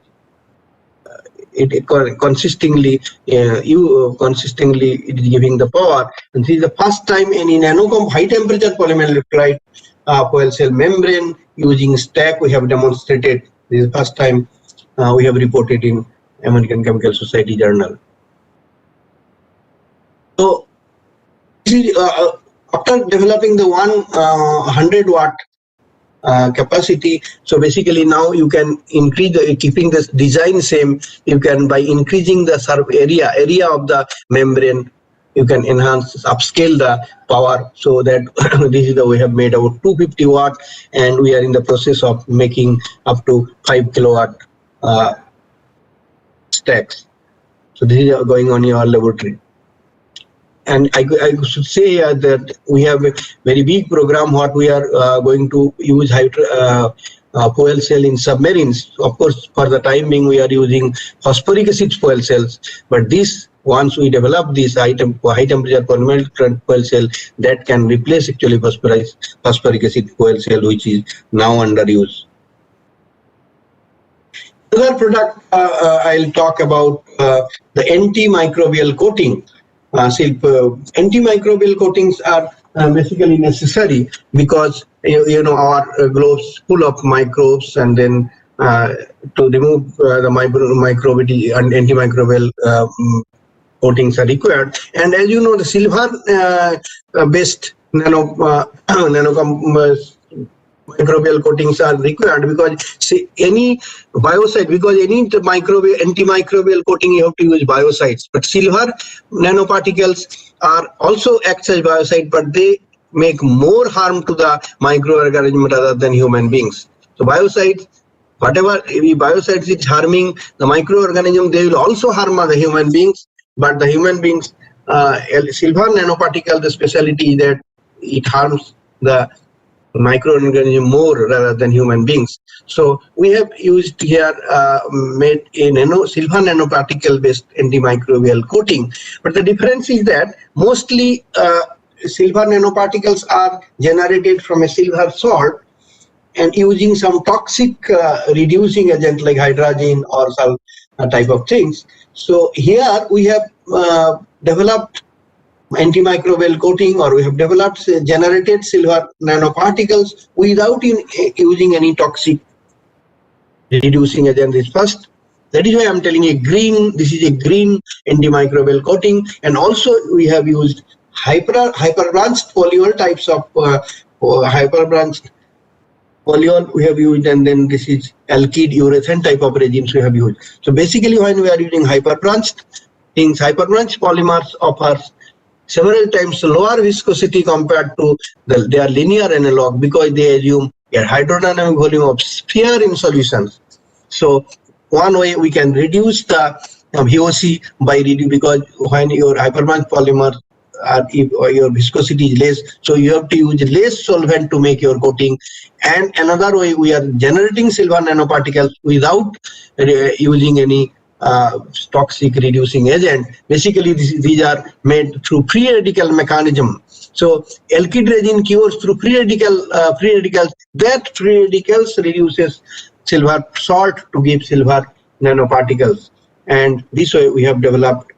it consistently it is giving the power. And this is the first time any high temperature polymer electrode fuel cell membrane using stack we have demonstrated. This is the first time we have reported in American Chemical Society journal. So this is, after developing the 100-watt capacity, so basically now you can increase keeping this design same, you can by increasing the area of the membrane you can enhance, upscale the power, so that this is the we have made about 250 watt, and we are in the process of making up to 5 kilowatt stacks. So this is going on in our laboratory. And I should say that we have a very big program what we are going to use fuel cell in submarines. Of course, for the time being, we are using phosphoric acid fuel cells. But this, once we develop this high temperature polymer fuel cell, that can replace actually phosphoric acid fuel cell, which is now under use. Another product I'll talk about the antimicrobial coating. Antimicrobial coatings are basically necessary because you know our gloves full of microbes, and then to remove the microbial and antimicrobial coatings are required. And as you know, the silver based microbial coatings are required because any biocide, because any antimicrobial coating you have to use biocides, but silver nanoparticles are also act as biocide, but they make more harm to the microorganism rather than human beings. So biocides, whatever biocides is harming the microorganism, they will also harm the human beings, but the human beings silver nanoparticle, the speciality is that it harms the microorganism more rather than human beings. So we have used here made a silver nanoparticle based antimicrobial coating, but the difference is that mostly silver nanoparticles are generated from a silver salt and using some toxic reducing agent like hydrogen or some type of things. So here we have developed antimicrobial coating, or we have developed generated silver nanoparticles without using any toxic reducing agent. This first, that is why I'm telling you green. This is a green antimicrobial coating, and also we have used hyperbranched polyol types of hyperbranched polyol we have used, and then this is alkyd urethane type of resins we have used. So basically, when we are using hyperbranched things, hyperbranched polymers offer several times lower viscosity compared to their linear analog, because they assume a hydrodynamic volume of sphere in solutions. So one way we can reduce the VOC by because when your hyperbranched polymer your viscosity is less, so you have to use less solvent to make your coating. And another way, we are generating silver nanoparticles without using any toxic reducing agent. Basically, these are made through free radical mechanism. So alkyd resin cures through free radicals. That free radicals reduces silver salt to give silver nanoparticles. And this way we have developed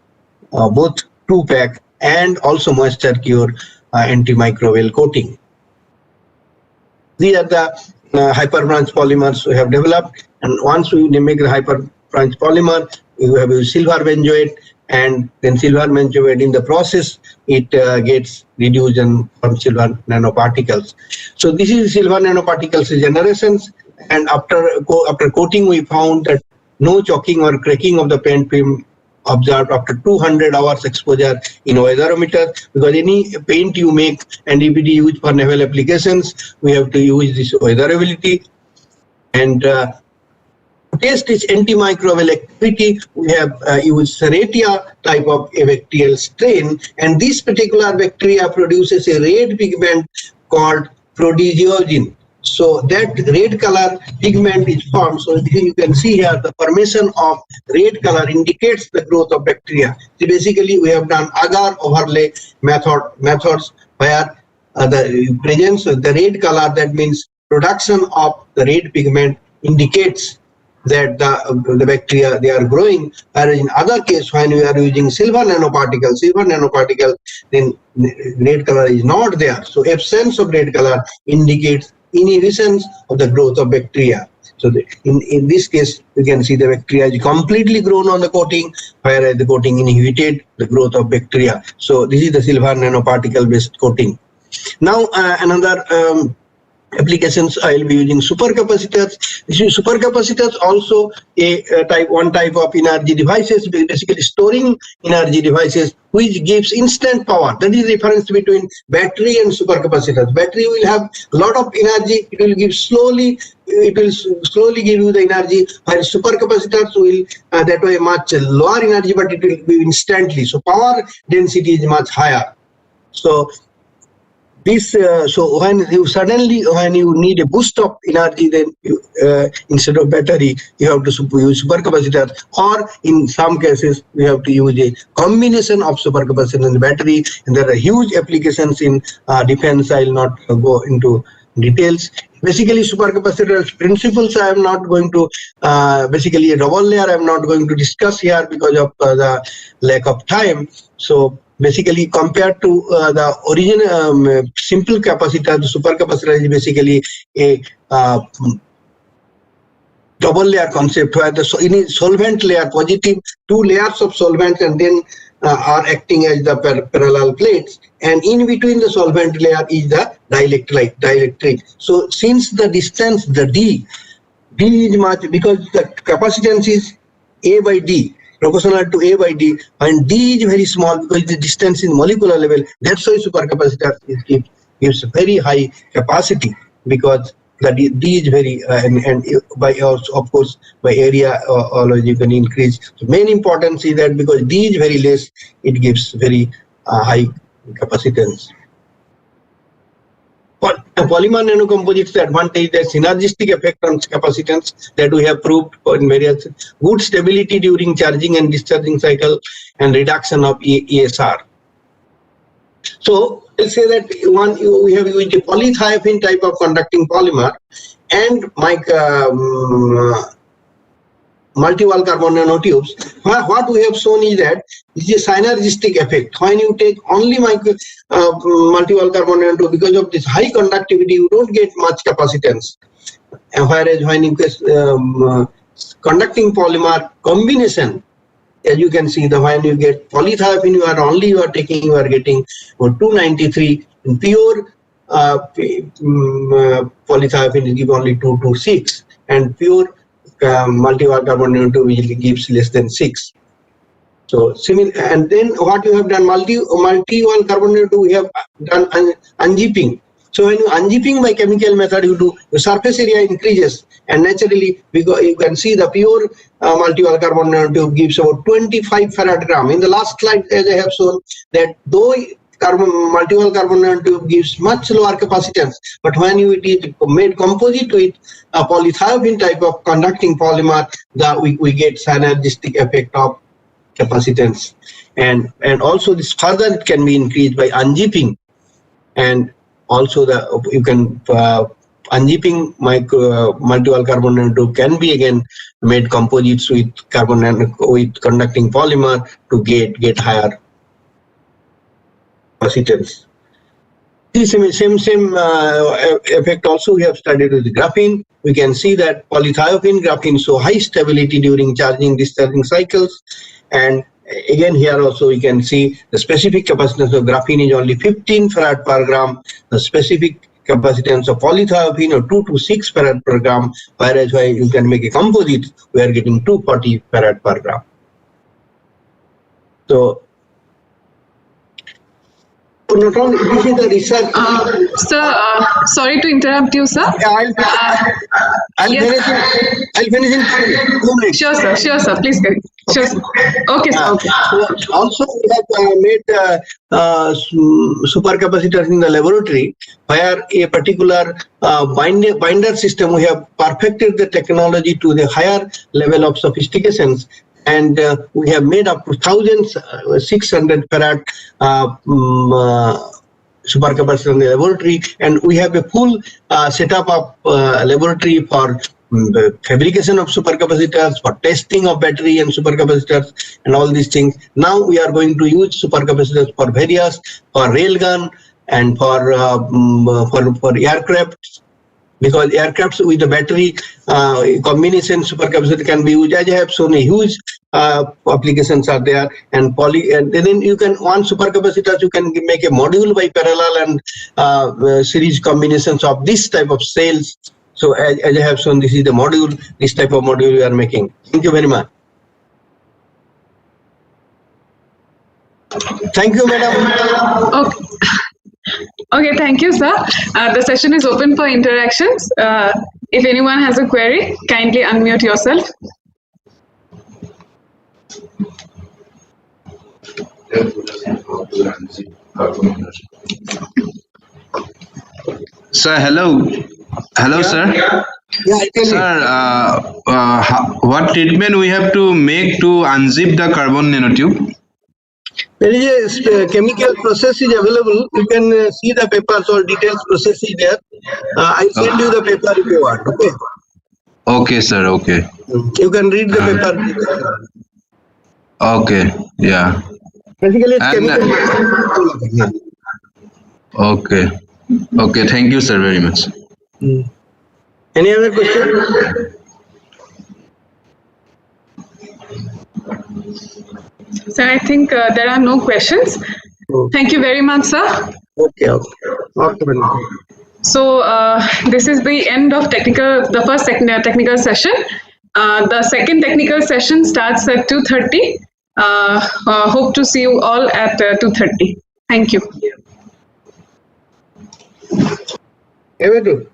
both 2-pack and also moisture cure antimicrobial coating. These are the hyperbranch polymers we have developed, and once we make the hyperbranch polymer, we have used silver benzoate, and then silver benzoate in the process it gets reduced from silver nanoparticles. So this is silver nanoparticles generations, and after coating we found that no choking or cracking of the paint film observed after 200 hours exposure in weatherometer, because any paint you make and if it is used for naval applications, we have to use this weatherability. And to test its antimicrobial activity, we have used Serratia type of a bacterial strain, and this particular bacteria produces a red pigment called prodigiogen. So that red color pigment is formed. So you can see here the formation of red color indicates the growth of bacteria. So basically we have done agar overlay methods where the presence of the red color, that means production of the red pigment, indicates that the bacteria they are growing. Whereas in other case, when we are using silver nanoparticle, then red color is not there. So absence of red color indicates inhibition of the growth of bacteria. So in this case, you can see the bacteria is completely grown on the coating, whereas the coating inhibited the growth of bacteria. So this is the silver nanoparticle based coating. Now another applications I will be using supercapacitors. Supercapacitors also one type of energy devices, basically storing energy devices, which gives instant power. That is the difference between battery and supercapacitors. Battery will have a lot of energy, it will give slowly, it will slowly give you the energy, while supercapacitors will that way much lower energy, but it will give instantly. So power density is much higher. So this so when you need a boost of energy, then instead of battery you have to use supercapacitor, or in some cases we have to use a combination of supercapacitor and battery, and there are huge applications in defense. I will not go into details. Basically, supercapacitor principles I am not going to, basically a double layer I am not going to discuss here because of the lack of time. So basically, compared to the original simple capacitor, the supercapacitor is basically a double layer concept, where the in a solvent layer, positive 2 layers of solvent, and then are acting as the parallel plates, and in between the solvent layer is the dielectric. So since the distance, the D is much, because the capacitance is A by D, proportional to A by D, and D is very small because the distance in molecular level. That's why supercapacitor gives very high capacity, because the D is very and by also, of course, by area always you can increase. So main importance is that because D is very less, it gives very high capacitance. Polymer nanocomposites, the advantage, the synergistic effect on capacitance that we have proved in various, good stability during charging and discharging cycle, and reduction of ESR. So let's say that we have used a polythiophene type of conducting polymer, and multi-wall carbon nanotubes. What we have shown is that this is a synergistic effect. When you take only multi-wall carbon nanotube, because of this high conductivity, you don't get much capacitance. Whereas when you get conducting polymer combination, as you can see, when you get polythiophene, you are getting 293. In pure polythiophene is give only 226, and pure multi-wall carbon nanotube gives less than 6. So similar, and then what you have done, multi-wall carbon nanotube, we have done unzipping. So when you unzipping by chemical method, the surface area increases, and naturally you can see the pure multi-wall carbon nanotube gives about 25 farad gram. In the last slide, as I have shown, that though multi-wall carbon nanotube gives much lower capacitance, but when it is made composite with a polythiophene type of conducting polymer, we get synergistic effect of capacitance, and also this further it can be increased by unzipping, and also you can unzipping multi-wall carbon nanotube can be again made composites with with conducting polymer to get higher capacitance. This same effect also we have studied with graphene. We can see that polythiophene graphene show high stability during charging discharging cycles, and again here also we can see the specific capacitance of graphene is only 15 farad per gram. The specific capacitance of polythiophene or 2 to 6 farad per gram, whereas you can make a composite, we are getting 240 farad per gram. So not only this is the research. Sir, sorry to interrupt you, sir. I'll finish in 2 minutes. Sure, sir. Please go. Sure, sir. Okay, sir. Okay. Also, we have made supercapacitors in the laboratory, where a particular binder system, we have perfected the technology to the higher level of sophistications, and we have made up to 1,600 farad supercapacitor in the laboratory, and we have a full setup of laboratory for fabrication of supercapacitors, for testing of battery and supercapacitors, and all these things. Now we are going to use supercapacitors for various, for railgun and for aircraft, because aircrafts with the battery combination supercapacitor can be used. As I have shown, a huge applications are there, and then you can one supercapacitors you can make a module by parallel and series combinations of this type of cells. So as I have shown, this is the module, this type of module we are making. Thank you very much. Thank you, madam. Okay. Okay, thank you, sir. The session is open for interactions. If anyone has a query, kindly unmute yourself. Sir, hello. Hello, sir. Yeah, I can. Sir, what treatment we have to make to unzip the carbon nanotube? There is a chemical process is available. You can see the papers or details process is there. I'll send you the paper if you want. Okay. Okay, sir. Okay. You can read the paper. Okay. Yeah. Basically, it's And, chemical. Okay. Okay. Thank you, sir, very much. Any other question? So I think there are no questions. Thank you very much, sir. Okay. Okay. So this is the end of the first technical session. The second technical session starts at 2:30. Hope to see you all at 2:30. Thank you. Everything.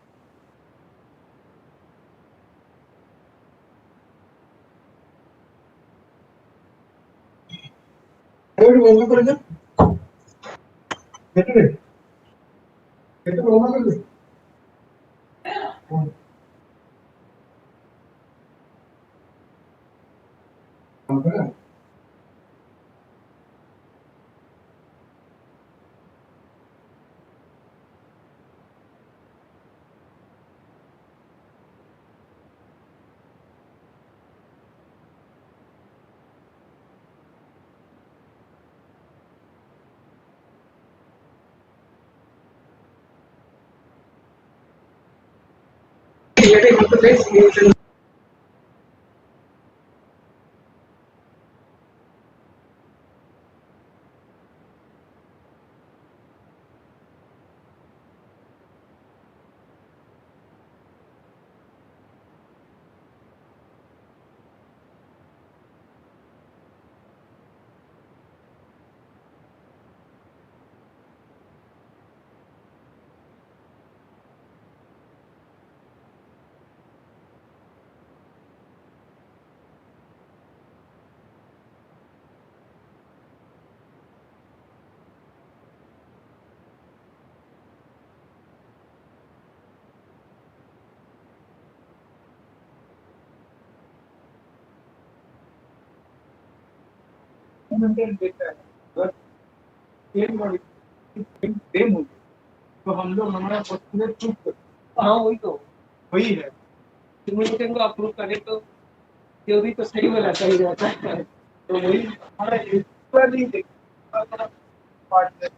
तो हम लोग हमारा postulate चूक कर हाँ वही है simulation को अप्रूव करें तो थ्योरी तो सही वाला सही रहता है तो वही हमारा पूरा नहीं देखा part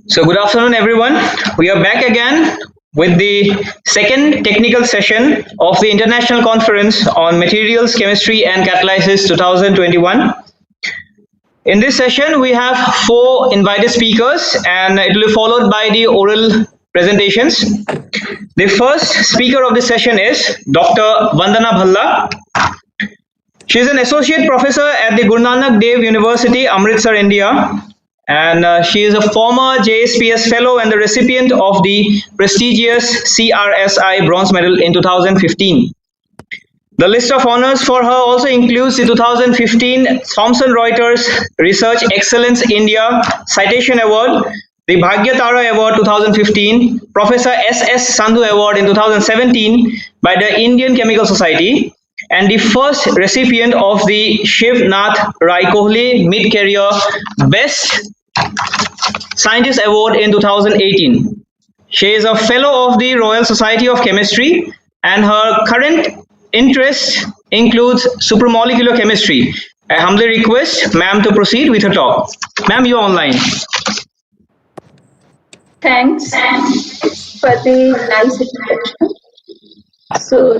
So good afternoon, everyone. We are back again with the second technical session of the International Conference on Materials, Chemistry and Catalysis 2021. In this session, we have 4 invited speakers and it will be followed by the oral presentations. The first speaker of this session is Dr. Vandana Bhalla. She is an associate professor at the Guru Nanak Dev University, Amritsar, India. And she is a former JSPS fellow and the recipient of the prestigious CRSI bronze medal in 2015. The list of honors for her also includes the 2015 Thomson Reuters Research Excellence India Citation Award, the Bhagya Tara Award 2015, Professor S.S. Sandhu Award in 2017 by the Indian Chemical Society, and the first recipient of the Shiv Nath Rai Kohli Mid-Career Best Scientist Award in 2018. She is a fellow of the Royal Society of Chemistry and her current interest includes supramolecular chemistry. I humbly request ma'am to proceed with her talk. Ma'am, you are online. Thanks for the nice introduction. So,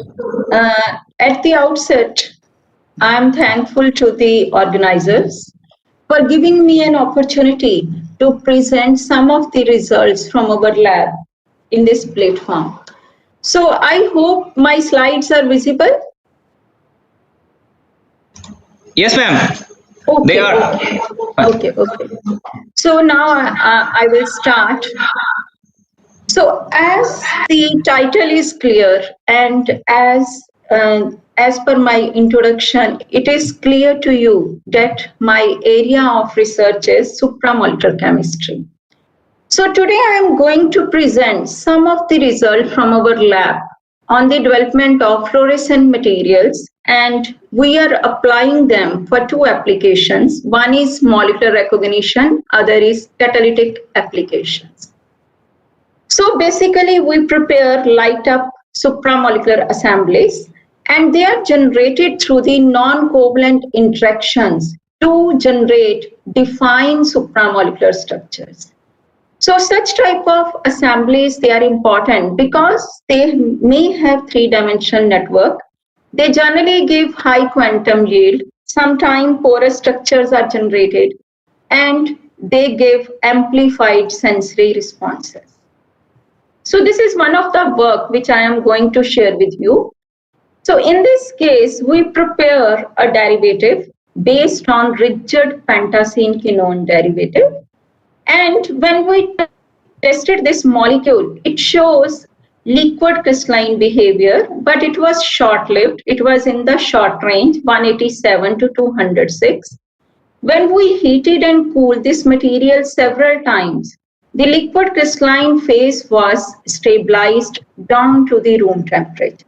at the outset, I am thankful to the organizers for giving me an opportunity to present some of the results from our lab in this platform. So I hope my slides are visible. Yes, ma'am. Okay, they are. Okay. So now I will start. So as the title is clear and as per my introduction, it is clear to you that my area of research is supramolecular chemistry. So today I am going to present some of the results from our lab on the development of fluorescent materials, and we are applying them for 2 applications. One is molecular recognition, other is catalytic applications. So basically we prepare light up supramolecular assemblies and they are generated through the non-covalent interactions to generate defined supramolecular structures. So such type of assemblies, they are important because they may have 3-dimensional network. They generally give high quantum yield. Sometimes porous structures are generated and they give amplified sensory responses. So this is one of the work which I am going to share with you. So in this case, we prepare a derivative based on rigid pentacene quinone derivative. And when we tested this molecule, it shows liquid crystalline behavior, but it was short-lived. It was in the short range, 187 to 206. When we heated and cooled this material several times, the liquid crystalline phase was stabilized down to the room temperature.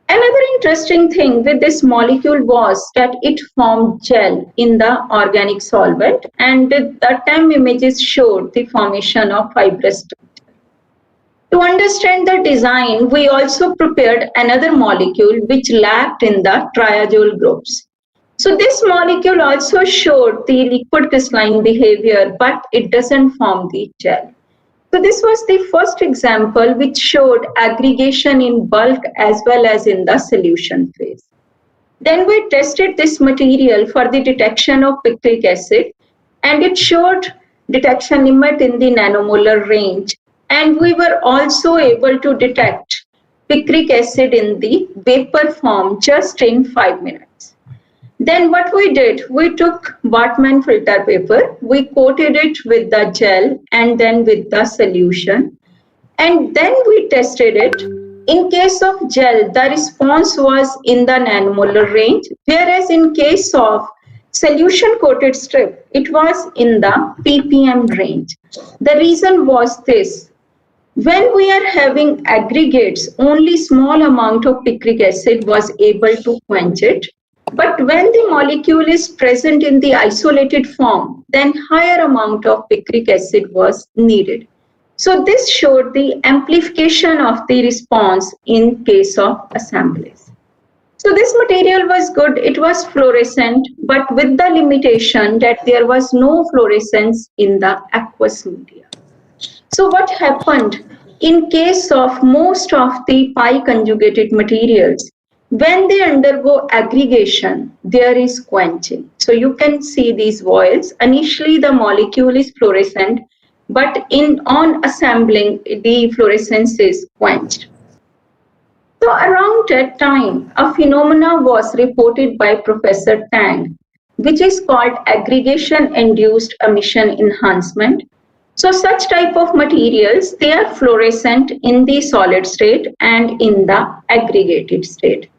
Another interesting thing with this molecule was that it formed gel in the organic solvent, and the TEM images showed the formation of fibrous structure. To understand the design, we also prepared another molecule which lacked in the triazole groups. So this molecule also showed the liquid crystalline behavior, but it doesn't form the gel. So this was the first example which showed aggregation in bulk as well as in the solution phase. Then we tested this material for the detection of picric acid, and it showed detection limit in the nanomolar range. And we were also able to detect picric acid in the vapor form just in 5 minutes. Then what we did, we took Bartman filter paper, we coated it with the gel and then with the solution, and then we tested it. In case of gel, the response was in the nanomolar range, whereas in case of solution coated strip, it was in the ppm range. The reason was this: when we are having aggregates, only small amount of picric acid was able to quench it. But when the molecule is present in the isolated form, then higher amount of picric acid was needed. So this showed the amplification of the response in case of assemblies. So this material was good, it was fluorescent, but with the limitation that there was no fluorescence in the aqueous media. So what happened in case of most of the pi conjugated materials, when they undergo aggregation, there is quenching. So you can see these voils. Initially the molecule is fluorescent, but on assembling, the fluorescence is quenched. So around that time, a phenomena was reported by Professor Tang, which is called aggregation-induced emission enhancement. So such type of materials, they are fluorescent in the solid state and in the aggregated state.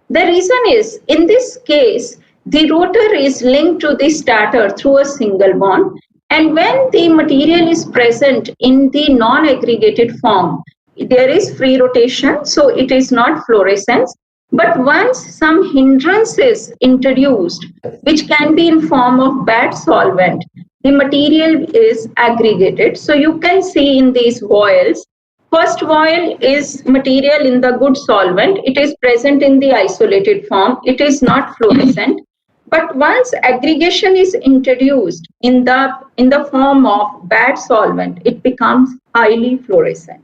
The reason is, in this case, the rotor is linked to the stator through a single bond, and when the material is present in the non-aggregated form, there is free rotation, so it is not fluorescence. But once some hindrance is introduced, which can be in form of bad solvent, the material is aggregated. So you can see in these voils, first voil is material in the good solvent. It is present in the isolated form. It is not fluorescent. But once aggregation is introduced in the form of bad solvent, it becomes highly fluorescent.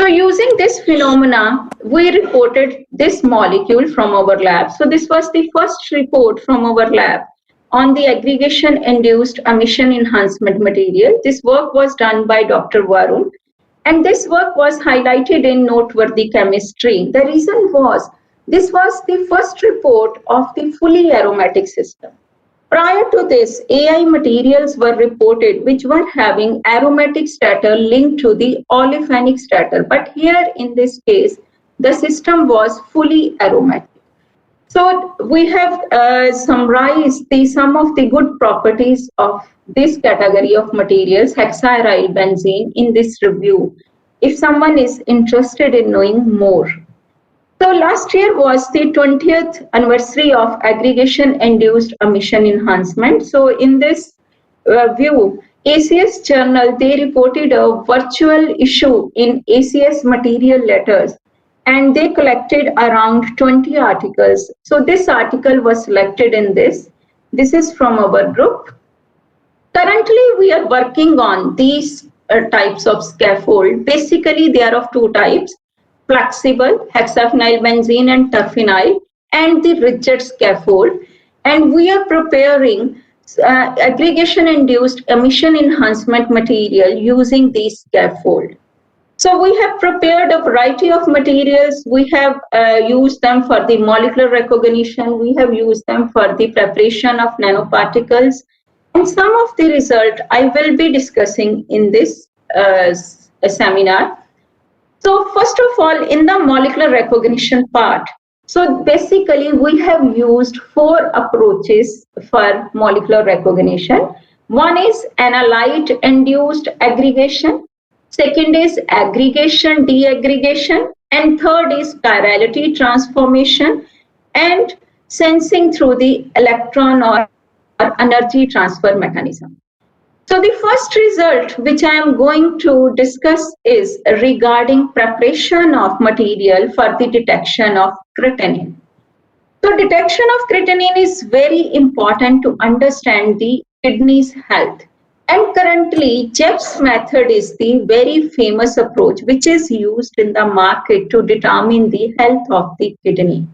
So using this phenomena, we reported this molecule from our lab. So this was the first report from our lab on the aggregation-induced emission enhancement material. This work was done by Dr. Varun, and this work was highlighted in Noteworthy Chemistry. The reason was, this was the first report of the fully aromatic system. Prior to this, AI materials were reported which were having aromatic stator linked to the olefinic stator. But here in this case, the system was fully aromatic. So we have summarized some of the good properties of this category of materials, hexaryl benzene, in this review, if someone is interested in knowing more. So last year was the 20th anniversary of aggregation-induced emission enhancement. So in this view, ACS journal, they reported a virtual issue in ACS material letters, and they collected around 20 articles. So this article was selected in this. This is from our group. Currently, we are working on these types of scaffold. Basically, they are of two types: flexible, hexaphenyl benzene and terphenyl, and the rigid scaffold. And we are preparing aggregation-induced emission enhancement material using these scaffold. So we have prepared a variety of materials. We have used them for the molecular recognition. We have used them for the preparation of nanoparticles. And some of the result I will be discussing in this seminar. So first of all, in the molecular recognition part, so basically we have used 4 approaches for molecular recognition. One is analyte-induced aggregation, second is aggregation deaggregation, and third is chirality transformation and sensing through the electron or energy transfer mechanism. So the first result which I am going to discuss is regarding preparation of material for the detection of creatinine. So detection of creatinine is very important to understand the kidney's health. And currently, Jeff's method is the very famous approach which is used in the market to determine the health of the kidney.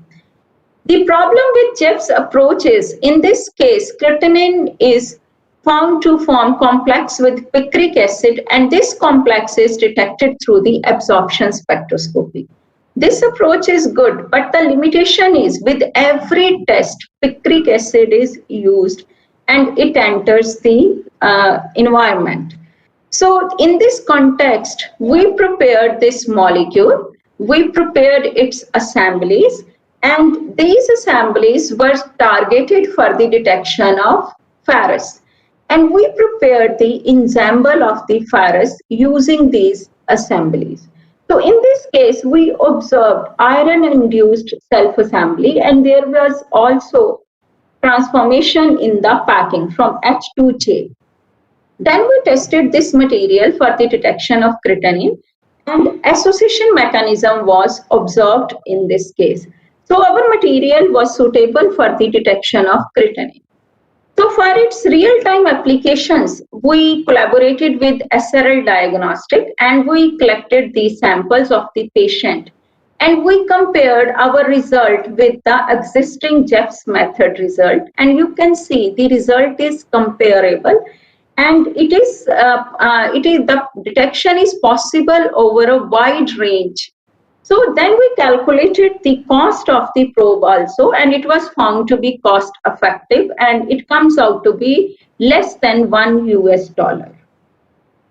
The problem with Jeff's approach is, in this case, creatinine is found to form complex with picric acid, and this complex is detected through the absorption spectroscopy. This approach is good, but the limitation is with every test, picric acid is used and it enters the environment. So in this context, we prepared this molecule, we prepared its assemblies, and these assemblies were targeted for the detection of ferrous. And we prepared the ensemble of the ferrous using these assemblies. So in this case, we observed iron-induced self-assembly, and there was also transformation in the packing from H to J. Then we tested this material for the detection of creatinine, and association mechanism was observed in this case. So our material was suitable for the detection of creatinine. So for its real-time applications, we collaborated with SRL Diagnostic and we collected the samples of the patient and we compared our result with the existing Jeff's method result, and you can see the result is comparable and it is the detection is possible over a wide range. So then we calculated the cost of the probe also, and it was found to be cost effective, and it comes out to be less than $1.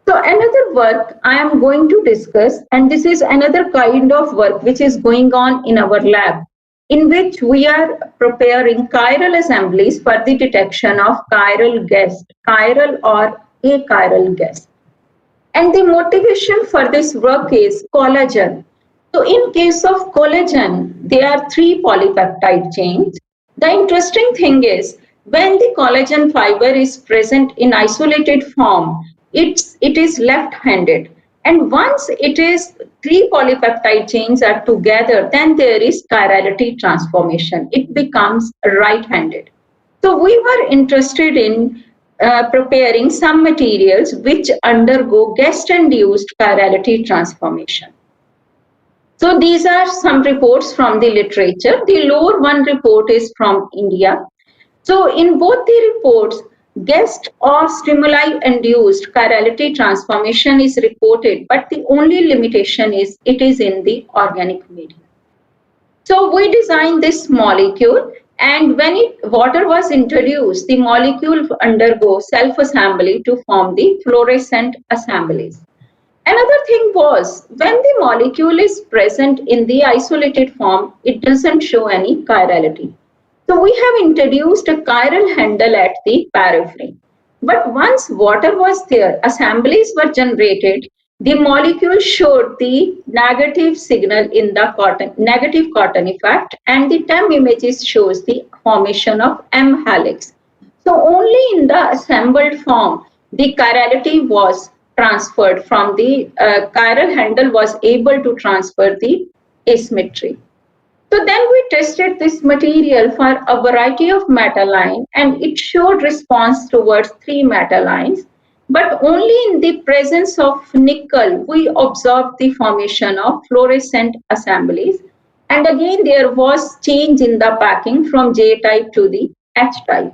So another work I am going to discuss, and this is another kind of work which is going on in our lab, in which we are preparing chiral assemblies for the detection of chiral guest, chiral or achiral guest. And the motivation for this work is collagen. So in case of collagen, there are 3 polypeptide chains. The interesting thing is when the collagen fiber is present in isolated form, it is left-handed. And once it is 3 polypeptide chains are together, then there is chirality transformation. It becomes right-handed. So we were interested in preparing some materials which undergo guest-induced chirality transformation. So these are some reports from the literature. The lower one report is from India. So in both the reports, guest or stimuli-induced chirality transformation is reported, but the only limitation is it is in the organic medium. So we designed this molecule, and when water was introduced, the molecule undergo self-assembly to form the fluorescent assemblies. Another thing was, when the molecule is present in the isolated form, it doesn't show any chirality. So we have introduced a chiral handle at the periphery. But once water was there, assemblies were generated, the molecule showed the negative signal in the negative cotton effect, and the TEM images shows the formation of M helix. So only in the assembled form, the chirality was transferred from the chiral handle was able to transfer the asymmetry. So then we tested this material for a variety of metal lines, and it showed response towards 3 metal lines. But only in the presence of nickel, we observed the formation of fluorescent assemblies. And again, there was change in the packing from J type to the H type.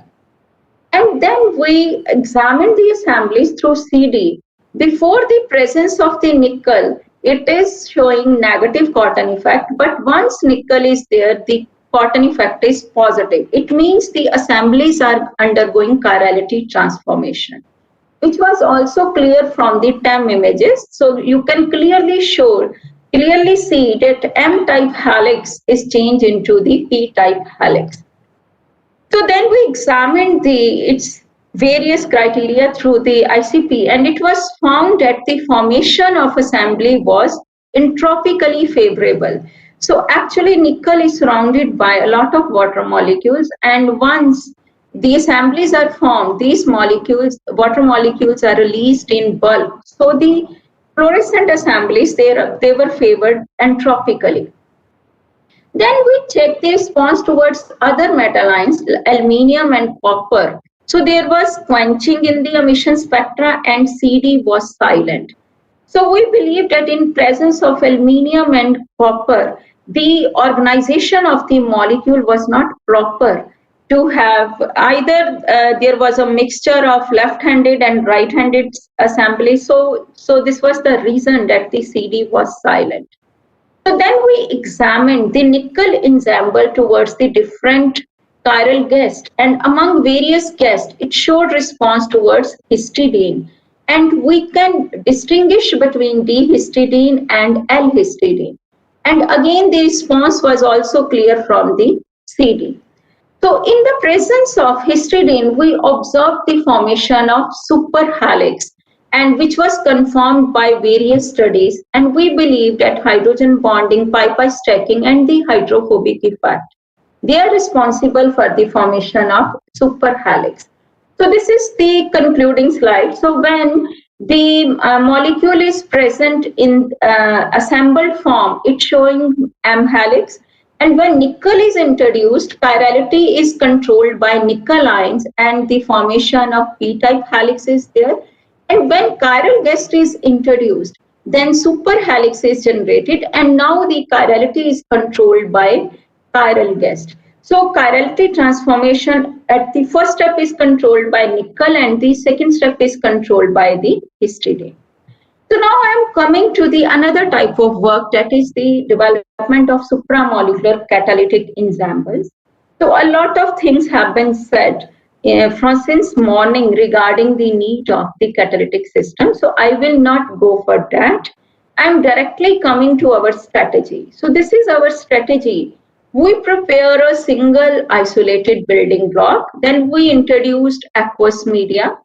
And then we examined the assemblies through CD. Before the presence of the nickel, it is showing negative cotton effect, but once nickel is there, the cotton effect is positive. It means the assemblies are undergoing chirality transformation, which was also clear from the TEM images. So you can clearly see that M-type helix is changed into the P-type helix. So then we examined its various criteria through the ICP, and it was found that the formation of assembly was entropically favorable. So actually nickel is surrounded by a lot of water molecules, and once the assemblies are formed, these molecules, water molecules are released in bulk. So the fluorescent assemblies, they were favored entropically. Then we checked the response towards other metal ions, aluminium and copper. So there was quenching in the emission spectra and CD was silent. So we believe that in presence of aluminium and copper, the organization of the molecule was not proper to have either there was a mixture of left-handed and right-handed assembly. So this was the reason that the CD was silent. So then we examined the nickel ensemble towards the different chiral guests, and among various guests, it showed response towards histidine. And we can distinguish between D-histidine and L-histidine. And again, the response was also clear from the CD. So in the presence of histidine, we observed the formation of superhelix, and which was confirmed by various studies. And we believe that hydrogen bonding, pi-pi stacking, and the hydrophobic effect, they are responsible for the formation of superhelix. So this is the concluding slide. So when the molecule is present in assembled form, it's showing M helix. And when nickel is introduced, chirality is controlled by nickel ions and the formation of p-type helix is there. And when chiral guest is introduced, then super helix is generated, and now the chirality is controlled by chiral guest. So chirality transformation at the first step is controlled by nickel and the second step is controlled by the histidine. So now I am coming to the another type of work, that is the development of supramolecular catalytic ensembles. So a lot of things have been said from since morning regarding the need of the catalytic system. So I will not go for that. I am directly coming to our strategy. So this is our strategy. We prepare a single isolated building block, then we introduced aqueous media.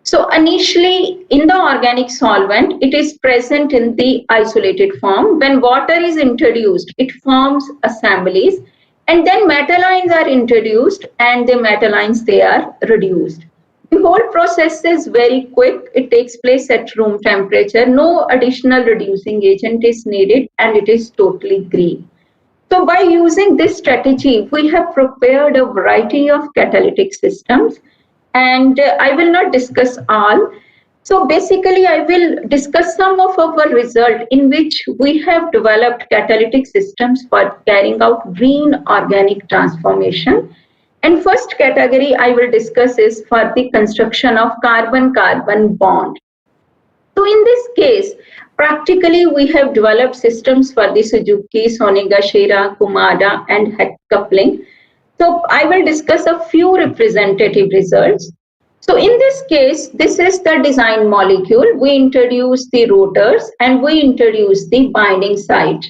So initially in the organic solvent, it is present in the isolated form. When water is introduced, it forms assemblies, and then metal ions are introduced and the metal ions, they are reduced. The whole process is very quick. It takes place at room temperature. No additional reducing agent is needed and it is totally green. So by using this strategy, we have prepared a variety of catalytic systems, and I will not discuss all. So basically, I will discuss some of our result in which we have developed catalytic systems for carrying out green organic transformation. And first category I will discuss is for the construction of carbon-carbon bond. So in this case, practically we have developed systems for the Suzuki, Sonegashira, Kumada and Heck coupling. So I will discuss a few representative results. So in this case, this is the design molecule. We introduce the rotors and we introduce the binding site.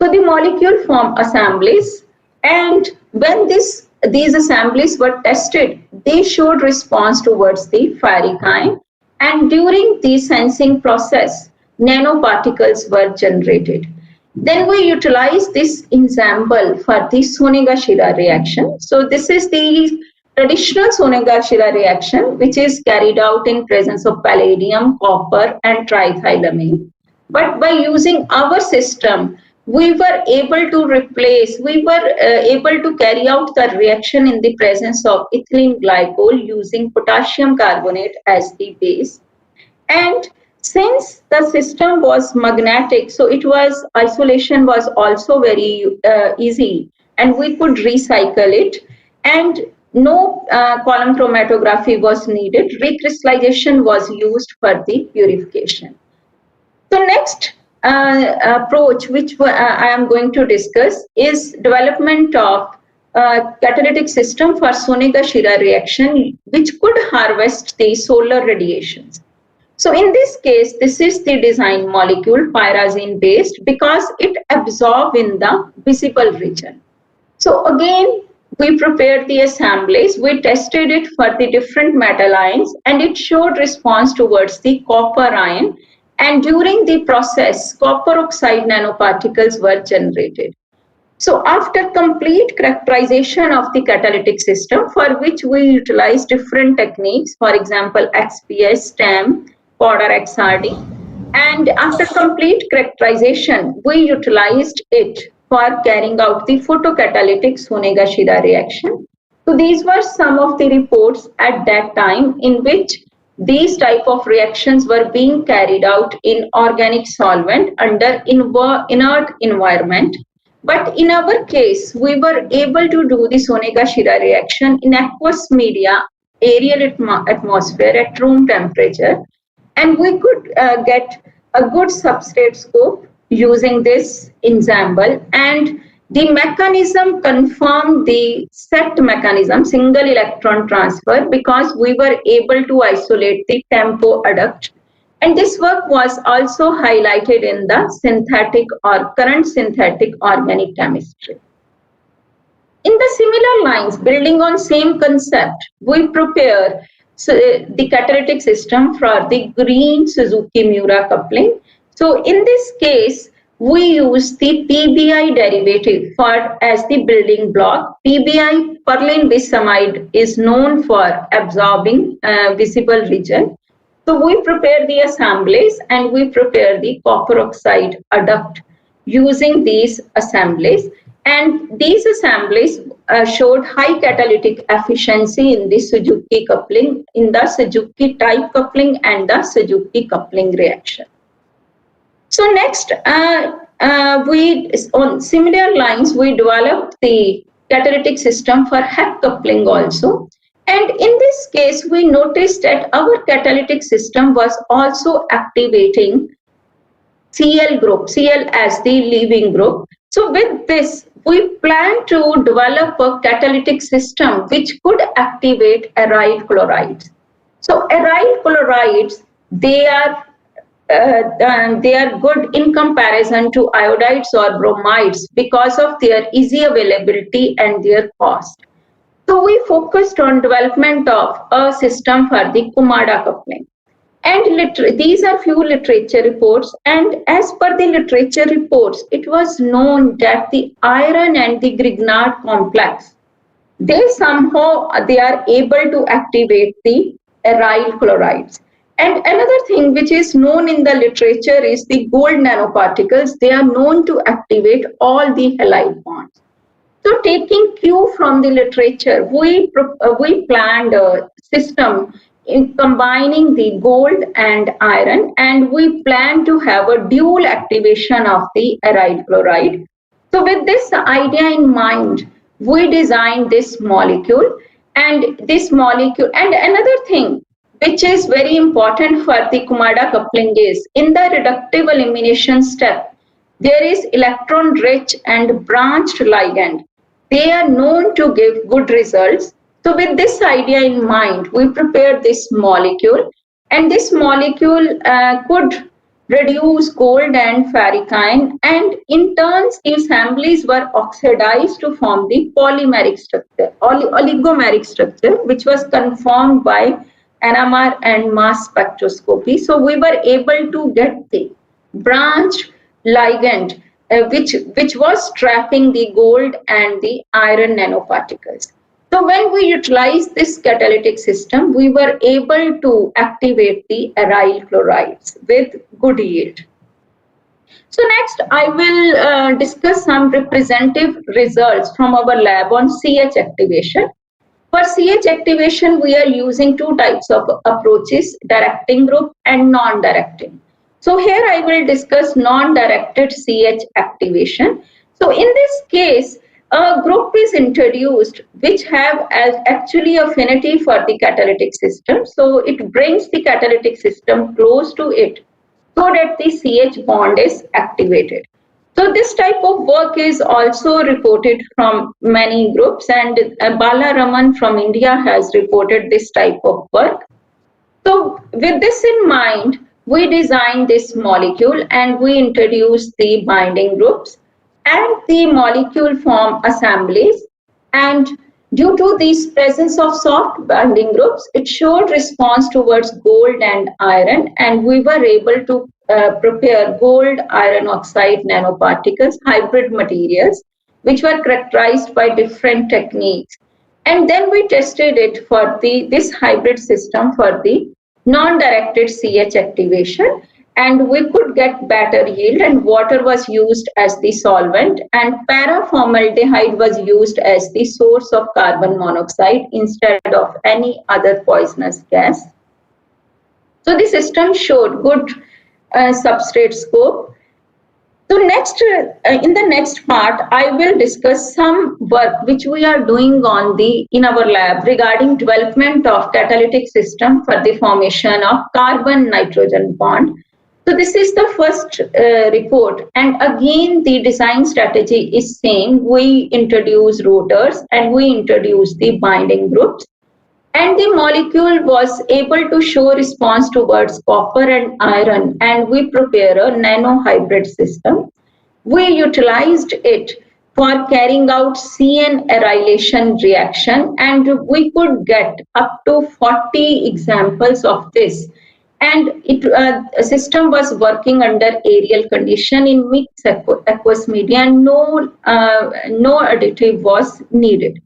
So the molecule form assemblies, and when these assemblies were tested, they showed response towards the ferric ion, and during the sensing process, nanoparticles were generated. Then we utilize this ensemble for the Sonegashira reaction. So this is the traditional Sonegashira reaction, which is carried out in presence of palladium, copper and triethylamine. But by using our system, we were able to able to carry out the reaction in the presence of ethylene glycol using potassium carbonate as the base. And since the system was magnetic, so isolation was also very easy, and we could recycle it, and no column chromatography was needed. Recrystallization was used for the purification. So next approach which I am going to discuss is development of catalytic system for Sonegashira reaction, which could harvest the solar radiations. So in this case, this is the design molecule, pyrazine based, because it absorbs in the visible region. So again, we prepared the assemblies, we tested it for the different metal ions, and it showed response towards the copper ion. And during the process, copper oxide nanoparticles were generated. So after complete characterization of the catalytic system, for which we utilize different techniques, for example, XPS, STEM, powder XRD, and after complete characterization, we utilized it for carrying out the photocatalytic Sonegashira reaction. So these were some of the reports at that time in which these type of reactions were being carried out in organic solvent under inert environment. But in our case, we were able to do the Sonegashira reaction in aqueous media, aerial atmosphere at room temperature, and we could get a good substrate scope using this ensemble, and the mechanism confirmed the set mechanism, single electron transfer, because we were able to isolate the tempo adduct. And this work was also highlighted in the synthetic or current synthetic organic chemistry. In the similar lines, building on same concept, we prepare the catalytic system for the green Suzuki-Miura coupling. So in this case, we use the PBI derivative as the building block. PBI, perlene bisamide, is known for absorbing visible region. So we prepare the assemblies and we prepare the copper oxide adduct using these assemblies. And these assemblies showed high catalytic efficiency in the Suzuki coupling, in the Suzuki type coupling and the Suzuki coupling reaction. So next, on similar lines, we developed the catalytic system for Heck coupling also. And in this case, we noticed that our catalytic system was also activating Cl group, Cl as the leaving group. So with this, we plan to develop a catalytic system which could activate aryl chlorides. So aryl chlorides, they are good in comparison to iodides or bromides because of their easy availability and their cost. So we focused on development of a system for the Kumada coupling. And these are few literature reports, and as per the literature reports, it was known that the iron and the Grignard complex, they are able to activate the aryl chlorides. And another thing which is known in the literature is the gold nanoparticles. They are known to activate all the halide bonds. So taking cue from the literature, we planned a system in combining the gold and iron, and we plan to have a dual activation of the aryl chloride. So with this idea in mind, we designed this molecule, and another thing which is very important for the Kumada coupling is in the reductive elimination step, there is electron rich and branched ligand. They are known to give good results. So with this idea in mind, we prepared this molecule, and this molecule could reduce gold and ferricine, and in turn the assemblies were oxidized to form the polymeric structure, oligomeric structure, which was confirmed by NMR and mass spectroscopy. So we were able to get the branch ligand which was trapping the gold and the iron nanoparticles. So when we utilized this catalytic system, we were able to activate the aryl chlorides with good yield. So next, I will discuss some representative results from our lab on CH activation. For CH activation, we are using two types of approaches, directing group and non-directing. So here I will discuss non-directed CH activation. So in this case, a group is introduced which have actually affinity for the catalytic system. So it brings the catalytic system close to it so that the CH bond is activated. So this type of work is also reported from many groups, and Bala Raman from India has reported this type of work. So with this in mind, we designed this molecule and we introduced the binding groups, and the molecule form assemblies, and due to this presence of soft binding groups, it showed response towards gold and iron, and we were able to prepare gold iron oxide nanoparticles, hybrid materials, which were characterized by different techniques. And then we tested it for this hybrid system for the non-directed CH activation, and we could get better yield, and water was used as the solvent, and paraformaldehyde was used as the source of carbon monoxide instead of any other poisonous gas. So the system showed good substrate scope. So next, in the next part, I will discuss some work which we are doing in our lab regarding development of catalytic system for the formation of carbon-nitrogen bond. So this is the first report, and again the design strategy is same. We introduce rotors and we introduce the binding groups, and the molecule was able to show response towards copper and iron, and we prepare a nano hybrid system. We utilized it for carrying out CN arylation reaction, and we could get up to 40 examples of this. And a system was working under aerial condition in mixed aqueous media, and no additive was needed.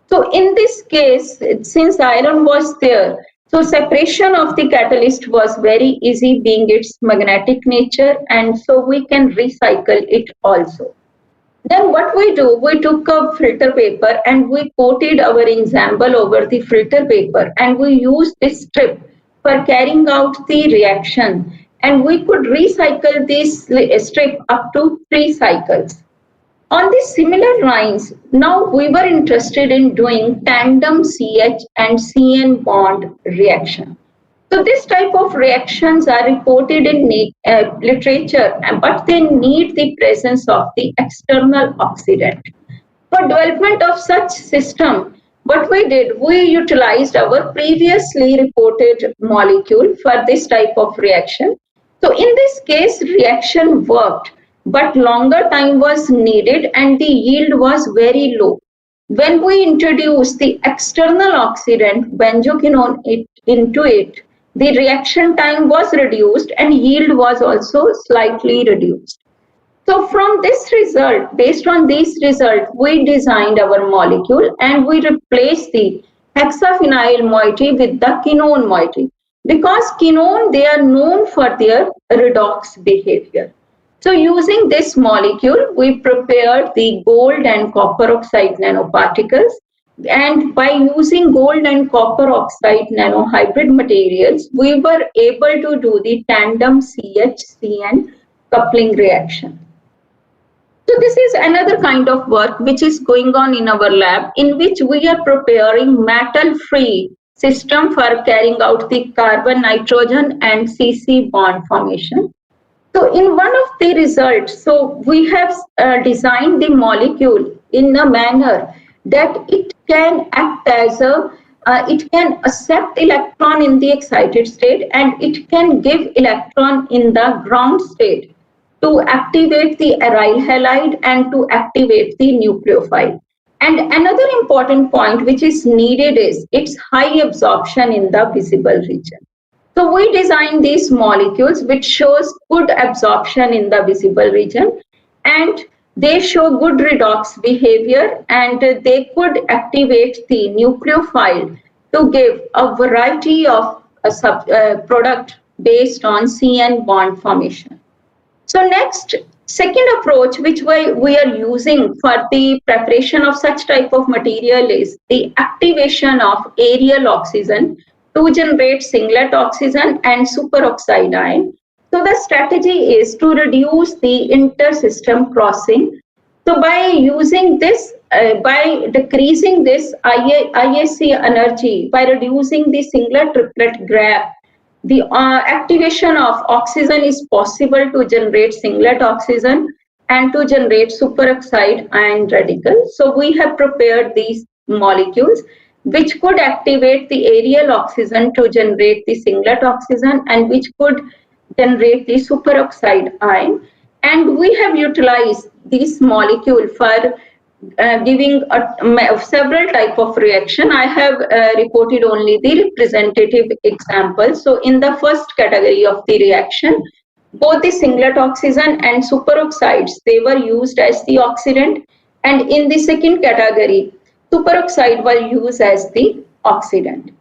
So in this case, since iron was there, so separation of the catalyst was very easy, being its magnetic nature, and so we can recycle it also. Then what we do, we took a filter paper and we coated our ensemble over the filter paper, and we used this strip for carrying out the reaction, and we could recycle this strip up to 3 cycles. On the similar lines, now we were interested in doing tandem CH and CN bond reaction. So this type of reactions are reported in literature, but they need the presence of the external oxidant. For development of such system, what we did, we utilized our previously reported molecule for this type of reaction. So in this case, reaction worked, but longer time was needed and the yield was very low. When we introduced the external oxidant benzoquinone into it, the reaction time was reduced and yield was also slightly reduced. So from this result, based on this result, we designed our molecule and we replaced the hexaphenyl moiety with the quinone moiety. Because quinone, they are known for their redox behavior. So using this molecule, we prepared the gold and copper oxide nanoparticles. And by using gold and copper oxide nanohybrid materials, we were able to do the tandem CH-CN coupling reaction. So this is another kind of work which is going on in our lab, in which we are preparing metal-free system for carrying out the carbon-nitrogen and CC bond formation. So in one of the results, so we have designed the molecule in a manner that it can act as it can accept electron in the excited state and it can give electron in the ground state to activate the aryl halide and to activate the nucleophile. And another important point which is needed is its high absorption in the visible region. So we designed these molecules which shows good absorption in the visible region, and they show good redox behavior, and they could activate the nucleophile to give a variety of product based on CN bond formation. So next, second approach which we are using for the preparation of such type of material is the activation of aerial oxygen to generate singlet oxygen and superoxide ion. So the strategy is to reduce the intersystem crossing. So by using this, by decreasing this IAC energy, by reducing the singlet triplet gap, the activation of oxygen is possible to generate singlet oxygen and to generate superoxide ion radical. So we have prepared these molecules which could activate the aerial oxygen to generate the singlet oxygen and which could generate the superoxide ion. And we have utilized this molecule for giving several type of reaction. I have reported only the representative examples. So in the first category of the reaction, both the singlet oxygen and superoxides, they were used as the oxidant, and in the second category, superoxide were used as the oxidant.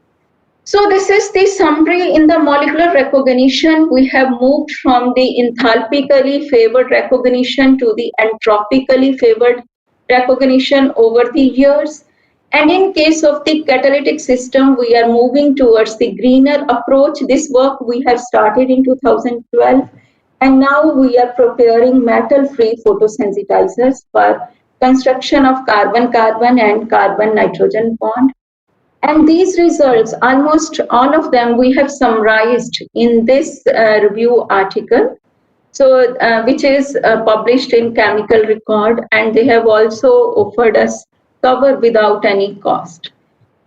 So this is the summary. In the molecular recognition, we have moved from the enthalpically favored recognition to the entropically favored recognition over the years. And in case of the catalytic system, we are moving towards the greener approach. This work we have started in 2012, and now we are preparing metal-free photosensitizers for construction of carbon-carbon and carbon-nitrogen bond. And these results, almost all of them, we have summarized in this review article, so which is published in Chemical Record, and they have also offered us cover without any cost.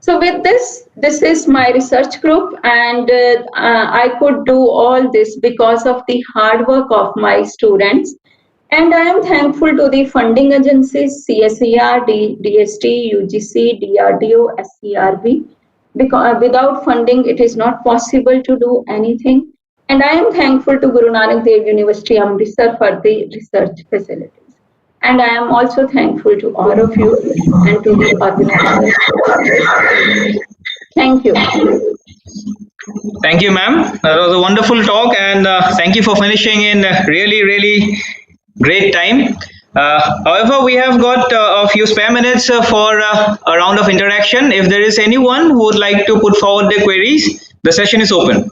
So with this is my research group, and I could do all this because of the hard work of my students. And I am thankful to the funding agencies, CSIR, DST, UGC, DRDO, SCRB, because without funding, it is not possible to do anything. And I am thankful to Guru Nanak Dev University, Amritsar, for the research facilities. And I am also thankful to all of you and to the organizers. Thank you. Thank you, ma'am. That was a wonderful talk, and thank you for finishing in really, really great time. However, we have got a few spare minutes for a round of interaction. If there is anyone who would like to put forward their queries, the session is open.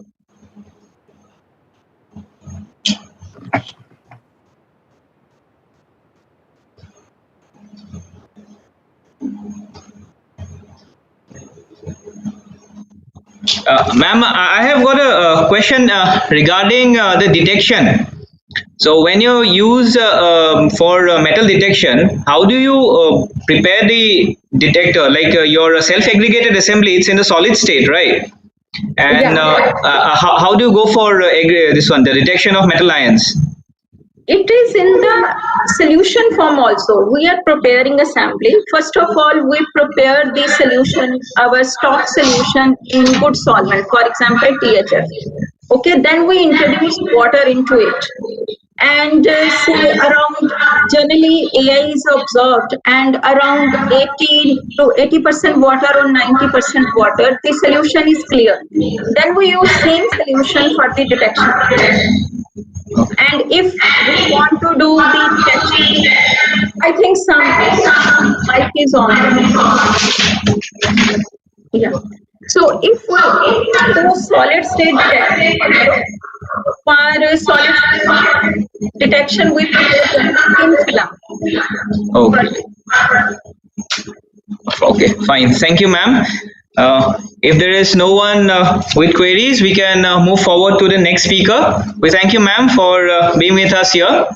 Ma'am, I have got a question regarding the detection. So when you use for metal detection, how do you prepare the detector? Like your self-aggregated assembly, it's in a solid state, right? And how do you go for this one, the detection of metal ions? It is in the solution form also. We are preparing a sampling. First of all, we prepare the solution, our stock solution in good solvent, for example, THF. Okay, then we introduce water into it. And say around, generally AI is observed, and around 80 to 80% water or 90% water, the solution is clear. Then we use same solution for the detection. And if we want to do the detection, I think some mic is on. Yeah. So if we do solid state detection, for solid state detection with thin film. Okay. Okay, fine. Thank you, ma'am. If there is no one with queries, we can move forward to the next speaker. We thank you, ma'am, for being with us here.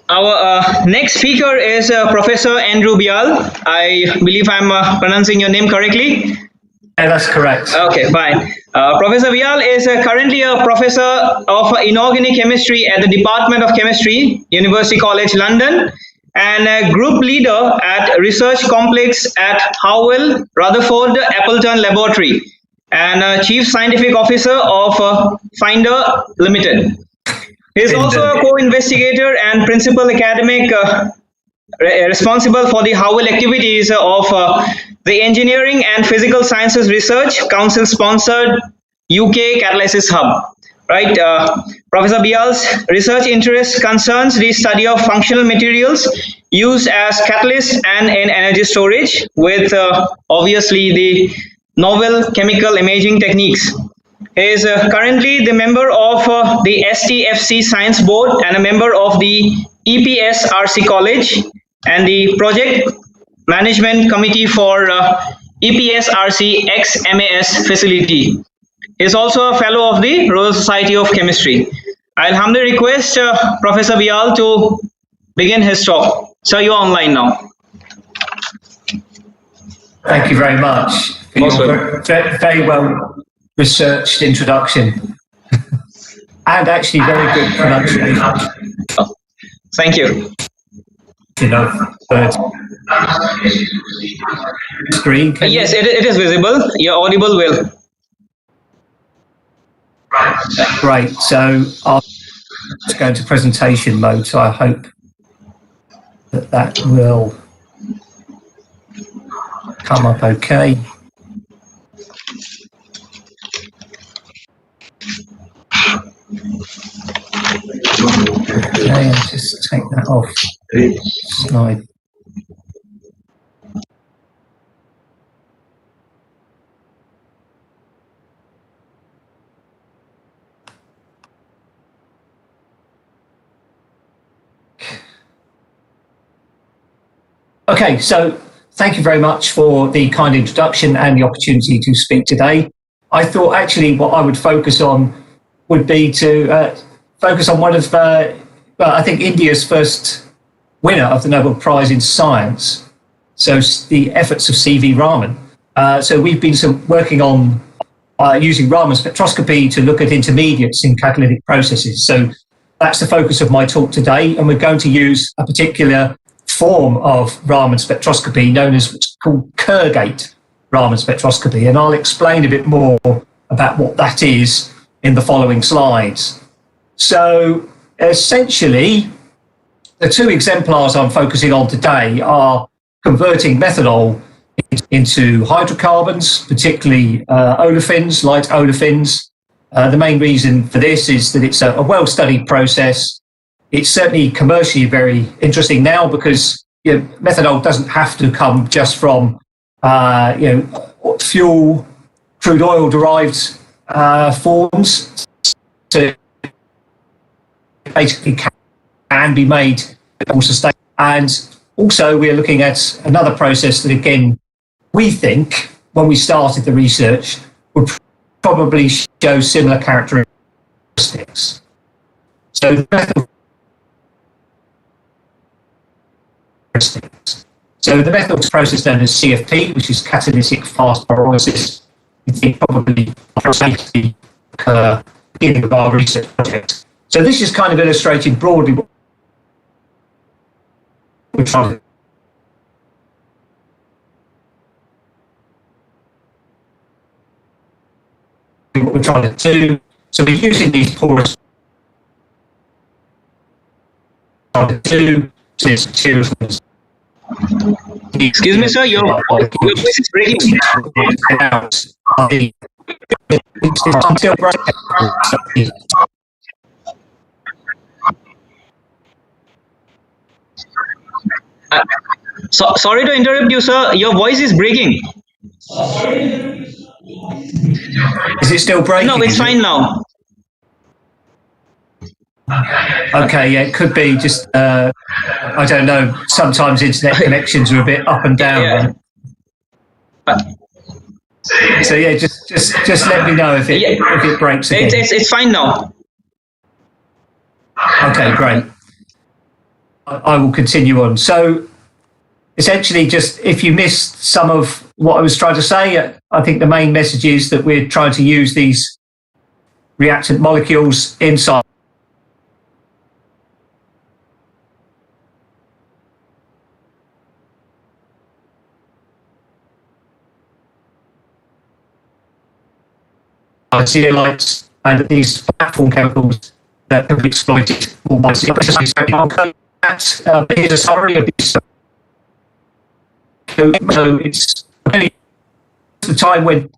Our next speaker is Professor Andrew Bial. I believe I'm pronouncing your name correctly. Yeah, that's correct. Okay, fine. Professor Bial is currently a professor of inorganic chemistry at the Department of Chemistry, University College London, and a group leader at Research Complex at Howell Rutherford Appleton Laboratory, and Chief Scientific Officer of Finder Limited. He is also a co-investigator and principal academic responsible for the Howell activities of the Engineering and Physical Sciences Research Council-sponsored UK Catalysis Hub. Right, Professor Bial's research interest concerns the study of functional materials used as catalysts and in energy storage, with obviously the novel chemical imaging techniques. He is currently the member of the STFC Science Board and a member of the EPSRC College and the Project Management Committee for EPSRC XMAS facility. He is also a fellow of the Royal Society of Chemistry. I'll humbly request Professor Bial to begin his talk. Sir, you're online now. Thank you very much for your very well researched introduction and actually very good pronunciation. Oh, thank you. You know, screen. Yes, it is visible. You're audible well. Great. So I'll just go into presentation mode. So I hope that will come up okay. Okay, I'll just take that off slide. Okay, so thank you very much for the kind introduction and the opportunity to speak today. I thought actually what I would focus on would be to focus on one of, I think, India's first winner of the Nobel Prize in Science, so the efforts of C.V. Raman. So we've been working on using Raman spectroscopy to look at intermediates in catalytic processes. So that's the focus of my talk today, and we're going to use a particular form of Raman spectroscopy known as what's called Kerr-gate Raman spectroscopy, and I'll explain a bit more about what that is in the following slides. So essentially, the two exemplars I'm focusing on today are converting methanol into hydrocarbons, particularly olefins, light olefins. The main reason for this is that it's a well-studied process. It's certainly commercially very interesting now because methanol doesn't have to come just from fuel, crude oil derived forms. So basically can be made more sustainable. And also we're looking at another process that, again, we think when we started the research would probably show similar characteristics. So the methyl process known as CFP, which is catalytic fast pyrolysis, we think probably occur at the beginning of our research project. So this is kind of illustrating broadly what we're trying to do. So we're using these porous materials. Excuse me, sir, your voice is breaking. Sorry to interrupt you, sir. Your voice is breaking. Is it still breaking? No, it's fine now. Okay, yeah, it could be just, I don't know, sometimes internet connections are a bit up and down. Yeah. So yeah, just let me know if it breaks again. It's fine now. Okay, great. I will continue on. So essentially, just if you missed some of what I was trying to say, I think the main message is that we're trying to use these reactant molecules inside zeolites and these platform chemicals that can be exploited more by zeolites. Here's a summary of these. So it's really the time when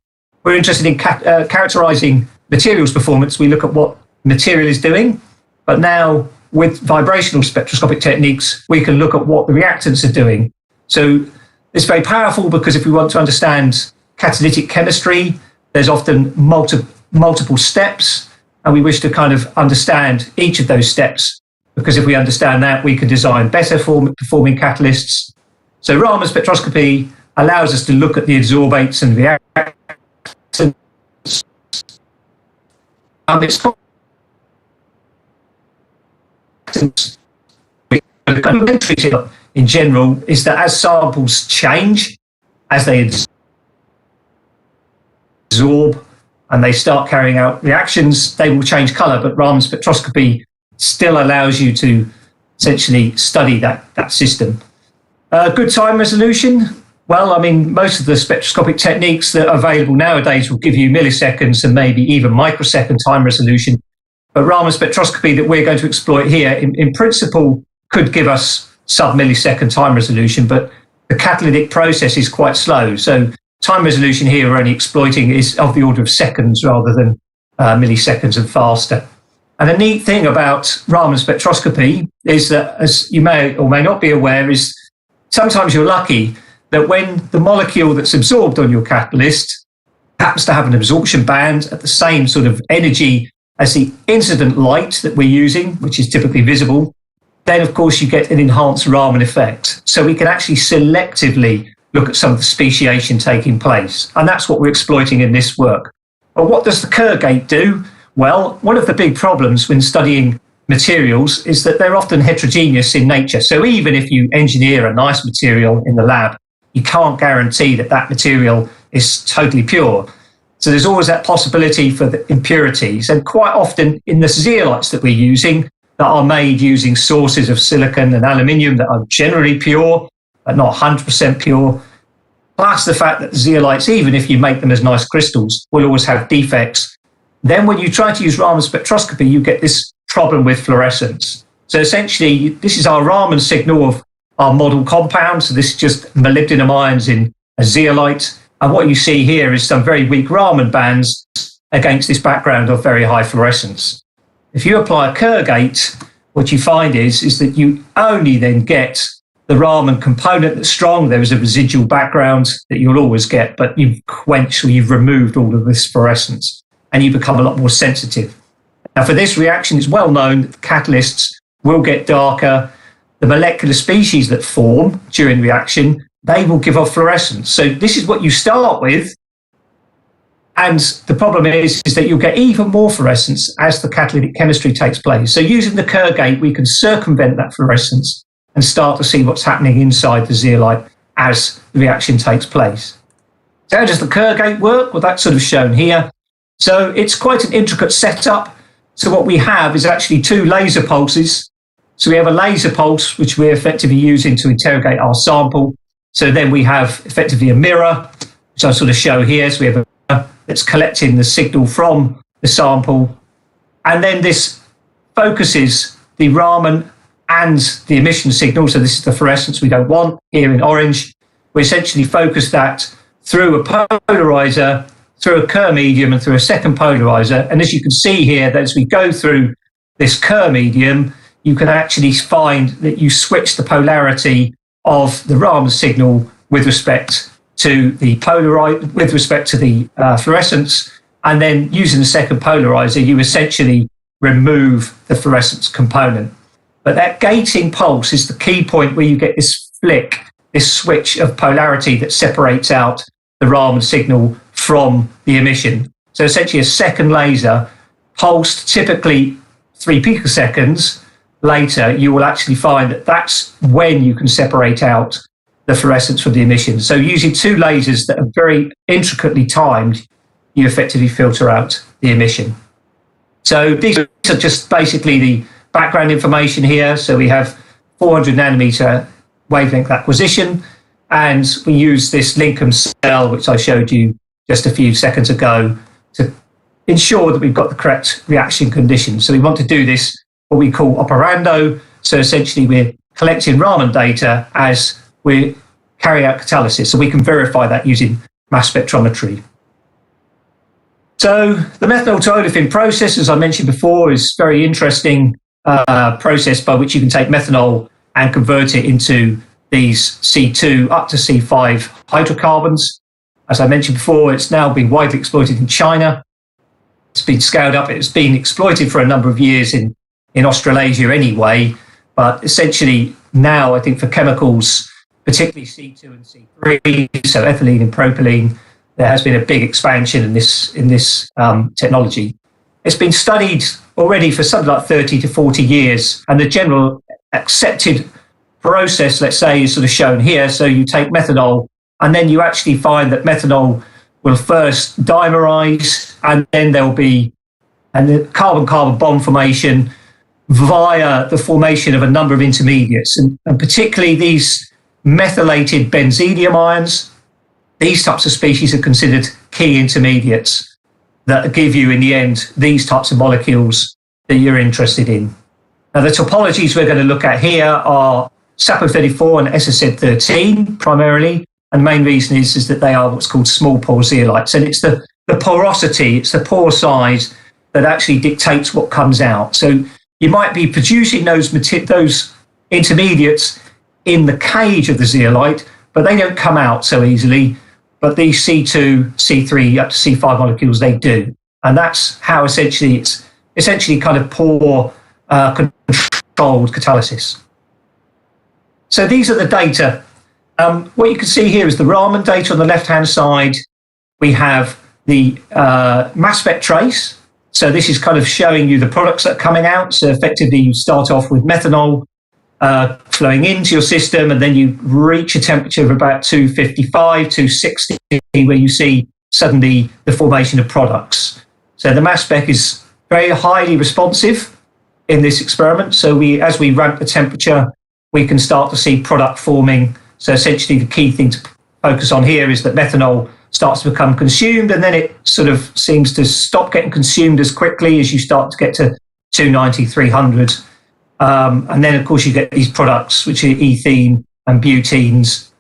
we're interested in characterizing materials performance, we look at what material is doing. But now with vibrational spectroscopic techniques, we can look at what the reactants are doing. So it's very powerful because if we want to understand catalytic chemistry, there's often multiple steps, and we wish to kind of understand each of those steps, because if we understand that, we can design better performing catalysts. So Raman spectroscopy allows us to look at the adsorbates and reactants. In general is that as samples change, as they absorb and they start carrying out reactions, they will change color, but Raman spectroscopy still allows you to essentially study that system. Good time resolution. Well, I mean, most of the spectroscopic techniques that are available nowadays will give you milliseconds and maybe even microsecond time resolution. But Raman spectroscopy that we're going to exploit here, in principle, could give us sub-millisecond time resolution, but the catalytic process is quite slow. So time resolution here we're only exploiting is of the order of seconds rather than milliseconds and faster. And the neat thing about Raman spectroscopy is that, as you may or may not be aware, is sometimes you're lucky that when the molecule that's absorbed on your catalyst happens to have an absorption band at the same sort of energy as the incident light that we're using, which is typically visible, then of course you get an enhanced Raman effect. So we can actually selectively look at some of the speciation taking place. And that's what we're exploiting in this work. But what does the Kerr gate do? Well, one of the big problems when studying materials is that they're often heterogeneous in nature. So even if you engineer a nice material in the lab, you can't guarantee that that material is totally pure. So there's always that possibility for the impurities. And quite often in the zeolites that we're using, that are made using sources of silicon and aluminium that are generally pure, but not 100% pure, plus the fact that the zeolites, even if you make them as nice crystals, will always have defects. Then when you try to use Raman spectroscopy, you get this problem with fluorescence. So essentially, this is our Raman signal of our model compound. So this is just molybdenum ions in zeolite. And what you see here is some very weak Raman bands against this background of very high fluorescence. If you apply a Kerr gate, what you find is that you only then get the Raman component that's strong. There is a residual background that you'll always get, but you've quenched or you've removed all of this fluorescence and you become a lot more sensitive. Now, for this reaction, it's well known that the catalysts will get darker. The molecular species that form during reaction, they will give off fluorescence. So this is what you start with. And the problem is that you'll get even more fluorescence as the catalytic chemistry takes place. So using the Kerr gate, we can circumvent that fluorescence and start to see what's happening inside the zeolite as the reaction takes place. So how does the Kerr gate work? Well, that's sort of shown here. So it's quite an intricate setup. So what we have is actually two laser pulses. So we have a laser pulse, which we're effectively using to interrogate our sample. So then we have effectively a mirror, which I sort of show here. So we have a that's collecting the signal from the sample. And then this focuses the Raman and the emission signal. So this is the fluorescence we don't want here in orange. We essentially focus that through a polarizer, through a Kerr medium and through a second polarizer. And as you can see here, that as we go through this Kerr medium, you can actually find that you switch the polarity of the Raman signal with respect to the fluorescence, and then using the second polarizer, you essentially remove the fluorescence component. But that gating pulse is the key point where you get this flick, this switch of polarity that separates out the Raman signal from the emission. So essentially a second laser pulsed typically 3 picoseconds later, you will actually find that that's when you can separate out the fluorescence from the emission. So using two lasers that are very intricately timed, you effectively filter out the emission. So these are just basically the background information here. So we have 400 nanometer wavelength acquisition, and we use this Lincoln cell, which I showed you just a few seconds ago, to ensure that we've got the correct reaction conditions. So we want to do this, what we call operando. So essentially we're collecting Raman data as we carry out catalysis, so we can verify that using mass spectrometry. So the methanol to olefin process, as I mentioned before, is a very interesting process by which you can take methanol and convert it into these C2 up to C5 hydrocarbons. As I mentioned before, it's now been widely exploited in China. It's been scaled up. It's been exploited for a number of years in Australasia anyway, but essentially now I think for chemicals, particularly C2 and C3, so ethylene and propylene, there has been a big expansion in this technology. It's been studied already for something like 30 to 40 years, and the general accepted process, let's say, is sort of shown here. So you take methanol, and then you actually find that methanol will first dimerize, and then there'll be the carbon-carbon bond formation via the formation of a number of intermediates, and particularly these methylated benzenium ions. These types of species are considered key intermediates that give you, in the end, these types of molecules that you're interested in. Now, the topologies we're going to look at here are SAPO34 and SSZ13 primarily, and the main reason is that they are what's called small pore zeolites, and it's the porosity, it's the pore size that actually dictates what comes out. So you might be producing those intermediates in the cage of the zeolite, but they don't come out so easily. But these C2, C3, up to C5 molecules, they do. And that's how essentially it's essentially kind of pore controlled catalysis. So these are the data. What you can see here is the Raman data on the left-hand side. We have the mass spec trace. So this is kind of showing you the products that are coming out. So effectively you start off with methanol flowing into your system, and then you reach a temperature of about 255, 260, where you see suddenly the formation of products. So the mass spec is very highly responsive in this experiment. So as we ramp the temperature, we can start to see product forming. So essentially the key thing to focus on here is that methanol starts to become consumed, and then it sort of seems to stop getting consumed as quickly as you start to get to 290, 300. And then, of course, you get these products, which are ethene and butenes.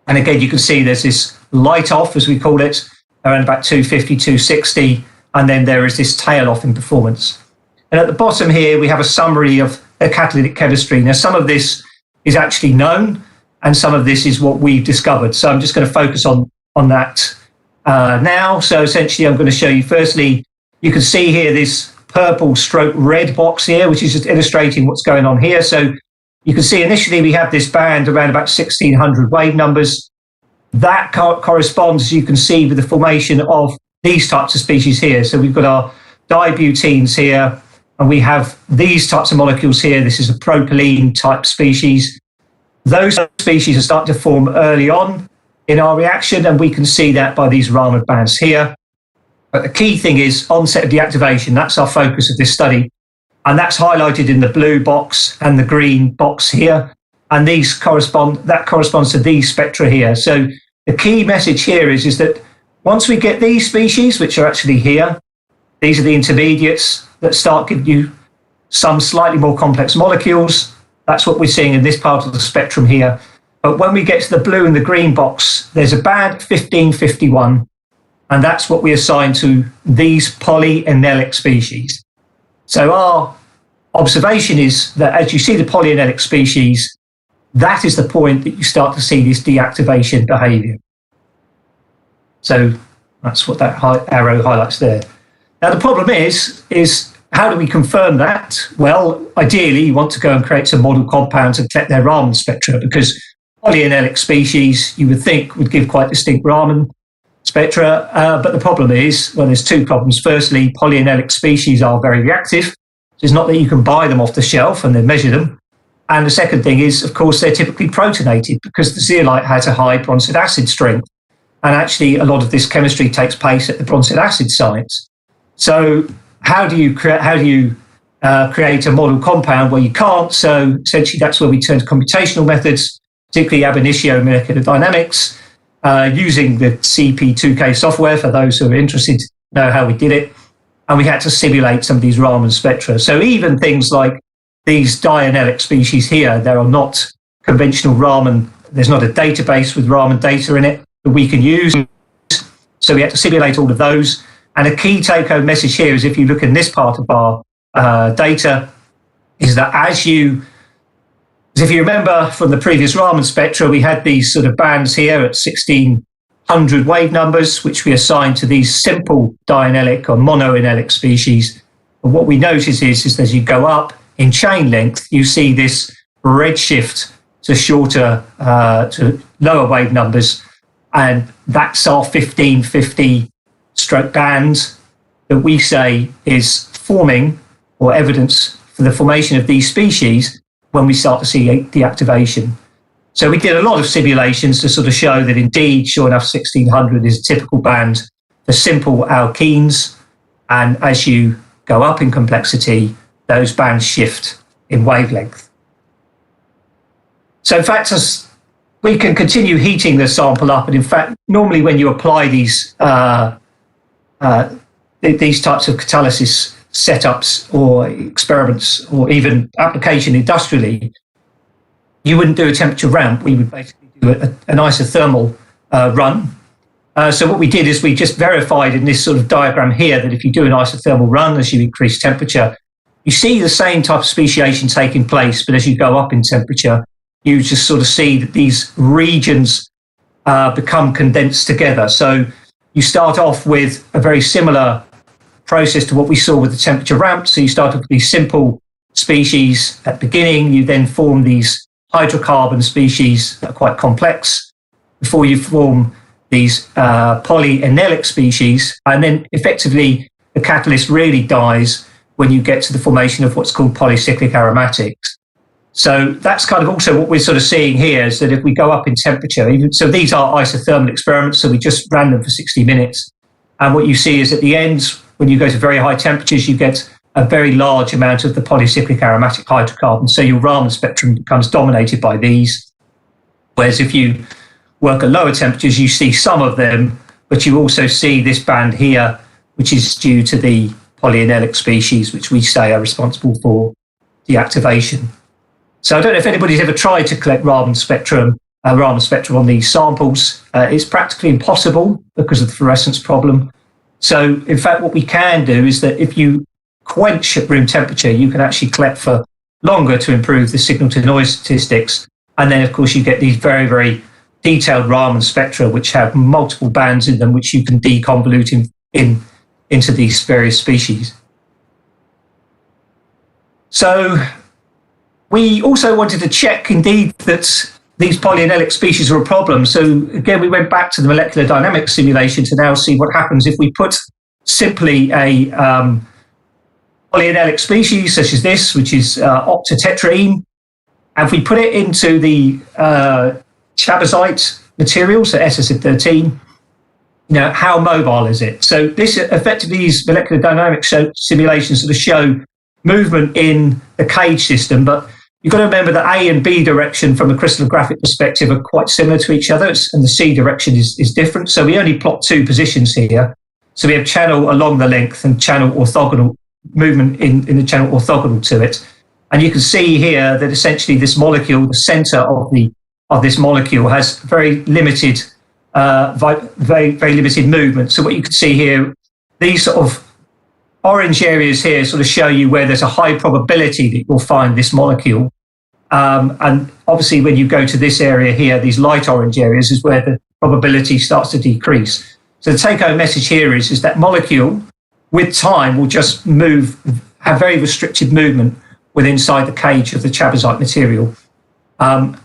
And again, you can see there's this light off, as we call it, around about 250, 260, and then there is this tail off in performance. And at the bottom here, we have a summary of catalytic chemistry. Now, some of this is actually known, and some of this is what we've discovered. So I'm just going to focus on that now. So essentially, I'm going to show you, firstly, you can see here this purple stroke red box here, which is just illustrating what's going on here. So you can see initially we have this band around about 1600 wave numbers. That corresponds, as you can see, with the formation of these types of species here. So we've got our dibutenes here, and we have these types of molecules here. This is a propylene type species. Those species are starting to form early on in our reaction, and we can see that by these Raman bands here. But the key thing is onset of deactivation. That's our focus of this study. And that's highlighted in the blue box and the green box here. And that corresponds to these spectra here. So the key message here is that once we get these species, which are actually here, these are the intermediates that start giving you some slightly more complex molecules. That's what we're seeing in this part of the spectrum here. But when we get to the blue and the green box, there's a band 1551, and that's what we assign to these polyenelic species. So our observation is that as you see the polyenelic species, that is the point that you start to see this deactivation behavior. So that's what that arrow highlights there. Now, the problem is how do we confirm that? Well, ideally, you want to go and create some model compounds and collect their Raman spectra, because polyenelic species, you would think, would give quite distinct Raman spectra. But the problem is, well, there's two problems. Firstly, polyenelic species are very reactive. So it's not that you can buy them off the shelf and then measure them. And the second thing is, of course, they're typically protonated because the zeolite has a high bronzite acid strength. And actually, a lot of this chemistry takes place at the bronzite acid sites. So how do you create a model compound? Well, you can't. So essentially, that's where we turn to computational methods, particularly ab initio molecular dynamics, using the CP2K software for those who are interested to know how we did it. And we had to simulate some of these Raman spectra. So even things like these dianelic species here, there are not conventional Raman. There's not a database with Raman data in it that we can use. So we had to simulate all of those. And a key take-home message here is, if you look in this part of our data, is that if you remember from the previous Raman spectra, we had these sort of bands here at 1600 wave numbers, which we assigned to these simple dianelic or monoenelic species. But what we notice is as you go up in chain length, you see this redshift to shorter, to lower wave numbers. And that's our 1550 stroke band that we say is forming, or evidence for the formation of these species, when we start to see deactivation. So we did a lot of simulations to sort of show that indeed, sure enough, 1600 is a typical band for simple alkenes. And as you go up in complexity, those bands shift in wavelength. So in fact, as we can continue heating the sample up, and in fact, normally when you apply these types of catalysis setups or experiments, or even application industrially, you wouldn't do a temperature ramp. We would basically do an isothermal run. So what we did is we just verified in this sort of diagram here that if you do an isothermal run, as you increase temperature, you see the same type of speciation taking place, but as you go up in temperature, you just sort of see that these regions become condensed together. So you start off with a very similar process to what we saw with the temperature ramp. So you start off with these simple species at the beginning, you then form these hydrocarbon species that are quite complex before you form these polyenelic species, and then effectively the catalyst really dies when you get to the formation of what's called polycyclic aromatics. So that's kind of also what we're sort of seeing here, is that if we go up in temperature, so these are isothermal experiments, so we just ran them for 60 minutes. And what you see is at the end, when you go to very high temperatures, you get a very large amount of the polycyclic aromatic hydrocarbons. So your Raman spectrum becomes dominated by these. Whereas if you work at lower temperatures, you see some of them, but you also see this band here, which is due to the polyenelic species, which we say are responsible for deactivation. So I don't know if anybody's ever tried to collect Raman spectrum Raman spectrum on these samples. It's practically impossible because of the fluorescence problem. So, in fact, what we can do is that if you quench at room temperature, you can actually collect for longer to improve the signal-to-noise statistics. And then, of course, you get these very, very detailed Raman spectra, which have multiple bands in them, which you can deconvolute into these various species. So we also wanted to check, indeed, that these polyannelic species are a problem. So again, we went back to the molecular dynamics simulation to now see what happens if we put simply a polyannelic species such as this, which is octatetraene, and if we put it into the chabazite material, so SSF13, how mobile is it? So this effectively, these molecular dynamics simulations sort of show movement in the cage system, but you've got to remember that A and B direction from a crystallographic perspective are quite similar to each other, and the C direction is different. So we only plot two positions here. So we have channel along the length and channel orthogonal movement in the channel orthogonal to it. And you can see here that essentially this molecule, the center of this molecule, has very limited, very limited movement. So what you can see here, these sort of orange areas here sort of show you where there's a high probability that you'll find this molecule. And obviously when you go to this area here, these light orange areas is where the probability starts to decrease. So the take-home message here is that molecule with time will just have very restricted movement within inside the cage of the chabazite material.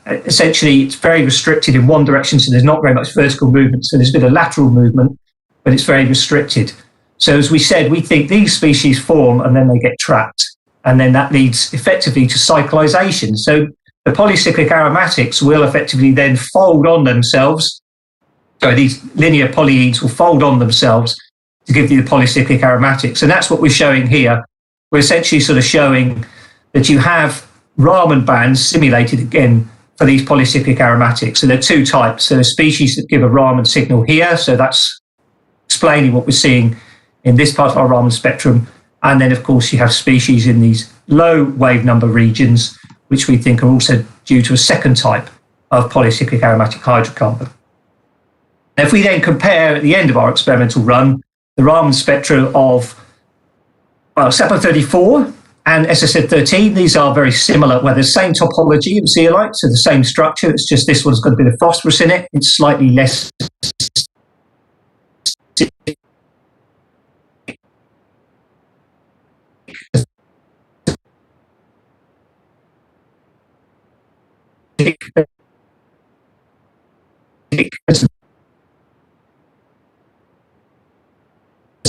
Essentially, it's very restricted in one direction, so there's not very much vertical movement. So there's a bit of lateral movement, but it's very restricted. So as we said, we think these species form and then they get trapped. And then that leads effectively to cyclization. So the polycyclic aromatics will effectively then fold on themselves. So these linear polyenes will fold on themselves to give you the polycyclic aromatics. And that's what we're showing here. We're essentially sort of showing that you have Raman bands simulated again for these polycyclic aromatics. So there are two types. So there are species that give a Raman signal here. So that's explaining what we're seeing in this part of our Raman spectrum. And then, of course, you have species in these low wave number regions, which we think are also due to a second type of polycyclic aromatic hydrocarbon. Now, if we then compare at the end of our experimental run, the Raman spectra of SAPO34 and SSF13, these are very similar, where the same topology of zeolite, so the same structure, it's just this one's got a bit of phosphorus in it, it's slightly less as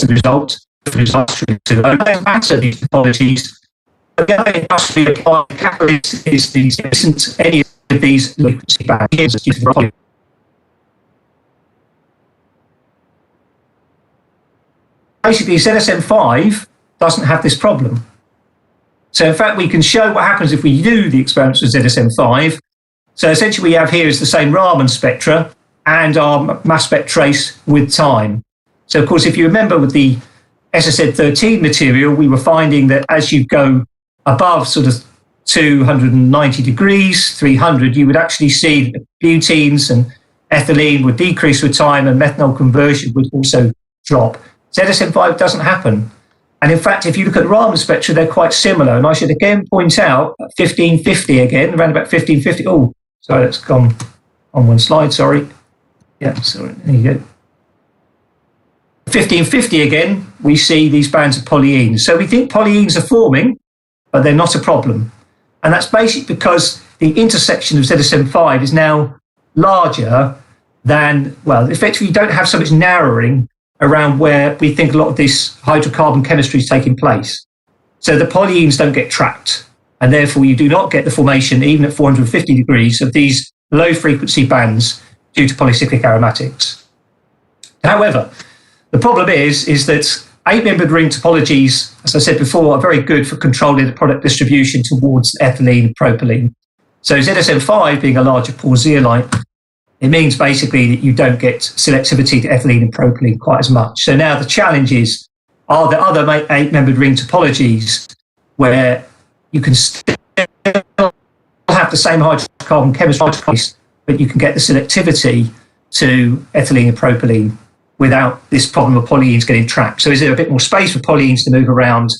a result of results to matter these topologies. Again, it must be applied. Catalyst is these isn't any of these frequency bands. Basically, ZSM5 doesn't have this problem. So in fact, we can show what happens if we do the experiments with ZSM5. So essentially we have here is the same Raman spectra and our mass spec trace with time. So of course, if you remember with the SSF13 material, we were finding that as you go above sort of 290 degrees, 300, you would actually see that butenes and ethylene would decrease with time and methanol conversion would also drop. ZSM5 doesn't happen. And in fact, if you look at the Raman spectra, they're quite similar. And I should again point out 1550 again, around about 1550. Oh, sorry, that's gone on one slide, sorry. Yeah, sorry, there you go. 1550 again, we see these bands of polyenes. So we think polyenes are forming, but they're not a problem. And that's basically because the intersection of ZSM5 is now larger than, well, effectively you don't have so much narrowing around where we think a lot of this hydrocarbon chemistry is taking place. So the polyenes don't get trapped, and therefore you do not get the formation, even at 450 degrees, of these low frequency bands due to polycyclic aromatics. However, the problem is that 8-membered ring topologies, as I said before, are very good for controlling the product distribution towards ethylene and propylene. So ZSM5 being a larger pore zeolite, it means basically that you don't get selectivity to ethylene and propylene quite as much. So now the challenge is, are there other 8-membered ring topologies where you can still have the same hydrocarbon chemistry, but you can get the selectivity to ethylene and propylene without this problem of polyenes getting trapped. So is there a bit more space for polyenes to move around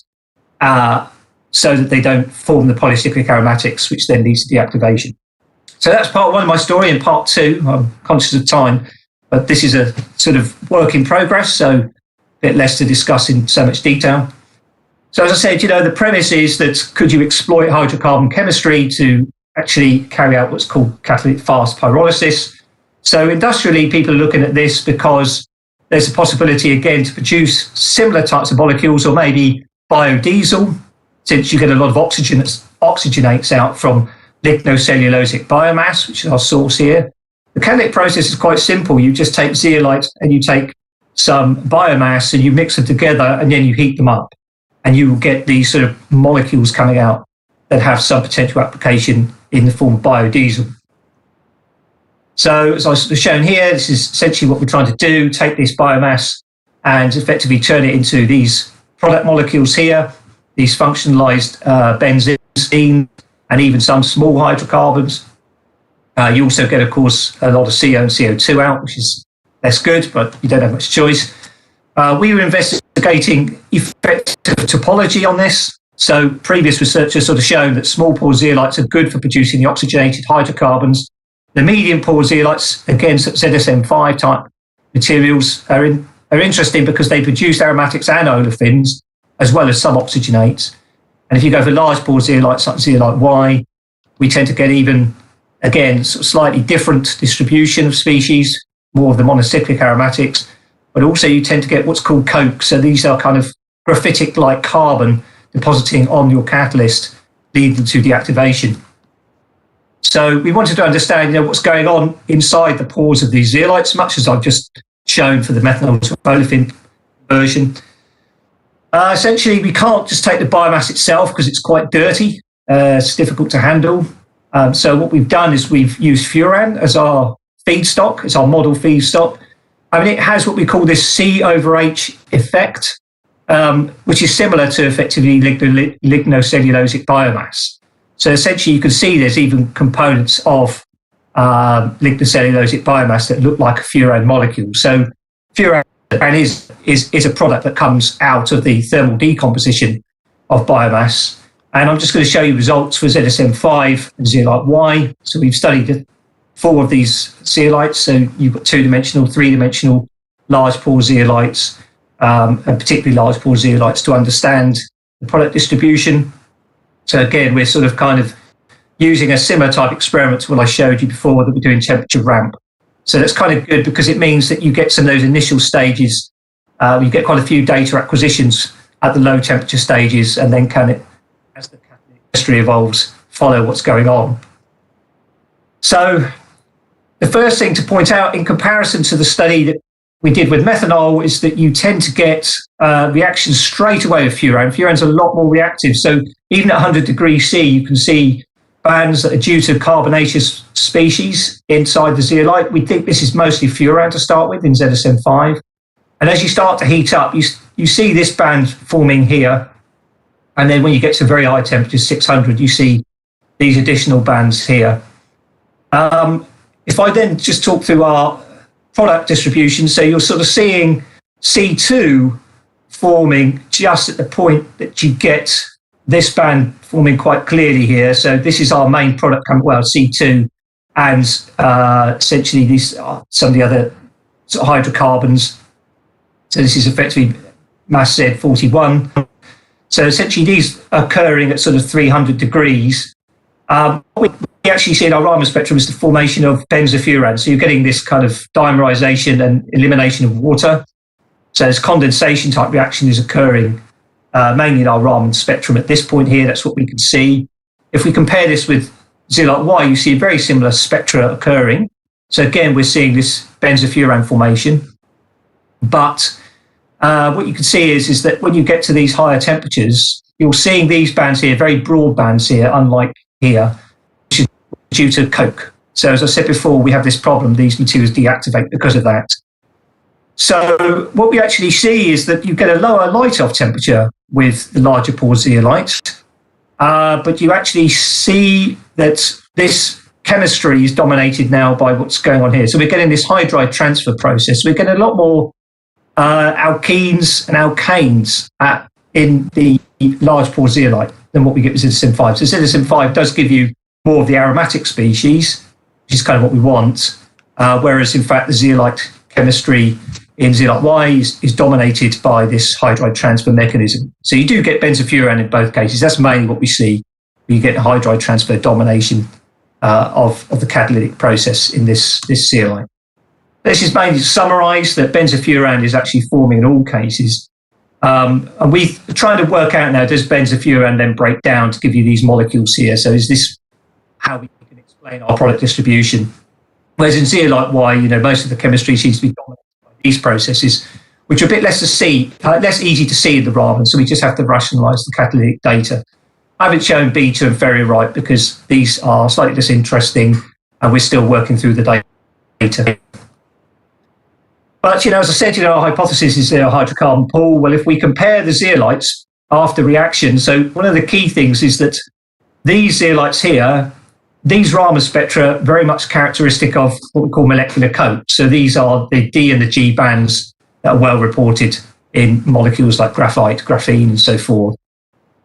so that they don't form the polycyclic aromatics, which then leads to deactivation? So that's part one of my story. And part two, I'm conscious of time, but this is a sort of work in progress, so a bit less to discuss in so much detail. So as I said, the premise is that could you exploit hydrocarbon chemistry to actually carry out what's called catalytic fast pyrolysis? So industrially, people are looking at this because there's a possibility, again, to produce similar types of molecules, or maybe biodiesel, since you get a lot of oxygenates out from lignocellulosic biomass, which is our source here. The catalytic process is quite simple. You just take zeolite and you take some biomass and you mix them together and then you heat them up. And you will get these sort of molecules coming out that have some potential application in the form of biodiesel. So as I've shown here, this is essentially what we're trying to do, take this biomass and effectively turn it into these product molecules here, these functionalized benzene, and even some small hydrocarbons. You also get, of course, a lot of CO and CO2 out, which is less good, but you don't have much choice. We were investigating effective topology on this. So previous research has sort of shown that small pore zeolites are good for producing the oxygenated hydrocarbons. The medium pore zeolites, again, ZSM5 type materials, are interesting because they produce aromatics and olefins, as well as some oxygenates. And if you go for large pore zeolites like zeolite Y, we tend to get even, again, sort of slightly different distribution of species, more of the monocyclic aromatics, but also you tend to get what's called coke. So these are kind of graphitic-like carbon depositing on your catalyst, leading to deactivation. So we wanted to understand, what's going on inside the pores of these zeolites, much as I've just shown for the methanol to olefin version. Essentially, we can't just take the biomass itself because it's quite dirty. It's difficult to handle. So what we've done is we've used furan as our feedstock, as our model feedstock. It has what we call this C/H effect, which is similar to effectively lignocellulosic biomass. So essentially, you can see there's even components of lignocellulosic biomass that look like a furan molecule. So furan is a product that comes out of the thermal decomposition of biomass. And I'm just going to show you results for ZSM5 and zeolite Y. So we've studied 4 of these zeolites. So you've got 2-dimensional, 3-dimensional, large pore zeolites, and particularly large pore zeolites, to understand the product distribution. So again, we're sort of kind of using a similar type experiment to what I showed you before, that we're doing temperature ramp. So that's kind of good because it means that you get some of those initial stages. You get quite a few data acquisitions at the low temperature stages, and then as the chemistry evolves, follow what's going on. So the first thing to point out in comparison to the study that we did with methanol is that you tend to get reactions straight away with furan. Furan's a lot more reactive. So even at 100 degrees C, you can see bands that are due to carbonaceous species inside the zeolite. We think this is mostly furan to start with in ZSM5. And as you start to heat up, you see this band forming here. And then when you get to very high temperatures, 600, you see these additional bands here. If I then just talk through our product distribution, so you're sort of seeing C2 forming just at the point that you get this band forming quite clearly here. So this is our main product, C2, and essentially these are some of the other sort of hydrocarbons. So this is effectively mass Z41. So essentially these are occurring at sort of 300 degrees. What we actually see in our Raman spectrum is the formation of benzofuran. So you're getting this kind of dimerization and elimination of water. So this condensation type reaction is occurring mainly in our Raman spectrum at this point here. That's what we can see. If we compare this with zeolite Y, you see a very similar spectra occurring. So again, we're seeing this benzofuran formation. But what you can see is that when you get to these higher temperatures, you're seeing these bands here, very broad bands here, unlike here, which is due to coke. So as I said before, we have this problem, these materials deactivate because of that. So what we actually see is that you get a lower light-off temperature with the larger pore zeolite, but you actually see that this chemistry is dominated now by what's going on here. So we're getting this hydride transfer process. We're getting a lot more alkenes and alkanes in the large pore zeolite than what we get with citizen 5. So citizen 5 does give you more of the aromatic species, which is kind of what we want, whereas in fact the zeolite chemistry in zeolite Y is dominated by this hydride transfer mechanism. So you do get benzofuran in both cases. That's mainly what we see. You get hydride transfer domination of the catalytic process in this zeolite. This is mainly to summarize that benzofuran is actually forming in all cases. And we're trying to work out now, does benzofuran then break down to give you these molecules here? So is this how we can explain our product distribution? Whereas in zeolite Y, most of the chemistry seems to be dominated by these processes, which are a bit less easy to see in the Raman. So we just have to rationalize the catalytic data. I haven't shown beta and ferrite because these are slightly less interesting and we're still working through the data. But, as I said, our hypothesis is a hydrocarbon pool. Well, if we compare the zeolites after reaction, so one of the key things is that these zeolites here, these Raman spectra are very much characteristic of what we call molecular coat. So these are the D and the G bands that are well reported in molecules like graphite, graphene, and so forth.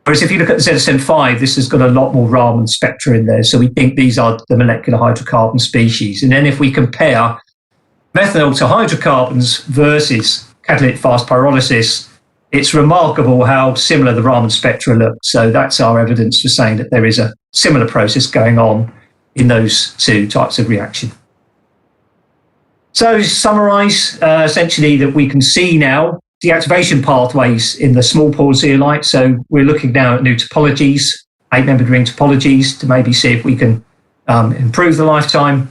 Whereas if you look at the ZSM5, this has got a lot more Raman spectra in there. So we think these are the molecular hydrocarbon species. And then if we compare methanol to hydrocarbons versus catalytic fast pyrolysis, it's remarkable how similar the Raman spectra look. So that's our evidence for saying that there is a similar process going on in those two types of reaction. So to summarize, essentially that we can see now deactivation pathways in the small pore zeolite. So we're looking now at new topologies, 8-membered ring topologies, to maybe see if we can improve the lifetime,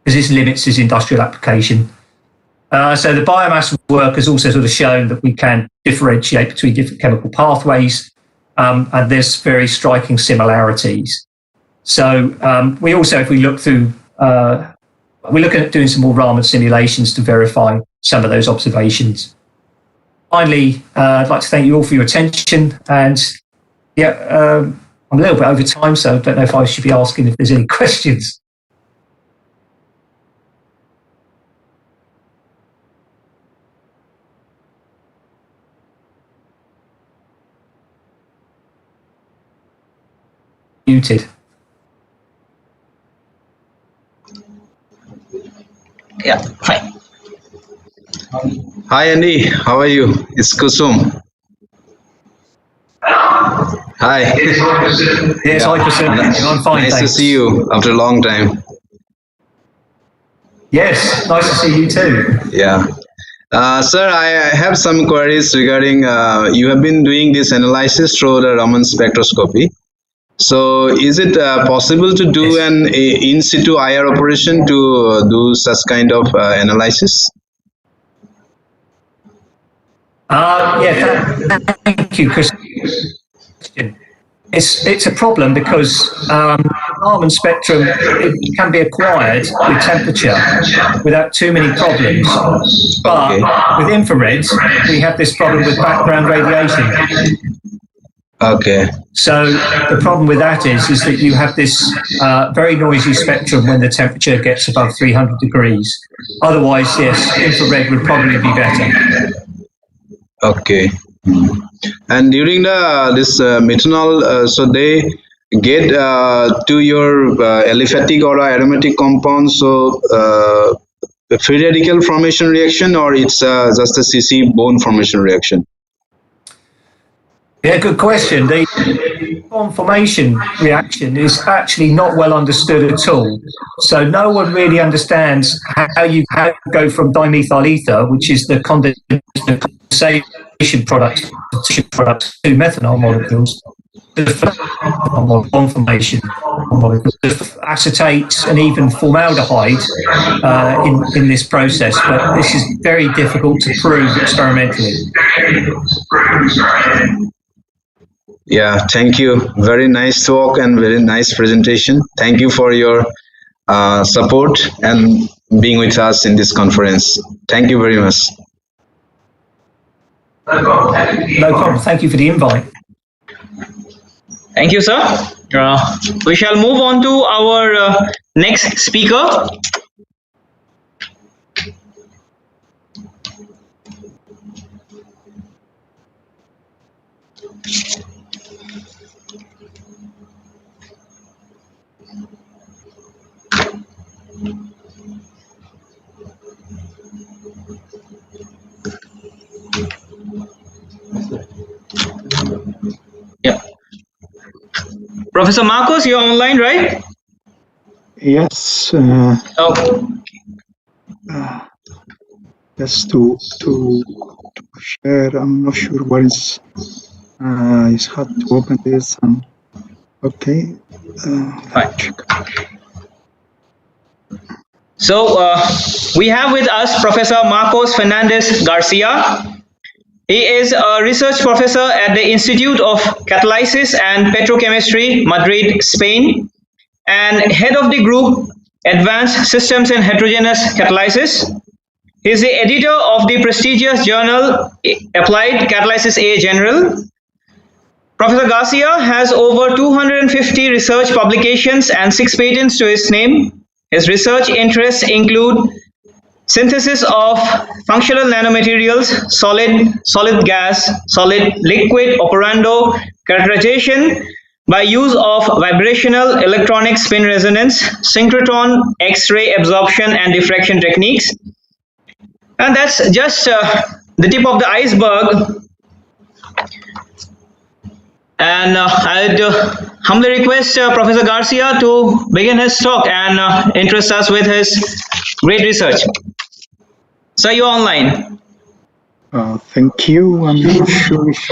because this limits his industrial application. So the biomass work has also sort of shown that we can differentiate between different chemical pathways, and there's very striking similarities. So we also, if we look through, we're looking at doing some more Raman simulations to verify some of those observations. Finally, I'd like to thank you all for your attention, and I'm a little bit over time, so I don't know if I should be asking if there's any questions. Muted. Yeah, fine. Hi Andy, how are you? It's Kusum. Hi. Yes, hi Kusum. I'm fine. Nice thanks. to see you after a long time. Yes, nice to see you too. Yeah. Sir, I have some queries regarding, you have been doing this analysis through the Raman spectroscopy. So is it possible to do an in situ IR operation to do such kind of analysis? Thank you, Chris. It's a problem because Raman spectrum it can be acquired with temperature without too many problems. But with infrared, we have this problem with background radiation. Okay. So the problem with that is that you have this very noisy spectrum when the temperature gets above 300 degrees. Otherwise, yes, infrared would probably be better. Okay. And during this methanol, so they get to your aliphatic or aromatic compounds, so free radical formation reaction, or it's just a CC bone formation reaction? Yeah, good question. The bond formation reaction is actually not well understood at all. So no one really understands how you go from dimethyl ether, which is the condensation product to methanol molecules, to bond formation molecules, acetates and even formaldehyde in this process. But this is very difficult to prove experimentally. Yeah, thank you. Very nice talk and very nice presentation. Thank you for your support and being with us in this conference. Thank you very much. No problem. Thank you for the invite. Thank you, sir. We shall move on to our next speaker. Yeah. Professor Marcos, you're online, right? Yes. Oh. Just to share. I'm not sure what is. It's hard to open this. Okay. So we have with us Professor Marcos Fernandez Garcia. He is a research professor at the Institute of Catalysis and Petrochemistry, Madrid, Spain, and head of the group Advanced Systems and Heterogeneous Catalysis. He is the editor of the prestigious journal Applied Catalysis A General. Professor Garcia has over 250 research publications and 6 patents to his name. His research interests include synthesis of functional nanomaterials, solid gas, solid liquid operando characterization by use of vibrational electronic spin resonance, synchrotron, X-ray absorption and diffraction techniques. And that's just the tip of the iceberg. And I'd humbly request Professor Garcia to begin his talk and interest us with his great research. So you're online. Thank you. I'm not sure if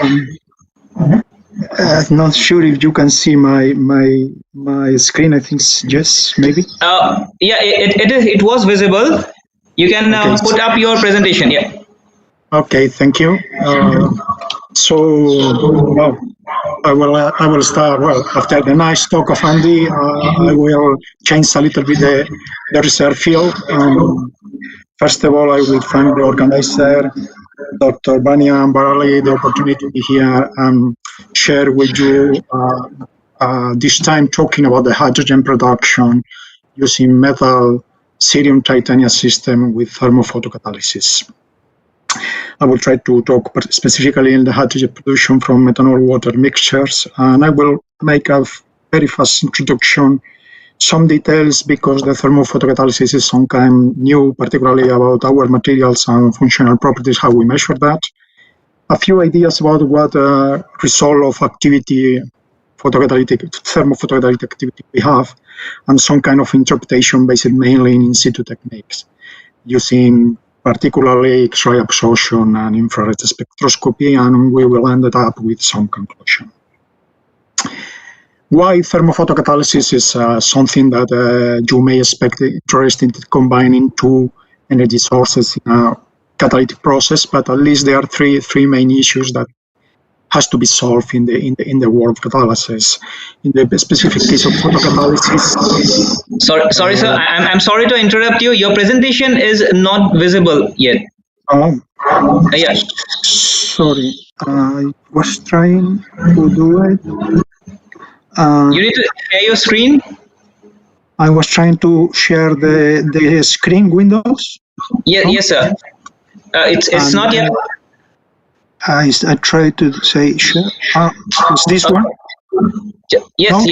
not sure if you can see my screen. I think yes, maybe. Yeah, it was visible. You can put up your presentation. Yeah. Okay. Thank you. Well, I will start. Well, after the nice talk of Andy, I will change a little bit the research field. First of all, I will thank the organizer, Dr. Bania and Barali, the opportunity to be here and share with you this time talking about the hydrogen production using metal cerium titanium system with thermophotocatalysis. I will try to talk specifically in the hydrogen production from methanol water mixtures, and I will make a very fast introduction, some details because the thermophotocatalysis is some kind new, particularly about our materials and functional properties, how we measure that. A few ideas about what result of activity, thermophotocatalytic activity we have, and some kind of interpretation based mainly in situ techniques, using particularly X-ray absorption and infrared spectroscopy, and we will end up with some conclusion. Why thermophotocatalysis is something that you may expect interesting to combining two energy sources in a catalytic process, but at least there are three main issues that has to be solved in the world of catalysis. In the specific case of photocatalysis. Sorry, sir. I'm sorry to interrupt you. Your presentation is not visible yet. Yeah. Sorry, I was trying to do it. You need to share your screen. I was trying to share the screen windows. Yeah, yes, sir. It's not yet. I tried to say share. Is this one? Yes, no?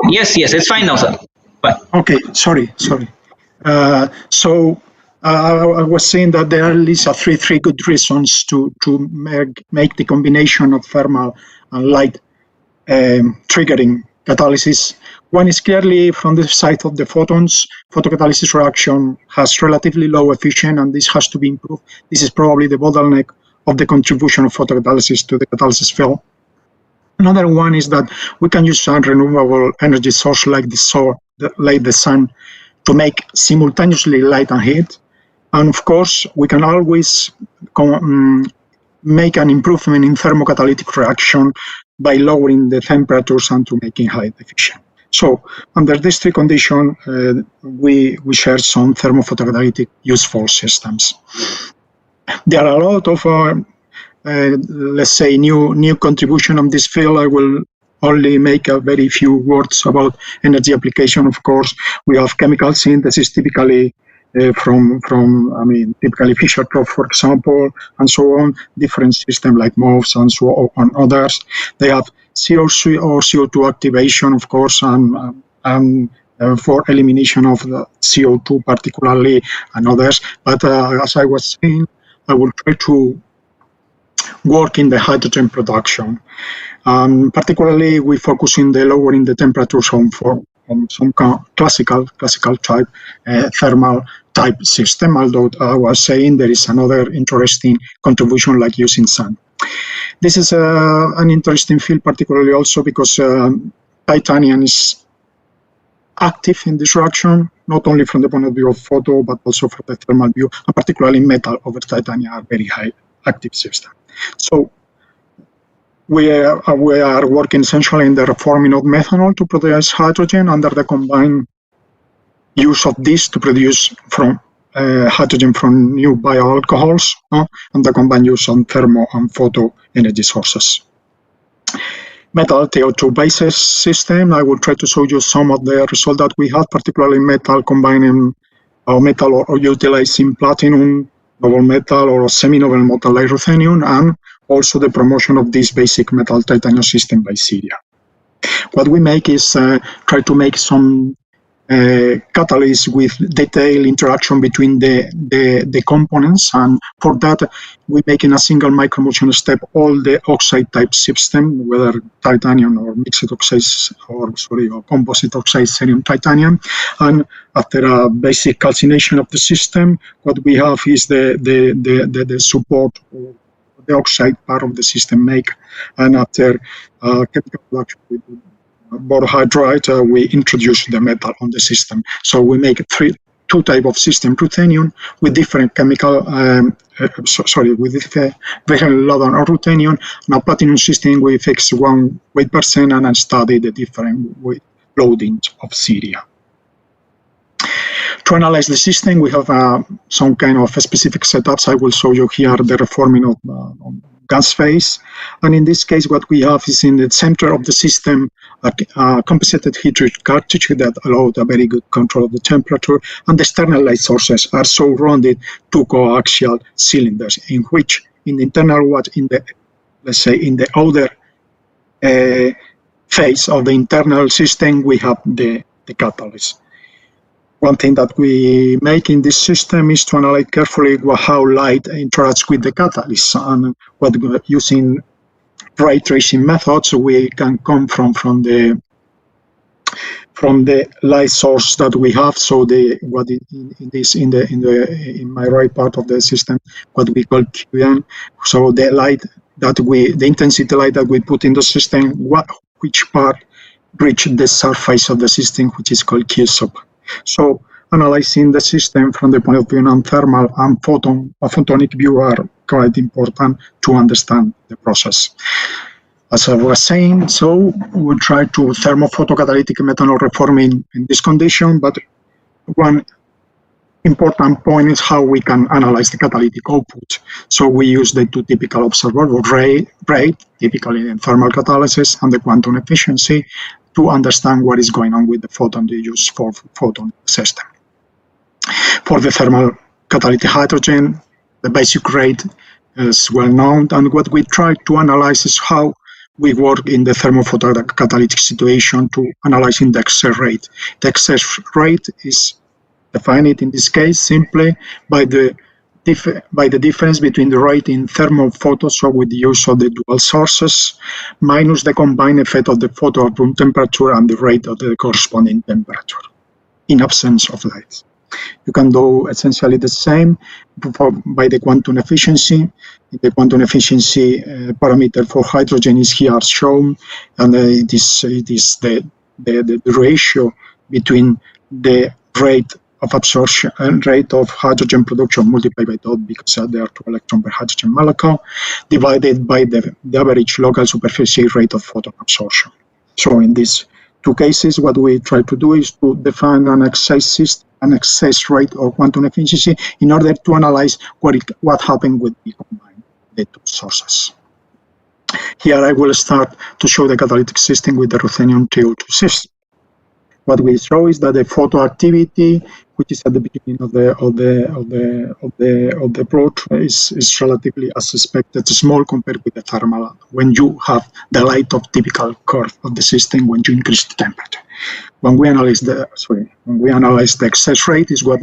yes. It's fine now, sir. Bye. Okay, sorry. I was saying that there are at least three good reasons to make the combination of thermal and light triggering catalysis. One is clearly from the side of the photons. Photocatalysis reaction has relatively low efficiency, and this has to be improved. This is probably the bottleneck of the contribution of photocatalysis to the catalysis field. Another one is that we can use a renewable energy source like the sun to make simultaneously light and heat. And of course, we can always make an improvement in thermocatalytic reaction by lowering the temperatures and to making high efficient. So under these three conditions, we share some thermophotocatalytic useful systems. There are a lot of, let's say, new contribution on this field. I will only make a very few words about energy application. Of course, we have chemical synthesis typically typically Fischer-Tropsch, for example, and so on, different systems like MOVs and so on, others. They have CO3 or CO2 activation, of course, and for elimination of the CO2 particularly, and others. But as I was saying, I will try to work in the hydrogen production. Particularly, we focus in the lowering the temperature on some classical type thermal type system, although I was saying there is another interesting contribution like using sun. This is an interesting field, particularly also because titanium is active in this reaction, not only from the point of view of photo, but also from the thermal view, and particularly metal over titanium are very high active system. So we are working essentially in the reforming of methanol to produce hydrogen under the combined use of this to produce from hydrogen from new bioalcohols and the combined use of thermo and photo energy sources. Metal TO2 basis system, I will try to show you some of the results that we have, particularly metal combining metal or utilizing platinum, noble metal or semi-noble metal like ruthenium, and also the promotion of this basic metal titanium system by Syria. What we make is try to make some catalysts with detailed interaction between the components, and for that we make in a single microemulsion step all the oxide type system, whether titanium or mixed oxides or composite oxide cerium titanium, and after a basic calcination of the system, what we have is the support or the oxide part of the system make, and after chemical production with borohydride, we introduce the metal on the system. So we make two type of system, ruthenium with different chemical, with different load on ruthenium. Now platinum system we fix one weight percent and study the different weight loading of Syria. To analyze the system, we have some kind of specific setups. I will show you here the reforming of gas phase. And in this case, what we have is in the center of the system a compensated heat-rich cartridge that allowed a very good control of the temperature. And the external light sources are surrounded two coaxial cylinders, in which in the internal let's say in the outer phase of the internal system, we have the catalyst. One thing that we make in this system is to analyze carefully how light interacts with the catalyst, and what using ray tracing methods we can come from the light source that we have. So in my right part of the system, what we call QN. So the light that the intensity light that we put in the system, which part reach the surface of the system, which is called Q sub. So analyzing the system from the point of view of thermal and photonic view are quite important to understand the process. As I was saying, so we'll try to thermophotocatalytic methanol reforming in this condition, but one important point is how we can analyze the catalytic output. So we use the two typical observables, rate, typically in thermal catalysis, and the quantum efficiency to understand what is going on with the photon they use for photon system. For the thermal catalytic hydrogen, the basic rate is well known, and what we try to analyze is how we work in the thermophotocatalytic situation to analyzing the excess rate. The excess rate is defined in this case simply by the difference between the rate in thermal photo, so with the use of the dual sources, minus the combined effect of the photo at room temperature and the rate of the corresponding temperature in absence of light. You can do essentially the same by the quantum efficiency. The quantum efficiency parameter for hydrogen is here shown, and it is the ratio between the rate of absorption and rate of hydrogen production multiplied by dot, because there are 2 electrons per hydrogen molecule, divided by the average local superficial rate of photon absorption. So in these two cases, what we try to do is to define an excess rate or quantum efficiency in order to analyze what happened with the combined the two sources. Here I will start to show the catalytic system with the ruthenium TO2 system. What we show is that the photoactivity, which is at the beginning of the plot, is relatively, as expected, small compared with the thermal. When you have the light of typical curve of the system, when you increase the temperature. When we analyze the excess rate, is what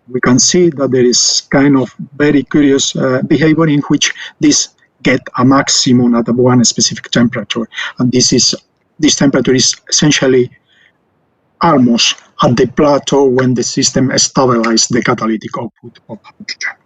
we can see that there is kind of very curious behavior in which this get a maximum at one specific temperature, and this temperature is essentially almost at the plateau when the system stabilizes the catalytic output of hydrogen.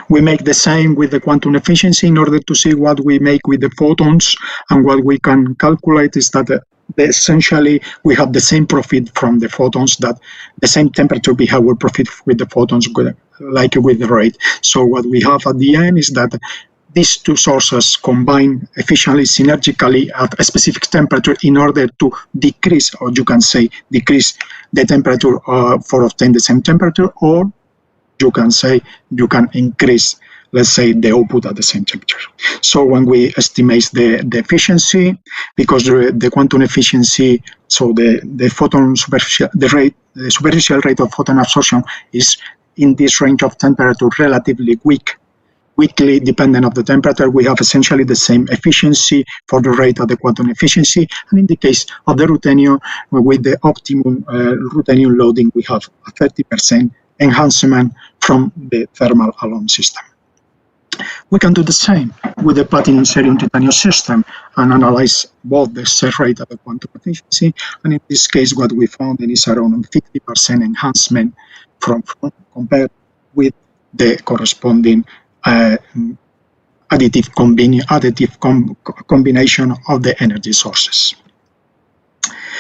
We make the same with the quantum efficiency in order to see what we make with the photons, and what we can calculate is that essentially we have the same profit from the photons, that the same temperature behavior profit with the photons like with the rate. So what we have at the end is that these two sources combine efficiently, synergically at a specific temperature in order to decrease, or you can say decrease the temperature for obtain the same temperature, or you can say you can increase, let's say, the output at the same temperature. So when we estimate the efficiency, because the quantum efficiency, so the photon superficial, the superficial rate of photon absorption is in this range of temperature relatively weakly dependent of the temperature, we have essentially the same efficiency for the rate of the quantum efficiency. And in the case of the ruthenium, with the optimum ruthenium loading, we have a 30% enhancement from the thermal alone system. We can do the same with the platinum cerium titanium system and analyze both the excess rate and the quantum efficiency. And in this case, what we found is around 50% enhancement from compared with the corresponding additive combination of the energy sources.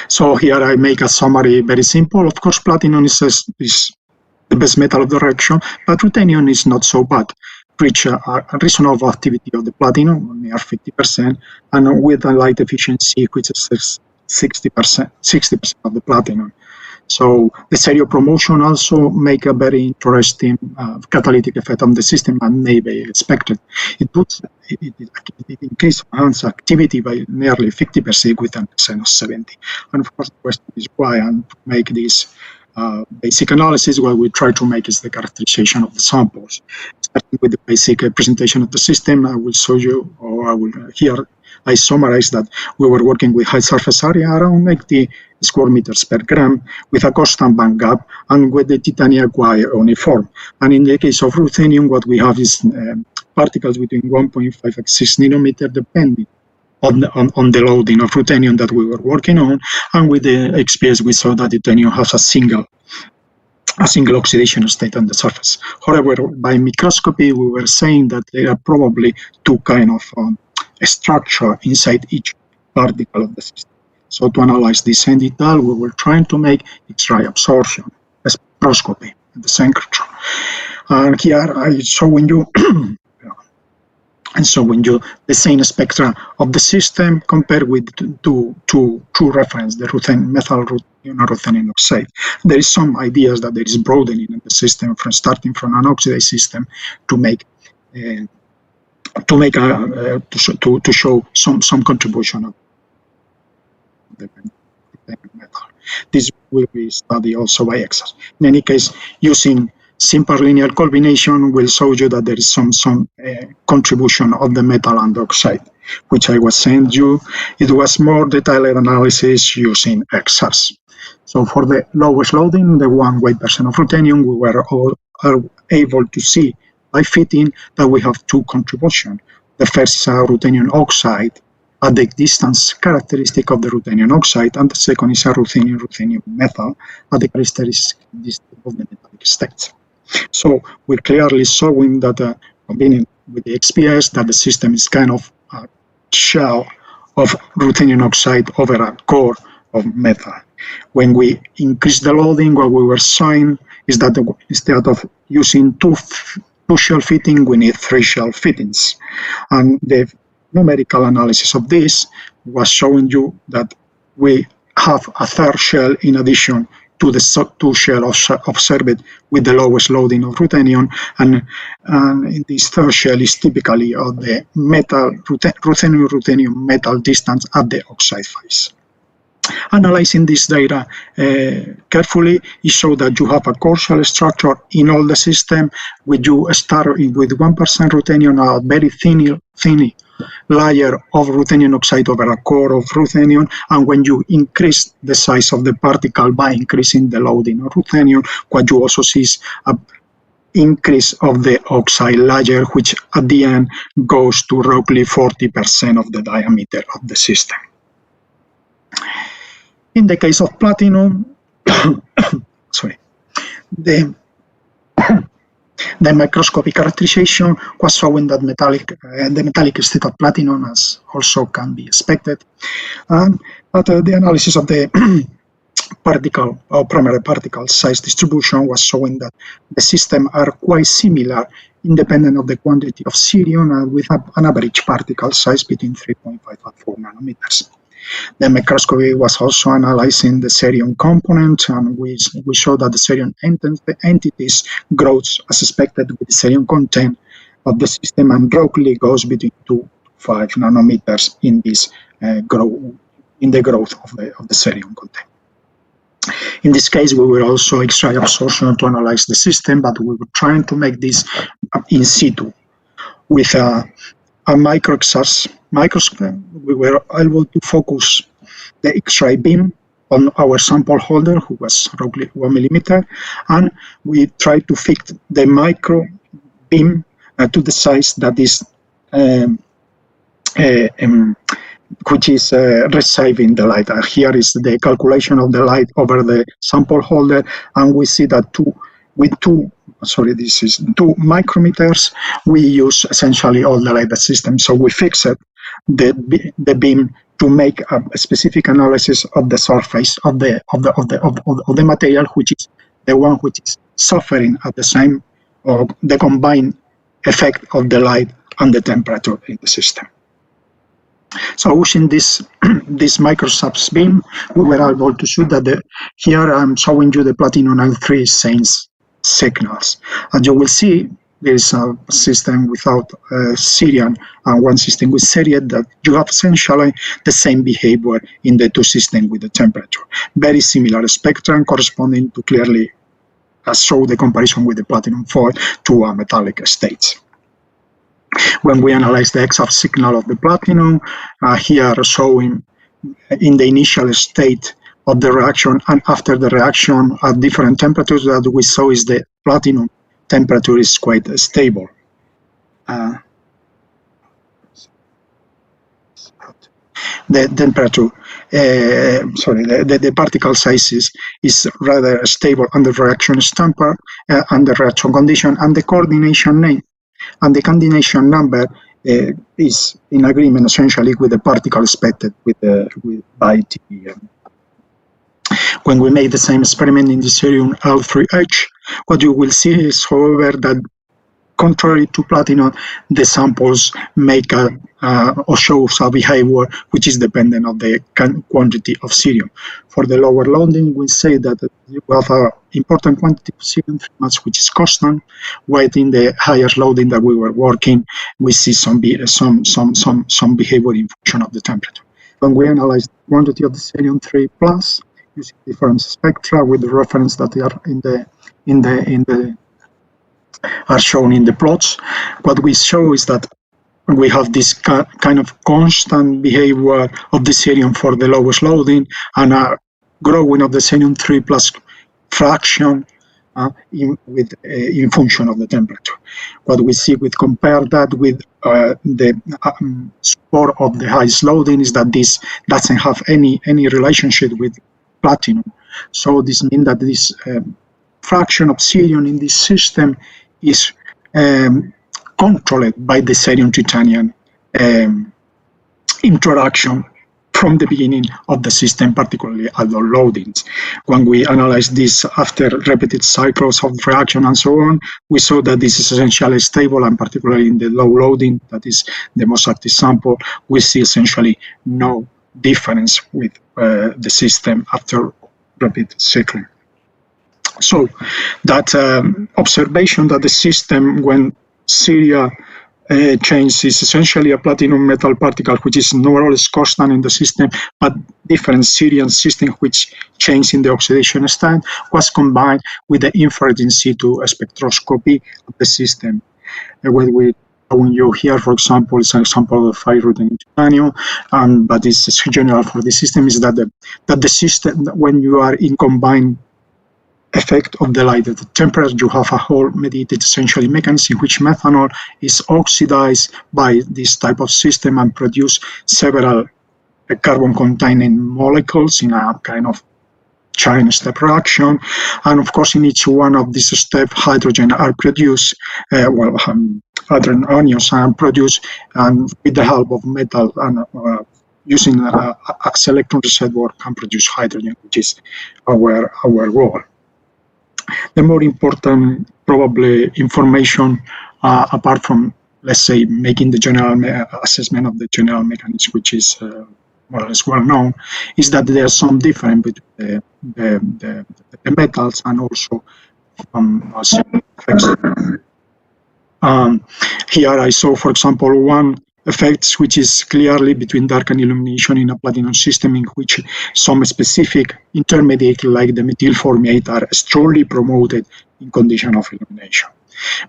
So here I make a summary, very simple. Of course, platinum is the best metal of the reaction, but ruthenium is not so bad. Reach a reasonable activity of the platinum, near 50%, and with a light efficiency, which is 60% of the platinum. So the serial promotion also make a very interesting catalytic effect on the system and may be expected. It increases enhanced activity by nearly 50% with an percent of 70. And of course, the question is why, and to make this basic analysis, what we try to make is the characterization of the samples. Starting with the basic presentation of the system, I will show you, or I will here, I summarize that we were working with high surface area around 80 square meters per gram with a constant band gap and with the titanium wire uniform. And in the case of ruthenium, what we have is particles between 1.5 and 6 nanometer, depending on the loading of ruthenium that we were working on. And with the XPS, we saw that ruthenium has a single oxidation state on the surface. However, by microscopy, we were saying that there are probably two kind of structure inside each particle of the system. So to analyze this in detail, we were trying to make X-ray absorption, spectroscopy at the synchrotron. And here I'm showing you the same spectra of the system compared with two reference, the methyl ruthenium and ruthenium oxide. There is some ideas that there is broadening in the system from starting from an oxidized system to show some contribution of the metal. This will be studied also by EXAS. In any case, using simple linear combination will show you that there is some contribution of the metal and the oxide, which I was saying you. It was more detailed analysis using EXAS. So for the lowest loading, the 1 weight percent of ruthenium, we were able to see by fitting that we have two contributions. The first is a ruthenium oxide at the distance characteristic of the ruthenium oxide, and the second is a ruthenium metal at the characteristic distance of the metallic states. So we're clearly showing that combining with the XPS that the system is kind of a shell of ruthenium oxide over a core of metal. When we increase the loading, what we were showing is that instead of using two shell fitting, we need 3 shell fittings. And the numerical analysis of this was showing you that we have a third shell in addition to the two shells observed with the lowest loading of ruthenium, and this third shell is typically of the metal ruthenium metal distance at the oxide phase. Analyzing this data carefully, it shows that you have a core shell structure in all the system, where you start with 1% ruthenium, a very thin layer of ruthenium oxide over a core of ruthenium, and when you increase the size of the particle by increasing the loading of ruthenium, what you also see is a increase of the oxide layer, which at the end goes to roughly 40% of the diameter of the system. In the case of platinum, sorry, the microscopic characterization was showing that the metallic state of platinum, as also can be expected, but the analysis of the particle or primary particle size distribution was showing that the system are quite similar, independent of the quantity of cerium, and with an average particle size between 3.5 and 4 nanometers. The microscopy was also analyzing the cerium component, and we saw that the cerium entities grows as expected with the cerium content of the system, and roughly goes between 2 to 5 nanometers in this the growth of the cerium content. In this case, we were also X-ray absorption to analyze the system, but we were trying to make this in situ with a microscope. We were able to focus the X-ray beam on our sample holder, who was roughly 1 millimeter, and we tried to fit the micro beam to the size that is which is receiving the light. Here is the calculation of the light over the sample holder, and we see that this is 2 micrometers, we use essentially all the light system. So we fixed the beam to make a specific analysis of the surface of the material, which is the one which is suffering at the same, or the combined effect of the light and the temperature in the system. So using this microscope beam, we were able to show that here I'm showing you the platinum L3 sense signals. As you will see, there is a system without cerium and one system with cerium, that you have essentially the same behavior in the two systems with the temperature. Very similar spectrum corresponding to clearly show the comparison with the platinum foil to a metallic states. When we analyze the X-ray signal of the platinum, here showing in the initial state of the reaction and after the reaction at different temperatures, that we saw is the platinum temperature is quite stable. The temperature, the particle size is rather stable under reaction stamper, under reaction condition, and the coordination name and the coordination number is in agreement essentially with the particle expected by TEM. When we make the same experiment in the cerium L3H, what you will see is, however, that contrary to platinum, the samples make or shows a behavior which is dependent on the quantity of cerium. For the lower loading, we say that you have an important quantity of cerium, which is constant, while in the higher loading that we were working, we see some behavior in function of the temperature. When we analyze the quantity of the cerium 3 plus, you see different spectra with the reference that they are are shown in the plots. What we show is that we have this kind of constant behavior of the cerium for the lowest loading, and a growing of the cerium 3 plus fraction in function of the temperature. What we see with compare that with the score of the highest loading is that this doesn't have any relationship with platinum. So this means that this fraction of cerium in this system is controlled by the cerium-titanium interaction from the beginning of the system, particularly at low loadings. When we analyze this after repeated cycles of reaction and so on, we saw that this is essentially stable, and particularly in the low loading, that is the most active sample, we see essentially no difference with the system after repeated cycling. So that observation that the system, when Syria change is essentially a platinum metal particle, which is more or less constant in the system, but different Syrian system which change in the oxidation state, was combined with the infrared in situ spectroscopy of the system. When we showing you here, for example, is an example of high ruthenium titanium, but it's general for the system is that the system, when you are in combined effect of the light at the temperature, you have a whole mediated essentially mechanism in which methanol is oxidized by this type of system and produce several carbon containing molecules in a kind of chain step reaction. And of course, in each one of these steps, hydrogen are produced, hydrogen ions are produced, and with the help of metal and using X electron reservoir can produce hydrogen, which is our goal. The more important, probably, information, apart from, let's say, making the general assessment of the general mechanism, which is more or less well known, is that there are some difference between the metals and also effects. Here I saw, for example, one effect which is clearly between dark and illumination in a platinum system, in which some specific intermediate like the methyl formate are strongly promoted in condition of illumination.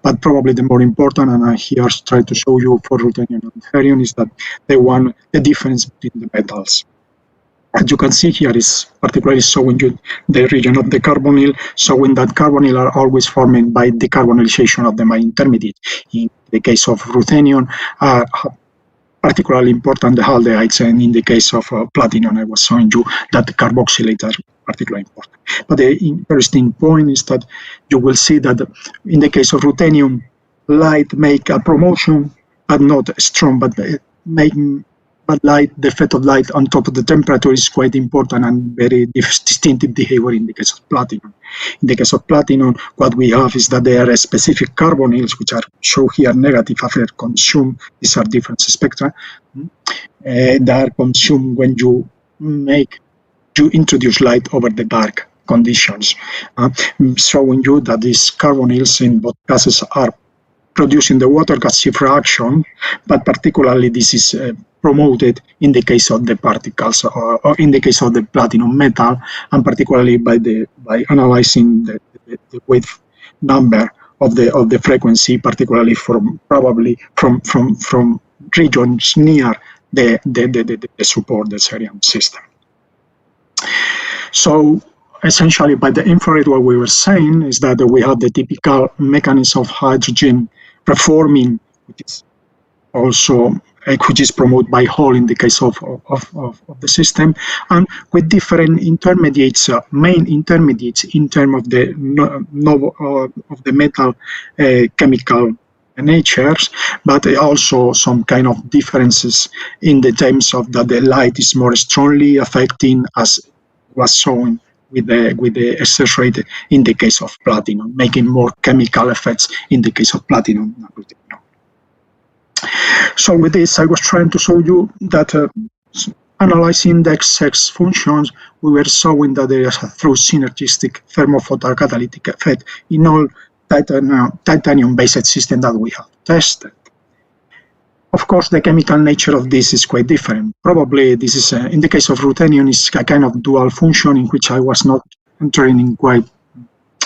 But probably the more important, and I here try to show you for ruthenium and thorium, is that the difference between the metals. As you can see here is particularly showing you the region of the carbonyl, showing that carbonyl are always formed by decarbonylation of the intermediate. In the case of ruthenium, particularly important the aldehydes, and in the case of platinum, I was showing you that the carboxylate are particularly important. But the interesting point is that you will see that in the case of ruthenium, light make a promotion, but not strong, but light, the effect of light on top of the temperature is quite important and very distinctive behavior in the case of platinum. In the case of platinum, what we have is that there are specific carbonyls, which are shown here negative after consumed. These are different spectra. They are consumed when you introduce light over the dark conditions, showing you that these carbonyls in both cases are producing the water gas shift reaction, but particularly this is promoted in the case of the particles or in the case of the platinum metal, and particularly by analyzing the wave number of the frequency, particularly from regions near the support, the Syrian system. So essentially, by the infrared, what we were saying is that we have the typical mechanism of hydrogen reforming, which is promoted by Hall in the case of the system, and with different intermediates, main intermediates in terms of the metal chemical natures, but also some kind of differences in the terms of that the light is more strongly affecting, as was shown with the excess rate in the case of platinum, making more chemical effects in the case of platinum. So with this, I was trying to show you that analyzing the XX functions, we were showing that there is a true synergistic thermophotocatalytic effect in all titanium-based systems that we have tested. Of course, the chemical nature of this is quite different. Probably this is, in the case of ruthenium, is a kind of dual function in which I was not entering in quite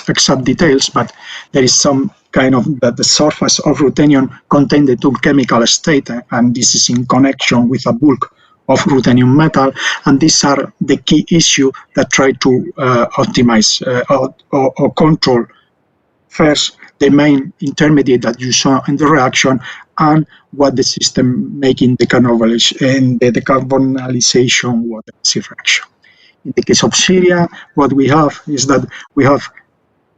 exact details, but there is some kind of that the surface of ruthenium contains the two chemical state, and this is in connection with a bulk of ruthenium metal, and these are the key issue that try to optimize or control first the main intermediate that you saw in the reaction and what the system making the decarbonylation water reaction. In the case of Syria, what we have is that we have,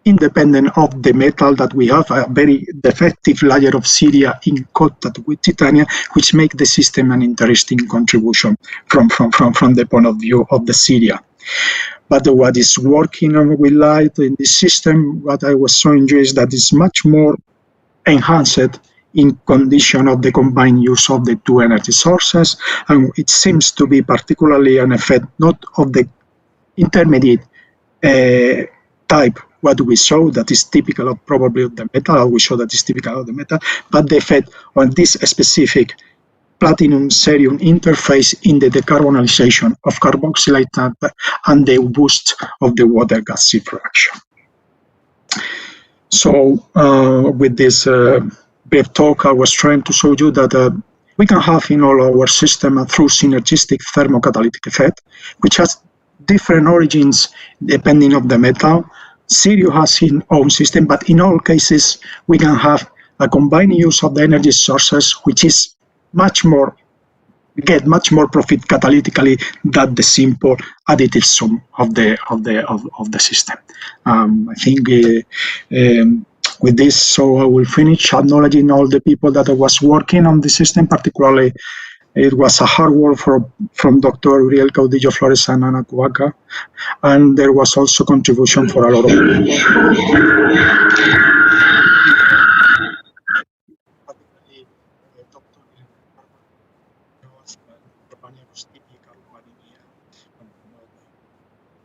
independent of the metal that we have, a very defective layer of Syria in contact with titanium, which make the system an interesting contribution from the point of view of the Syria. But what is working with light in this system, what I was showing you is that it's much more enhanced in condition of the combined use of the two energy sources, and it seems to be particularly an effect not of the intermediate type what we saw that is typical of probably of the metal, or we show that is typical of the metal, but the effect on this specific platinum-cerium interface in the decarbonization of carboxylate and the boost of the water gas shift reaction. So with this brief talk, I was trying to show you that we can have in all our system a true synergistic thermocatalytic effect, which has different origins depending on the metal. Cerium has its own system, but in all cases, we can have a combined use of the energy sources, which is much more profit catalytically than the simple additive sum of the system. I think with this, so I will finish acknowledging all the people that was working on the system. Particularly, it was a hard work from Dr. Uriel Caudillo Flores and Ana Cubaca, and there was also contribution for a lot of people.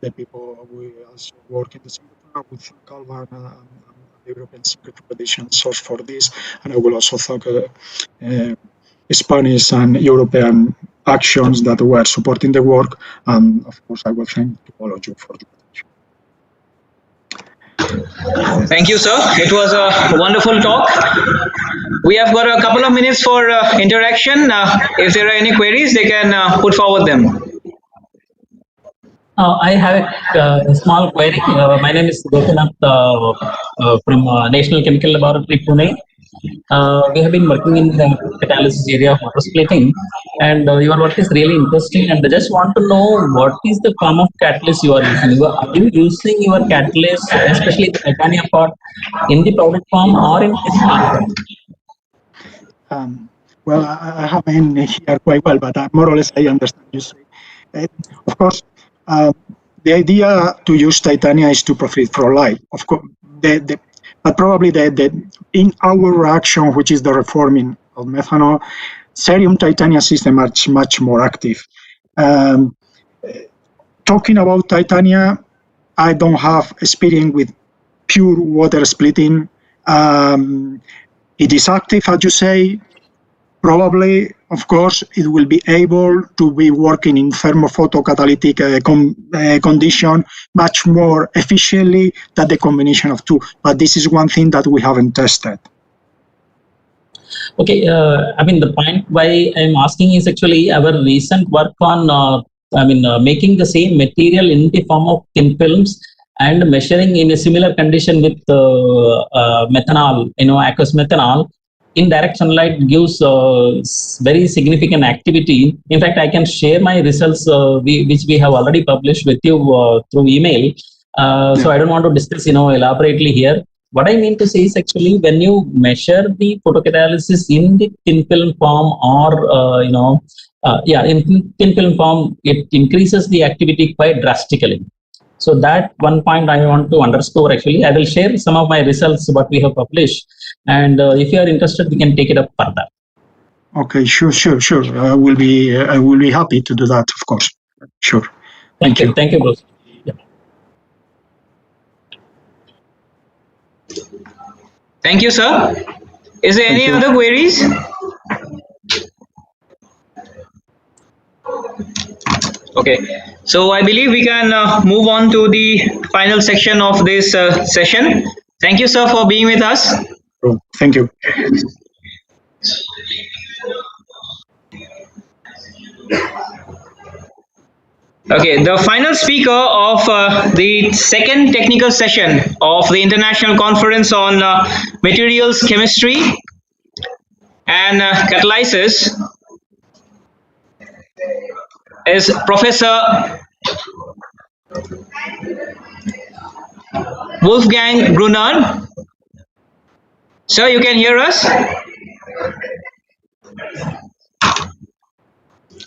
The people we also work in the same with Calvan and the European Secret Expedition source for this, and I will also thank Spanish and European actions that were supporting the work, and of course I will thank all of you for the attention. Thank you, sir. It was a wonderful talk. We have got a couple of minutes for interaction. If there are any queries, they can put forward them. I have a small query. My name is Gopinath from National Chemical Laboratory, Pune. We have been working in the catalysis area of water splitting, and your work is really interesting. And I just want to know what is the form of catalyst you are using. Are you using your catalyst, especially the titanium part, in the powder form or in physical form? Well, I haven't here quite well, but more or less I understand you say. Of course, the idea to use titanium is to profit from light. Of course, but probably in our reaction, which is the reforming of methanol, cerium titanium system are much more active. Talking about titanium, I don't have experience with pure water splitting. It is active, as you say. Probably, of course, it will be able to be working in thermophotocatalytic condition much more efficiently than the combination of two. But this is one thing that we haven't tested. Okay, I mean, the point why I'm asking is actually our recent work on, making the same material in the form of thin films and measuring in a similar condition with methanol, aqueous methanol. In direct sunlight gives very significant activity. In fact, I can share my results, which we have already published with you through email. So I don't want to discuss, elaborately here. What I mean to say is actually when you measure the photocatalysis in the thin film form or, in thin film form, it increases the activity quite drastically. So that one point I want to underscore actually. I will share some of my results, what we have published. And if you are interested, we can take it up further. Okay, sure. I will be happy to do that, of course. Sure. Thank you. Thank you, Bruce. Yeah. Thank you, sir. Is there any other queries? Okay, so I believe we can move on to the final section of this session. Thank you, sir, for being with us. Thank you. Okay, the final speaker of the second technical session of the International Conference on Materials Chemistry and Catalysis is Professor Wolfgang Grunert. Sir, you can hear us?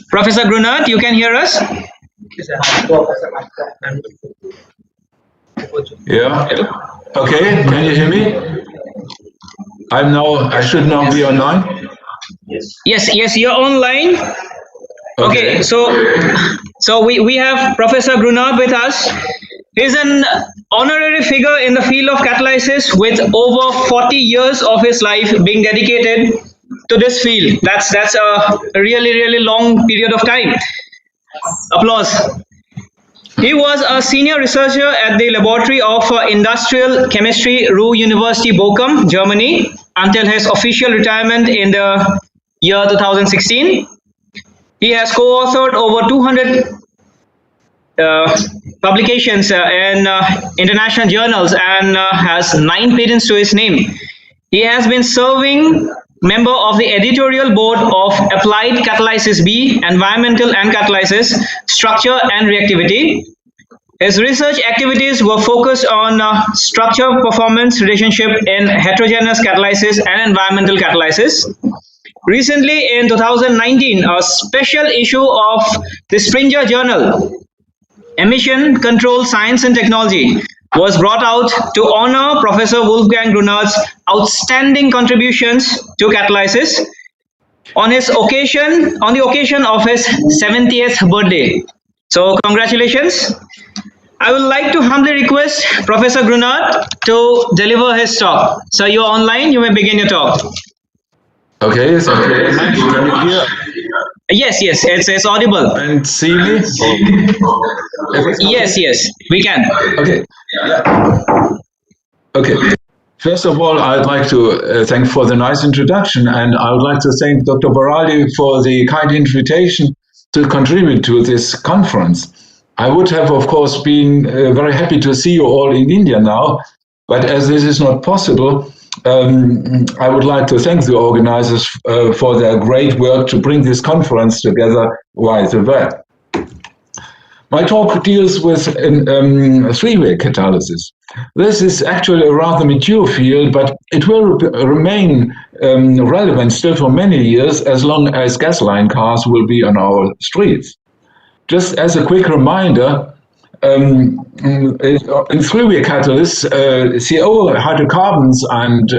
Professor Grunert, you can hear us? Yeah. Okay. Can you hear me? I should now be online. Yes, you're online. Okay, so we have Professor Grunert with us. He's an honorary figure in the field of catalysis with over 40 years of his life being dedicated to this field. That's a really long period of time. Applause. He was a senior researcher at the Laboratory of Industrial Chemistry, Ruhr University, Bochum, Germany, until his official retirement in the year 2016. He has co-authored over 200 publications in international journals and has 9 patents to his name. He has been serving member of the editorial board of Applied Catalysis B, Environmental and Catalysis, Structure and Reactivity. His research activities were focused on structure-performance relationship in heterogeneous catalysis and environmental catalysis. Recently, in 2019, a special issue of the Springer Journal, Emission Control Science and Technology, was brought out to honor Professor Wolfgang Grunnert's outstanding contributions to catalysis on the occasion of his 70th birthday. So congratulations. I would like to humbly request Professor Grunnert to deliver his talk. So you're online, you may begin your talk. Okay, thank you very much. Can you hear? Yes, it's audible. And see me? Yes, we can. Okay. Yeah. Okay. First of all, I'd like to thank for the nice introduction, and I would like to thank Dr. Barali for the kind invitation to contribute to this conference. I would have, of course, been very happy to see you all in India now, but as this is not possible, I would like to thank the organizers for their great work to bring this conference together via the web. My talk deals with three-way catalysis. This is actually a rather mature field, but it will remain relevant still for many years as long as gasoline cars will be on our streets. Just as a quick reminder, in three-way catalysts, CO, hydrocarbons, and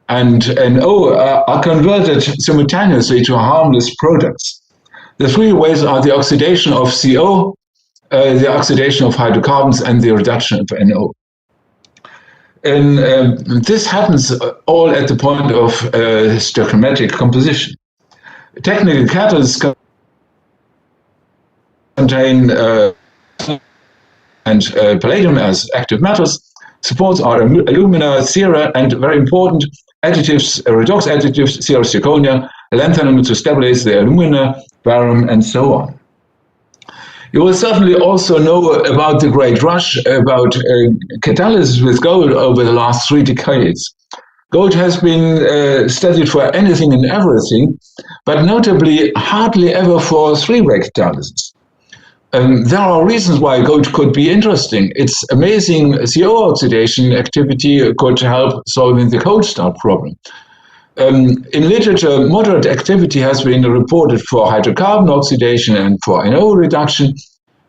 NO are converted simultaneously to harmless products. The three ways are the oxidation of CO, the oxidation of hydrocarbons, and the reduction of NO. And this happens all at the point of stoichiometric composition. Technical catalysts contain palladium as active metals. Supports are alumina, cera, and very important additives, redox additives, cera zirconia, lanthanum to stabilize the alumina, barium, and so on. You will certainly also know about the great rush about catalysis with gold over the last 3 decades. Gold has been studied for anything and everything, but notably hardly ever for three-way catalysis. There are reasons why gold could be interesting. Its amazing CO oxidation activity could help solving the cold start problem. In literature, moderate activity has been reported for hydrocarbon oxidation and for NO reduction.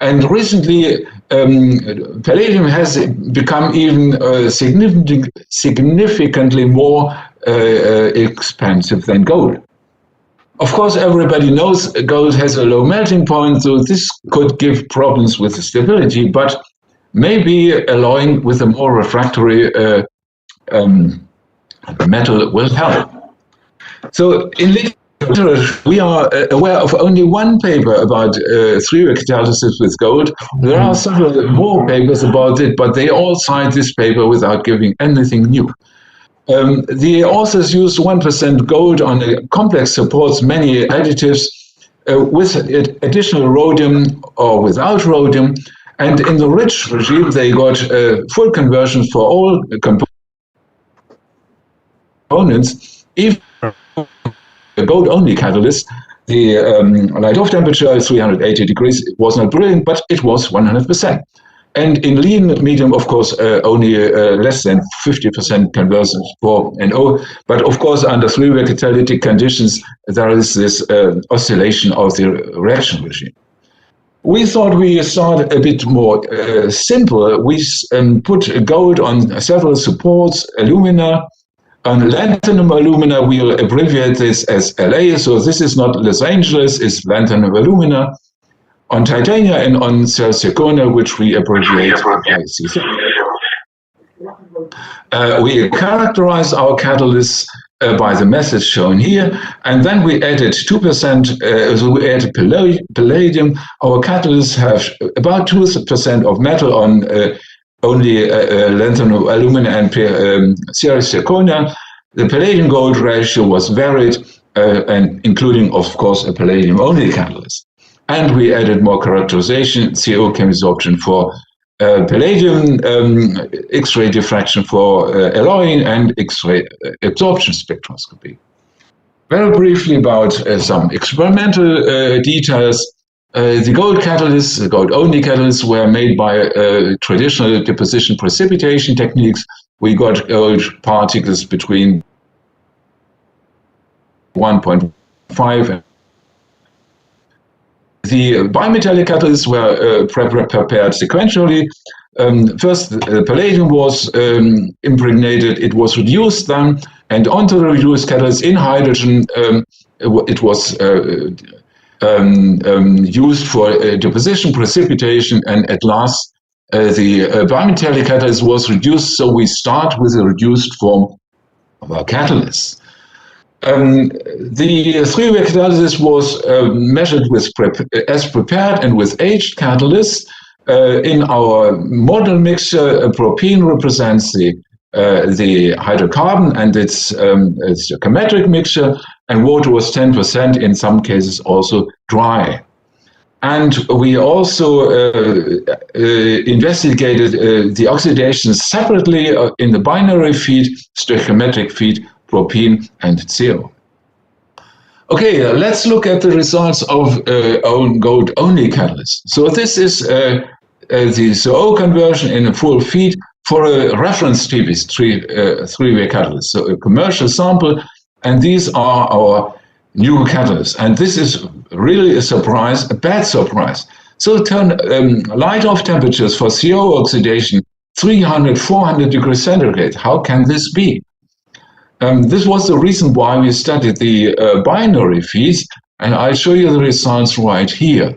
And recently, palladium has become even significantly more expensive than gold. Of course, everybody knows gold has a low melting point, so this could give problems with the stability, but maybe alloying with a more refractory metal will help. So in literature, we are aware of only one paper about three-way catalysis with gold. There are several more papers about it, but they all cite this paper without giving anything new. The authors used 1% gold on a complex supports many additives with additional rhodium or without rhodium. And in the rich regime, they got full conversion for all components. Even a gold-only catalyst, the light-off temperature is 380 degrees. It was not brilliant, but it was 100%. And in lean medium, of course, only less than 50% conversion for NO. But of course, under three-way catalytic conditions, there is this oscillation of the reaction regime. We thought we start a bit more simple. We put gold on several supports, alumina. On lanthanum alumina, we'll abbreviate this as LA. So this is not Los Angeles, it's lanthanum alumina. on titania and on zirconia, which we abbreviate as CC. We characterize our catalysts by the method shown here, and then we added 2%, so we added palladium. Our catalysts have about 2% of metal on only lanthanum, alumina, and zirconia. The palladium gold ratio was varied, and including, of course, a palladium only catalyst. And we added more characterization, CO chemisorption for palladium, X-ray diffraction for alloying, and X-ray absorption spectroscopy. Very briefly about some experimental details. The gold catalysts, the gold-only catalysts, were made by traditional deposition precipitation techniques. We got gold particles between 1.5 and the bimetallic catalysts were prepared sequentially. First, the palladium was impregnated, it was reduced then, and onto the reduced catalyst in hydrogen, it was used for deposition precipitation, and at last the bimetallic catalyst was reduced, so we start with a reduced form of our catalyst. The three-way catalysis was measured with as prepared and with aged catalysts. In our model mixture, propene represents the hydrocarbon and it's a chemetric mixture, and water was 10%, in some cases also dry. And we also investigated the oxidations separately in the binary feed, stoichiometric feed, propene and CO. Okay, let's look at the results of gold-only catalyst. So this is the CO conversion in a full feed for a reference three-way catalyst. So a commercial sample, and these are our new catalysts. And this is really a surprise, a bad surprise. So turn light-off temperatures for CO oxidation 300, 400 degrees centigrade. How can this be? This was the reason why we studied the binary feeds, and I'll show you the results right here.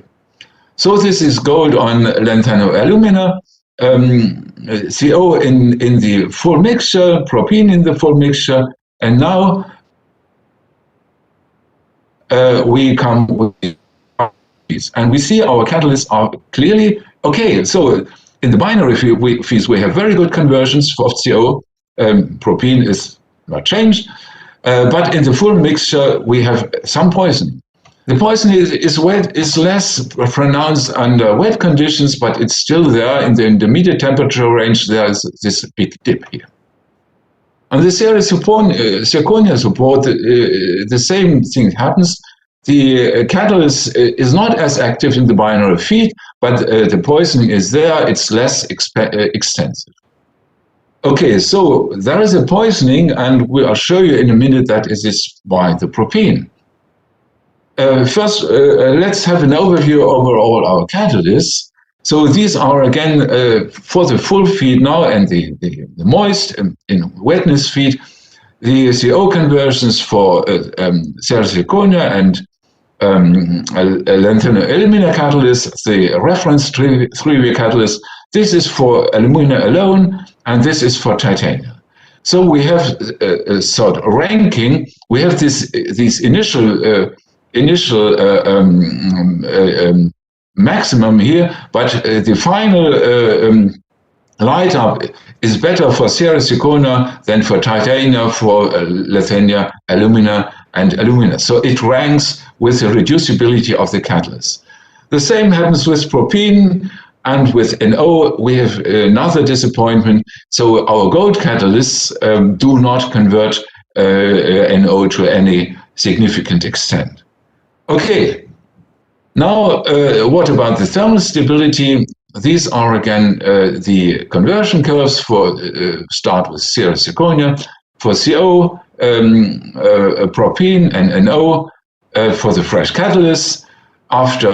So this is gold on lanthanum alumina, CO in the full mixture, propene in the full mixture, and now we come with these, and we see our catalysts are clearly okay. So in the binary feeds, we have very good conversions of CO. Propene is not changed, but in the full mixture we have some poisoning. The poisoning is less pronounced under wet conditions, but it's still there in the intermediate temperature range. There is this big dip here. On the zirconia support, the same thing happens. The catalyst is not as active in the binary feed, but the poisoning is there. It's less extensive. Okay, so there is a poisoning, and I'll show you in a minute that it is by the propene. First, let's have an overview over all our catalysts. So these are again for the full feed now and the moist in wetness feed, the CO conversions for zirconia and lanthanum alumina catalyst, the reference three-way catalyst. This is for alumina alone, and this is for titanium. So we have a sort of ranking. We have these initial maximum here, but the final light up is better for zirconia than for titanium, for lanthanum, alumina, and alumina. So it ranks with the reducibility of the catalyst. The same happens with propene. And with NO, we have another disappointment. So our gold catalysts do not convert NO to any significant extent. Okay, now what about the thermal stability? These are again the conversion curves for start with zirconia, for CO, propene, and NO for the fresh catalysts. After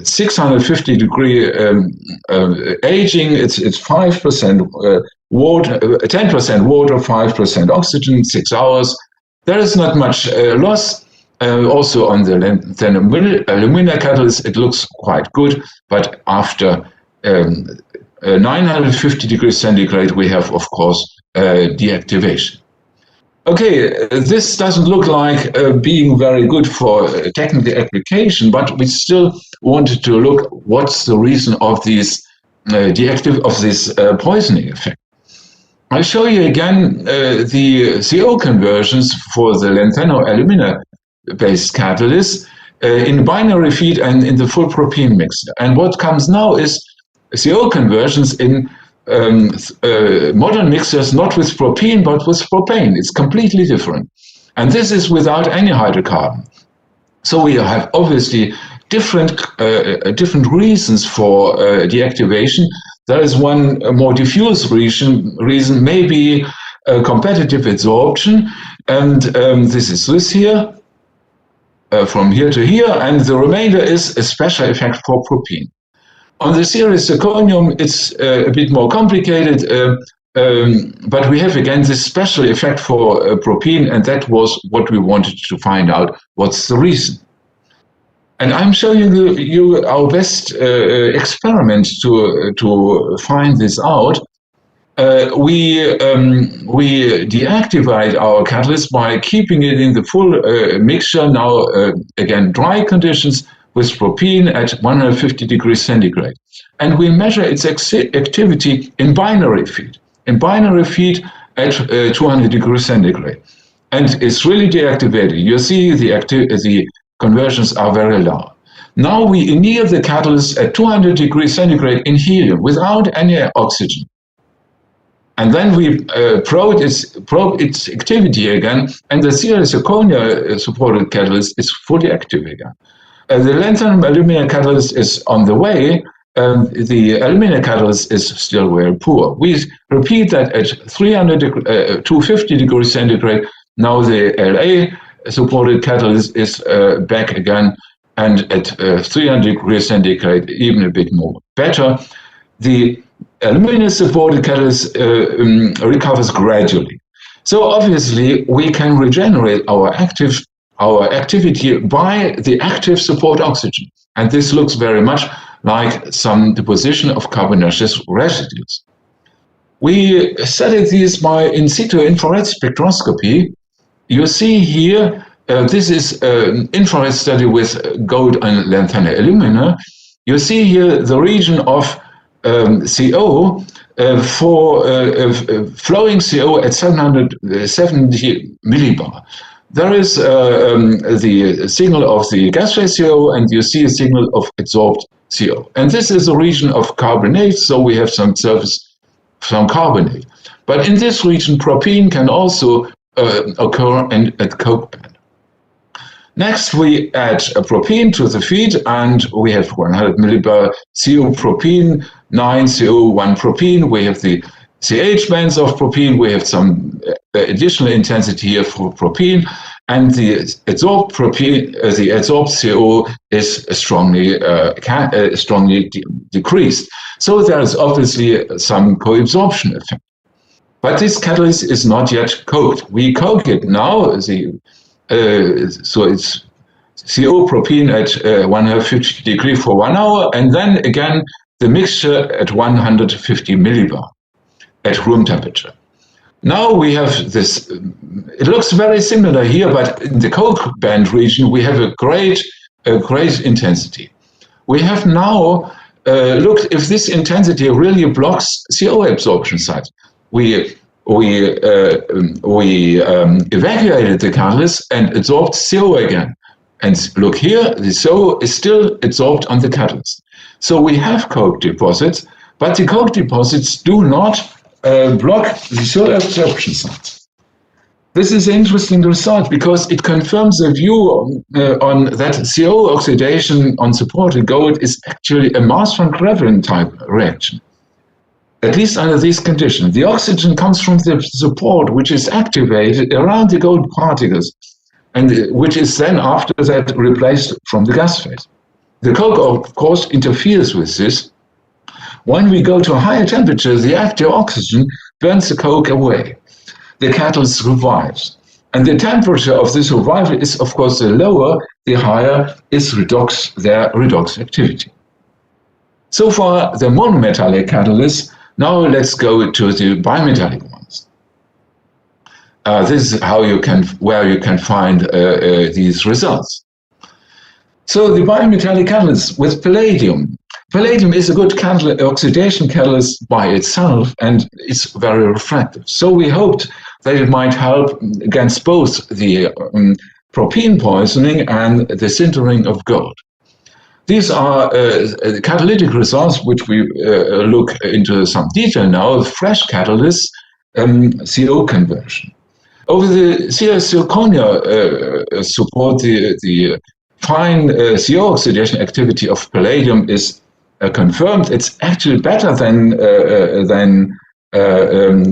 650 degree aging, it's 5% water, 10% water, 5% oxygen, 6 hours. There is not much loss. Also on the alumina catalyst, it looks quite good, but after 950 degrees centigrade, we have, of course, deactivation. Okay, this doesn't look like being very good for technical application, but we still wanted to look what's the reason of this poisoning effect. I'll show you again the CO conversions for the lanthanol alumina-based catalyst in binary feed and in the full propene mixer. And what comes now is CO conversions in modern mixers, not with propene, but with propane. It's completely different. And this is without any hydrocarbon. So we have obviously different reasons for deactivation. There is one more diffuse reason, maybe competitive absorption, and this is this here, from here to here, and the remainder is a special effect for propene. On the series zirconium, it's a bit more complicated, but we have again this special effect for propene, and that was what we wanted to find out. What's the reason? And I'm showing you our best experiment to find this out. We deactivate our catalyst by keeping it in the full mixture, now again dry conditions, with propene at 150 degrees centigrade. And we measure its activity in binary feed. In binary feed at 200 degrees centigrade. And it's really deactivated. You see the conversions are very low. Now we anneal the catalyst at 200 degrees centigrade in helium without any oxygen. And then we probe its activity again, and the series zirconia supported catalyst is fully active again. The lanthanum alumina catalyst is on the way, the alumina catalyst is still very poor. We repeat that at 250 degrees centigrade. Now the La supported catalyst is back again, and at 300 degrees centigrade, even a bit more better. The alumina supported catalyst recovers gradually. So obviously we can regenerate our activity by the active support oxygen. And this looks very much like some deposition of carbonaceous residues. We studied these by in situ infrared spectroscopy. You see here, this is an infrared study with gold and lanthanum alumina. You see here the region of CO for flowing CO at 770 millibar. There is the signal of the gas phase CO, and you see a signal of adsorbed CO. And this is a region of carbonate, so we have some carbonate. But in this region, propene can also occur at coke band. Next, we add a propene to the feed, and we have 100 millibar CO propene, 9 CO1 propene. We have the CH bands of propene. We have some additional intensity here for propene, and the adsorbed propene, the adsorbed CO is strongly decreased. So there is obviously some co-absorption effect. But this catalyst is not yet coked. We coke it now. So it's CO propene at 150 degrees for 1 hour, and then again the mixture at 150 millibar at room temperature. Now we have this, it looks very similar here, but in the coke band region we have a great intensity. We have now looked if this intensity really blocks CO absorption sites. We evacuated the catalyst and absorbed CO again. And look here, the CO is still absorbed on the catalyst. So we have coke deposits, but the coke deposits do not block the CO absorption sites. This is an interesting result because it confirms the view on that CO oxidation on supported gold is actually a mass von Graven type reaction. At least under these conditions, the oxygen comes from the support, which is activated around the gold particles, and which is then after that replaced from the gas phase. The coke, of course, interferes with this. When we go to a higher temperature, the active oxygen burns the coke away. The catalyst revives. And the temperature of this survival is, of course, the lower, the higher is their redox activity. So far, the monometallic catalysts. Now let's go to the bimetallic ones. This is where you can find these results. So the bimetallic catalysts with palladium. Palladium is a good oxidation catalyst by itself, and it's very refractive. So we hoped that it might help against both the propene poisoning and the sintering of gold. These are catalytic results, which we look into some detail now. Fresh catalysts, CO conversion. Over the CS zirconia support, the fine CO oxidation activity of palladium is confirmed. It's actually better than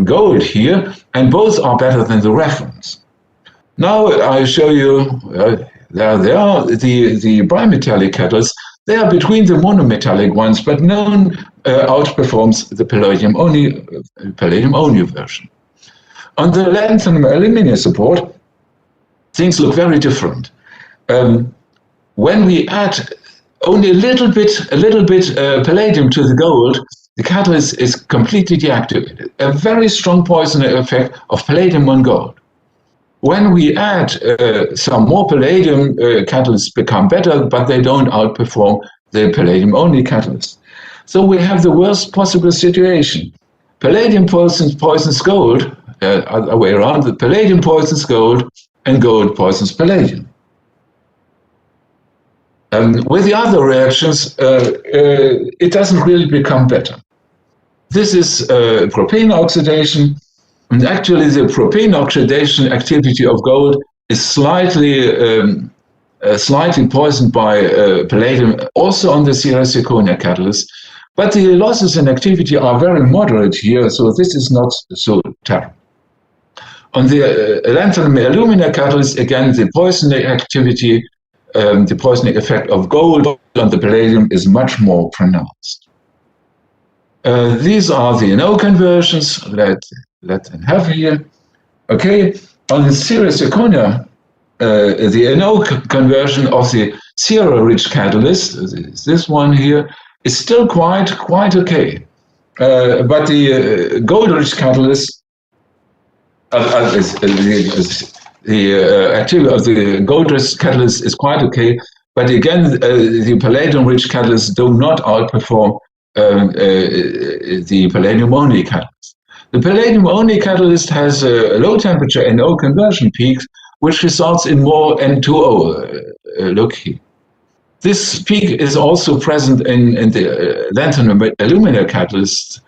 gold here, and both are better than the reference. Now I show you, there they are, the bimetallic catalysts. They are between the monometallic ones, but none outperforms the palladium only version. On the lanthanum alumina support, things look very different. When we add only a little bit palladium to the gold, the catalyst is completely deactivated. A very strong poisoning effect of palladium on gold. When we add some more palladium, catalysts become better, but they don't outperform the palladium-only catalyst. So we have the worst possible situation. Palladium poisons gold, other way around, the palladium poisons gold, and gold poisons palladium. With the other reactions, it doesn't really become better. This is propane oxidation. And actually, the propane oxidation activity of gold is slightly poisoned by palladium, also on the Sierra zirconia catalyst. But the losses in activity are very moderate here, so this is not so terrible. On the lanthanum alumina catalyst, again, the poisoning activity, the poisoning effect of gold on the palladium is much more pronounced. These are the NO conversions. Let them have here. Okay, on the Sierra zirconia, the NO conversion of the Sierra-rich catalyst, this one here, is still quite okay. But the gold-rich catalyst, the activity of the gold-rich catalyst is quite okay. But again, the palladium-rich catalysts do not outperform the palladium-only catalyst. The palladium-only catalyst has a low temperature NO conversion peaks, which results in more N2O. Look here. This peak is also present in the lanthanum alumina catalyst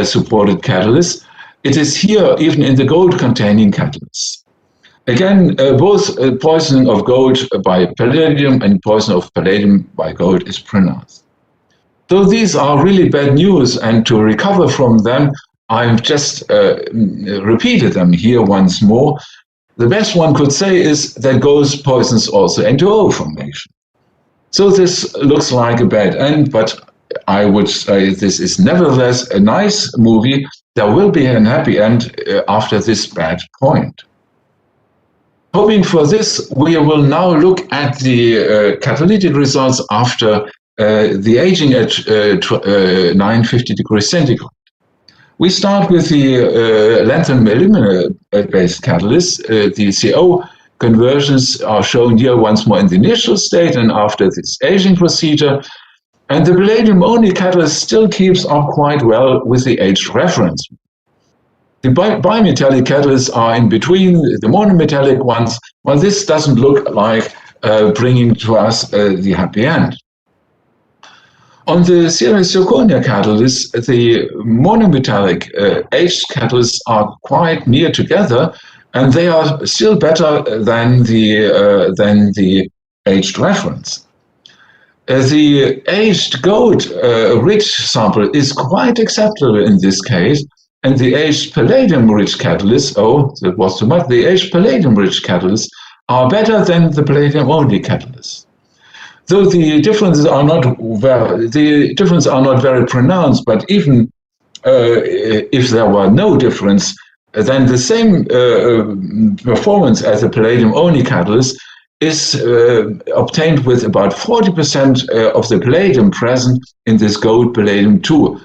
supported catalyst. It is here even in the gold-containing catalysts. Again, both poisoning of gold by palladium and poison of palladium by gold is pronounced. So these are really bad news, and to recover from them, I've just repeated them here once more. The best one could say is that gold poisons also N2O formation. So this looks like a bad end, but I would say this is nevertheless a nice movie. There will be a happy end after this bad point. Hoping for this, we will now look at the catalytic results after the aging at 950 degrees centigrade. We start with the lanthanum alumina-based catalyst. The CO conversions are shown here once more in the initial state and after this aging procedure. And the palladium-only catalyst still keeps up quite well with the aged reference. The bimetallic catalysts are in between the monometallic ones. Well, this doesn't look like bringing to us the happy end. On the Sierra zirconia catalysts, the monometallic aged catalysts are quite near together, and they are still better than the aged reference. The aged gold-rich sample is quite acceptable in this case, and the aged palladium-rich catalysts, oh, that was too much, the aged palladium-rich catalysts are better than the palladium-only catalysts. Though the differences are not very pronounced, but even if there were no difference, then the same performance as a palladium-only catalyst is obtained with about 40% of the palladium present in this gold palladium-2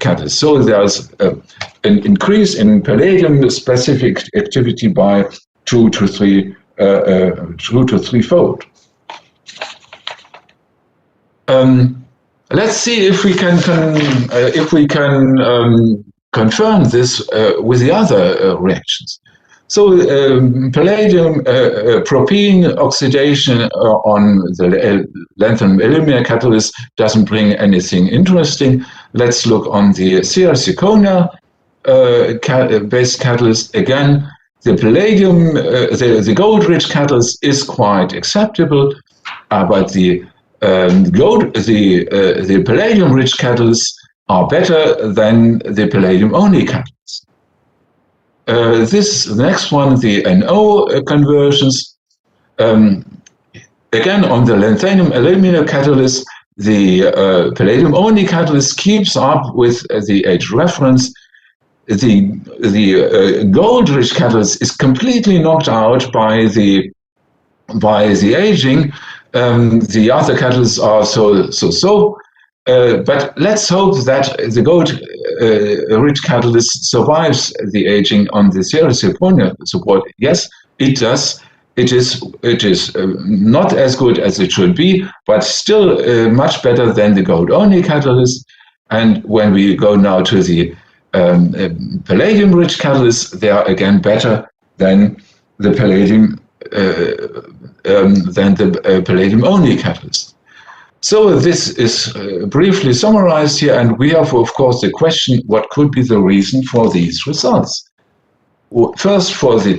catalyst. So there's an increase in palladium-specific activity by 2 to 3-fold. Let's see if we can confirm this with the other reactions. So palladium propene oxidation on the lanthanum alumina catalyst doesn't bring anything interesting. Let's look on the Sierra zirconia based catalyst. Again, the palladium, the gold-rich catalyst is quite acceptable, but the palladium-rich catalysts are better than the palladium-only catalysts. This next one, the NO conversions. Again, on the lanthanum alumina catalyst, the palladium-only catalyst keeps up with the age reference. The gold-rich catalyst is completely knocked out by the aging. The other catalysts are so. But let's hope that the gold-rich catalyst survives the aging on the Sierra zirconia support. Yes, it does. It is not as good as it should be, but still much better than the gold-only catalyst. And when we go now to the palladium-rich catalysts, they are again better than the palladium-only catalyst. So this is briefly summarized here, and we have, of course, the question: what could be the reason for these results? First, for the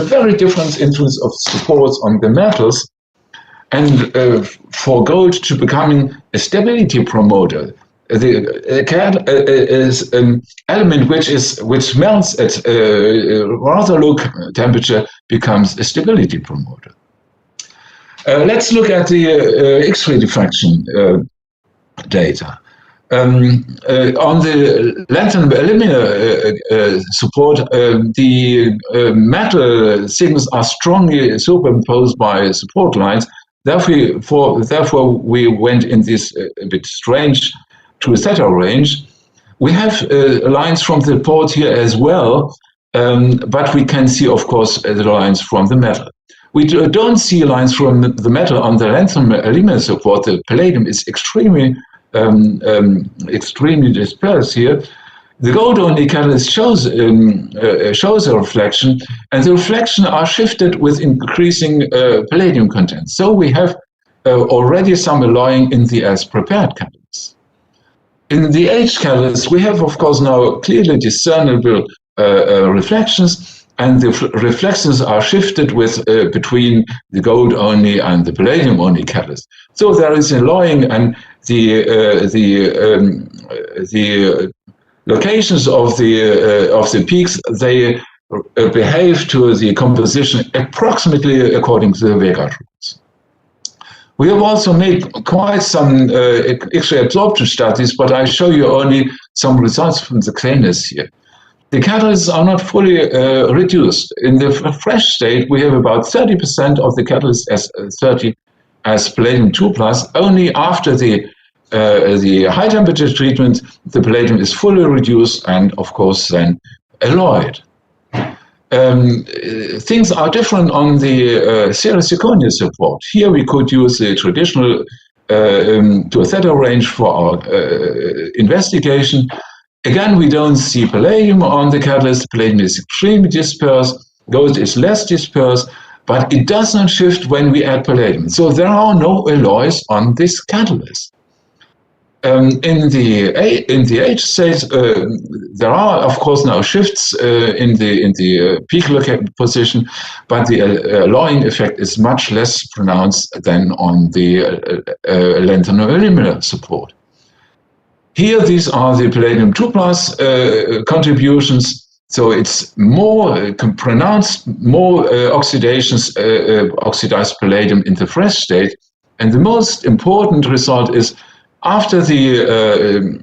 very different influence of supports on the metals, and for gold to becoming a stability promoter. The CAD is an element which melts at rather low temperature, becomes a stability promoter. Let's look at the X-ray diffraction data. On the lanthanum alumina support, the metal signals are strongly superimposed by support lines. Therefore, we went in this a bit strange to a theta range. We have lines from the port here as well, but we can see, of course, the lines from the metal. We don't see lines from the metal on the lanthanum alumina support. The palladium is extremely dispersed here. The gold-only catalyst shows a reflection, and the reflection are shifted with increasing palladium content. So we have already some alloying in the as-prepared catalyst. In the H catalyst, we have, of course, now clearly discernible reflections, and the reflections are shifted with between the gold-only and the palladium-only catalyst. So there is alloying, and the locations of the peaks, they behave to the composition approximately according to the Vega rules. We have also made quite some X-ray absorption studies, but I show you only some results from the cleanness here. The catalysts are not fully reduced. In the fresh state, we have about 30% of the catalyst as palladium 2+. Only after the high temperature treatment, the palladium is fully reduced and, of course, then alloyed. Things are different on the Sierra zirconia support. Here we could use the traditional to a theta range for our investigation. Again, we don't see palladium on the catalyst. Palladium is extremely dispersed. Gold is less dispersed, but it does not shift when we add palladium. So there are no alloys on this catalyst. In the H state, there are, of course, now shifts in the peak position, but the alloying effect is much less pronounced than on the lanthanum alumina support. Here, these are the palladium 2+ contributions. So it's more pronounced, more oxidations, oxidized palladium in the fresh state. And the most important result is after the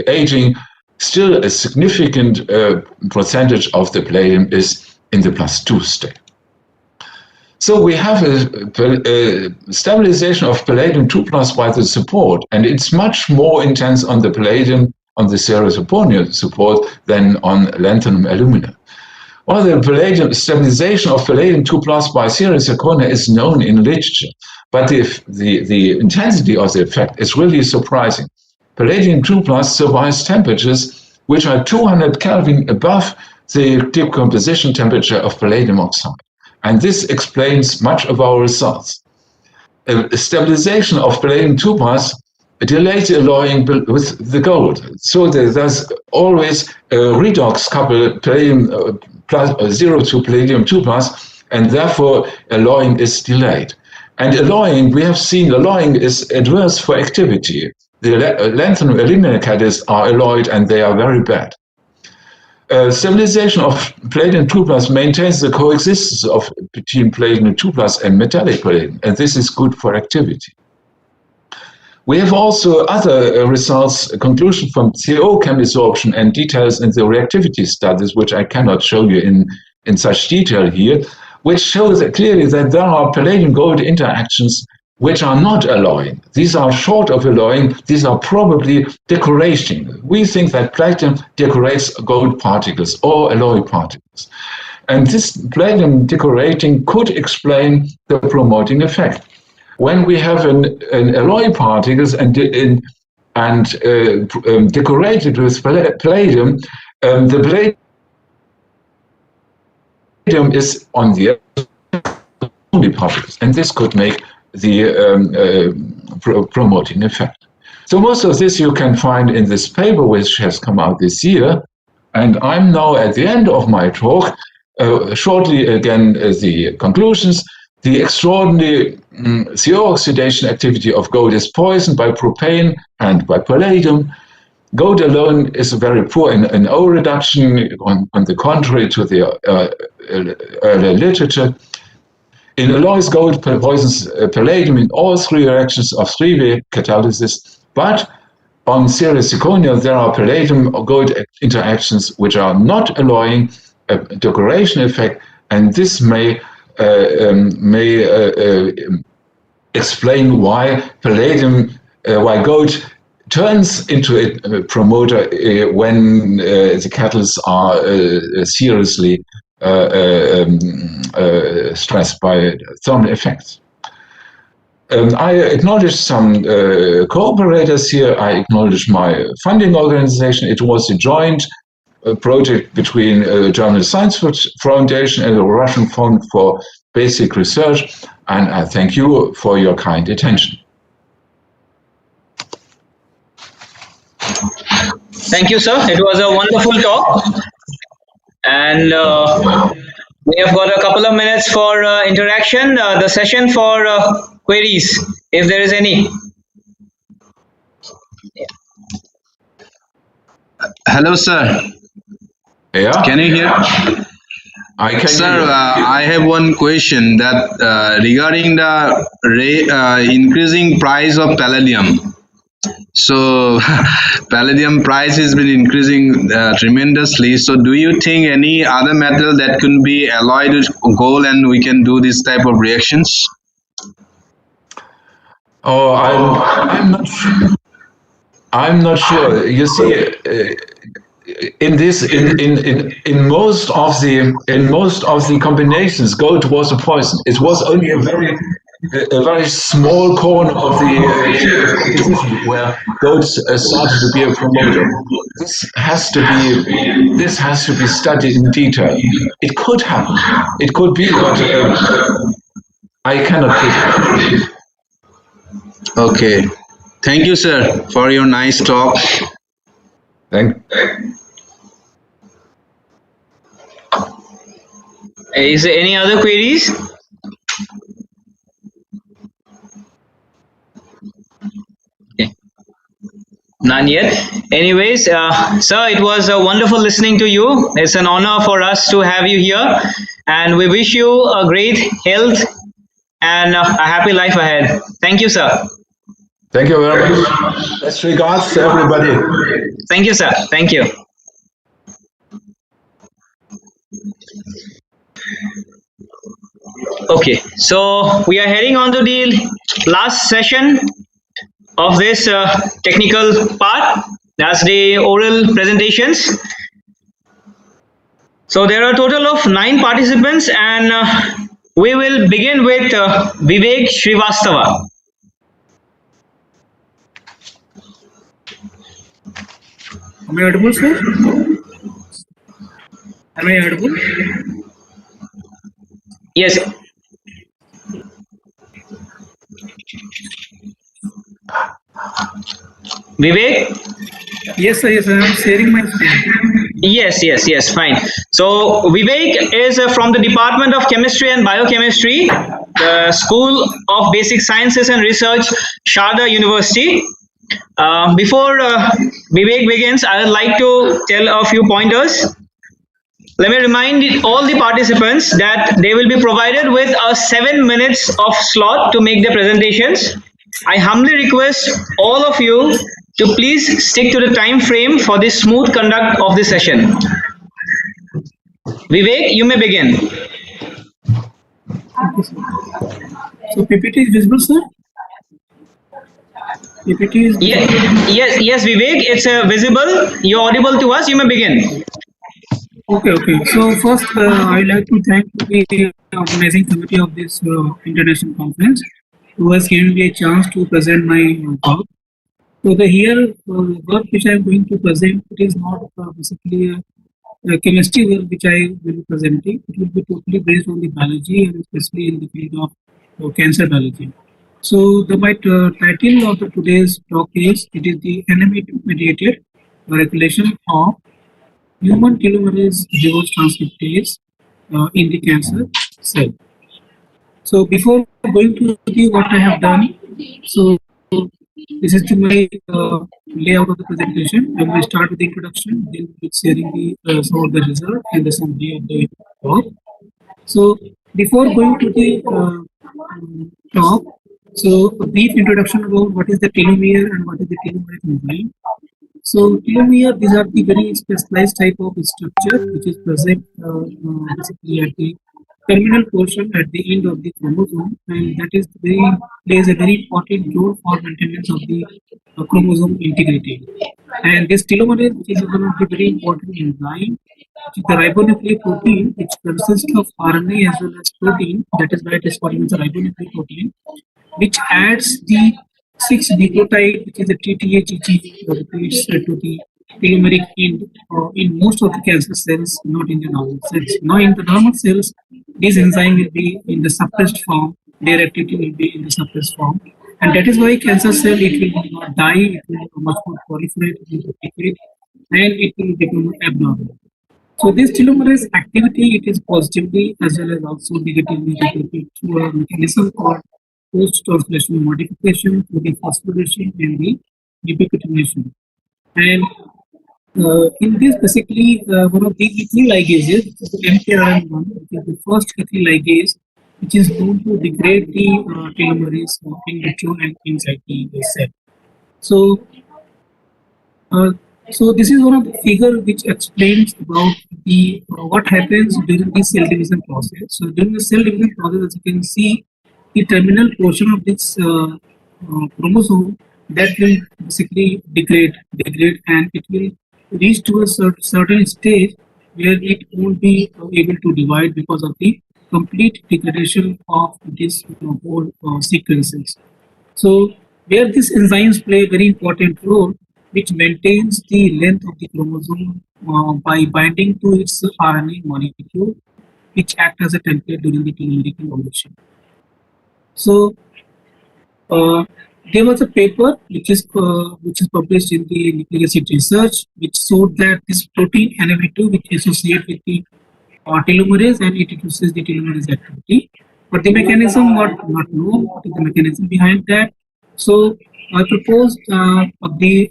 aging, still a significant percentage of the palladium is in the +2 state. So we have a stabilization of palladium 2+ by the support, and it's much more intense on the palladium, on the zirconia support, than on lanthanum alumina. Well, the palladium stabilization of palladium 2+ by zirconia is known in literature, but the intensity of the effect is really surprising. Palladium 2+ survives temperatures which are 200 Kelvin above the decomposition temperature of palladium oxide. And this explains much of our results. A stabilization of palladium 2+ delays the alloying with the gold. So there's always a redox couple palladium 0 to palladium 2+, and therefore alloying is delayed. And alloying, we have seen alloying is adverse for activity. The lanthanum alumina catalysts are alloyed and they are very bad. Stabilization of palladium 2+ maintains the coexistence between palladium 2+ and metallic palladium, and this is good for activity. We have also other results, conclusion from CO chem absorption and details in the reactivity studies, which I cannot show you in such detail here, which show that clearly that there are palladium-gold interactions which are not alloying. These are short of alloying. These are probably decorating. We think that palladium decorates gold particles or alloy particles. And this palladium decorating could explain the promoting effect. When we have an alloy particles and decorated with palladium, the palladium is on the only particles, and this could make the promoting effect. So most of this you can find in this paper which has come out this year, and I'm now at the end of my talk. Shortly again the conclusions. The extraordinary CO oxidation activity of gold is poisoned by propane and by palladium. Gold alone is very poor in O reduction, on the contrary to the earlier literature. In alloys, gold poisons palladium in all three reactions of three-way catalysis, but on zirconia there are palladium-gold interactions which are not alloying a decoration effect, and this may explain why why gold turns into a promoter when the catalysts are seriously stressed by thermal effects. I acknowledge some cooperators here. I acknowledge my funding organization. It was a joint project between German Science Foundation and the Russian Fund for Basic Research, and I thank you for your kind attention. Thank you, sir. It was a wonderful talk. And we have got a couple of minutes for interaction. The session for queries, if there is any. Hello, sir. Yeah. Can you hear? I can. Sir, I have one question that regarding the increasing price of palladium. So palladium price has been increasing tremendously. So do you think any other metal that could be alloyed with gold and we can do this type of reactions? Oh, I'm not sure. I'm not sure. You see, in most of the combinations, gold was a poison. It was only a very small corner of the where gold started to be a promoter. This has to be studied in detail. It could happen. It could be, but I cannot predict. Okay. Thank you, sir, for your nice talk. Is there any other queries? Okay. None yet. Anyways, sir, it was wonderful listening to you. It's an honor for us to have you here, and we wish you a great health and a happy life ahead. Thank you, sir. Thank you very much. Best regards to everybody. Thank you, sir. Thank you. Okay, so we are heading on to the last session of this technical part. That's the oral presentations. So there are a total of 9 participants, and we will begin with Vivek Srivastava. Am I audible, sir? Am I audible? Yes. Vivek? Yes, sir. Yes, sir. I'm sharing my screen. Yes, fine. So Vivek is from the Department of Chemistry and Biochemistry, the School of Basic Sciences and Research, Sharda University. Before Vivek begins, I would like to tell a few pointers. Let me remind all the participants that they will be provided with a 7 minutes of slot to make their presentations. I humbly request all of you to please stick to the time frame for the smooth conduct of the session. Vivek, you may begin. So PPT is visible, sir? PPT is visible? Yes, Vivek, it's visible. You're audible to us. You may begin. Okay. So first, I'd like to thank the organizing committee of this international conference, who has given me a chance to present my talk. So the work which I am going to present, it is not basically a chemistry work which I will be presenting. It will be totally based on the biology, and especially in the field of cancer biology. So my title of today's talk is, it is the enemy-mediated regulation of human telomerase reverse transcriptase in the cancer cell. So before going to what I have done, so this is my layout of the presentation. I will start with the introduction, then with sharing the some of the result and the summary of the talk. So before going to the talk, so a brief introduction about what is the telomere and what is the telomerase enzyme. So telomere, these are the very specialized type of structure which is present basically at the terminal portion at the end of the chromosome, and that is plays a very important role for maintenance of the chromosome integrity. And this telomerase, which is one of the very important enzyme, which is the ribonucleic protein, which consists of RNA as well as protein. That is why it is called as a ribonucleic protein, which adds the 6 nucleotide, which is the TTHG, repeats to the telomeric end in most of the cancer cells, not in the normal cells. Now, in the normal cells, this enzyme will be in the suppressed form, their activity will be in the suppressed form, and that is why cancer cell, it will not die, it will much more proliferate, it will proliferate, and it will become abnormal. So this telomerase activity, it is positively as well as also negatively related to a mechanism called post-translational modification through the phosphorylation and the ubiquitination. And in this, basically, one of the E3 ligases, which is the MKRN1, which is the first E3 ligase, which is known to degrade the telomerase in vitro and inside the cell. So this is one of the figure which explains about the what happens during the cell division process. So during the cell division process, as you can see, the terminal portion of this chromosome, that will basically degrade, and it will reach to a certain stage where it won't be able to divide because of the complete degradation of this whole sequences. So where these enzymes play a very important role, which maintains the length of the chromosome by binding to its RNA molecule, which act as a template during the telomeric evolution. So there was a paper which is published in the nucleic acid research, which showed that this protein NME2, which associates with the telomerase, and it reduces the telomerase activity. But the mechanism was not known. What is the mechanism behind that? So I proposed of the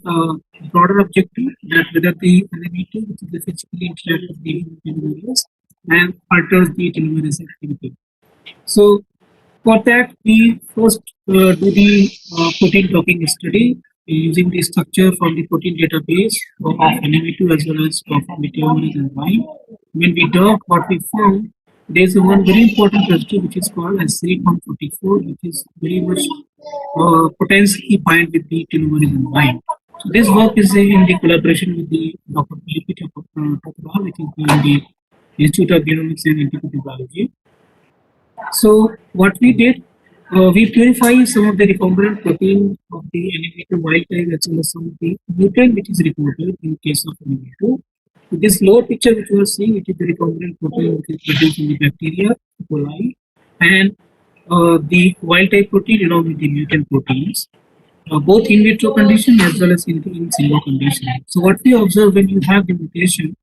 broader objective that whether the NME2, which is physically interacts with the telomerase and alters the telomerase activity. So for that, we first do the protein docking study using the structure from the protein database of NME2 as well as of meteorite and wine. When we dock, what we found, there is one very important residue which is called as C144, which is very much potentially bind with the telomerase and wine. So this work is in the collaboration with the Dr. P.P. Topral, which is in the Institute of Genomics and Integrative Biology. So what we did, we purify some of the recombinant protein of the NME2 wild type as well as some of the mutant which is reported in case of NME2. So this lower picture which you are seeing, it is the recombinant protein which is produced in the bacteria, E. coli, and the wild type protein along with the mutant proteins, both in vitro condition as well as in silico condition. So what we observe when you have the mutation,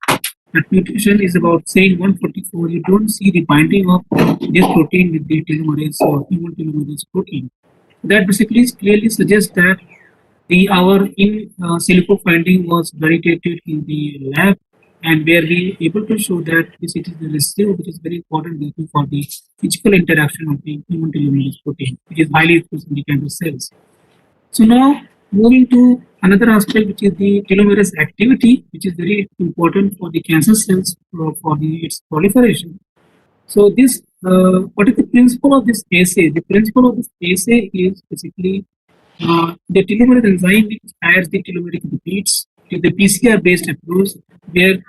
that mutation is about say 144, you don't see the binding of this protein with the telomerase or human telomerase protein. That basically clearly suggests that our in silico finding was validated in the lab, and where we able to show that this is the residue which is very important for the physical interaction of the human telomerase protein, which is highly expressed in the cancer cells. So now moving to another aspect, which is the telomerase activity, which is very important for the cancer cells for its proliferation. So this, what is the principle of this assay? The principle of this assay is basically the telomerase enzyme which adds the telomeric repeats to the PCR-based approach, where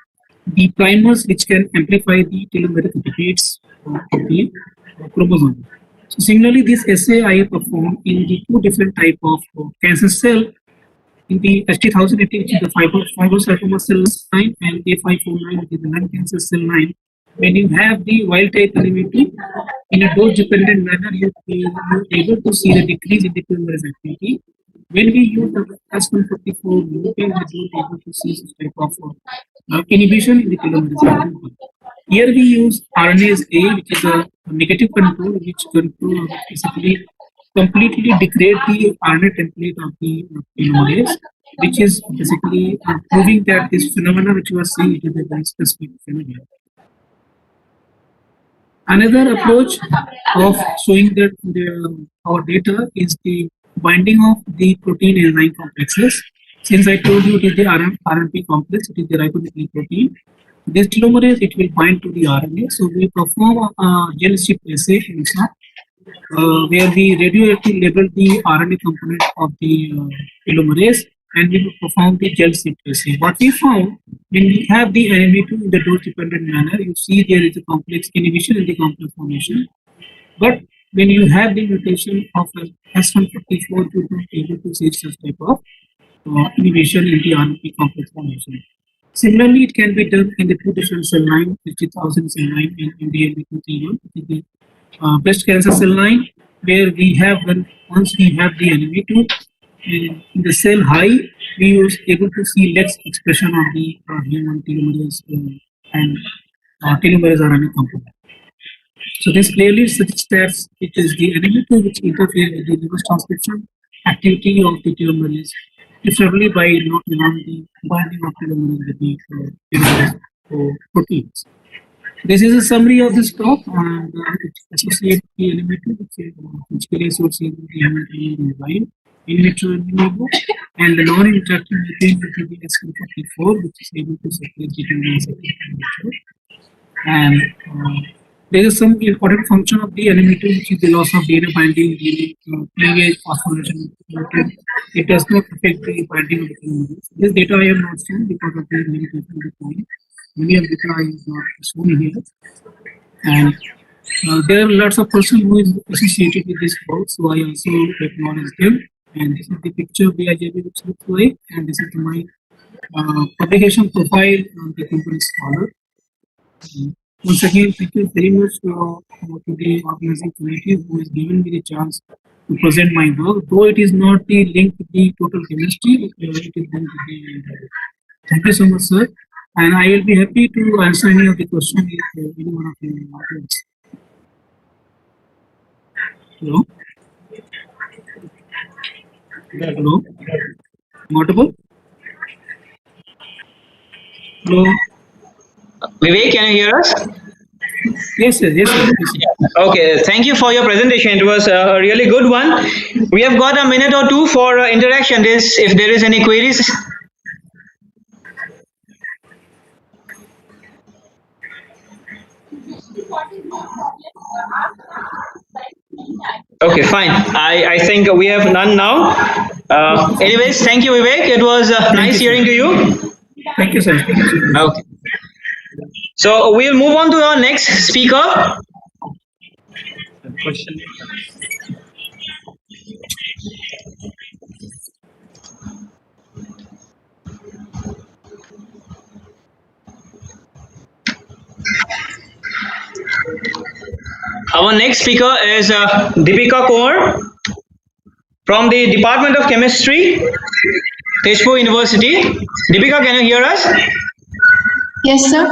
the primers which can amplify the telomeric repeats of the chromosome. So similarly, this assay I have performed in the two different type of cancer cell, in the ST1080, which is the fibrosarcoma cell line, and A549, which is the lung cancer cell line. When you have the wild type NME2 in a dose dependent manner, you are able to see the decrease in the telomerase activity. When we use the S144 mutant, we are able to see such type of inhibition in the telomerase activity. Here we use RNase A, which is a negative control, which control basically completely degrade the RNA template of the telomerase, which is basically proving that this phenomena which you are seeing, it is a very specific phenomenon. Another approach of showing that our data is the binding of the protein enzyme complexes. Since I told you it is the RNP complex, it is the ribonucleic protein. This telomerase, it will bind to the RNA. So we perform a gel strip assay inside, where we radioactively label the RNA component of the telomerase, and we will perform the gel strip assay. What we found, when we have the NME2 in the dose dependent manner, you see there is a complex inhibition in the complex formation. But when you have the mutation of S144, you don't able to see such type of inhibition in the RNP complex formation. Similarly, it can be done in the two different cell line, 50,000 cell line in the NME231, the breast cancer cell line, where we have once we have the NME2 in the cell high, we was able to see less expression of the human telomerase and telomerase RNA component. So this clearly suggests that it is the NME2 which interferes with the reverse transcription activity of the telomerase, preferably by not allowing the binding of telomerase with the telomerase proteins. This is a summary of this talk, and it associates the NME2 which clearly associates with the human enzyme, in vitro in vivo, and the non-interacting between the S144, which is able to separate the telomerase activity. And there is some important function of the NME2, which is the loss of DNA binding, DNA cleavage, phosphorylation. It does not affect the binding of the telomerase. This data I have not seen because of the limitation of the time. Many of the data is not shown here. And there are lots of persons who is associated with this work, so I also acknowledge them. And this is the picture of the IJB which looks like, and this is my publication profile on the company scholar. Once again, thank you very much to the organizing committee who has given me the chance to present my work. Though it is not the link with the total chemistry, it is linked with the. Thank you so much, sir. And I will be happy to answer any of the questions if any one of you wants. Hello? Hello? Audible? Hello? Vivek, can you hear us? Yes, sir. Yes, sir. Okay, thank you for your presentation. It was a really good one. We have got a minute or two for interaction. If there is any queries. Okay, fine. I think we have none now. Anyways, thank you, Vivek. It was nice hearing to you. Thank you, sir. Okay. So we'll move on to our next speaker. Question. Our next speaker is Deepika Kaur from the Department of Chemistry, Tezpur University. Deepika, can you hear us? Yes, sir.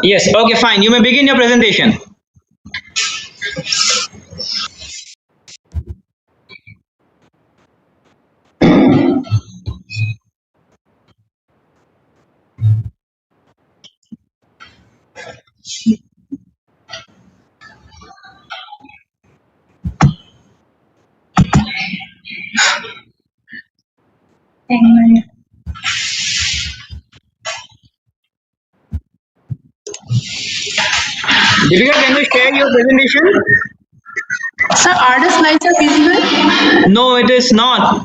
Yes. Okay, fine. You may begin your presentation. Deepika, can you share your presentation? Sir, are the slides are visible? No, it is not.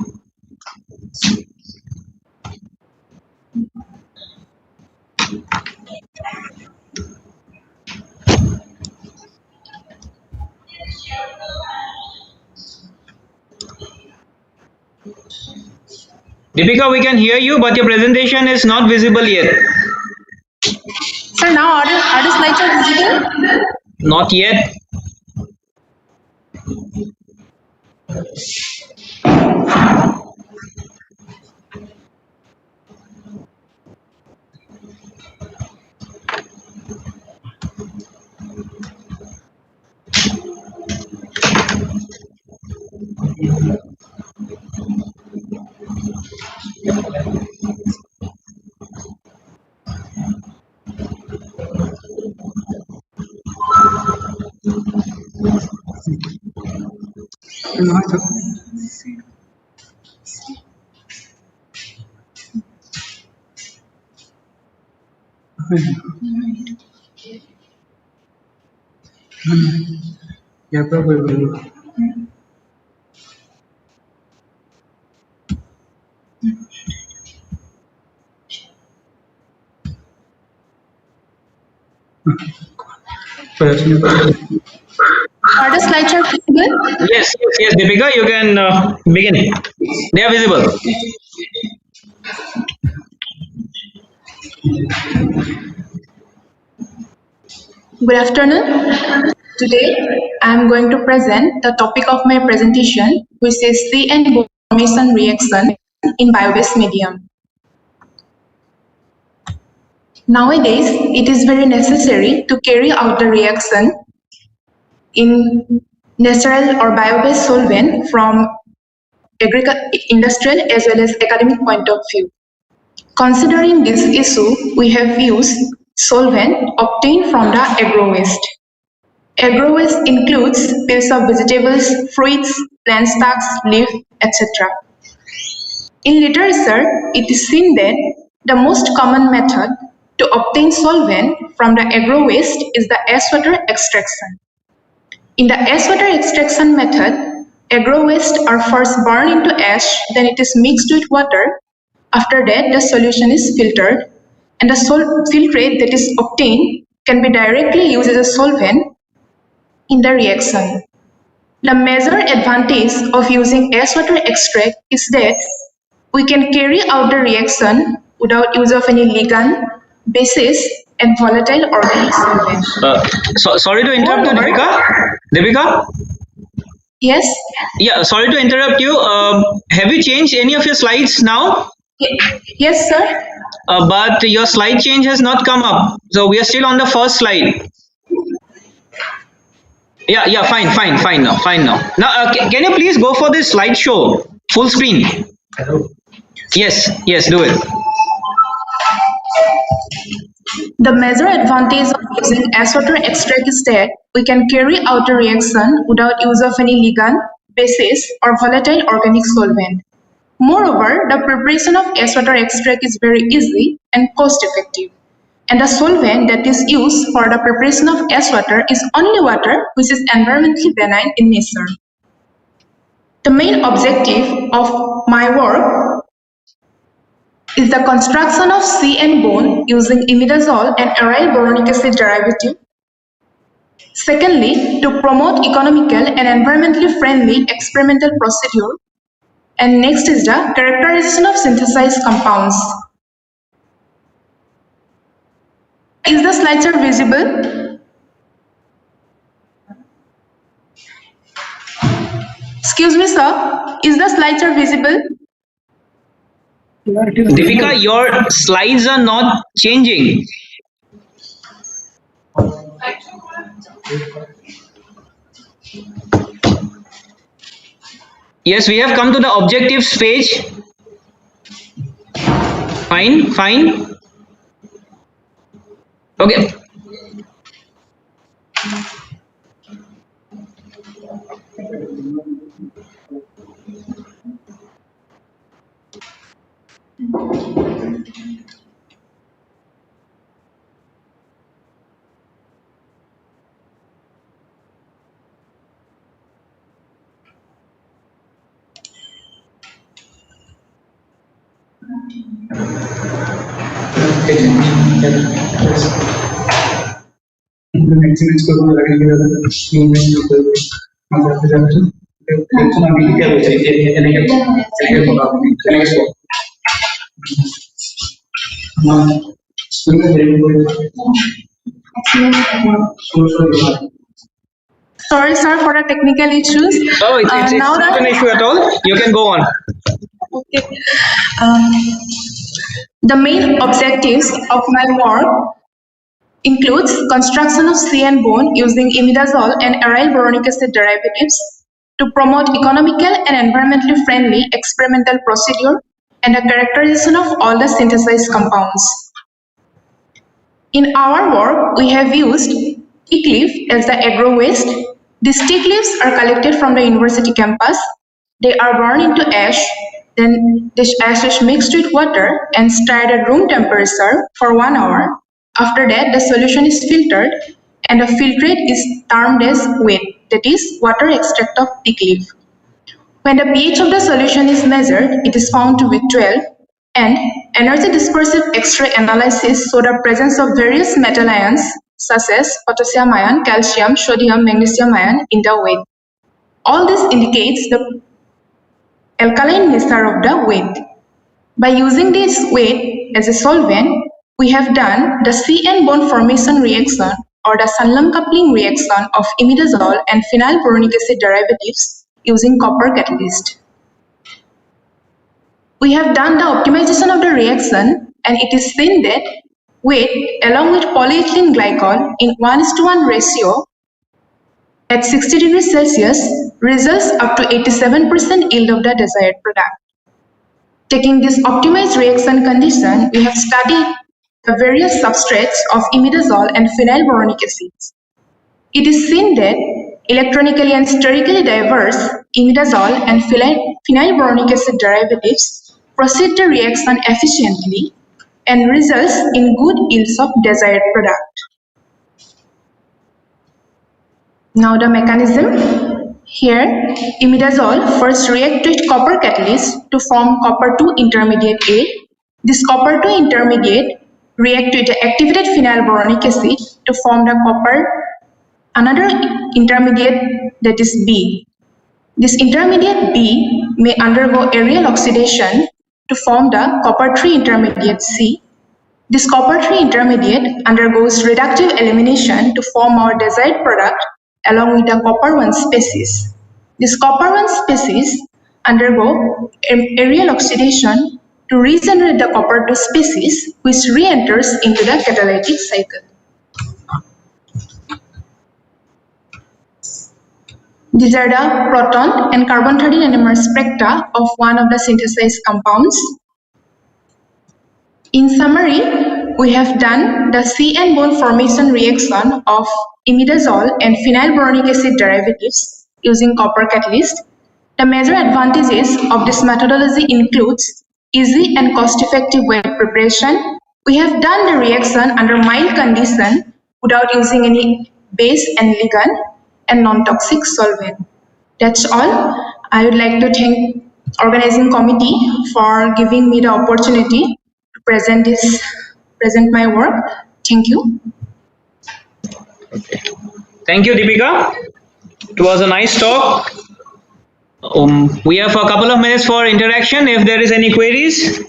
Deepika, we can hear you, but your presentation is not visible yet. Sir, now are the slides are visible? Not yet. Yeah, probably. Are the slides are visible? Yes, Deepika, you can begin. They are visible. Good afternoon. Today, I am going to present the topic of my presentation, which is C-N formation reaction in bio-based medium. Nowadays, it is very necessary to carry out the reaction in natural or bio-based solvent from industrial as well as academic point of view. Considering this issue, we have used solvent obtained from the agro-waste. Agro-waste includes peels of vegetables, fruits, plant stalks, leaf, etc. In literature, it is seen that the most common method to obtain solvent from the agro-waste is the ash water extraction. In the ash water extraction method, agro-waste are first burned into ash, then it is mixed with water. After that, the solution is filtered, and the filtrate that is obtained can be directly used as a solvent in the reaction. The major advantage of using ash water extract is that we can carry out the reaction without use of any ligand, bases, and volatile organic solvents. Sorry to interrupt you, Deepika. Deepika? Yes? Yeah, sorry to interrupt you. Have you changed any of your slides now? Yes, sir. But your slide change has not come up. So we are still on the first slide. Yeah, fine now. Now, can you please go for this slideshow, full screen? Yes, do it. The major advantage of using S water extract is that we can carry out a reaction without use of any ligand, bases, or volatile organic solvent. Moreover, the preparation of S water extract is very easy and cost effective. And the solvent that is used for the preparation of S water is only water which is environmentally benign in nature. The main objective of my work is the construction of CN bone using imidazole and aryl boronic acid derivative. Secondly, to promote economical and environmentally friendly experimental procedure. And next is the characterization of synthesized compounds. Is the slides are visible? Excuse me, sir. Is the slides are visible? Deepika, your slides are not changing. Yes, we have come to the objectives page. Fine, fine. Okay. Sorry, sir, for the technical issues. Oh, it's not an issue at all. You can go on. Okay. The main objectives of my work includes construction of CN bone using imidazole and aryl boronic acid derivatives to promote economical and environmentally friendly experimental procedure and a characterization of all the synthesized compounds. In our work, we have used teak leaf as the agro waste. These teak leaves are collected from the university campus. They are burned into ash. Then this ash is mixed with water and stirred at room temperature for 1 hour. After that, the solution is filtered and the filtrate is termed as wet, that is water extract of teak leaf. When the pH of the solution is measured, it is found to be 12 and energy dispersive X-ray analysis showed the presence of various metal ions such as potassium ion, calcium, sodium, magnesium ion in the wet. All this indicates the alkaline nature of the wet. By using this wet as a solvent, we have done the CN bond formation reaction or the Sunlam coupling reaction of imidazole and phenyl boronic acid derivatives using copper catalyst. We have done the optimization of the reaction and it is seen that wet along with polyethylene glycol in 1:1 ratio at 60 degrees Celsius results up to 87% yield of the desired product. Taking this optimized reaction condition, we have studied the various substrates of imidazole and phenyl boronic acids. It is seen that electronically and sterically diverse imidazole and phenyl boronic acid derivatives proceed the reaction efficiently and results in good yields of desired product. Now the mechanism. Here, imidazole first reacts with copper catalyst to form copper 2 intermediate A. This copper 2 intermediate reacts with the activated phenyl boronic acid to form the another intermediate that is B. This intermediate B may undergo aerial oxidation to form the copper 3 intermediate C. This copper 3 intermediate undergoes reductive elimination to form our desired product along with the copper 1 species. This copper 1 species undergo aerial oxidation to regenerate the copper 2 species which re-enters into the catalytic cycle. These are the proton and carbon-13 NMR spectra of one of the synthesized compounds. In summary, we have done the C-N bond formation reaction of imidazole and phenylboronic acid derivatives using copper catalyst. The major advantages of this methodology includes easy and cost-effective way of preparation. We have done the reaction under mild condition without using any base and ligand and non-toxic solvent. That's all. I would like to thank organizing committee for giving me the opportunity to present my work. Thank you. Thank you, Deepika. It was a nice talk. We have a couple of minutes for interaction. If there is any queries,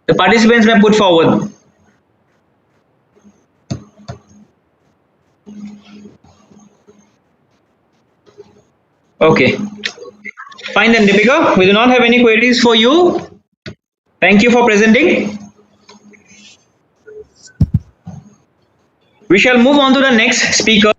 the participants may put forward. Okay. Fine then, Deepika. We do not have any queries for you. Thank you for presenting. We shall move on to the next speaker.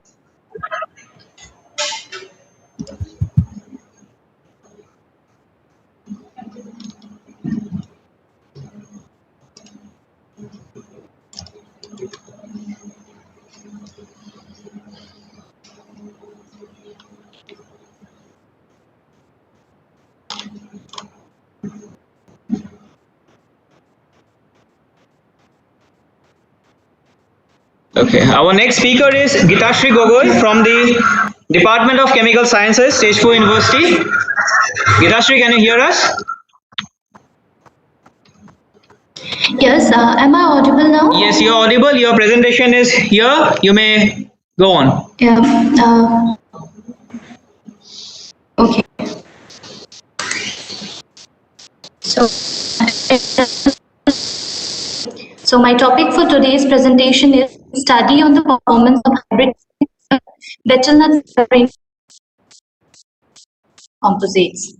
Okay, our next speaker is Gitashri Gogoi from the Department of Chemical Sciences, Stage 4 University. Gitashri, can you hear us? Yes, am I audible now? Yes, you're audible. Your presentation is here. You may go on. Yeah. Okay. So my topic for today's presentation is study on the performance of hybrid betel nut composites.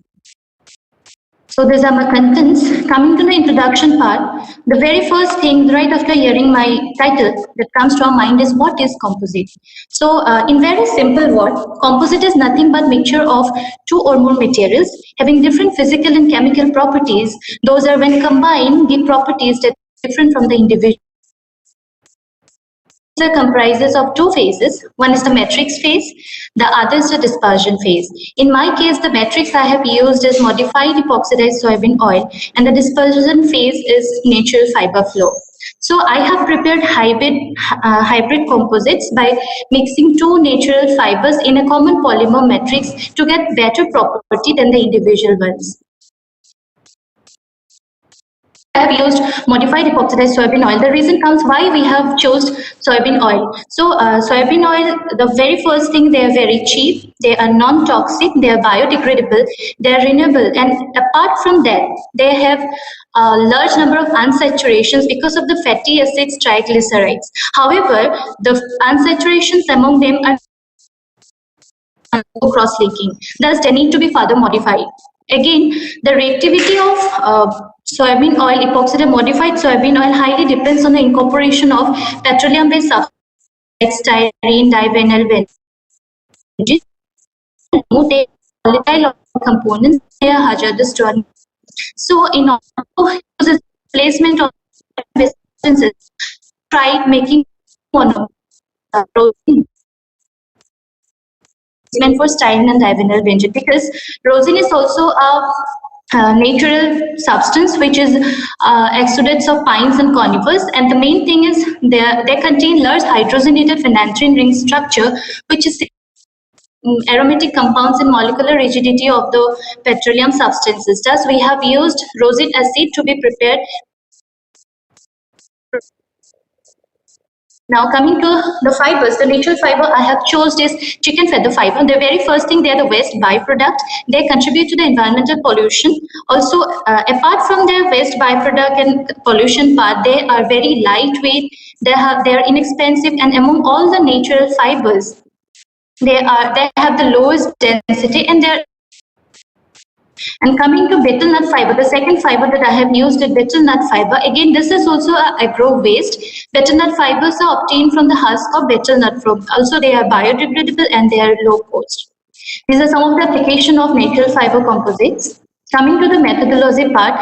So these are my contents. Coming to the introduction part, the very first thing right after hearing my title that comes to our mind is what is composite? So in very simple words, composite is nothing but mixture of two or more materials having different physical and chemical properties. Those are when combined give properties that are different from the individual. Comprises of two phases. One is the matrix phase, the other is the dispersion phase. In my case, the matrix I have used is modified epoxidized soybean oil, and the dispersion phase is natural fiber flow. So I have prepared hybrid composites by mixing two natural fibers in a common polymer matrix to get better property than the individual ones. I have used modified epoxidized soybean oil. The reason comes why we have chose soybean oil. So soybean oil, the very first thing, they are very cheap, they are non-toxic, they are biodegradable, they are renewable, and apart from that, they have a large number of unsaturations because of the fatty acids triglycerides. However, the unsaturations among them are cross-linking, thus they need to be further modified. Again, the reactivity of soybean oil, epoxidized modified soybean oil highly depends on the incorporation of petroleum-based substances like styrene, divinyl benzene, volatile components, they are hazardous to our. So, in order to use the placement of substances, try making for styrene and divinyl benzene, because rosin is also a natural substance which is exudates of pines and conifers, and the main thing is they contain large hydrogenated phenanthrene ring structure, which is aromatic compounds and molecular rigidity of the petroleum substances. Thus, we have used rosin acid to be prepared. Now coming to the fibers, the natural fiber I have chosen is chicken feather fiber. The very first thing, they are the waste byproduct. They contribute to the environmental pollution. Also, apart from their waste byproduct and pollution part, they are very lightweight. They are inexpensive, and among all the natural fibers, they have the lowest density, and they're. And coming to betel nut fiber, the second fiber that I have used is betel nut fiber. Again, this is also an agro waste. Betel nut fibers are obtained from the husk of betel nut fruit. Also, they are biodegradable and they are low cost. These are some of the application of natural fiber composites. Coming to the methodology part,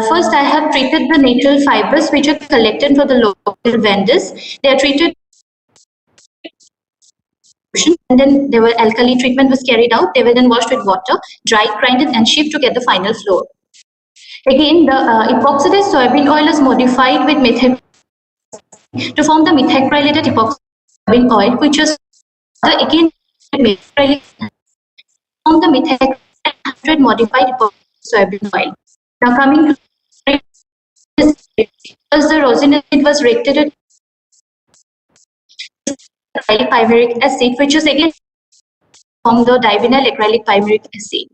first I have treated the natural fibers which are collected for the local vendors. They are treated and then there were alkali treatment was carried out. They were then washed with water, dried, grinded and shipped to get the final flour. Again, the epoxidized soybean oil is modified with methacrylate to form the methacrylated epoxidized soybean oil, which is again methacrylate form the methacrylate modified epoxidized soybean oil. Now coming to as the rosin acid was reacted with acrylic pyrimic acid, which is again form the divinyl acrylic pyrimic acid.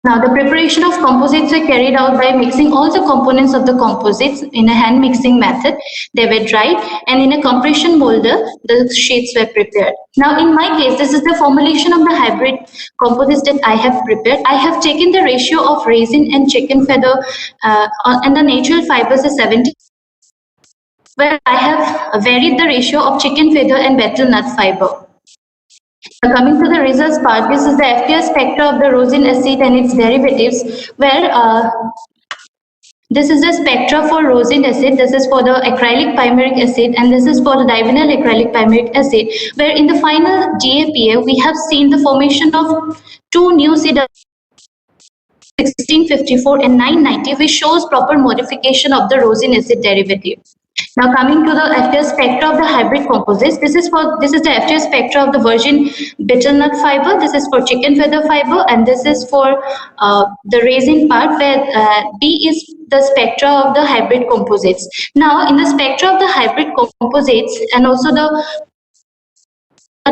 Now, the preparation of composites were carried out by mixing all the components of the composites in a hand mixing method. They were dried and in a compression molder, the sheets were prepared. Now, in my case, this is the formulation of the hybrid composites that I have prepared. I have taken the ratio of resin and chicken feather and the natural fibers is 70, where I have varied the ratio of chicken feather and betel nut fiber. Now coming to the results part, this is the FPR spectra of the rosin acid and its derivatives, where this is the spectra for rosin acid, this is for the acrylic pyrimic acid, and this is for the divinyl acrylic pyrimic acid, where in the final GAPA, we have seen the formation of two new CW 1654 and 990, which shows proper modification of the rosin acid derivative. Now coming to the FTS spectra of the hybrid composites, this is the FTS spectra of the virgin betel nut fiber, this is for chicken feather fiber, and this is for the resin part, where B is the spectra of the hybrid composites. Now in the spectra of the hybrid composites and also the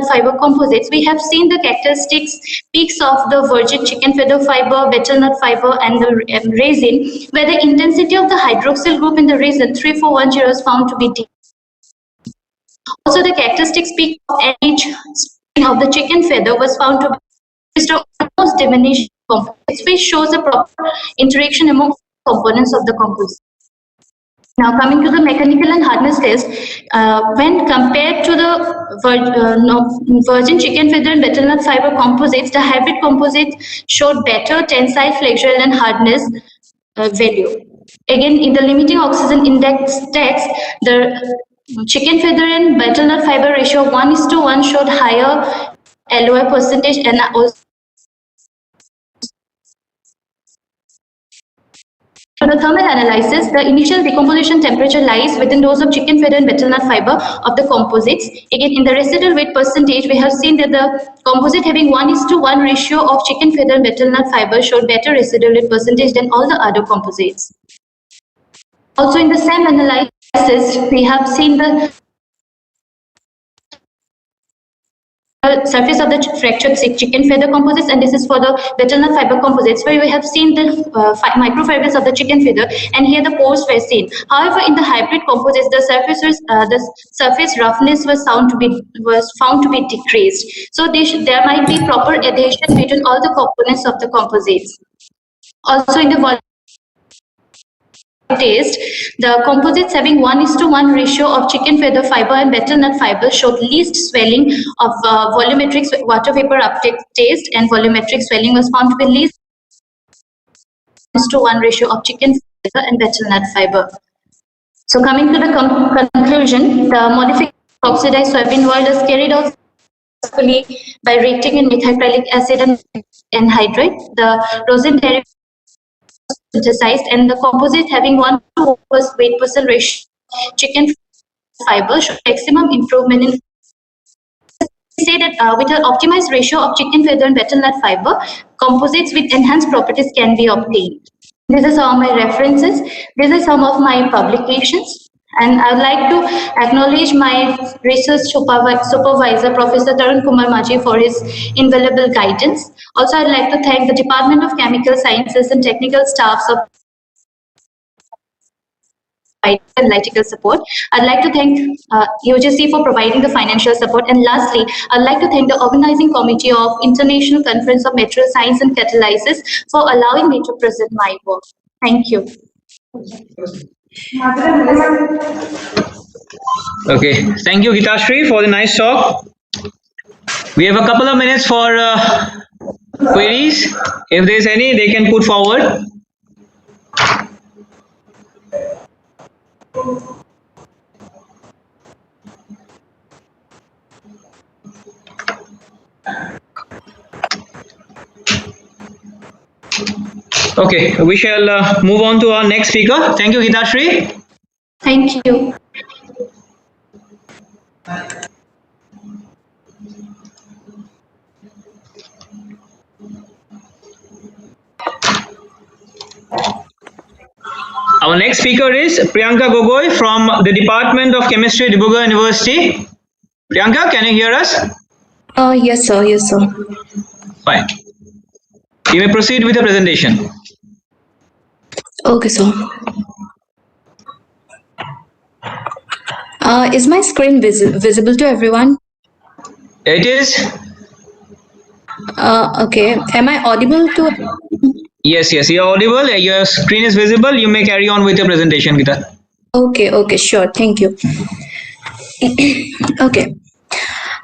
fiber composites, we have seen the characteristics peaks of the virgin chicken feather fiber, betel nut fiber and the resin, where the intensity of the hydroxyl group in the resin 3410 is found to be D. Also the characteristics peak of NH of the chicken feather was found to be almost diminished composites, which shows a proper interaction among components of the composite. Now coming to the mechanical and hardness test, when compared to the virgin chicken feather and betel nut fiber composites, the hybrid composites showed better tensile, flexural and hardness value. Again, in the limiting oxygen index text, the chicken feather and betel nut fiber ratio 1:1 showed higher LOI percentage and also for the thermal analysis, the initial decomposition temperature lies within those of chicken feather and betel nut fiber of the composites. Again, in the residual weight percentage, we have seen that the composite having 1:1 ratio of chicken feather and betel nut fiber showed better residual weight percentage than all the other composites. Also, in the same analysis, we have seen the surface of the fractured chicken feather composites, and this is for the betel nut fiber composites, where we have seen the microfibers of the chicken feather, and here the pores were seen. However, in the hybrid composites, the surface roughness was found to be decreased. So there might be proper adhesion between all the components of the composites. Also, in the taste, the composites having 1:1 ratio of chicken feather fiber and betel nut fiber showed least swelling of volumetric water vapor uptake taste, and volumetric swelling was found to be least 1:1 ratio of chicken feather and betel nut fiber. So coming to the conclusion, the modification of oxidized soybean oil is carried out successfully by reacting in methacrylic acid and anhydride. The rosin derivative synthesized, and the composite having 1:1 weight percent ratio chicken fiber showed maximum improvement in. Say that with an optimized ratio of chicken feather and betel nut fiber, composites with enhanced properties can be obtained. These are some of my references. These are some of my publications. And I would like to acknowledge my research supervisor, Professor Tarun Kumar Maji, for his invaluable guidance. Also, I'd like to thank the Department of Chemical Sciences and technical staffs of analytical support. I'd like to thank UGC for providing the financial support. And lastly, I'd like to thank the organizing committee of International Conference of Material Science and Catalysis for allowing me to present my work. Thank you. Okay, thank you, Gitashri, for the nice talk. We have a couple of minutes for queries? If there's any, they can put forward. Okay, we shall move on to our next speaker. Thank you, Hitashri. Thank you. Our next speaker is Priyanka Gogoi from the Department of Chemistry, Dibrugarh University. Priyanka, can you hear us? Yes, sir. Yes, sir. Fine. You may proceed with the presentation. Okay, sir. Is my screen visible to everyone? It is. Okay. Am I audible to? Yes, you're audible. Your screen is visible. You may carry on with your presentation, Gita. Okay, sure. Thank you. Okay.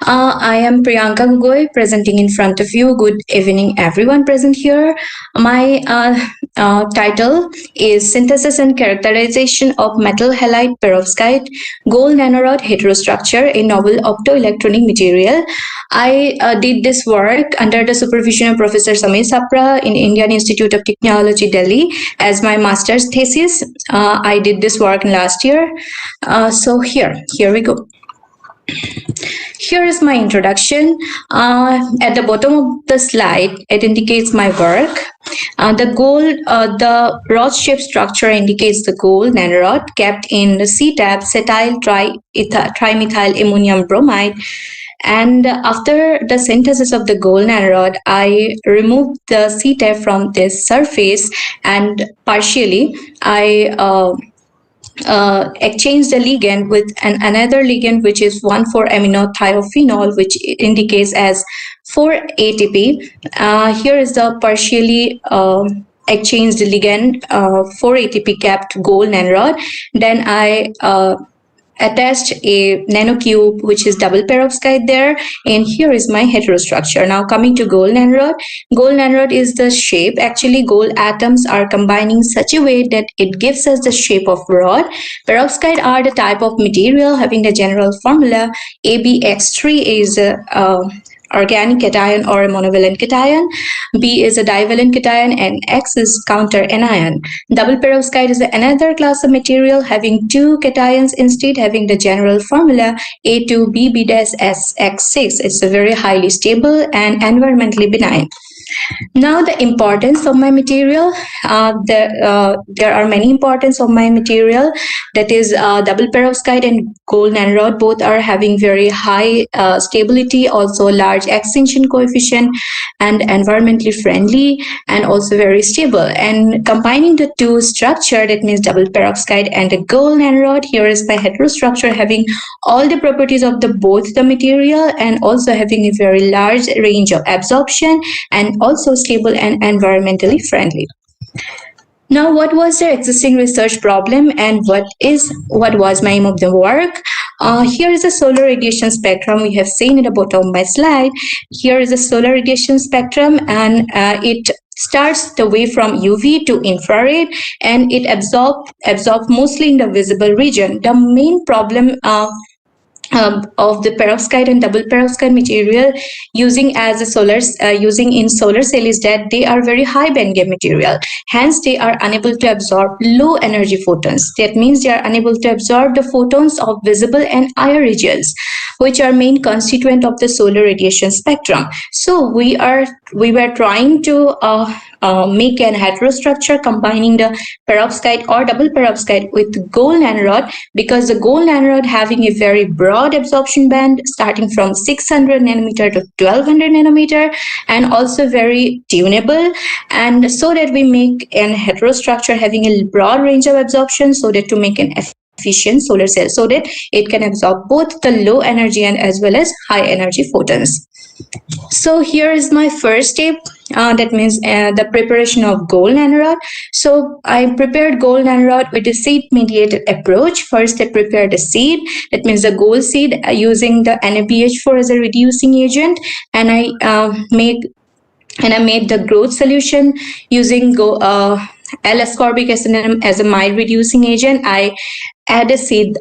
I am Priyanka Gogoi presenting in front of you. Good evening, everyone present here. My title is Synthesis and Characterization of Metal Halide Perovskite Gold Nanorod Heterostructure, a Novel Optoelectronic Material. I did this work under the supervision of Professor Samir Sapra in Indian Institute of Technology, Delhi, as my master's thesis. I did this work last year. So here we go. Here is my introduction. At the bottom of the slide, it indicates my work. The rod-shaped structure indicates the gold nanorod kept in the C-tab cetyl trimethyl ammonium bromide. And after the synthesis of the gold nanorod, I removed the C-tab from this surface, and partially I exchange the ligand with another ligand, which is 1,4-aminothiophenol, which indicates as 4-ATP. Here is the partially exchanged ligand, 4-ATP capped gold nanorod. Then I attached a nanocube, which is double perovskite there, and here is my heterostructure. Now coming to gold nanorod is the shape. Actually, gold atoms are combining such a way that it gives us the shape of rod. Perovskite are the type of material having the general formula. AbX3 is organic cation or a monovalent cation, B is a divalent cation, and X is counter anion. Double perovskite is another class of material having two cations instead, having the general formula A2BB-SX6. It's a very highly stable and environmentally benign. Now the importance of my material. There are many importance of my material. That is double perovskite and gold nanorod both are having very high stability, also large extinction coefficient, and environmentally friendly, and also very stable. And combining the two structure, that means double perovskite and the gold nanorod, here is my heterostructure having all the properties of the both the material and also having a very large range of absorption and also stable and environmentally friendly. Now, what was the existing research problem and what was my aim of the work? Here is a solar radiation spectrum we have seen at the bottom of my slide. Here is a solar radiation spectrum, and it starts the way from UV to infrared, and it absorbs mostly in the visible region. The main problem of the perovskite and double perovskite material using in solar cell is that they are very high band gap material. Hence, they are unable to absorb low energy photons. That means they are unable to absorb the photons of visible and IR regions, which are main constituent of the solar radiation spectrum. So we were trying to make an heterostructure combining the perovskite or double perovskite with gold nanorod, because the gold nanorod having a very broad absorption band starting from 600 nanometer to 1200 nanometer, and also very tunable, and so that we make an heterostructure having a broad range of absorption, so that to make an efficient solar cell, so that it can absorb both the low energy and as well as high energy photons. So here is my first step, that means the preparation of gold nanorod. So I prepared gold nanorod with a seed mediated approach. First I prepared a seed, that means the gold seed, using the NaBH4 as a reducing agent, and I make and I made the growth solution using L-ascorbic acid as a mild reducing agent. I add a seed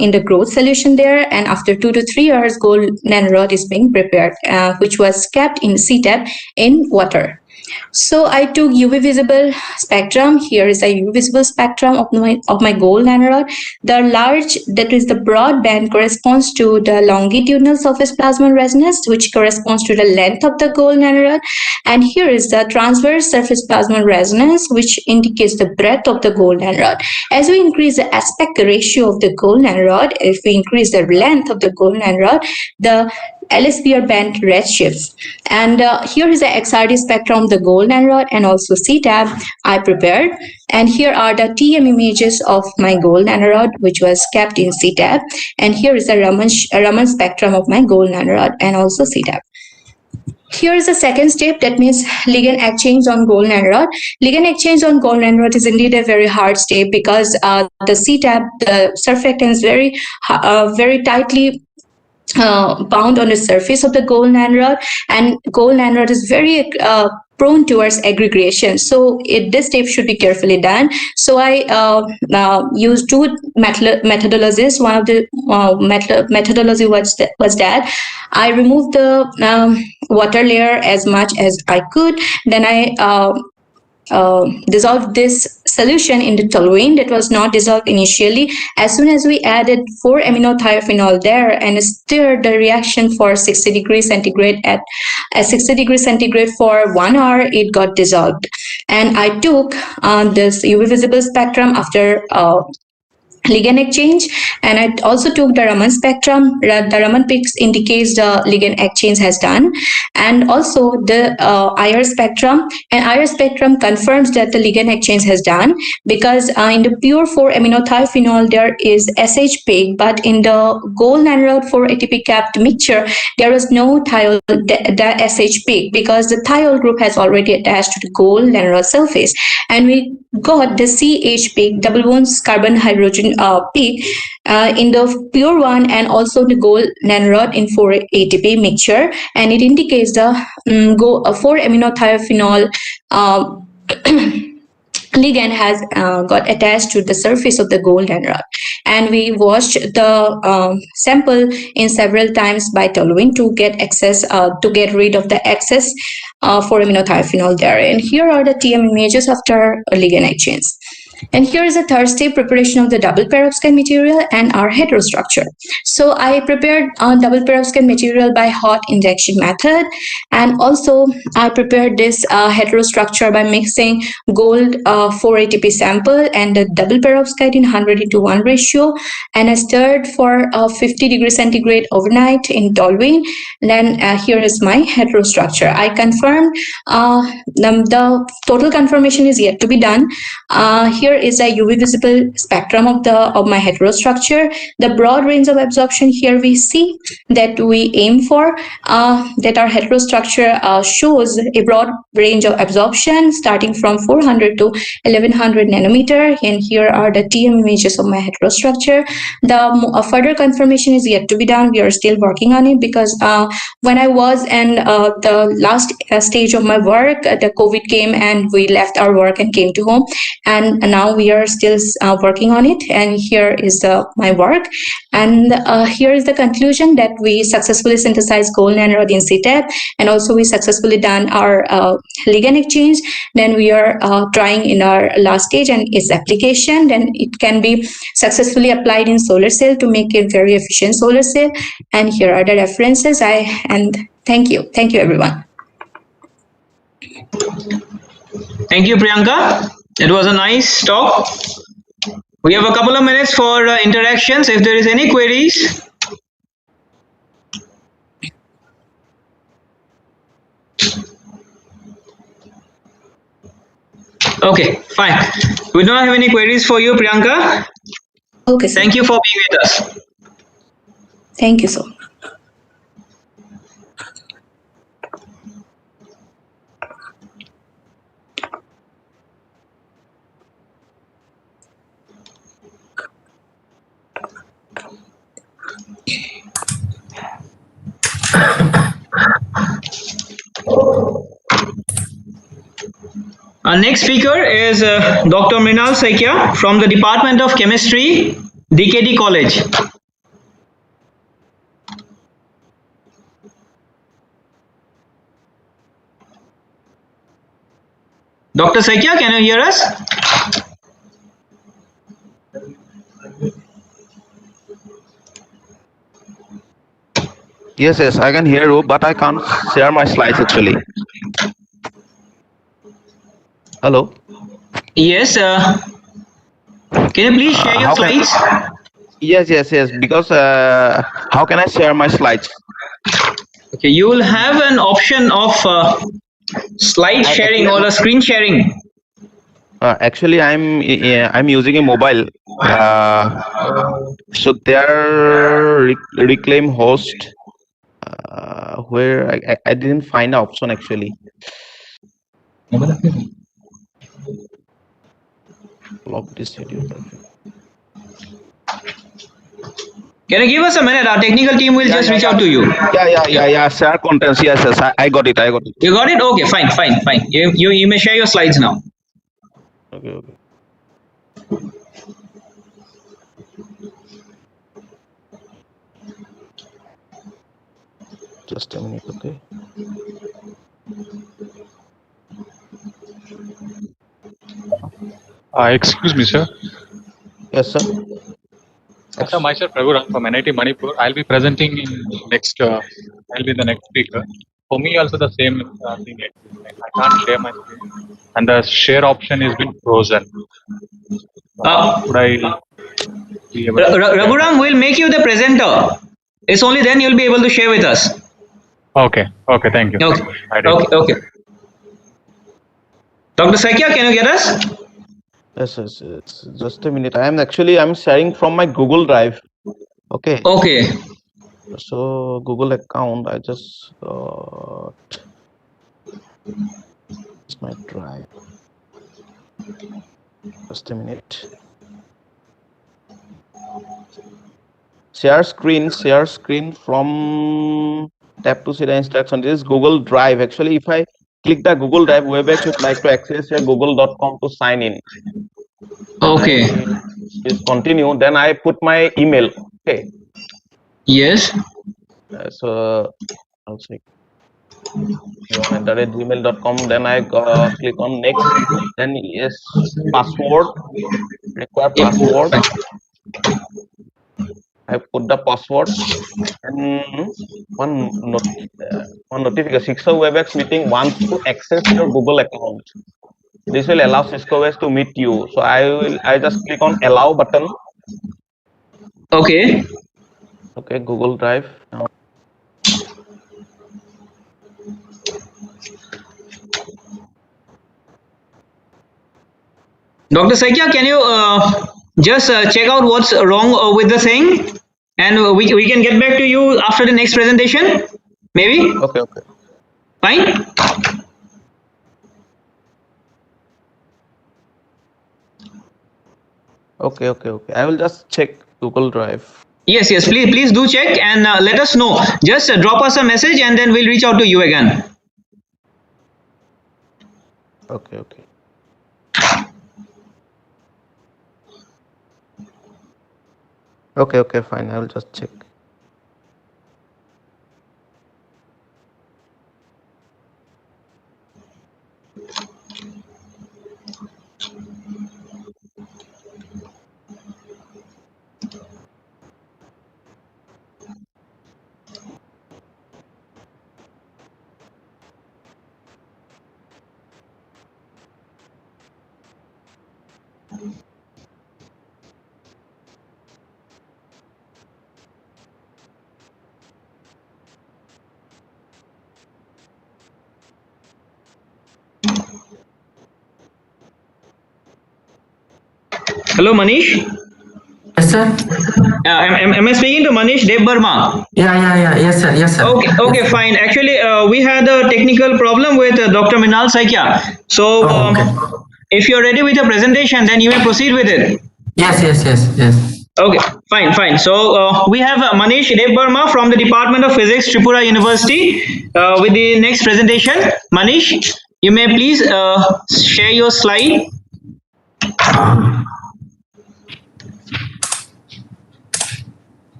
in the growth solution there, and after 2 to 3 hours, gold nanorod is being prepared, which was kept in CTAB in water. So I took UV visible spectrum. Here is a UV visible spectrum of my gold nanorod. The large, that is the broad band, corresponds to the longitudinal surface plasmon resonance, which corresponds to the length of the gold nanorod. And here is the transverse surface plasmon resonance, which indicates the breadth of the gold nanorod. As we increase the aspect ratio of the gold nanorod, if we increase the length of the gold nanorod, the LSPR band redshifts. And here is the XRD spectrum of the gold nanorod and also CTAB I prepared. And here are the TM images of my gold nanorod, which was kept in CTAB. And here is the Raman spectrum of my gold nanorod and also CTAB. Here is the second step, that means ligand exchange on gold nanorod. Ligand exchange on gold nanorod is indeed a very hard step because the CTAB, the surfactant is very tightly bound on the surface of the gold nanorod, and gold nanorod is very prone towards aggregation. So this step should be carefully done. So I used two methodologies. One of the methodology was that I removed the water layer as much as I could. Then I dissolved this solution in the toluene that was not dissolved initially. As soon as we added 4-aminothiophenol there and stirred the reaction for 60 degrees centigrade at 60 degrees centigrade for 1 hour, it got dissolved. And I took this UV visible spectrum after ligand exchange, and I also took the Raman spectrum. The Raman peaks indicates the ligand exchange has done, and also the IR spectrum. And IR spectrum confirms that the ligand exchange has done, because in the pure 4-aminothiophenol there is SH peak, but in the gold nanorod 4-ATP capped mixture there was no thiol SH peak, because the thiol group has already attached to the gold nanorod surface, and we got the CH peak, double bonds carbon hydrogen peak in the pure one and also the gold nanorod in 4-ATP mixture, and it indicates the 4-aminothiophenol ligand has got attached to the surface of the gold nanorod. And we washed the sample in several times by toluene to get rid of the excess 4-aminothiophenol there. And here are the TM images after ligand exchange. And here is a third step, preparation of the double perovskite material and our heterostructure. So I prepared double perovskite material by hot injection method, and also I prepared this heterostructure by mixing gold 4-ATP sample and the double perovskite in 100:1 ratio, and I stirred for 50 degrees centigrade overnight in toluene. Then here is my heterostructure. I confirmed the total confirmation is yet to be done. Here is a UV visible spectrum of my heterostructure. The broad range of absorption here we see that we aim for, that our heterostructure shows a broad range of absorption starting from 400 to 1100 nanometer. And here are the TM images of my heterostructure. The further confirmation is yet to be done. We are still working on it, because when I was in the last stage of my work, the COVID came and we left our work and came to home, and now we are still working on it. And here is my work, and here is the conclusion, that we successfully synthesized gold nanorod in CTAB, and also we successfully done our ligand exchange. Then we are trying in our last stage and its application. Then it can be successfully applied in solar cell to make a very efficient solar cell. And here are the references. And thank you everyone. Thank you, Priyanka. It was a nice talk. We have a couple of minutes for interactions. If there is any queries. Okay, fine. We don't have any queries for you, Priyanka. Okay, sir. Thank you for being with us. Thank you so much. Our next speaker is Dr. Mrinal Saikia from the Department of Chemistry, DKD College. Dr. Saikia, can you hear us? Yes, yes, I can hear you, but I can't share my slides actually. Hello? Yes, can you please share your slides? Yes, yes, yes, because how can I share my slides? Okay, you will have an option of slide sharing or a screen sharing. Actually, I'm using a mobile. So there reclaim host where I didn't find the option actually. Log this schedule. Can you give us a minute? Our technical team will just reach out to you. Yeah. Share contents. Yes, yes. I got it. You got it? Okay, fine. You may share your slides now. Okay. Just a minute, okay. Excuse me, sir. Yes, sir. Sir, myself Raghuram from NIT Manipur. I'll be presenting in next. I'll be the next speaker. For me, also the same thing. I can't share my screen, and the share option has been frozen. Would I be able to Raghuram will make you the presenter. It's only then you'll be able to share with us. Okay. Thank you. Okay. Dr. Saikia, can you get us? Yes. It's just a minute. I'm sharing from my Google Drive. Okay. So Google account, I just it's my drive. Just a minute. Share screen from tap to see the instruction. This is Google Drive. Actually, if I click the Google Drive, WebEx would like to access your google.com to sign in. Okay. Just continue. Then I put my email. Okay. Yes. So I'll say gmail.com. Then I click on next. Then yes, password. Require password. I put the password and one notification. Cisco WebEx meeting wants to access your Google account. This will allow Cisco WebEx to meet you. So I just click on allow button. Okay. Okay, Google Drive. Now. Dr. Saikia, can you just check out what's wrong with the thing, and we can get back to you after the next presentation, maybe? Okay. Fine. Okay. I will just check Google Drive. Yes. Please do check and let us know. Just drop us a message and then we'll reach out to you again. Okay. Okay, fine. I will just check. Hello, Manish. Yes, sir. Am I speaking to Manish Dev Burma? Yeah. Yes, sir. Okay, fine. Actually, we had a technical problem with Dr. Mrinal Saikia. So, if you're ready with your presentation, then you may proceed with it. Yes. Okay, fine. So, we have Manish Dev Burma from the Department of Physics, Tripura University, with the next presentation. Manish, You may please share your slide.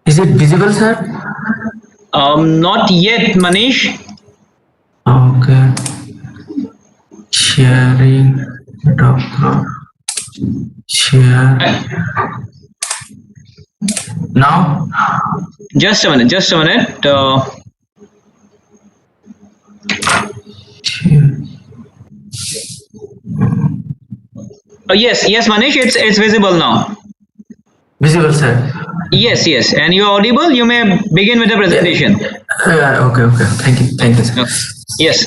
Is it visible, sir? Not yet, Manish. Okay. Sharing. Share. Now? Just a minute. Just a minute. Yes, yes, Manish. It's visible now. Visible, sir. Yes, yes. And you're audible. You may begin with the presentation. Okay. Thank you, sir. Yes.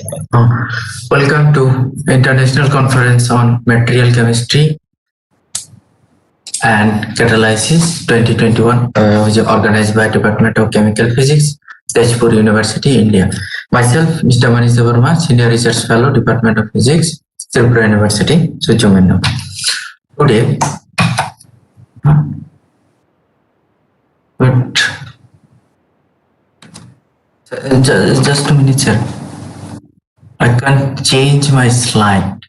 Welcome to International Conference on Material Chemistry and Catalysis 2021, which is organized by Department of Chemical Physics, Tezpur University, India. Myself, Mr. Manish Verma, Senior Research Fellow, Department of Physics, Tripura University, Suchumenno. Today, but just a minute, sir. I can't change my slide.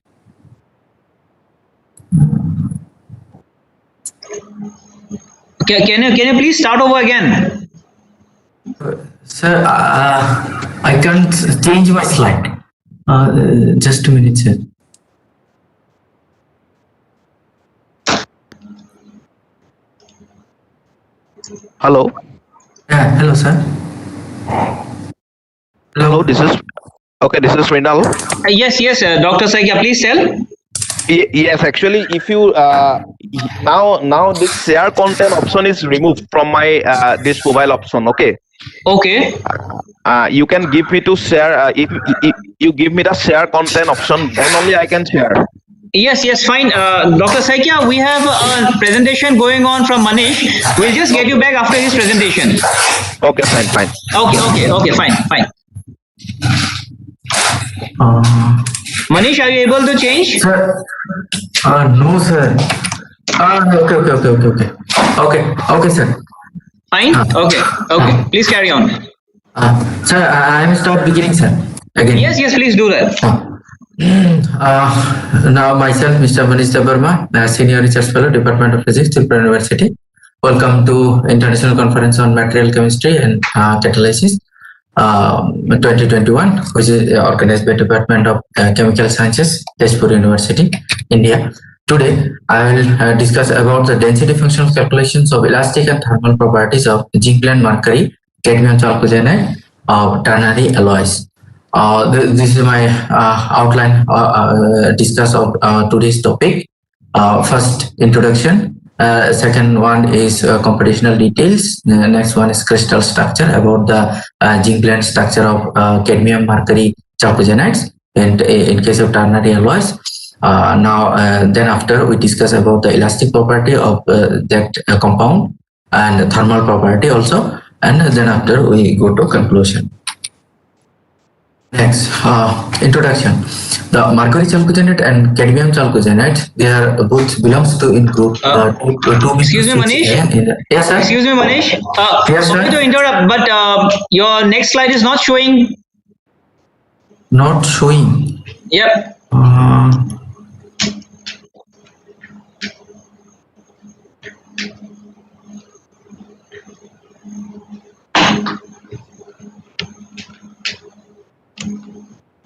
Can you please start over again? Sir, I can't change my slide. Just a minute, sir. Hello. Yeah, hello, sir. Hello, this is Rinal. Yes, Dr. Saikya, please tell. Yes, actually, if you now this share content option is removed from my this mobile option. Okay. Okay. You can give me to share if you give me the share content option, then only I can share. Yes, fine. Dr. Saikya, we have a presentation going on from Manish. We'll just get you back after his presentation. Okay, fine. Okay, fine. Manish, are you able to change? Sir, no, sir. Okay, sir. Fine. Okay. Please carry on. Sir, I am start beginning, sir. Again. Yes, please do that. Now myself, Mr. Manish Verma, Senior Research Fellow, Department of Physics, Tripura University. Welcome to International Conference on Material Chemistry and Catalysis 2021, which is organized by Department of Chemical Sciences, Tezpur University, India. Today, I will discuss about the density functional calculations of elastic and thermal properties of zinc blende mercury, cadmium chalcogenide of ternary alloys. This is my outline discuss of today's topic. First, introduction. Second one is computational details. Next one is crystal structure, about the zinc blende structure of cadmium mercury chalcogenides and in case of ternary alloys. Then after we discuss about the elastic property of that compound and thermal property also, and then after we go to conclusion. Next, introduction. The mercury chalcogenide and cadmium chalcogenide, they are both belongs to in group. Excuse me, Manish. Yes, sir. Excuse me, Manish. Yes, sorry sir. to interrupt, but your next slide is not showing. Not showing. Yep.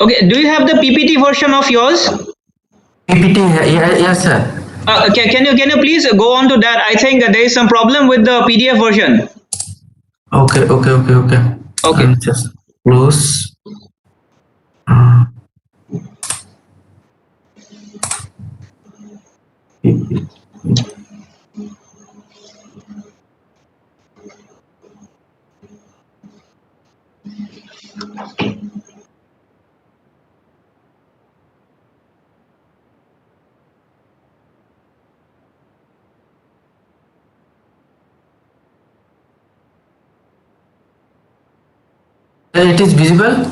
Okay, do you have the PPT version of yours? PPT, yes, sir. Can you please go on to that? I think there is some problem with the PDF version. Okay. Okay. Just close. It is visible?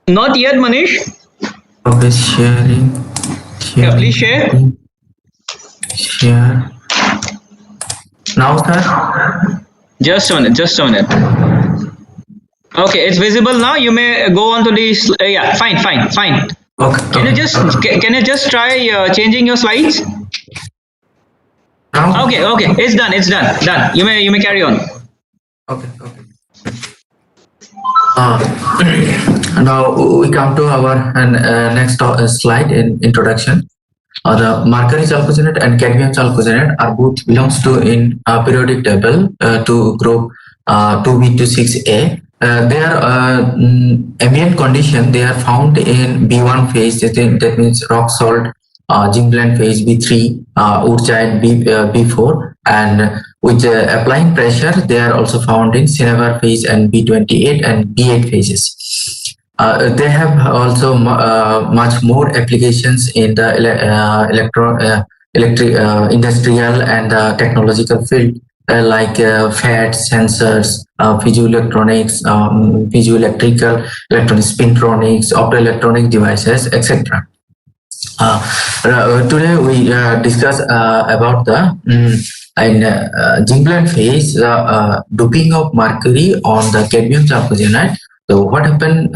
Not yet, Manish. Okay, sharing. Yeah, please share. Share. Now, sir? Just a minute. Okay, it's visible now. You may go on to this. Yeah, fine. Okay. Can you just try changing your slides? Okay, it's done. You may carry on. Okay. Now we come to our next slide in introduction. The mercury chalcogenate and cadmium chalcogenate are both belongs to in periodic table to group 2b to 6a. They are ambient condition. They are found in B1 phase. That means rock salt, zinc blende phase B3, urgite B4, and with applying pressure, they are also found in cinnabar phase and B28 and B8 phases. They have also much more applications in the industrial and technological field, like FAT sensors, piezoelectronics, piezoelectrical, electronic spintronics, optoelectronic devices, etc. Today we discuss about the zinc blende phase, doping of mercury on the cadmium chalcogenate. So what happened?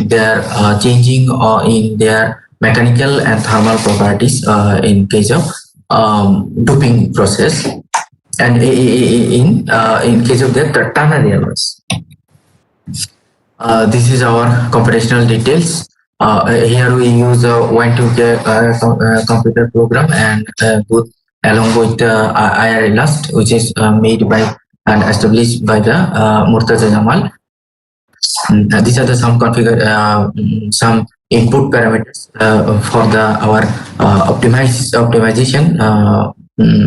They're changing in their mechanical and thermal properties in case of doping process, and in case of their ternary alloys. This is our computational details. Here we use a Wine2K computer program and both along with IR Elast, which is made by and established by the Murtaza Jamal. These are the some input parameters for our optimization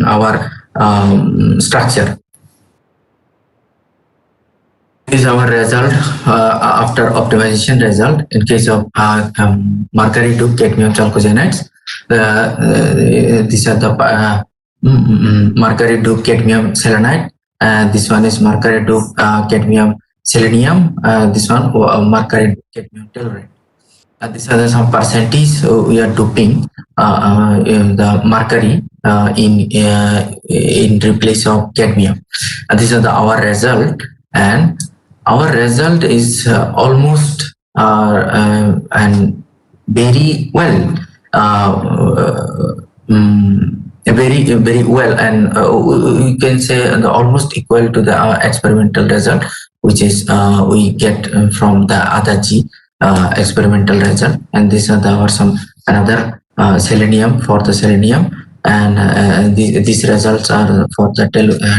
our structure. This is our result after optimization result in case of mercury to cadmium chalcogenates. These are the mercury to cadmium selenide. This one is mercury to cadmium selenium. This one mercury to cadmium telluride. These are some percentage we are doping the mercury in replace of cadmium. These are our result, and our result is almost and very well, very well, and we can say almost equal to the experimental result, which is we get from the Adachi experimental result. And these are some another selenium for the selenium, and these results are for the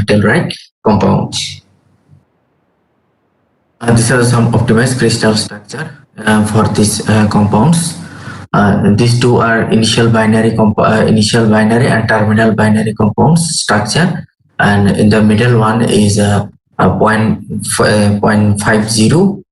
telluride compounds. These are some optimized crystal structure for these compounds. These two are initial binary and terminal binary compounds structure, and in the middle one is 0.50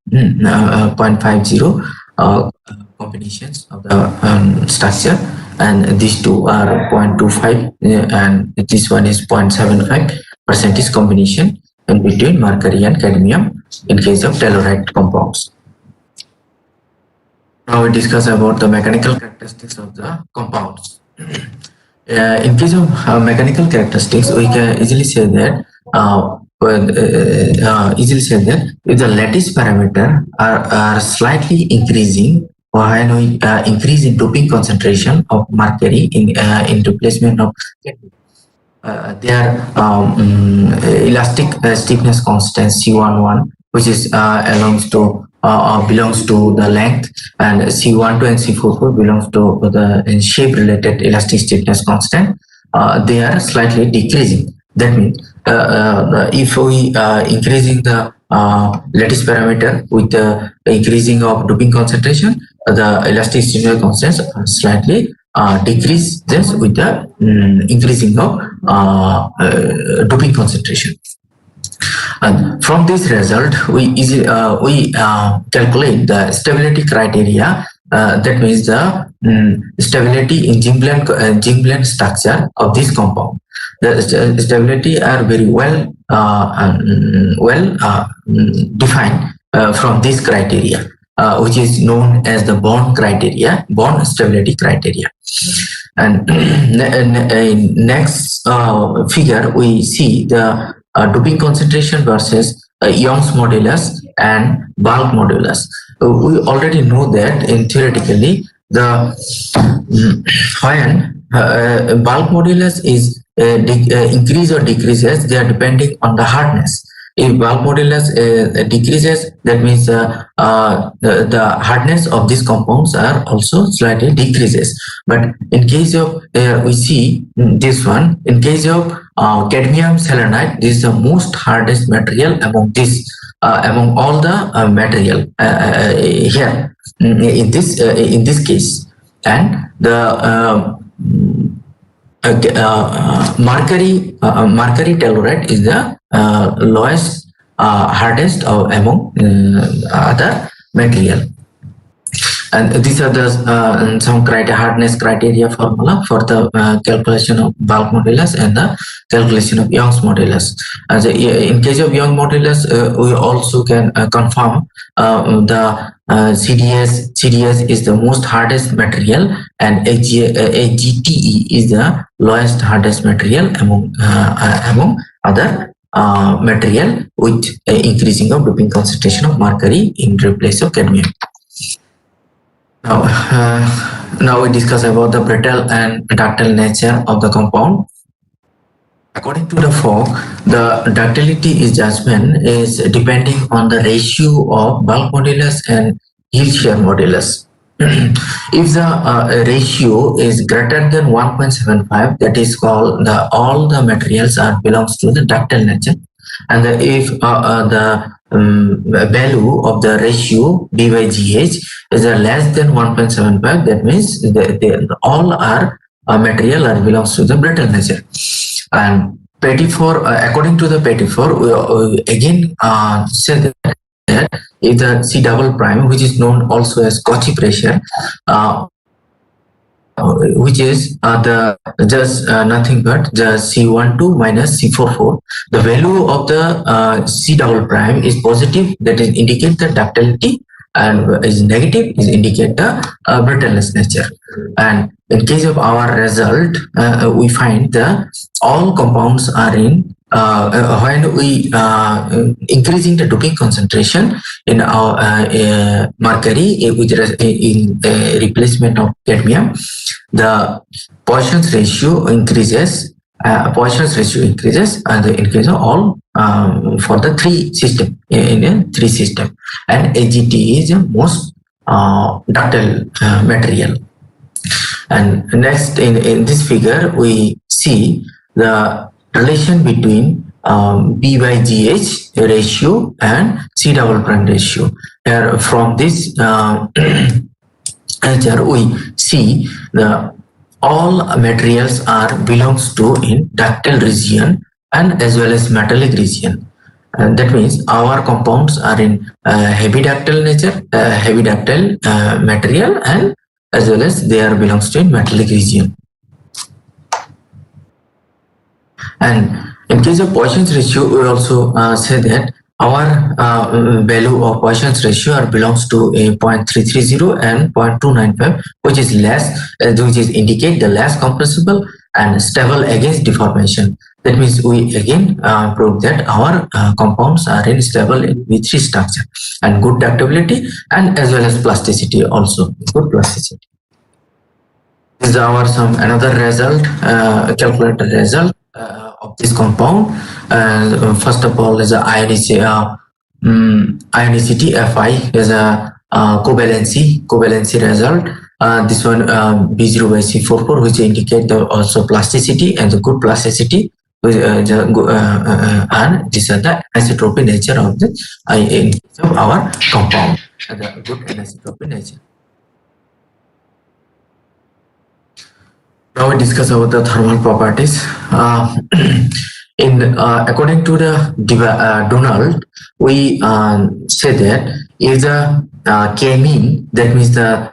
combinations of the structure, and these two are 0.25 and this one is 0.75 percentage combination in between mercury and cadmium in case of telluride compounds. Now we discuss about the mechanical characteristics of the compounds. In case of mechanical characteristics, we can easily say that if the lattice parameter are slightly increasing when we increase in doping concentration of mercury in replacement of cadmium. Their elastic stiffness constant C11, which is belongs to the length, and C12 and C44 belongs to the shape related elastic stiffness constant. They are slightly decreasing. That means if we increasing the lattice parameter with the increasing of doping concentration, the elastic stiffness constants are slightly decrease this with the increasing of doping concentration. And from this result, we calculate the stability criteria. That means the stability in zinc blende structure of this compound. The stability are very well defined from this criteria, which is known as the bond stability criteria. And next figure, we see the doping concentration versus Young's modulus and bulk modulus. We already know that in theoretically the when bulk modulus is increase or decreases, they are depending on the hardness. If bulk modulus decreases, that means the hardness of these compounds are also slightly decreases. But in case of we see this one, in case of cadmium selenide, this is the most hardest material among this among all the material here in this case. And the mercury telluride is the lowest hardest among other material. And these are the some hardness criteria formula for the calculation of bulk modulus and the calculation of Young's modulus. As in case of Young modulus, we also can confirm the CDS is the most hardest material, and AGTE is the lowest hardest material among other material with increasing of doping concentration of mercury in replace of cadmium. Now we discuss about the brittle and ductile nature of the compound. According to the Fogg, the ductility is judgment is depending on the ratio of bulk modulus and yield shear modulus. If the ratio is greater than 1.75, that is called all the materials are belongs to the ductile nature, and if the value of the ratio B by GH is less than 1.75, that means all are material are belongs to the brittle nature. And Pettifor, according to the Pettifor, we again say that if the C double prime, which is known also as Cauchy pressure, which is nothing but the C12 minus C44. The value of the C double prime is positive, that is indicate the ductility, and is negative is indicate the brittleness nature. And in case of our result, we find the all compounds are in when we increasing the doping concentration in our mercury which is in replacement of cadmium, the Poisson's ratio increases. And in case of all for the three system in a three system, and AGT is the most ductile material. And next in this figure we see the relation between B by GH ratio and C double prime ratio. Here from this here we see the all materials are belongs to in ductile region and as well as metallic region. And that means our compounds are in heavy ductile nature, heavy ductile material, and as well as they are belongs to in metallic region. And in case of Poisson's ratio, we also say that our value of Poisson's ratio are belongs to a 0.330 and 0.295, which is less, which is indicate the less compressible and stable against deformation. That means we again prove that our compounds are in stable in V3 structure and good ductility and as well as plasticity also, good plasticity. This is our another result, calculated result of this compound. First of all is ionicity Fi is a covalency result. This one B0 by C44, which indicate the also plasticity and the good plasticity, and these are the anisotropy nature of the of our compound, and the good anisotropy nature. Now we discuss about the thermal properties. According to the Donald, we say that if the K mean, that means the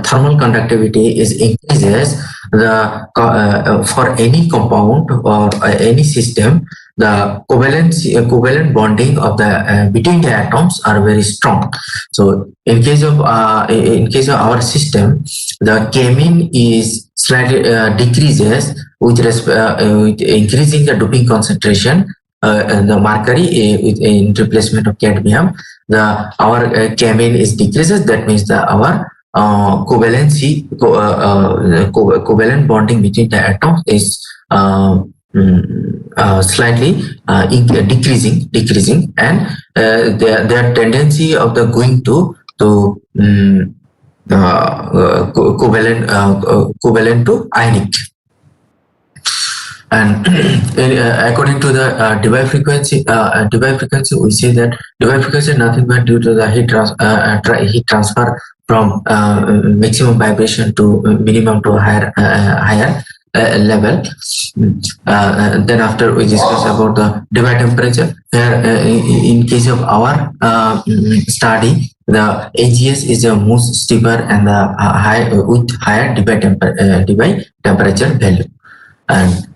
thermal conductivity is increases for any compound or any system, the covalent bonding of the between the atoms are very strong. So in case of our system, the K mean is slightly decreases with increasing the doping concentration the mercury in replacement of cadmium, our camine is decreases. That means our covalency, covalent bonding between the atoms is slightly decreasing, and their tendency of the going to covalent to ionic. And according to the Debye frequency, we say that Debye frequency is nothing but due to the heat transfer from maximum vibration to minimum to higher level. Then after we discuss about the Debye temperature. Here, in case of our study, the AGS is the most steeper and the with higher Debye temperature value. And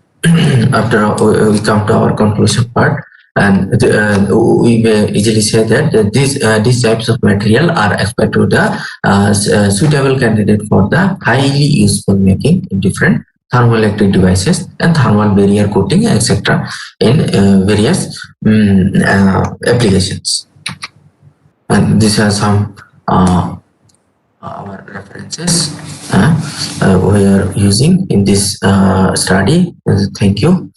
after we come to our conclusion part, and we may easily say that these types of material are expected to the suitable candidate for the highly useful making in different thermoelectric devices and thermal barrier coating, etc. in various applications. And these are some our references we are using in this study. Thank you.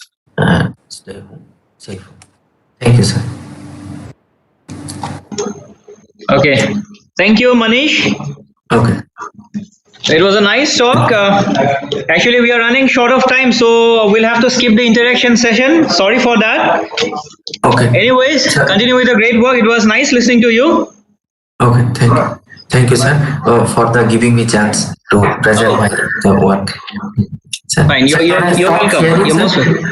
Stay home, safe. Thank you, sir. Okay. Thank you, Manish. Okay. It was a nice talk. Actually, we are running short of time, so we'll have to skip the interaction session. Sorry for that. Okay. Anyways, continue with the great work. It was nice listening to you. Okay, thank you, sir, for the giving me chance to present my work. Sir, Fine, you're welcome. You're most welcome.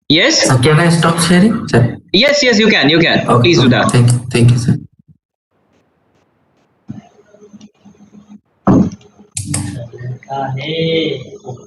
Yes. Can I stop sharing, sir? Yes, you can. Okay, please do that. Thank you, sir.